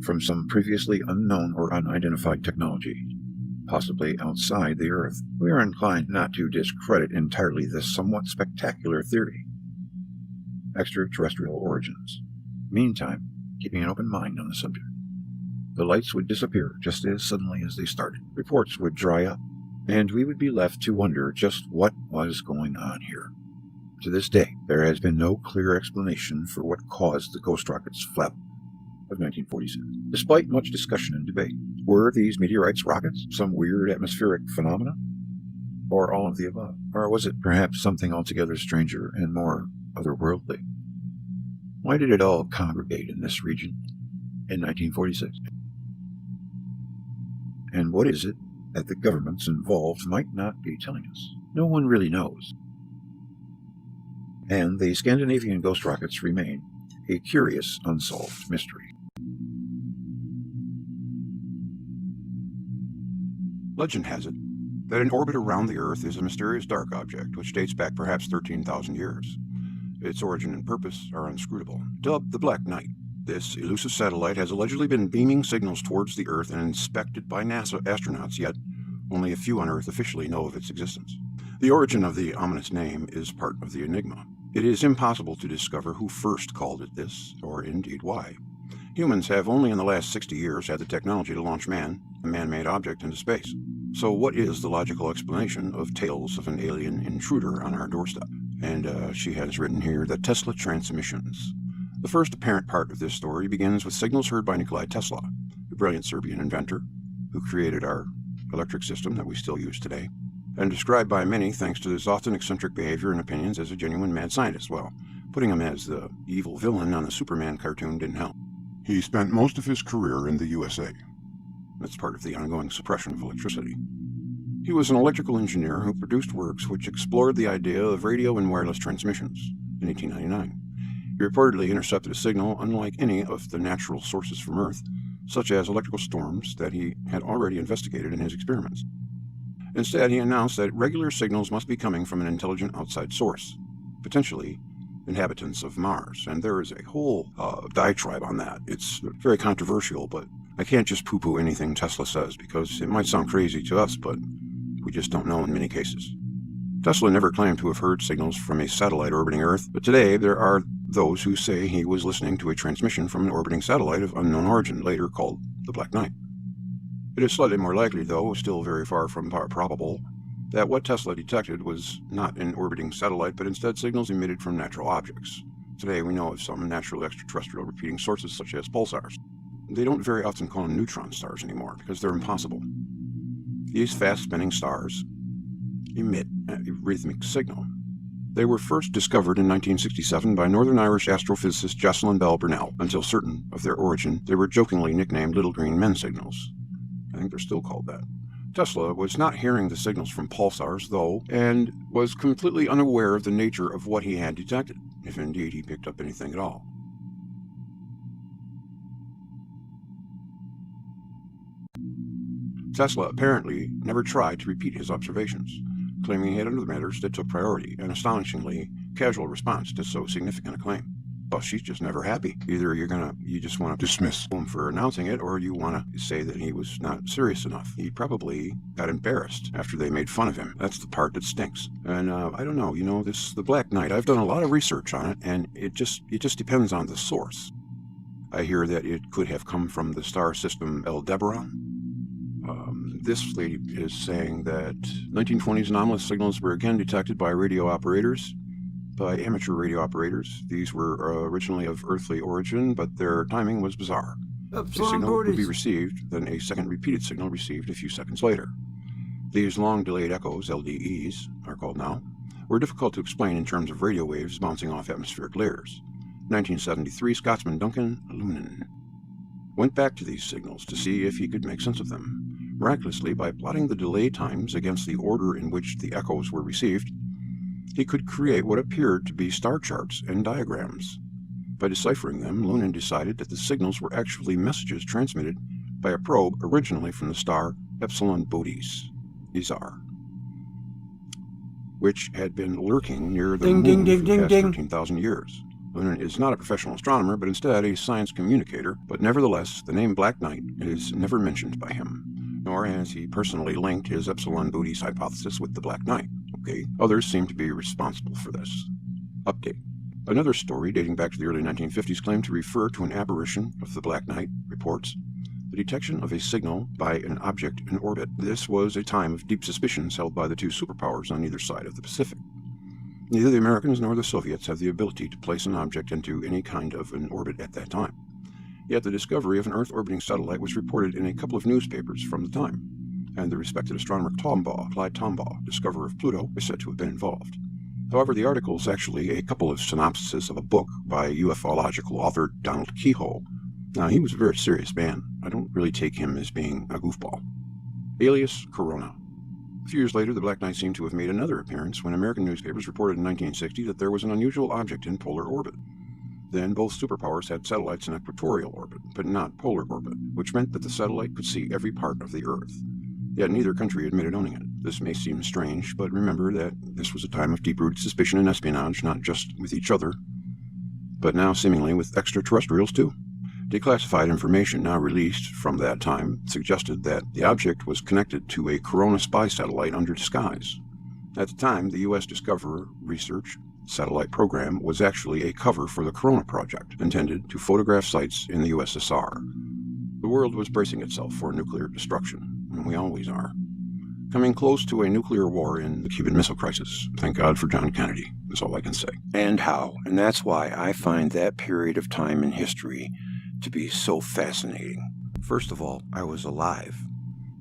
from some previously unknown or unidentified technology, possibly outside the Earth. We are inclined not to discredit entirely this somewhat spectacular theory. Extraterrestrial origins. Meantime, keeping an open mind on the subject. The lights would disappear just as suddenly as they started. Reports would dry up, and we would be left to wonder just what was going on here. To this day, there has been no clear explanation for what caused the ghost rocket's flap of 1946. Despite much discussion and debate, were these meteorites rockets, some weird atmospheric phenomena, or all of the above? Or was it perhaps something altogether stranger and more otherworldly? Why did it all congregate in this region in 1946? And what is it that the governments involved might not be telling us? No one really knows. And the Scandinavian ghost rockets remain a curious unsolved mystery. Legend has it that in orbit around the Earth is a mysterious dark object which dates back perhaps 13,000 years. Its origin and purpose are inscrutable. Dubbed the Black Knight, this elusive satellite has allegedly been beaming signals towards the Earth and inspected by NASA astronauts, yet only a few on Earth officially know of its existence. The origin of the ominous name is part of the enigma. It is impossible to discover who first called it this, or indeed why. Humans have only in the last 60 years had the technology to launch man, a man-made object, into space. So what is the logical explanation of tales of an alien intruder on our doorstep? And she has written here the Tesla transmissions. The first apparent part of this story begins with signals heard by Nikola Tesla, a brilliant Serbian inventor who created our electric system that we still use today, and described by many, thanks to his often eccentric behavior and opinions, as a genuine mad scientist. Well, putting him as the evil villain on a Superman cartoon didn't help. He spent most of his career in the USA. That's part of the ongoing suppression of electricity. He was an electrical engineer who produced works which explored the idea of radio and wireless transmissions in 1899. He reportedly intercepted a signal unlike any of the natural sources from Earth, such as electrical storms that he had already investigated in his experiments. Instead, he announced that regular signals must be coming from an intelligent outside source, potentially inhabitants of Mars. And there is a whole diatribe on that. It's very controversial, but I can't just poo-poo anything Tesla says because it might sound crazy to us, but we just don't know in many cases. Tesla never claimed to have heard signals from a satellite orbiting Earth, but today there are those who say he was listening to a transmission from an orbiting satellite of unknown origin, later called the Black Knight. It is slightly more likely, though still very far from probable, that what Tesla detected was not an orbiting satellite, but instead signals emitted from natural objects. Today we know of some natural extraterrestrial repeating sources such as pulsars. They don't very often call them neutron stars anymore because they're impossible. These fast-spinning stars emit a rhythmic signal. They were first discovered in 1967 by Northern Irish astrophysicist Jocelyn Bell Burnell. Until certain of their origin, they were jokingly nicknamed Little Green Men signals. I think they're still called that. Tesla was not hearing the signals from pulsars, though, and was completely unaware of the nature of what he had detected, if indeed he picked up anything at all. Tesla apparently never tried to repeat his observations, claiming he had other matters that took priority, an astonishingly casual response to so significant a claim. Well, she's just never happy. Either you just want to dismiss him for announcing it, or you want to say that he was not serious enough. He probably got embarrassed after they made fun of him. That's the part that stinks. And I don't know, the Black Knight, I've done a lot of research on it, and it just depends on the source. I hear that it could have come from the star system Aldebaran. This lady is saying that 1920s anomalous signals were again detected by amateur radio operators. These were originally of earthly origin, but their timing was bizarre. A signal would be received, then a second repeated signal received a few seconds later. These long-delayed echoes, LDEs, are called now, were difficult to explain in terms of radio waves bouncing off atmospheric layers. 1973, Scotsman Duncan Lunan went back to these signals to see if he could make sense of them. Miraculously, by plotting the delay times against the order in which the echoes were received, he could create what appeared to be star charts and diagrams. By deciphering them, Lunan decided that the signals were actually messages transmitted by a probe originally from the star Epsilon Boötes, Izar, which had been lurking near the moon for the past 13,000 years. Lunan is not a professional astronomer, but instead a science communicator, but nevertheless, the name Black Knight is never mentioned by him, nor has he personally linked his Epsilon Boötes hypothesis with the Black Knight. Okay, others seem to be responsible for this. Update. Another story dating back to the early 1950s claimed to refer to an apparition of the Black Knight, reports the detection of a signal by an object in orbit. This was a time of deep suspicions held by the two superpowers on either side of the Pacific. Neither the Americans nor the Soviets have the ability to place an object into any kind of an orbit at that time. Yet the discovery of an Earth-orbiting satellite was reported in a couple of newspapers from the time, and the respected astronomer Clyde Tombaugh, discoverer of Pluto, is said to have been involved. However, the article is actually a couple of synopses of a book by ufological author Donald Keyhoe. Now, he was a very serious man. I don't really take him as being a goofball. Alias Corona. A few years later, the Black Knight seemed to have made another appearance when American newspapers reported in 1960 that there was an unusual object in polar orbit. Then both superpowers had satellites in equatorial orbit, but not polar orbit, which meant that the satellite could see every part of the Earth. Yet neither country admitted owning it. This may seem strange, but remember that this was a time of deep-rooted suspicion and espionage, not just with each other, but now seemingly with extraterrestrials too. Declassified information now released from that time suggested that the object was connected to a Corona spy satellite under disguise. At the time, the U.S. Discoverer Research satellite program was actually a cover for the Corona project, intended to photograph sites in the USSR. The world was bracing itself for nuclear destruction, and we always are. Coming close to a nuclear war in the Cuban Missile Crisis. Thank God for John Kennedy, is all I can say. And how. And that's why I find that period of time in history to be so fascinating. First of all, I was alive.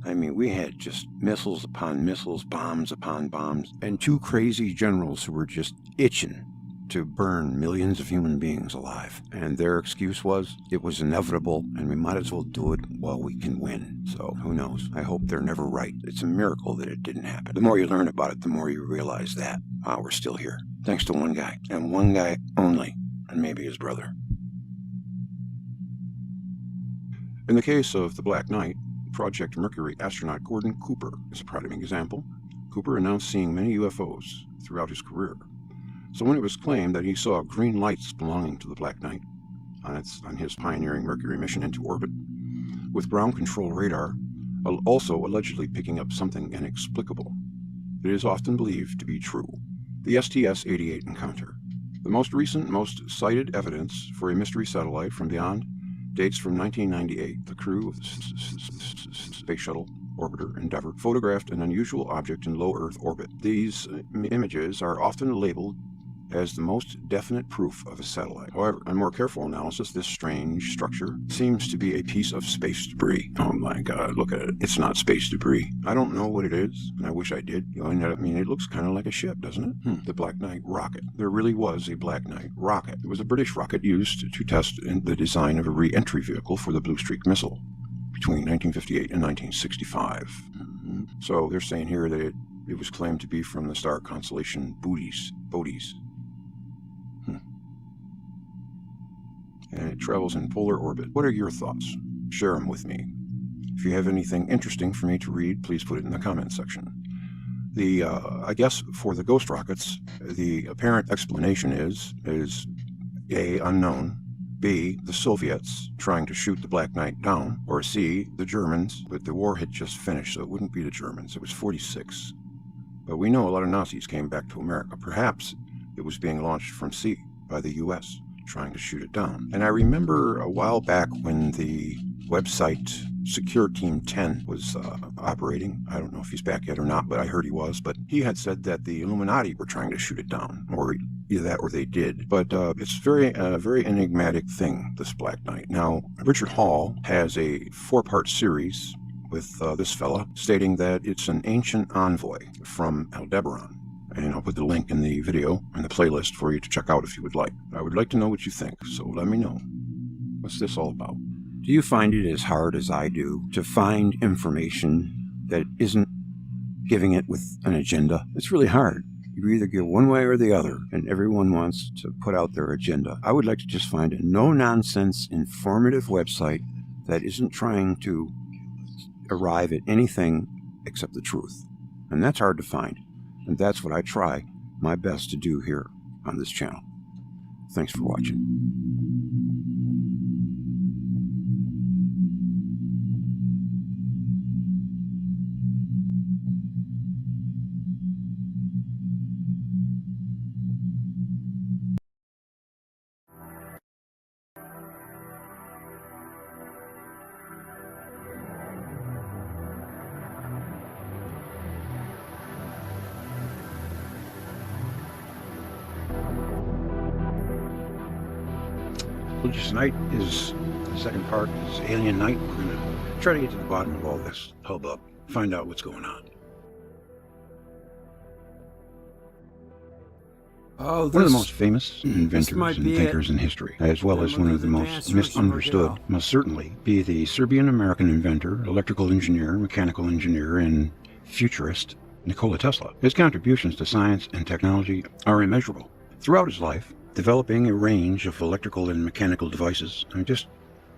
I mean, we had just missiles upon missiles, bombs upon bombs, and two crazy generals who were just itching to burn millions of human beings alive. And their excuse was, it was inevitable, and we might as well do it while we can win. So, who knows? I hope they're never right. It's a miracle that it didn't happen. The more you learn about it, the more you realize that, we're still here. Thanks to one guy, and one guy only, and maybe his brother. In the case of the Black Knight, Project Mercury astronaut Gordon Cooper is a prime example. Cooper announced seeing many UFOs throughout his career. So when it was claimed that he saw green lights belonging to the Black Knight on his pioneering Mercury mission into orbit, with ground control radar, also allegedly picking up something inexplicable. It is often believed to be true. The STS-88 encounter. The most recent, most cited evidence for a mystery satellite from beyond dates from 1998. The crew of the Space Shuttle Orbiter Endeavour photographed an unusual object in low Earth orbit. These images are often labeled as the most definite proof of a satellite. However, on more careful analysis, this strange structure seems to be a piece of space debris. Oh my God, look at it. It's not space debris. I don't know what it is, and I wish I did. I mean, it looks kind of like a ship, doesn't it? The Black Knight rocket. There really was a Black Knight rocket. It was a British rocket used to test the design of a re-entry vehicle for the Blue Streak missile between 1958 and 1965. So they're saying here that it was claimed to be from the star constellation Bootes. And it travels in polar orbit. What are your thoughts? Share them with me. If you have anything interesting for me to read, please put it in the comment section. I guess for the ghost rockets, the apparent explanation is A, unknown, B, the Soviets trying to shoot the Black Knight down, or C, the Germans, but the war had just finished, so it wouldn't be the Germans. It was 46. But we know a lot of Nazis came back to America. Perhaps it was being launched from sea by the U.S., trying to shoot it down. And I remember a while back when the website Secure Team 10 was operating. I don't know if he's back yet or not, but I heard he was. But he had said that the Illuminati were trying to shoot it down, or either that or they did. But it's very enigmatic thing, this Black Knight. Now, Richard Hall has a 4-part series with this fella stating that it's an ancient envoy from Aldebaran. And I'll put the link in the video and the playlist for you to check out if you would like. I would like to know what you think, so let me know. What's this all about? Do you find it as hard as I do to find information that isn't giving it with an agenda? It's really hard. You either go one way or the other, and everyone wants to put out their agenda. I would like to just find a no-nonsense, informative website that isn't trying to arrive at anything except the truth. And that's hard to find. And that's what I try my best to do here on this channel. Thanks for watching. Tonight is the second part, is Alien Night. We're going to try to get to the bottom of all this hubbub, find out what's going on. One of the most famous inventors and thinkers in history, as well as one of the most misunderstood, must certainly be the Serbian-American inventor, electrical engineer, mechanical engineer, and futurist Nikola Tesla. His contributions to science and technology are immeasurable. Throughout his life, developing a range of electrical and mechanical devices. Just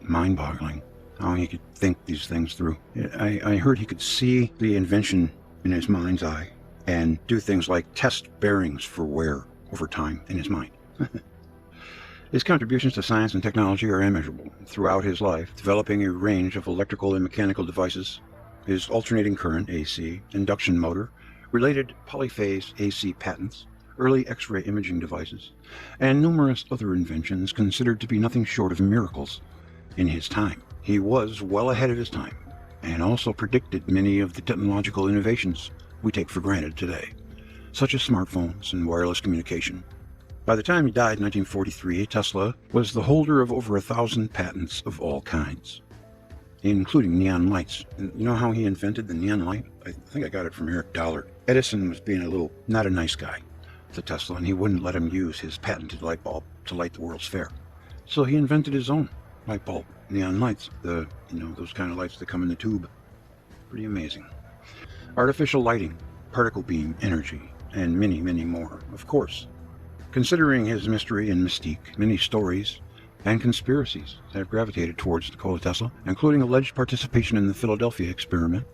mind-boggling how he could think these things through. I heard he could see the invention in his mind's eye and do things like test bearings for wear over time in his mind. His contributions to science and technology are immeasurable. Throughout his life, developing a range of electrical and mechanical devices, his alternating current AC, induction motor, related polyphase AC patents, early X-ray imaging devices, and numerous other inventions considered to be nothing short of miracles in his time. He was well ahead of his time, and also predicted many of the technological innovations we take for granted today, such as smartphones and wireless communication. By the time he died in 1943, Tesla was the holder of over 1,000 patents of all kinds, including neon lights. And you know how he invented the neon light? I think I got it from Eric Dollard. Edison was being not a nice guy to Tesla, and he wouldn't let him use his patented light bulb to light the World's Fair. So he invented his own light bulb, neon lights, those kind of lights that come in the tube. Pretty amazing. Artificial lighting, particle beam energy, and many, many more, of course. Considering his mystery and mystique, many stories and conspiracies have gravitated towards Nikola Tesla, including alleged participation in the Philadelphia experiment,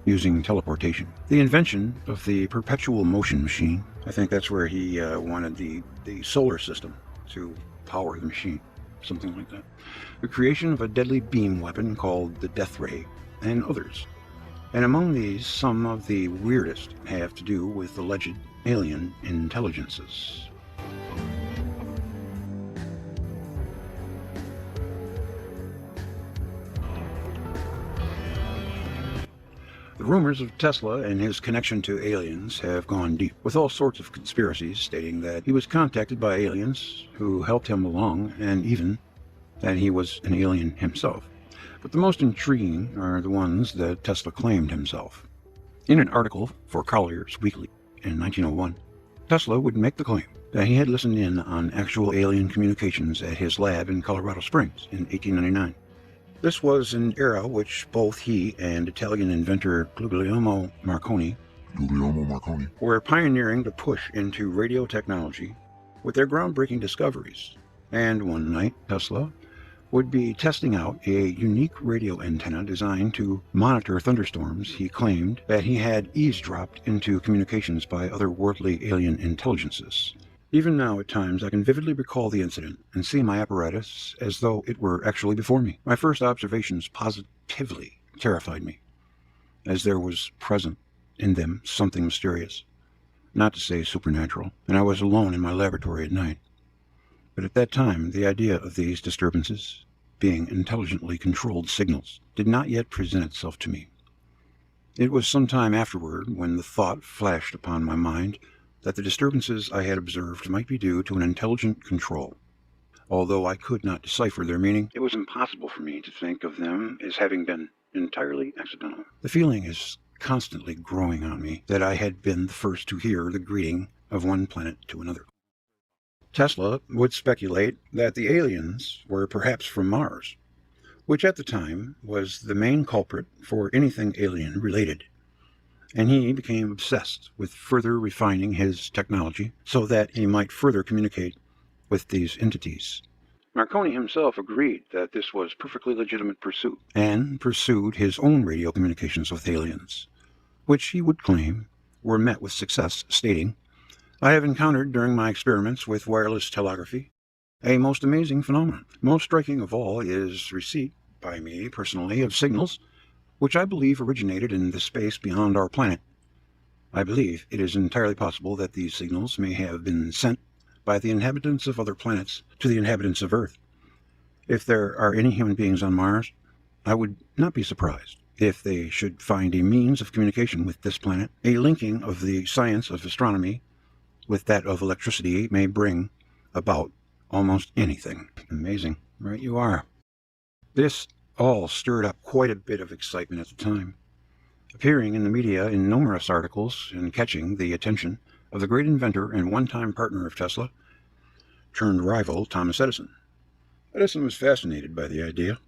using teleportation. The invention of the perpetual motion machine. I think that's where he wanted the solar system to power the machine. something like that, the creation of a deadly beam weapon called the Death Ray, and others. And among these, some of the weirdest have to do with alleged alien intelligences. The rumors of Tesla and his connection to aliens have gone deep, with all sorts of conspiracies stating that he was contacted by aliens who helped him along, and even that he was an alien himself. But the most intriguing are the ones that Tesla claimed himself. In an article for Collier's Weekly in 1901, Tesla would make the claim that he had listened in on actual alien communications at his lab in Colorado Springs in 1899. This was an era which both he and Italian inventor Guglielmo Marconi were pioneering the push into radio technology with their groundbreaking discoveries. And one night, Tesla would be testing out a unique radio antenna designed to monitor thunderstorms. He claimed that he had eavesdropped into communications by otherworldly alien intelligences. Even now, at times, I can vividly recall the incident and see my apparatus as though it were actually before me. My first observations positively terrified me, as there was present in them something mysterious, not to say supernatural, and I was alone in my laboratory at night. But at that time, the idea of these disturbances, being intelligently controlled signals, did not yet present itself to me. It was some time afterward when the thought flashed upon my mind that the disturbances I had observed might be due to an intelligent control. Although I could not decipher their meaning, it was impossible for me to think of them as having been entirely accidental. The feeling is constantly growing on me that I had been the first to hear the greeting of one planet to another. Tesla would speculate that the aliens were perhaps from Mars, which at the time was the main culprit for anything alien related. And he became obsessed with further refining his technology so that he might further communicate with these entities. Marconi himself agreed that this was perfectly legitimate pursuit, and pursued his own radio communications with aliens, which he would claim were met with success, stating, "I have encountered during my experiments with wireless telegraphy a most amazing phenomenon. Most striking of all is receipt by me personally of signals which I believe originated in the space beyond our planet. I believe it is entirely possible that these signals may have been sent by the inhabitants of other planets to the inhabitants of Earth. If there are any human beings on Mars, I would not be surprised if they should find a means of communication with this planet. A linking of the science of astronomy with that of electricity may bring about almost anything." Amazing, right you are. This all stirred up quite a bit of excitement at the time, appearing in the media in numerous articles and catching the attention of the great inventor and one-time partner of Tesla, turned rival Thomas Edison. Edison was fascinated by the idea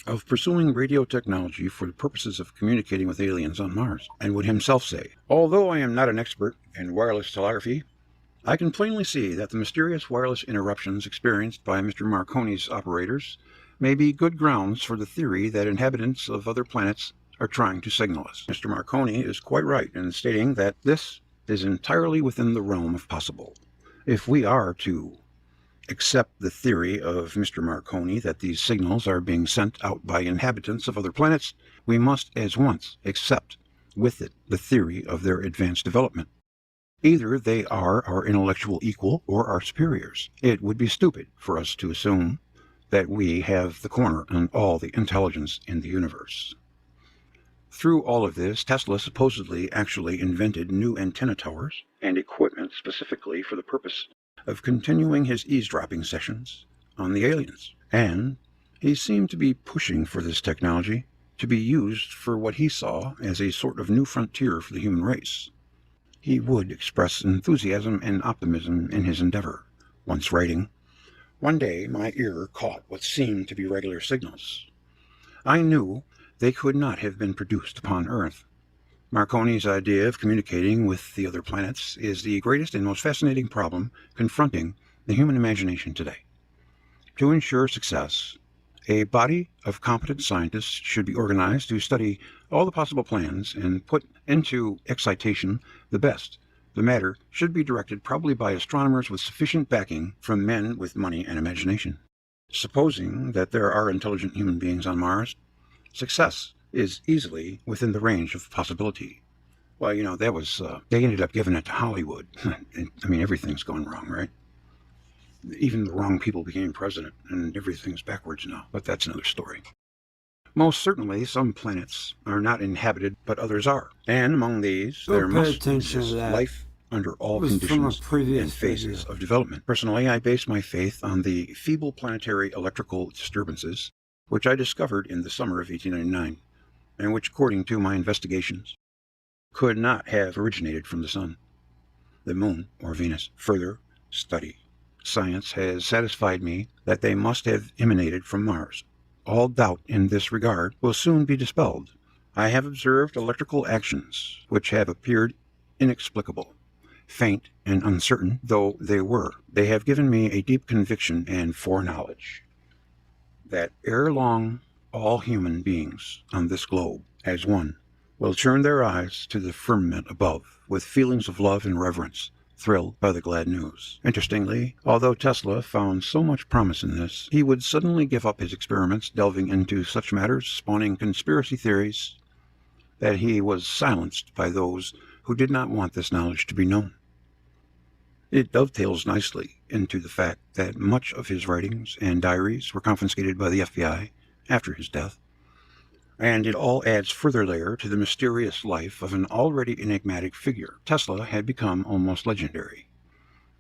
of pursuing radio technology for the purposes of communicating with aliens on Mars, and would himself say, "Although I am not an expert in wireless telegraphy, I can plainly see that the mysterious wireless interruptions experienced by Mr. Marconi's operators may be good grounds for the theory that inhabitants of other planets are trying to signal us." Mr. Marconi is quite right in stating that this is entirely within the realm of possible. If we are to accept the theory of Mr. Marconi that these signals are being sent out by inhabitants of other planets, we must at once accept with it the theory of their advanced development. Either they are our intellectual equal or our superiors. It would be stupid for us to assume that we have the corner on all the intelligence in the universe. Through all of this, Tesla supposedly actually invented new antenna towers and equipment specifically for the purpose of continuing his eavesdropping sessions on the aliens. And he seemed to be pushing for this technology to be used for what he saw as a sort of new frontier for the human race. He would express enthusiasm and optimism in his endeavor, once writing, "One day my ear caught what seemed to be regular signals. I knew they could not have been produced upon Earth. Marconi's idea of communicating with the other planets is the greatest and most fascinating problem confronting the human imagination today. To ensure success, a body of competent scientists should be organized to study all the possible plans and put into excitation the best. The matter should be directed probably by astronomers with sufficient backing from men with money and imagination." Supposing that there are intelligent human beings on Mars, success is easily within the range of possibility. Well, you know, that was, they ended up giving it to Hollywood. I mean, everything's gone wrong, right? Even the wrong people became president, and everything's backwards now, but that's another story. Most certainly, some planets are not inhabited, but others are. And among these, there must exist life under all conditions and phases of development. Personally, I base my faith on the feeble planetary electrical disturbances, which I discovered in the summer of 1899, and which, according to my investigations, could not have originated from the sun, the moon, or Venus. Further study, science has satisfied me that they must have emanated from Mars. All doubt in this regard will soon be dispelled. I have observed electrical actions which have appeared inexplicable, faint and uncertain though they were. They have given me a deep conviction and foreknowledge that ere long all human beings on this globe, as one, will turn their eyes to the firmament above with feelings of love and reverence, thrilled by the glad news. Interestingly, although Tesla found so much promise in this, he would suddenly give up his experiments, delving into such matters, spawning conspiracy theories, that he was silenced by those who did not want this knowledge to be known. It dovetails nicely into the fact that much of his writings and diaries were confiscated by the FBI after his death, and it all adds further layer to the mysterious life of an already enigmatic figure. Tesla had become almost legendary,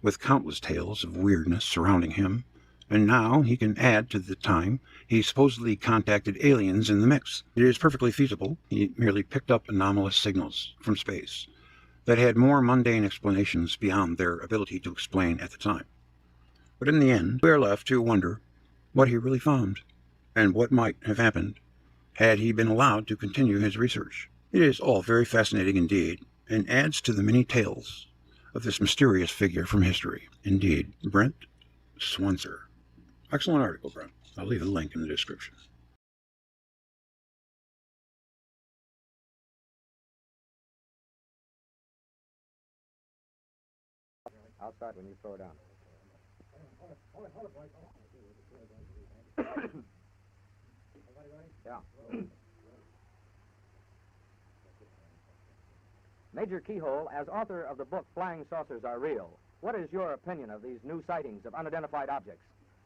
with countless tales of weirdness surrounding him, and now he can add to the time he supposedly contacted aliens in the mix. It is perfectly feasible he merely picked up anomalous signals from space that had more mundane explanations beyond their ability to explain at the time. But in the end, we are left to wonder what he really found, and what might have happened had he been allowed to continue his research. It is all very fascinating indeed, and adds to the many tales of this mysterious figure from history. Indeed, Brent Swenser. Excellent article, Brent. I'll leave a link in the description. Outside when you throw it down. Yeah. Major Keyhole, as author of the book Flying Saucers Are Real, what is your opinion of these new sightings of unidentified objects?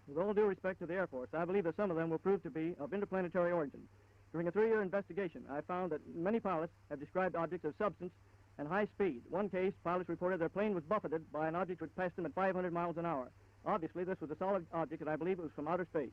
With all due respect to the Air Force, I believe that some of them will prove to be of interplanetary origin. During a 3-year investigation, I found that many pilots have described objects of substance and high speed. One case, pilots reported their plane was buffeted by an object which passed them at 500 miles an hour. Obviously, this was a solid object, and I believe it was from outer space.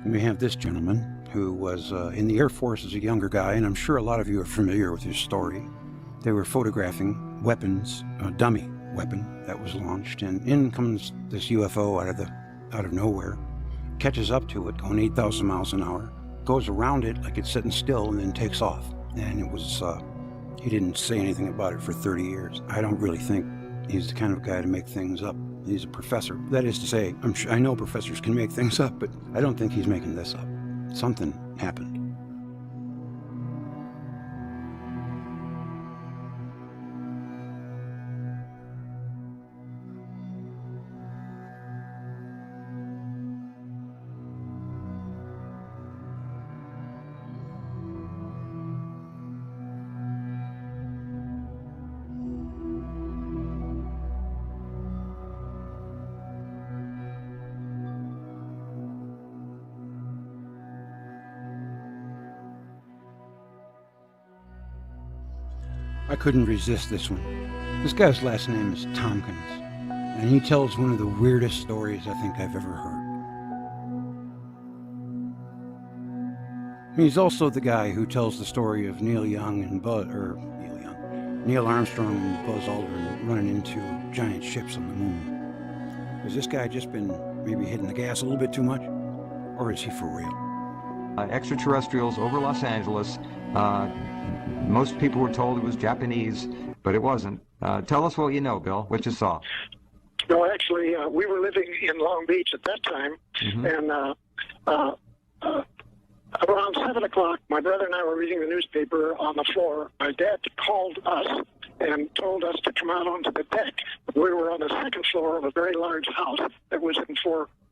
We have this gentleman who was in the Air Force as a younger guy, and I'm sure a lot of you are familiar with his story. They were photographing weapons, a dummy weapon that was launched, and in comes this UFO out of nowhere, catches up to it, going 8,000 miles an hour, goes around it like it's sitting still, and then takes off. And it was, he didn't say anything about it for 30 years. I don't really think he's the kind of guy to make things up. He's a professor. That is to say, I know professors can make things up, but I don't think he's making this up. Something happened. I couldn't resist this one. This guy's last name is Tompkins, and he tells one of the weirdest stories I think I've ever heard. He's also the guy who tells the story of Neil Armstrong and Buzz Aldrin running into giant ships on the moon. Has this guy just been maybe hitting the gas a little bit too much? Or is he for real? extraterrestrials over Los Angeles. Most people were told it was Japanese, but it wasn't. Tell us what you know, Bill, what you saw. No, actually, we were living in Long Beach at that time, and around 7 o'clock, my brother and I were reading the newspaper on the floor. My dad called us and told us to come out onto the deck. We were on the second floor of a very large house that was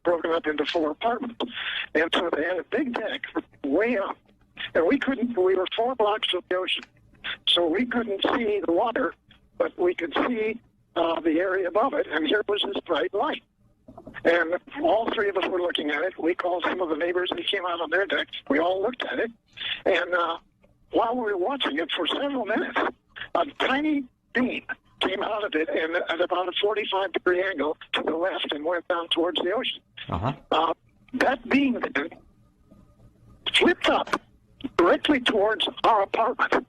broken up into 4 apartments. And so they had a big deck way up. And we were 4 blocks from the ocean. So we couldn't see the water, but we could see the area above it. And here was this bright light. And all 3 of us were looking at it. We called some of the neighbors, and they came out on their deck. We all looked at it. And while we were watching it for several minutes, a tiny beam came out of it and at about a 45-degree angle to the left and went down towards the ocean. That beam then flipped up directly towards our apartment.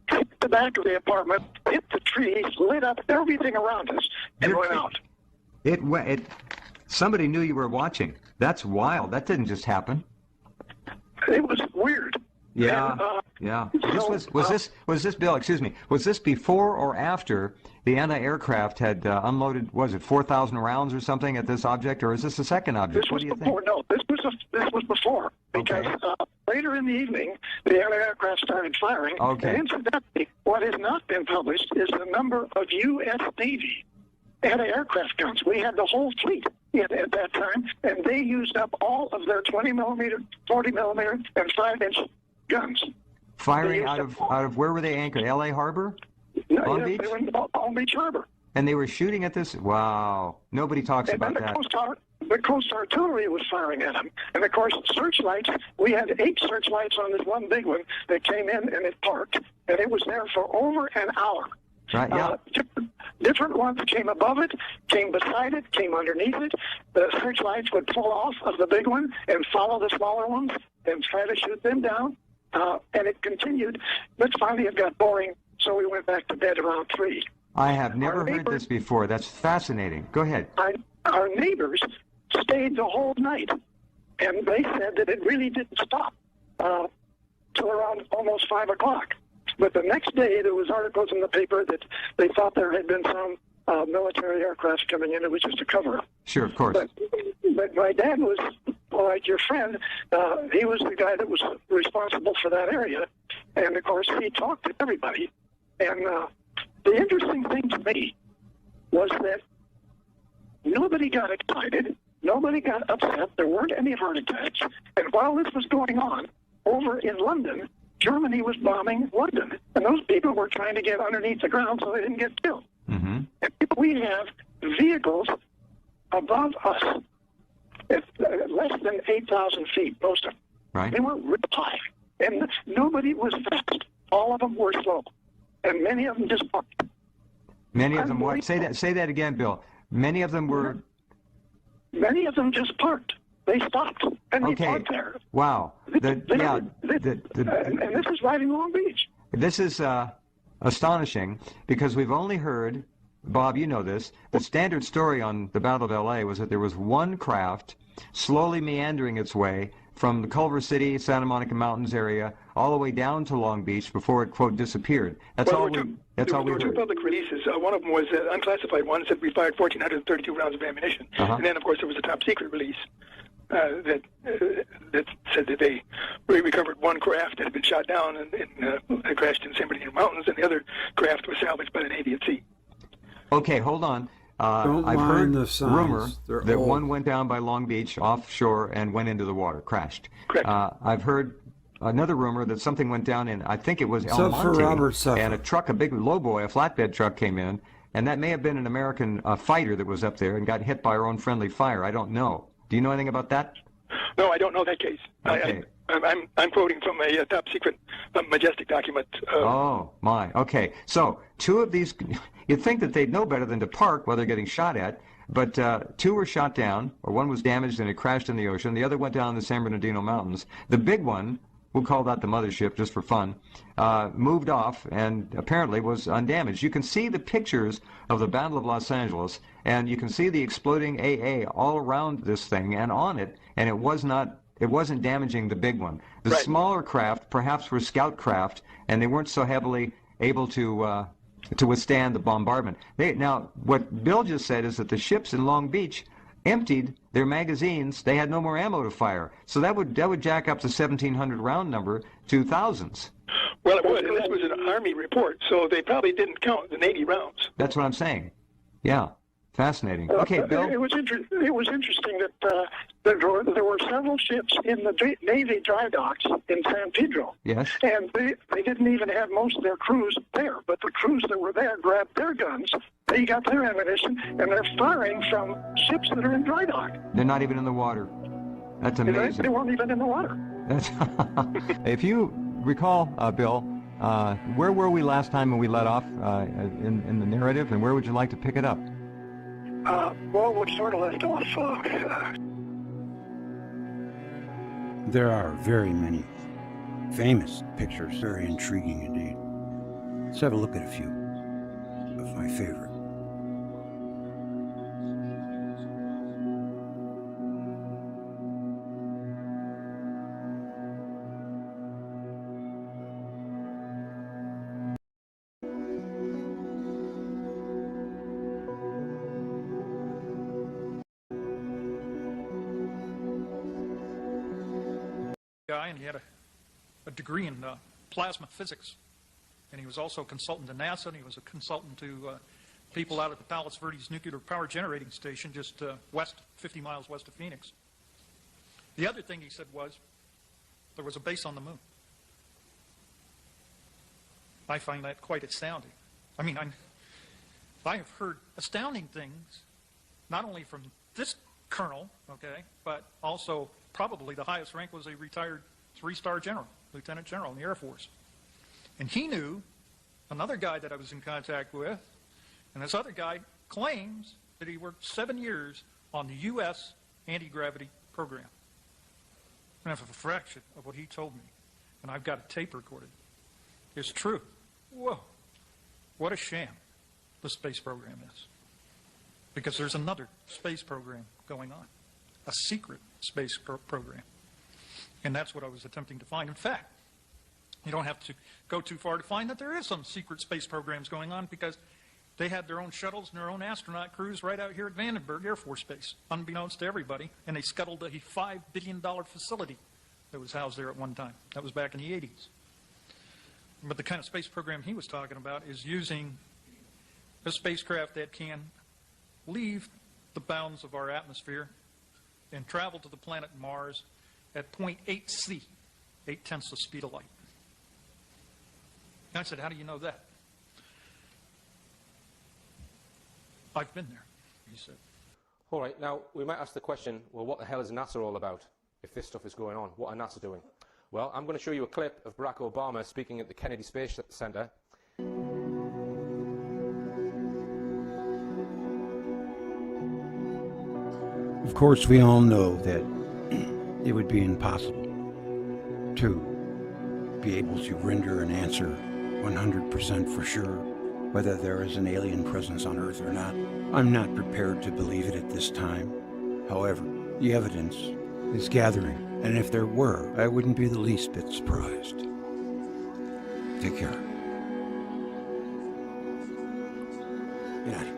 Hit the back of the apartment, hit the trees, lit up everything around us, and went out. Somebody knew you were watching. That's wild. That didn't just happen. It was weird. Yeah, And, yeah. Was this Bill? Excuse me. Was this before or after the anti-aircraft had unloaded? Was it 4,000 rounds or something at this object, or is this a second object? What do you think? No, this was before, because later in the evening the anti-aircraft started firing. Okay. And incidentally, what has not been published is the number of U.S. Navy anti-aircraft guns. We had the whole fleet at that time, and they used up all of their 20 millimeter, 40 millimeter, and 5-inch guns. Firing out of where were they anchored? L.A. Harbor? Long Beach? They were in Long Beach Harbor. And they were shooting at this? Wow. Nobody talks about that. The Coast Artillery was firing at them. And, of course, searchlights, we had 8 searchlights on this one big one that came in and it parked. And it was there for over an hour. Right, yeah. Different ones came above it, came beside it, came underneath it. The searchlights would pull off of the big one and follow the smaller ones and try to shoot them down. And it continued. But finally it got boring, so we went back to bed around 3. I have never heard this before. That's fascinating. Go ahead. Our neighbors stayed the whole night, and they said that it really didn't stop till around almost 5 o'clock. But the next day, there was articles in the paper that they thought there had been some military aircraft coming in. It was just a cover-up. Sure, of course. But my dad was, like your friend, he was the guy that was responsible for that area. And, of course, he talked to everybody. And the interesting thing to me was that nobody got excited. Nobody got upset. There weren't any heart attacks. And while this was going on, over in London, Germany was bombing London. And those people were trying to get underneath the ground so they didn't get killed. And we have vehicles above us at less than 8,000 feet, most of them. Right. They were real high. And nobody was fast. All of them were slow. And many of them just parked. Many of them what? Say that again, Bill. Many of them were... Many of them just parked. They stopped, and they parked there. Wow. And this is right in Long Beach. This is astonishing, because we've only heard, Bob, you know this, the standard story on the Battle of L.A. was that there was one craft slowly meandering its way from the Culver City, Santa Monica Mountains area, all the way down to Long Beach before it, quote, disappeared. That's all we heard. There were 2 public releases. One of them was unclassified one, said we fired 1,432 rounds of ammunition. And then, of course, there was a top secret release that said that they recovered one craft that had been shot down and crashed in San Bernardino Mountains, and the other craft was salvaged by the Navy at sea. Okay, hold on. I've heard rumor that one went down by Long Beach offshore and went into the water, crashed. Correct. I've heard another rumor that something went down in, I think it was El Monte, and a truck, a big lowboy, a flatbed truck came in, and that may have been an American fighter that was up there and got hit by our own friendly fire. I don't know. Do you know anything about that? No, I don't know that case. Okay. I'm quoting from a top secret Majestic document. Oh, my. Okay. So 2 of these, you'd think that they'd know better than to park while they're getting shot at, but 2 were shot down, or one was damaged and it crashed in the ocean. The other went down in the San Bernardino Mountains. The big one, we'll call that the mothership just for fun, moved off and apparently was undamaged. You can see the pictures of the Battle of Los Angeles, and you can see the exploding AA all around this thing and on it, and it was not It wasn't damaging the big one. The Right. smaller craft perhaps were scout craft, and they weren't so heavily able to withstand the bombardment. Now, what Bill just said is that the ships in Long Beach emptied their magazines. They had no more ammo to fire. So that would jack up the 1,700 round number to thousands. Well, it would, and this was an Army report, so they probably didn't count the 80 rounds. That's what I'm saying. Yeah. Fascinating. Okay, Bill. It was interesting that there were several ships in the Navy dry docks in San Pedro. Yes. And they didn't even have most of their crews there, but the crews that were there grabbed their guns, they got their ammunition, and they're firing from ships that are in dry dock. They're not even in the water. That's amazing. They weren't even in the water. That's if you recall, Bill, where were we last time when we let off in the narrative, and where would you like to pick it up? Well, we sort of left off. There are very many famous pictures, very intriguing indeed. Let's have a look at a few of my favorite. Guy, and he had a degree in plasma physics, and he was also a consultant to NASA, and he was a consultant to people out at the Palos Verdes nuclear power generating station just 50 miles west of Phoenix. The other thing he said was there was a base on the moon. I find that quite astounding. I mean, I have heard astounding things, not only from this colonel, okay, but also probably the highest rank was a retired 3-star general, lieutenant general in the Air Force. And he knew another guy that I was in contact with, and this other guy claims that he worked 7 years on the U.S. anti-gravity program. And if a fraction of what he told me, and I've got a tape recorded, is true. Whoa, what a sham the space program is. Because there's another space program going on, a secret space program. And that's what I was attempting to find. In fact, you don't have to go too far to find that there is some secret space programs going on, because they had their own shuttles and their own astronaut crews right out here at Vandenberg Air Force Base, unbeknownst to everybody, and they scuttled a $5 billion facility that was housed there at one time. That was back in the 80s. But the kind of space program he was talking about is using a spacecraft that can leave the bounds of our atmosphere and travel to the planet Mars at 0.8 C, 0.8 the speed of light. And I said, how do you know that? I've been there, he said. All right, now we might ask the question, well, what the hell is NASA all about if this stuff is going on? What are NASA doing? Well, I'm going to show you a clip of Barack Obama speaking at the Kennedy Space Center. Of course, we all know that it would be impossible to be able to render an answer 100% for sure whether there is an alien presence on Earth or not. I'm not prepared to believe it at this time. However, the evidence is gathering, and if there were, I wouldn't be the least bit surprised. Take care. Good night.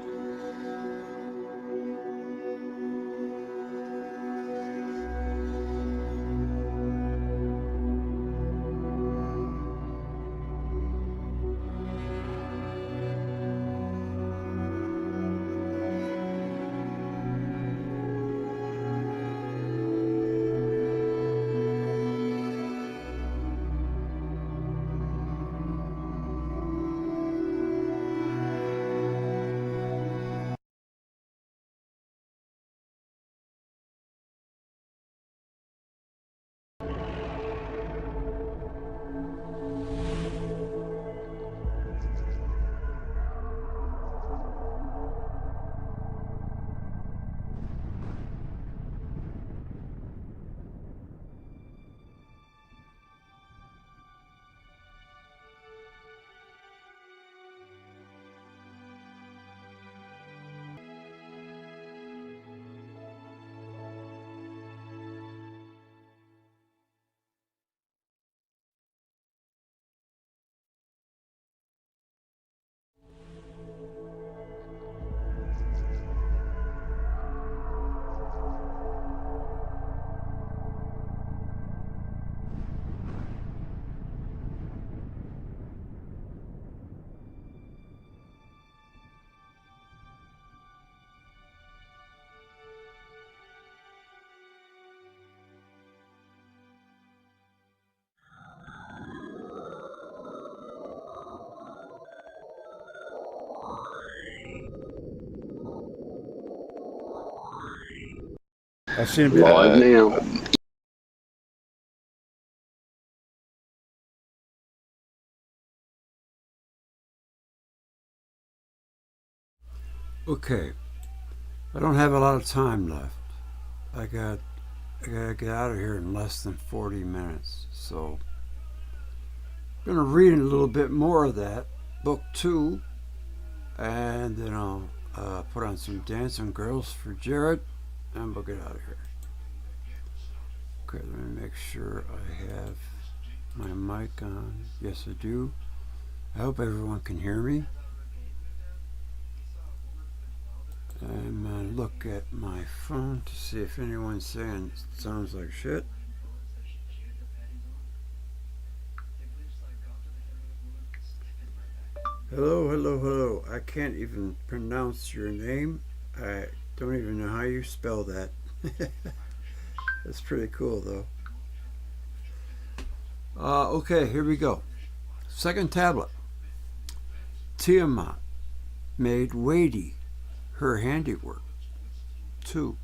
I'll see you in a bit. Live now. Okay, I don't have a lot of time left. I gotta get out of here in less than 40 minutes, so I'm gonna read a little bit more of that, book 2, and then I'll put on some Dancing Girls for Jared, and we'll get out of here. Okay, let me make sure I have my mic on. Yes, I do. I hope everyone can hear me. I'm going to look at my phone to see if anyone's saying it sounds like shit. Hello, hello, hello. I can't even pronounce your name. I don't even know how you spell that. That's pretty cool, though. Okay, here we go. Second tablet. Tiamat made weighty her handiwork. 2.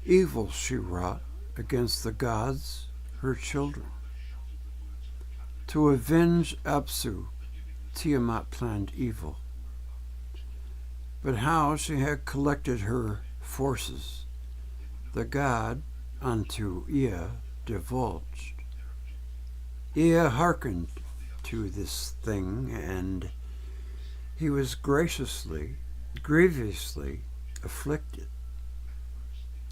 Evil she wrought against the gods, her children. To avenge Apsu, Tiamat planned evil. But how she had collected her forces, the god unto Ea divulged. Ea hearkened to this thing, and he was grievously afflicted,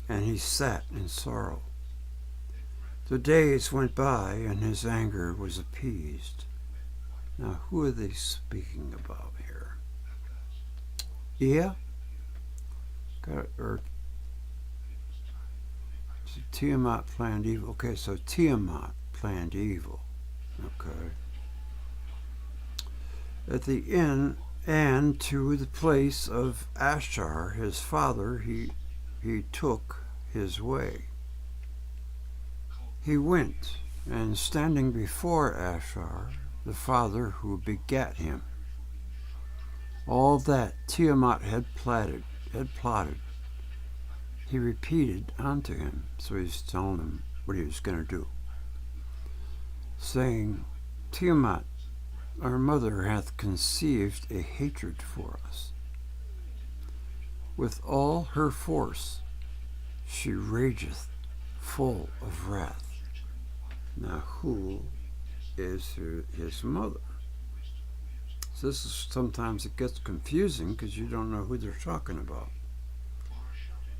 and he sat in sorrow. The days went by, and his anger was appeased. Now, who are they speaking about here? Ea? Or so Tiamat planned evil. Okay, so Tiamat planned evil. Okay. At the end, and to the place of Ashtar, his father, he took his way. He went, and standing before Ashtar, the father who begat him, all that Tiamat had plotted, he repeated unto him. So he's telling him what he was going to do, saying, Tiamat, our mother hath conceived a hatred for us. With all her force she rageth full of wrath. Now who is his mother? So this is, sometimes it gets confusing because you don't know who they're talking about.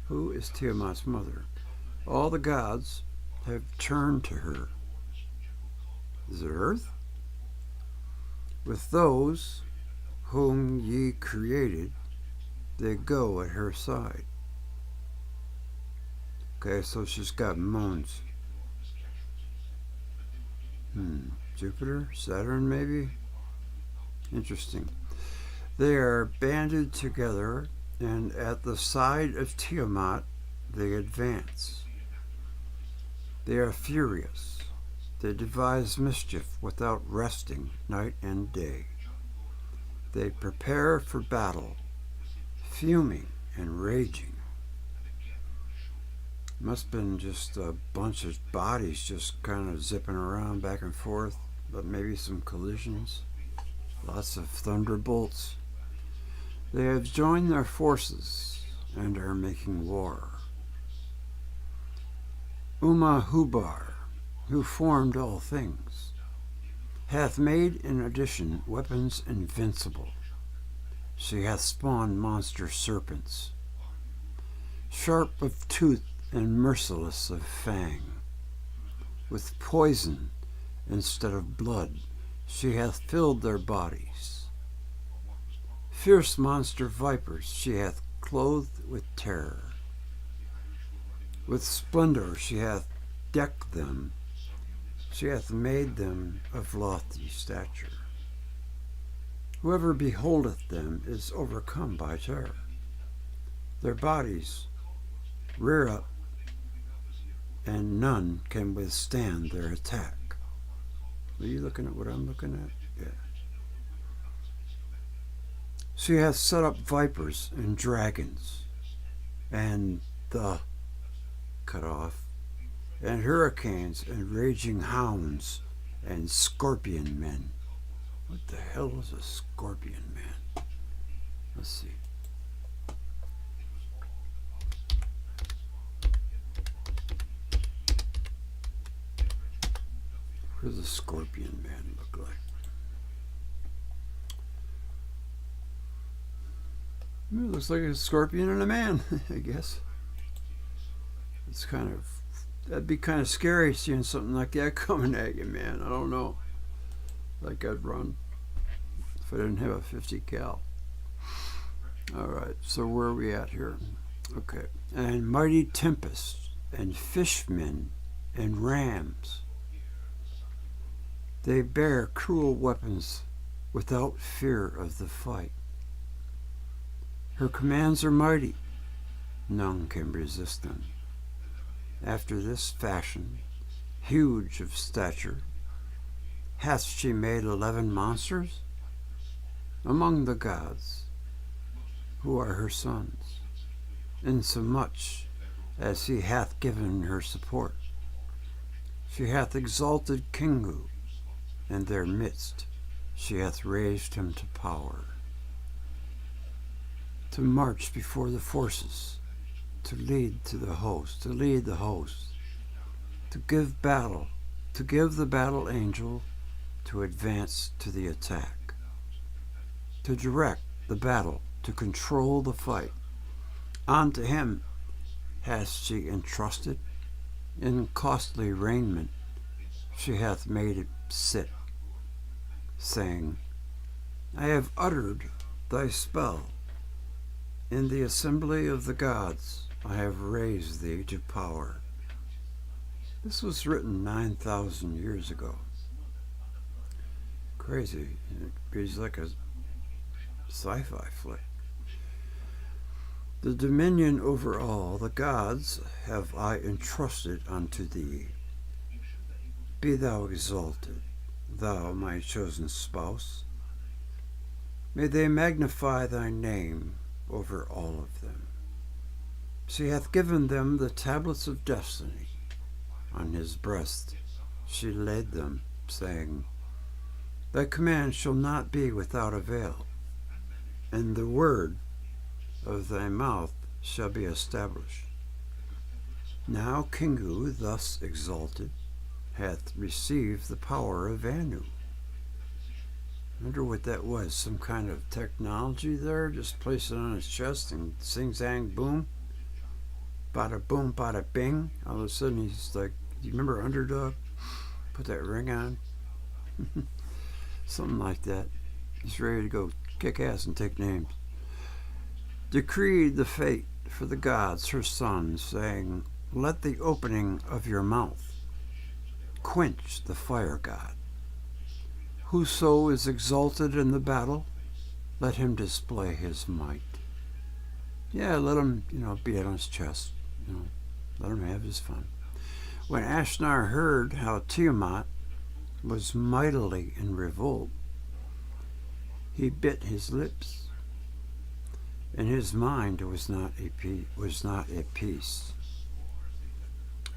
Who is Tiamat's mother? All the gods have turned to her. Is it Earth? With those whom ye created, they go at her side. Okay, so she's got moons. Jupiter? Saturn, maybe? Interesting. They are banded together, and at the side of Tiamat they advance. They are furious. They devise mischief without resting night and day. They prepare for battle, fuming and raging. Must have been just a bunch of bodies just kind of zipping around back and forth, but maybe some collisions. Lots of thunderbolts. They have joined their forces and are making war. Hubar, who formed all things, hath made in addition weapons invincible. She hath spawned monster serpents, sharp of tooth and merciless of fang. With poison instead of blood she hath filled their bodies. Fierce monster vipers she hath clothed with terror. With splendor she hath decked them. She hath made them of lofty stature. Whoever beholdeth them is overcome by terror. Their bodies rear up, and none can withstand their attack. Are you looking at what I'm looking at? Yeah. She hath set up vipers and dragons, and the cut off, and hurricanes and raging hounds and scorpion men. What the hell is a scorpion man? Let's see. What does a scorpion man look like? It looks like a scorpion and a man, I guess. It's that'd be kind of scary seeing something like that coming at you, man. I don't know. Like I'd run if I didn't have a 50 cal. Alright, so where are we at here? Okay. And mighty tempests and fishmen and rams. They bear cruel weapons without fear of the fight. Her commands are mighty, none can resist them. After this fashion, huge of stature, hath she made 11 monsters among the gods, who are her sons, insomuch as he hath given her support. She hath exalted Kingu, in their midst she hath raised him to power, to march before the forces, to lead the host, to give battle, to give the battle angel to advance to the attack, to direct the battle, to control the fight. Unto him hath she entrusted, in costly raiment she hath made it sit, saying, I have uttered thy spell. In the assembly of the gods I have raised thee to power. This was written 9,000 years ago. Crazy. It reads like a sci-fi flick. The dominion over all the gods have I entrusted unto thee. Be thou exalted, thou my chosen spouse. May they magnify thy name over all of them. She hath given them the tablets of destiny. On his breast she laid them, saying, Thy command shall not be without avail, and the word of thy mouth shall be established. Now Kingu, thus exalted, hath received the power of Anu. I wonder what that was, some kind of technology there, just place it on his chest and sing zang boom, bada boom bada bing. All of a sudden he's like, do you remember Underdog? Put that ring on. Something like that. He's ready to go kick ass and take names. Decreed the fate for the gods, her sons, saying, Let the opening of your mouth quench the fire god. Whoso is exalted in the battle, let him display his might. Yeah, let him, beat it on his chest. Let him have his fun. When Ashnar heard how Tiamat was mightily in revolt, he bit his lips, and his mind was not at peace.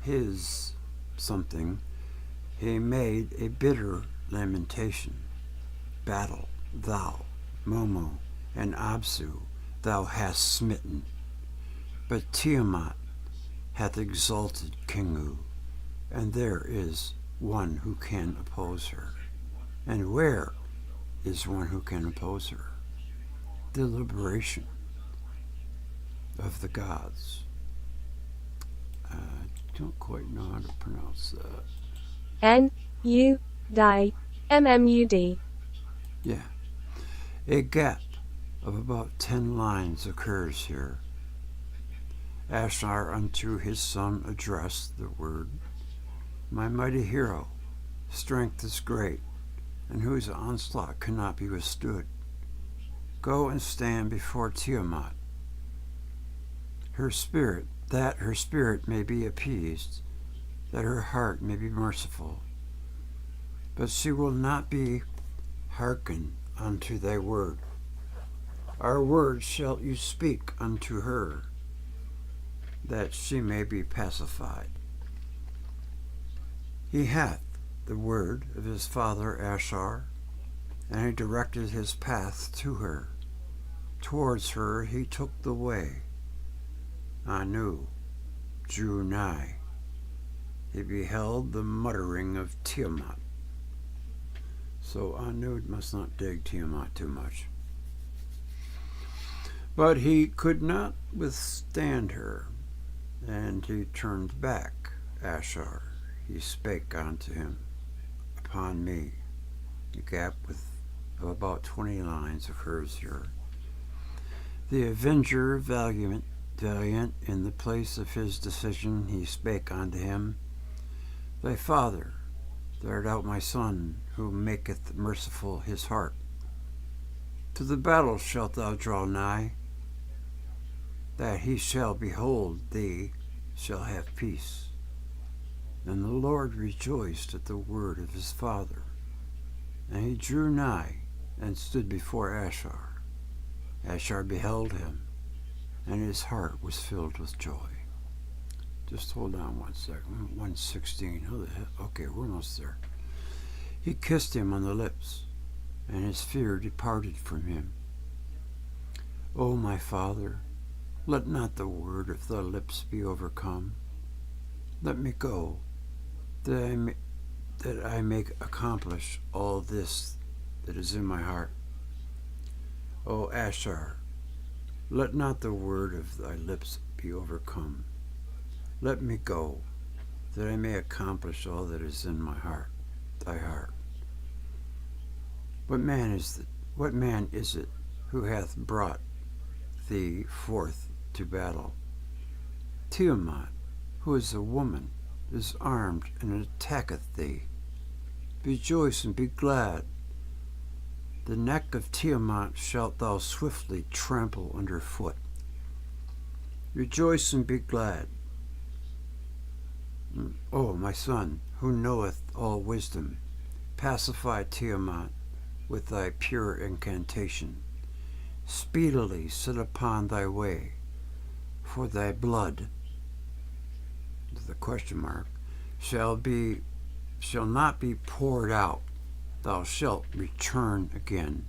His something, he made a bitter lamentation. Battle, thou, Momo, and Absu, thou hast smitten. But Tiamat hath exalted Kingu, and there is one who can oppose her. And where is one who can oppose her? The liberation of the gods. I don't quite know how to pronounce that. N-U-D-M-M-U-D. Yeah. A gap of about 10 lines occurs here. Ashnar unto his son addressed the word, My mighty hero, strength is great, and whose onslaught cannot be withstood. Go and stand before Tiamat. Her spirit may be appeased, that her heart may be merciful. But she will not be hearkened unto thy word. Our words shalt you speak unto her. that she may be pacified. He hath the word of his father Ashar, and he directed his path to her. Towards her he took the way. Anu drew nigh. He beheld the muttering of Tiamat. So Anu must not dig Tiamat too much. But he could not withstand her, and he turned back. Ashar, he spake unto him, upon me. A gap of about 20 lines occurs here. The avenger valiant in the place of his decision, he spake unto him, Thy father, thou art out my son, who maketh merciful his heart. To the battle shalt thou draw nigh, that he shall behold thee, shall have peace. And the Lord rejoiced at the word of his father, and he drew nigh, and stood before Ashar. Ashar beheld him, and his heart was filled with joy. Just hold on 1 second. 116. Oh, the hell? Okay, we're almost there. He kissed him on the lips, and his fear departed from him. O my father, let not the word of thy lips be overcome. Let me go, that I may accomplish all this that is in my heart. O Ashar, let not the word of thy lips be overcome. Let me go, that I may accomplish all that is in my heart, thy heart. What man is it who hath brought thee forth to battle? Tiamat, who is a woman, is armed and attacketh thee. Rejoice and be glad. The neck of Tiamat shalt thou swiftly trample under foot. Rejoice and be glad. O my son, who knoweth all wisdom, pacify Tiamat with thy pure incantation. Speedily sit upon thy way, for thy blood, the question mark, shall not be poured out. Thou shalt return again.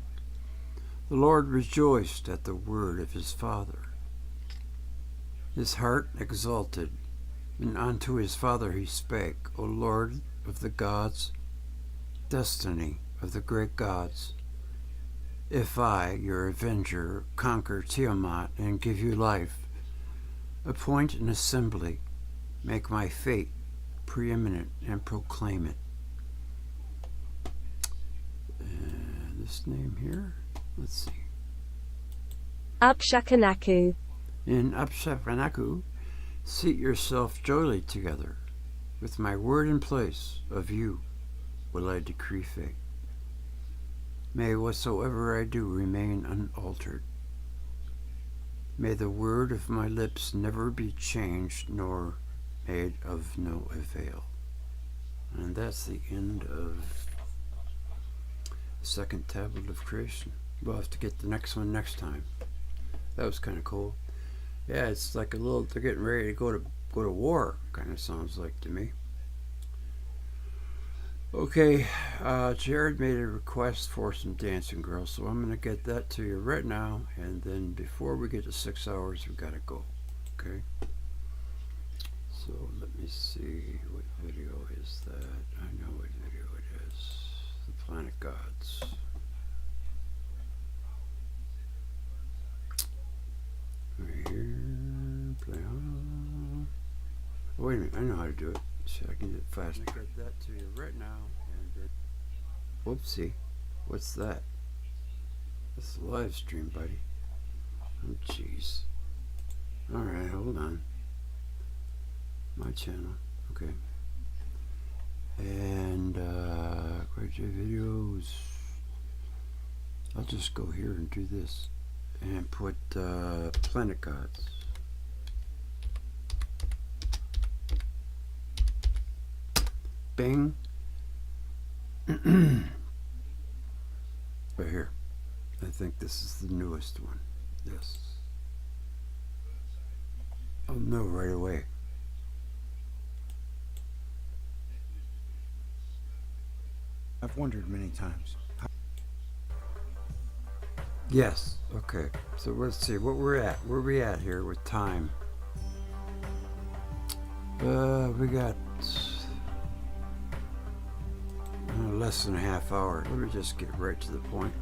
The Lord rejoiced at the word of his father. His heart exulted, and unto his father he spake, O Lord of the gods, destiny of the great gods, if I, your avenger, conquer Tiamat and give you life, appoint an assembly, make my fate preeminent, and proclaim it. This name here, let's see. Upshakanaku. In Upshakanaku, seat yourself joyfully together. With my word in place of you will I decree fate. May whatsoever I do remain unaltered. May the word of my lips never be changed nor made of no avail. And that's the end of the second tablet of creation. We'll have to get the next one next time. That was kind of cool. Yeah, it's like a little, they're getting ready to go to war, kind of sounds like to me. Okay, Jared made a request for some dancing girls, so I'm going to get that to you right now, and then before we get to 6 hours, we got to go. Okay? So let me see, what video is that? I know what video it is. The Planet Gods. Right here, play on. Oh, wait a minute, I know how to do it. See, I can do it faster. I get that to you right now, and then, whoopsie, what's that? That's the live stream, buddy. Oh, jeez. All right, hold on. My channel, okay. And videos. I'll just go here and do this, and put Planet Gods. Bing. Right here. I think this is the newest one. Yes. I'll know right away. I've wondered many times. Yes. Okay. So let's see what we're at. Where we at here with time? We got less than a half hour. Let me just get right to the point.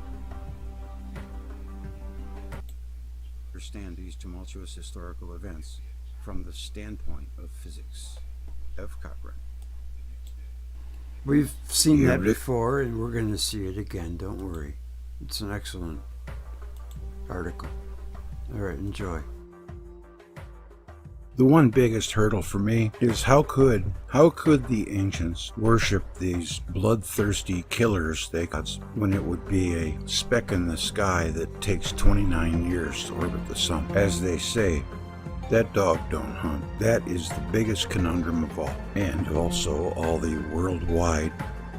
Understand these tumultuous historical events from the standpoint of physics. F. Cochran. We've seen that before, and we're going to see it again. Don't worry. It's an excellent article. All right, enjoy. The one biggest hurdle for me is how could the ancients worship these bloodthirsty killers they got when it would be a speck in the sky that takes 29 years to orbit the sun? As they say, that dog don't hunt. That is the biggest conundrum of all. And also all the worldwide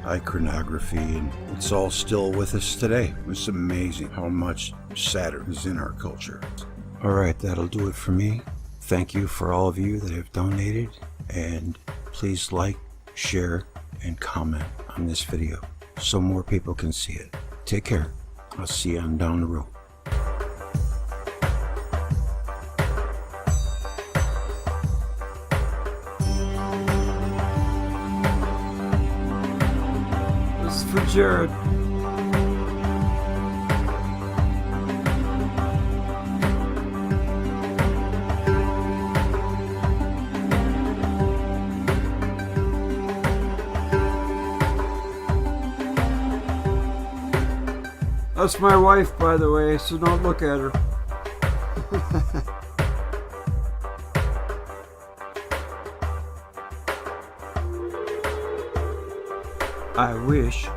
iconography, and it's all still with us today. It's amazing how much Saturn is in our culture. All right, that'll do it for me. Thank you for all of you that have donated, and please like, share, and comment on this video so more people can see it. Take care. I'll see you on down the road. This is for Jared. That's my wife, by the way, so don't look at her. I wish.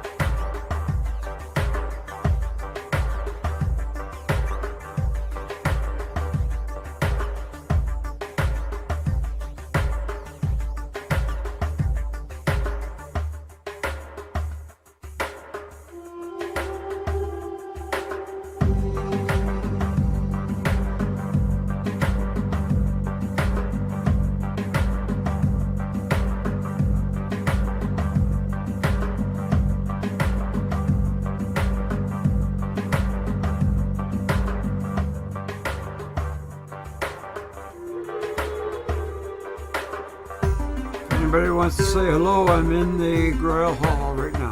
Anybody wants to say hello, I'm in the Grail Hall right now.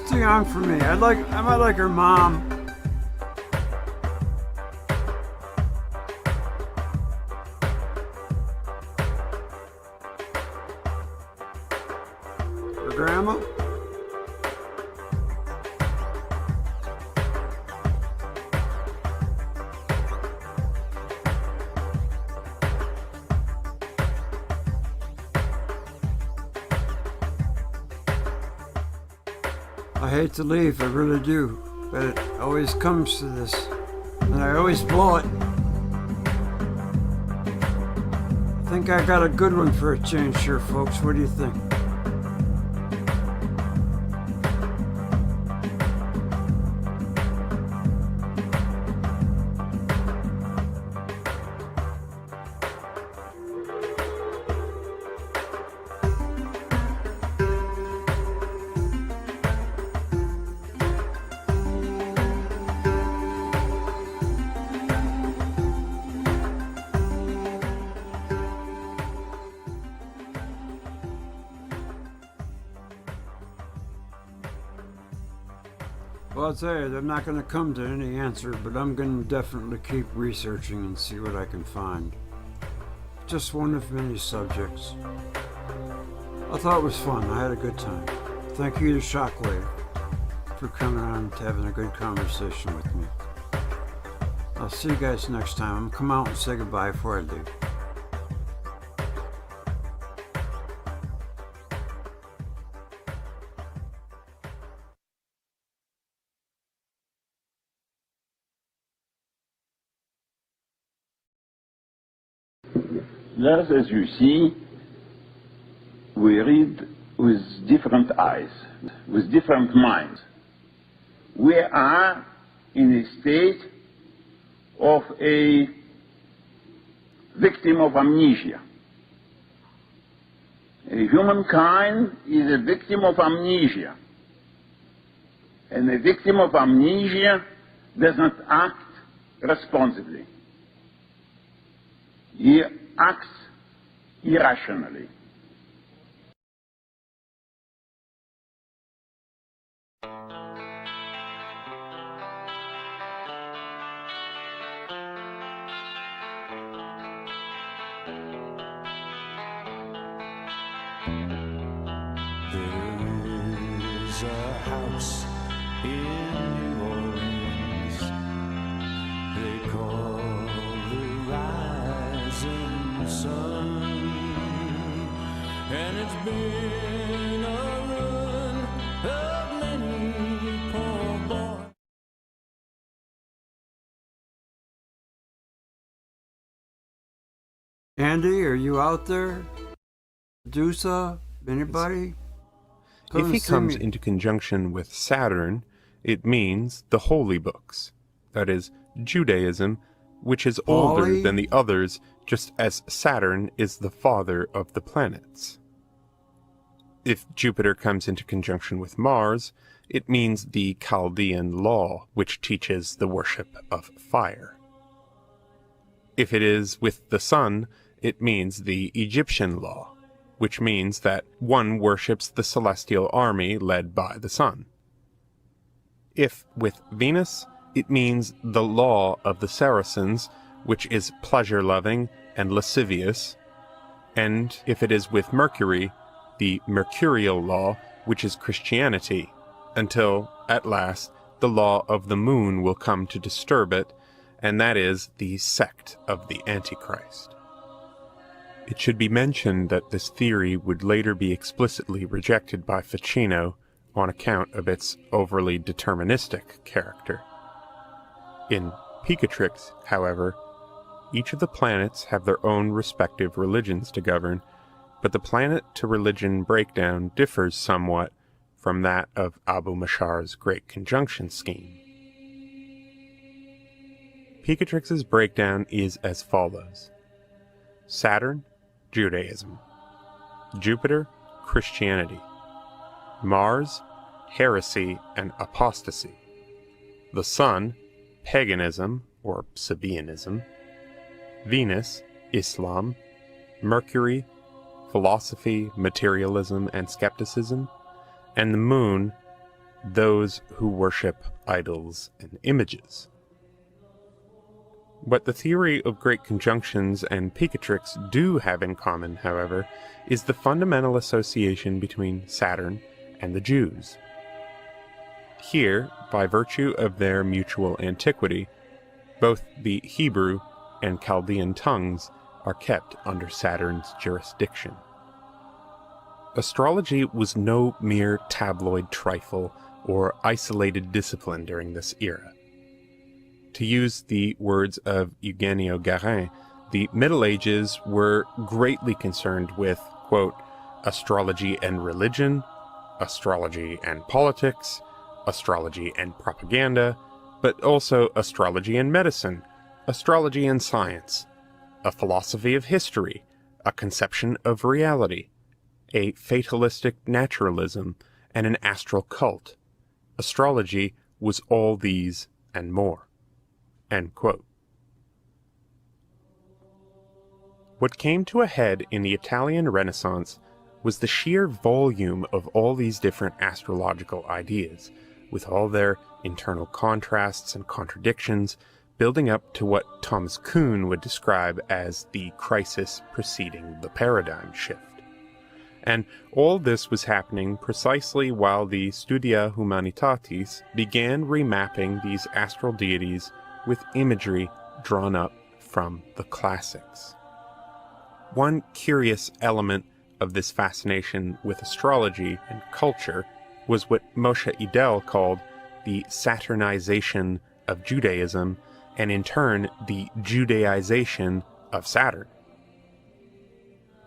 Too young for me. I might like her mom. Her grandma. I hate to leave, I really do, but it always comes to this, and I always blow it. I think I got a good one for a change here, folks. What do you think? Well, I'll tell you, they're not going to come to any answer, but I'm going to definitely keep researching and see what I can find. Just one of many subjects. I thought it was fun. I had a good time. Thank you to Shockwave for coming on and having a good conversation with me. I'll see you guys next time. I'm going to come out and say goodbye before I leave. Thus, as you see, we read with different eyes, with different minds. We are in a state of a victim of amnesia. Humankind is a victim of amnesia. And a victim of amnesia does not act responsibly. He acts irrationally. There's a house in New Orleans they call the rising sun, and it's been a run of many poor boys. Andy, are you out there? Medusa? Anybody? If he comes into conjunction with Saturn, it means the holy books, that is, Judaism, which is older than the others, just as Saturn is the father of the planets. If Jupiter comes into conjunction with Mars, it means the Chaldean law, which teaches the worship of fire. If it is with the Sun, it means the Egyptian law, which means that one worships the celestial army led by the sun. If with Venus, it means the law of the Saracens, which is pleasure-loving and lascivious, and if it is with Mercury, the mercurial law, which is Christianity, until, at last, the law of the moon will come to disturb it, and that is the sect of the Antichrist. It should be mentioned that this theory would later be explicitly rejected by Ficino on account of its overly deterministic character. In Picatrix, however, each of the planets have their own respective religions to govern, but the planet-to-religion breakdown differs somewhat from that of Abu Mashar's Great Conjunction scheme. Picatrix's breakdown is as follows: Saturn, Judaism; Jupiter, Christianity; Mars, heresy and apostasy; the Sun, paganism or Sabaeanism; Venus, Islam; Mercury, philosophy, materialism and skepticism; and the Moon, those who worship idols and images. What the theory of great conjunctions and Picatrix do have in common, however, is the fundamental association between Saturn and the Jews. Here, by virtue of their mutual antiquity, both the Hebrew and Chaldean tongues are kept under Saturn's jurisdiction. Astrology was no mere tabloid trifle or isolated discipline during this era. To use the words of Eugenio Guérin, the Middle Ages were greatly concerned with, quote, astrology and religion, astrology and politics, astrology and propaganda, but also astrology and medicine, astrology and science, a philosophy of history, a conception of reality, a fatalistic naturalism, and an astral cult. Astrology was all these and more. End quote. What came to a head in the Italian Renaissance was the sheer volume of all these different astrological ideas, with all their internal contrasts and contradictions, building up to what Thomas Kuhn would describe as the crisis preceding the paradigm shift. And all this was happening precisely while the Studia Humanitatis began remapping these astral deities with imagery drawn up from the classics. One curious element of this fascination with astrology and culture was what Moshe Idel called the Saturnization of Judaism, and in turn the Judaization of Saturn.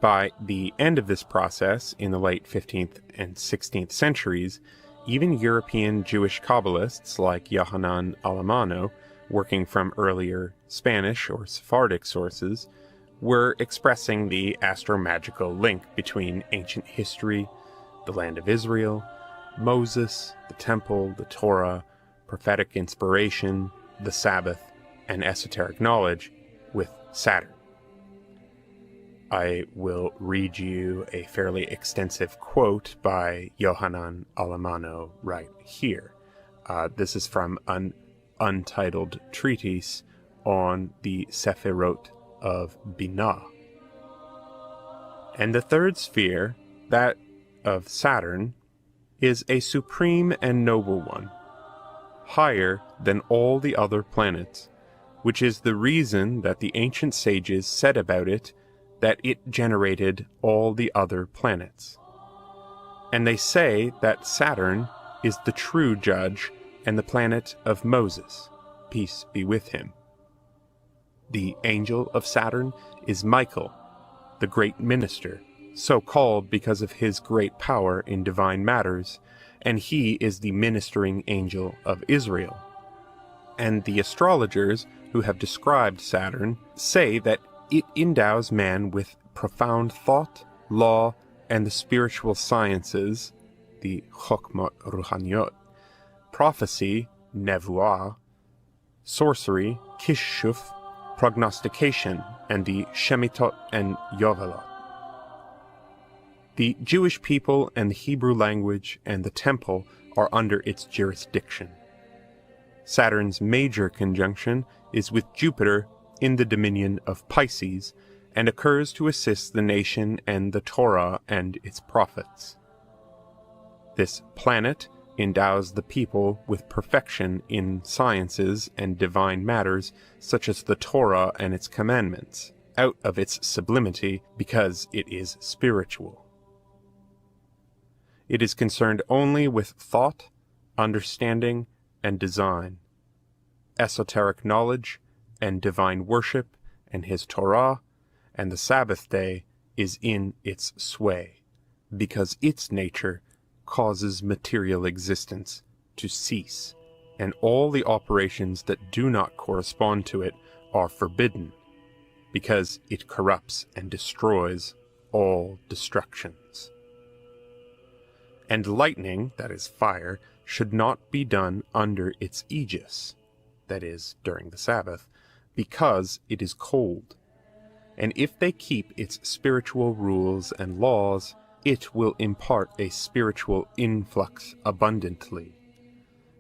By the end of this process, in the late 15th and 16th centuries, even European Jewish Kabbalists like Yohanan Alamano, working from earlier Spanish or Sephardic sources, were expressing the astromagical link between ancient history, the land of Israel, Moses, the temple, the Torah, prophetic inspiration, the Sabbath, and esoteric knowledge with Saturn. I will read you a fairly extensive quote by Yohanan Alamano right here. This is from an untitled treatise on the Sephirot of Binah. And the third sphere, that of Saturn, is a supreme and noble one, higher than all the other planets, which is the reason that the ancient sages said about it that it generated all the other planets. And they say that Saturn is the true judge and the planet of Moses, peace be with him. The angel of Saturn is Michael, the great minister, so called because of his great power in divine matters, and he is the ministering angel of Israel. And the astrologers who have described Saturn say that it endows man with profound thought, law, and the spiritual sciences, the Chokmot Ruhaniot, prophecy, Nevuah, sorcery, Kishuf, prognostication, and the Shemitot and Yovelot. The Jewish people and the Hebrew language and the temple are under its jurisdiction. Saturn's major conjunction is with Jupiter in the dominion of Pisces, and occurs to assist the nation and the Torah and its prophets. This planet endows the people with perfection in sciences and divine matters such as the Torah and its commandments, out of its sublimity because it is spiritual. It is concerned only with thought, understanding, and design, esoteric knowledge, and divine worship, and his Torah, and the Sabbath day is in its sway, because its nature causes material existence to cease, and all the operations that do not correspond to it are forbidden, because it corrupts and destroys all destructions. And lightning, that is fire, should not be done under its aegis, that is, during the Sabbath, because it is cold. And if they keep its spiritual rules and laws, it will impart a spiritual influx abundantly.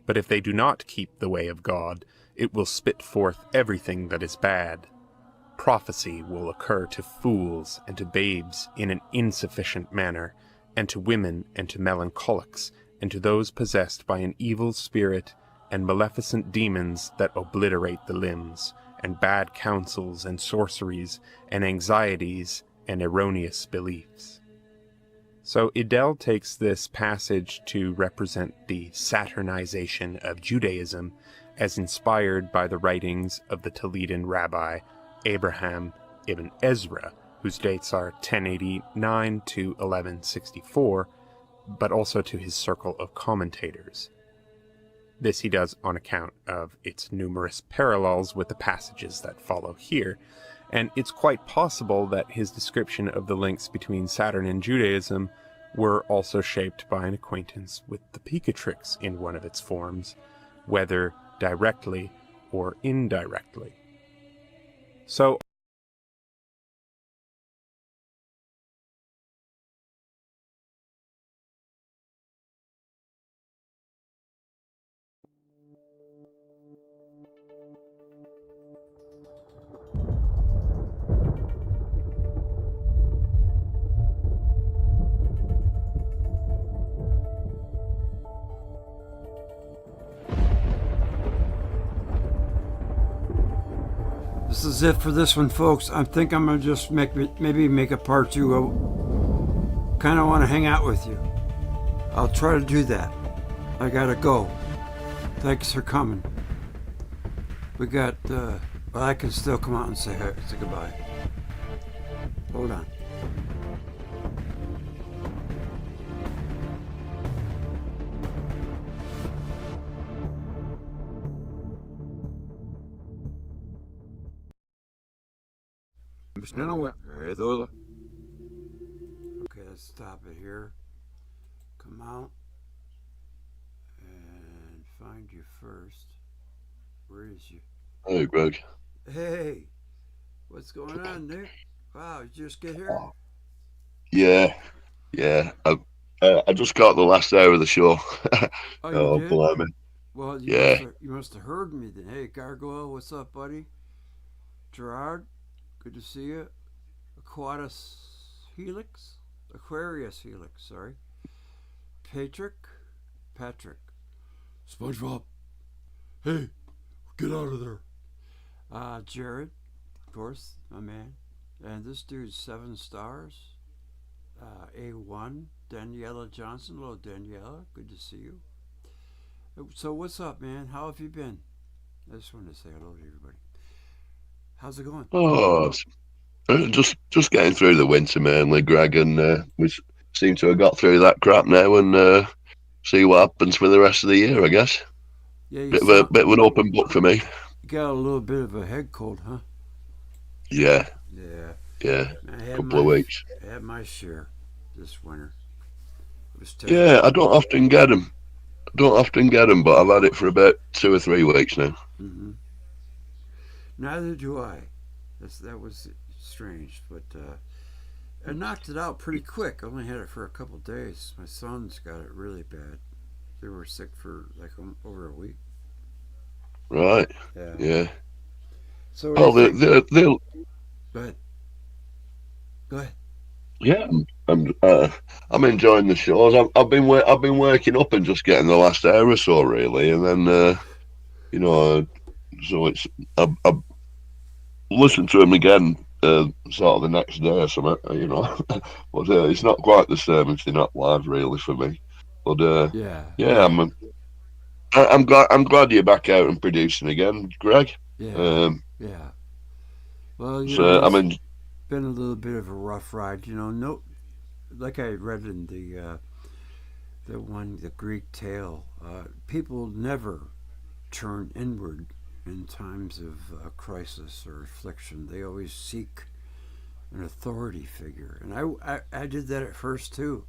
But if they do not keep the way of God, it will spit forth everything that is bad. Prophecy will occur to fools and to babes in an insufficient manner, and to women and to melancholics, and to those possessed by an evil spirit, and maleficent demons that obliterate the limbs, and bad counsels and sorceries, and anxieties and erroneous beliefs. So Idel takes this passage to represent the Saturnization of Judaism as inspired by the writings of the Toledan rabbi Abraham ibn Ezra, whose dates are 1089 to 1164, but also to his circle of commentators. This he does on account of its numerous parallels with the passages that follow here, and it's quite possible that his description of the links between Saturn and Judaism were also shaped by an acquaintance with the Picatrix in one of its forms, whether directly or indirectly. So This is it for this one, folks. I think I'm going to just maybe make a part 2. I kind of want to hang out with you. I'll try to do that. I got to go. Thanks for coming. We got, well, I can still come out and say goodbye. Hold on. Okay, let's stop it here. Come out and find you first. Where is you? Hey, Greg. Hey, what's going on, Nick? Wow, you just get here? Yeah. I just got the last hour of the show. Oh, you did? Blimey. Well, Yeah. You must have heard me then. Hey, Gargoyle, what's up, buddy? Gerard, good to see you. Aquarius Helix, sorry. Patrick. SpongeBob. Hey, get out of there. Jared, of course, my man. And this dude's 7 stars. A1, Daniela Johnson. Hello, Daniela. Good to see you. So what's up, man? How have you been? I just wanted to say hello to everybody. How's it going? Oh, just getting through the winter mainly, Greg, and we seem to have got through that crap now and see what happens for the rest of the year, I guess. Yeah, Bit of an open book for me. You got a little bit of a head cold, huh? Yeah. Yeah. Couple of weeks. I had my share this winter. It was Yeah, I don't often get them. But I've had it for about 2 or 3 weeks now. Mm-hmm. Neither do I. That was strange, but I knocked it out pretty quick. I only had it for a couple days. My sons got it really bad. They were sick for like over a week. Right. Yeah. So they'll. Go ahead. Yeah, I'm enjoying the shows. I've been working up and just getting the last hour or so really, and then so it's I listened to him again sort of the next day or something, but it's not quite the same. It's not live really for me, but I'm glad you're back out and producing again, Greg. Yeah. Well, it's been a little bit of a rough ride, No, like I read in the Greek tale, people never turn inward in times of crisis or affliction. They always seek an authority figure, and I did that at first too,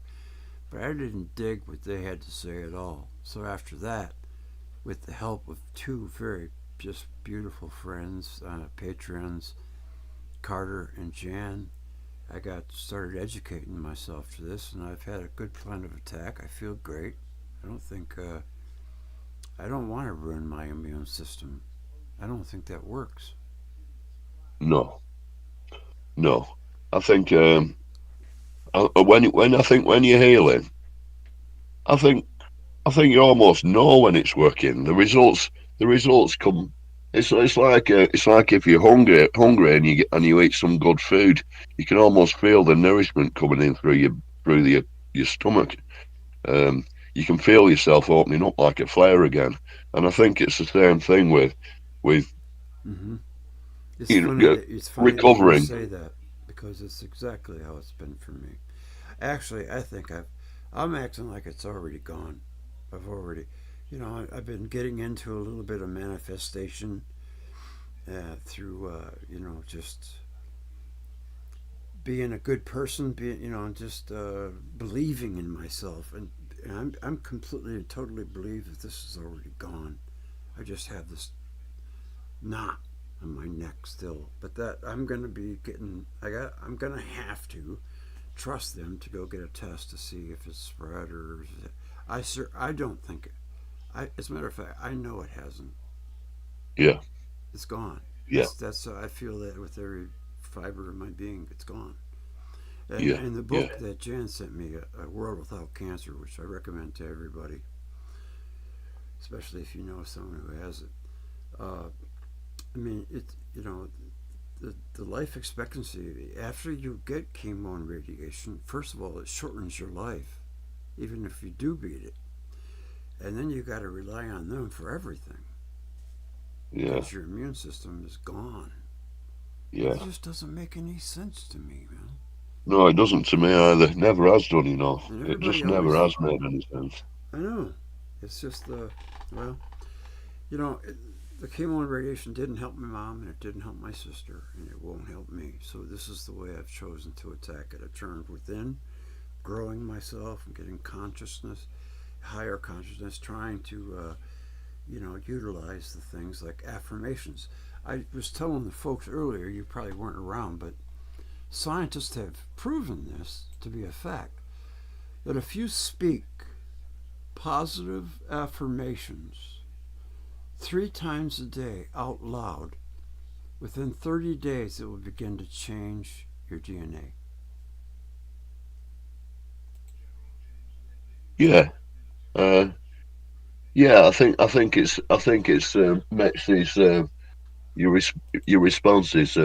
but I didn't dig what they had to say at all. So after that, with the help of 2 very just beautiful friends, patrons, Carter and Jan, I started educating myself to this, and I've had a good plan of attack. I feel great. I don't want to ruin my immune system. I don't think that works. No. I think when you're healing, I think you almost know when it's working. The results come. It's like if you're hungry and you eat some good food, you can almost feel the nourishment coming in through your stomach. You can feel yourself opening up like a flower again, and I think it's the same thing with mm-hmm. It's funny recovering. That you say that, because it's exactly how it's been for me. Actually, I think I'm acting like it's already gone. I've been getting into a little bit of manifestation through, just being a good person, just believing in myself, and I'm completely and totally believe that this is already gone. I just have this knot on my neck still, but that I'm gonna have to trust them to go get a test to see if it's spread or. I don't think it. As a matter of fact, I know it hasn't. Yeah. It's gone. Yeah. That's I feel that with every fiber of my being, it's gone. And the book that Jan sent me, A World Without Cancer, which I recommend to everybody, especially if you know someone who has it. I mean, the life expectancy after you get chemo and radiation, first of all, it shortens your life, even if you do beat it. And then you got to rely on them for everything. Yeah. Because your immune system is gone. Yeah. It just doesn't make any sense to me, man. No, it doesn't to me either. Never has done, you know. It just never always, has made any sense. I know. It's just well, you know, the chemo and radiation didn't help my mom, and it didn't help my sister, and it won't help me. So this is the way I've chosen to attack it. I've turned within, growing myself and getting consciousness, higher consciousness, trying to, utilize the things like affirmations. I was telling the folks earlier, you probably weren't around, but scientists have proven this to be a fact, that if you speak positive affirmations 3 times a day out loud, within 30 days it will begin to change your DNA. Yeah. Yeah, I think it's makes these your responses,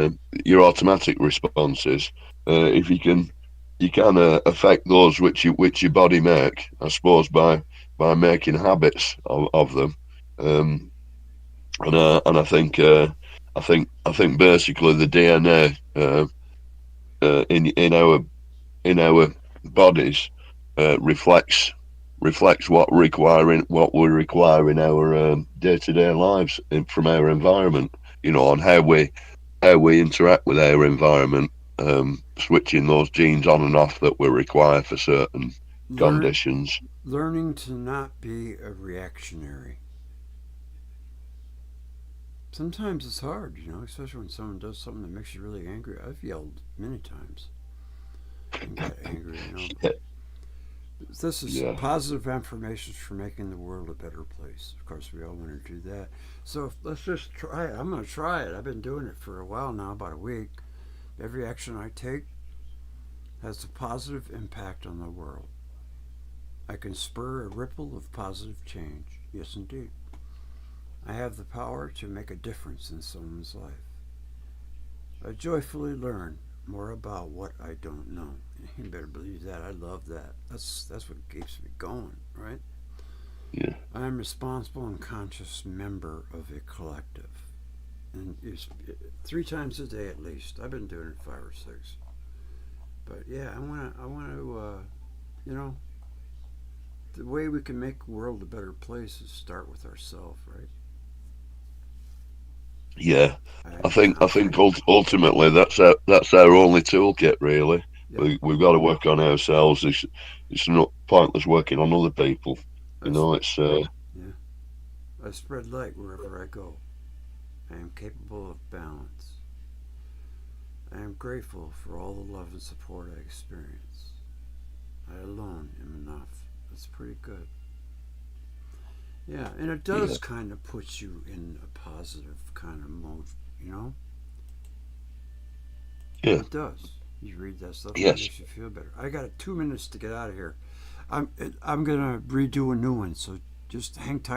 your automatic responses. If you can affect those which your body make, I suppose, by making habits of them. And I think basically the DNA in our bodies reflects what we require in our day-to-day lives from our environment. You know, on how we interact with our environment, switching those genes on and off that we require for certain conditions. Learning to not be a reactionary. Sometimes it's hard, especially when someone does something that makes you really angry. I've yelled many times and got angry, This is positive affirmations for making the world a better place. Of course, we all want to do that. So let's just try it. I'm going to try it. I've been doing it for a while now, about a week. Every action I take has a positive impact on the world. I can spur a ripple of positive change. Yes, indeed. I have the power to make a difference in someone's life. I joyfully learn more about what I don't know. You better believe that. I love that. That's what keeps me going, right? Yeah. I am responsible and conscious member of a collective. And it's 3 times a day at least. I've been doing it 5 or 6. But yeah, I want to, the way we can make the world a better place is start with ourselves, right? Yeah, I think ultimately that's our only toolkit, really. Yeah. We've got to work on ourselves. It's not pointless working on other people. It's yeah. I spread light wherever I go. I am capable of balance. I am grateful for all the love and support I experience. I alone am enough. That's pretty good. Yeah, and it does kind of put you in a positive kind of mode, Yeah. It does. You read that stuff, yes. It makes you feel better. I got 2 minutes to get out of here. I'm going to redo a new one, so just hang tight.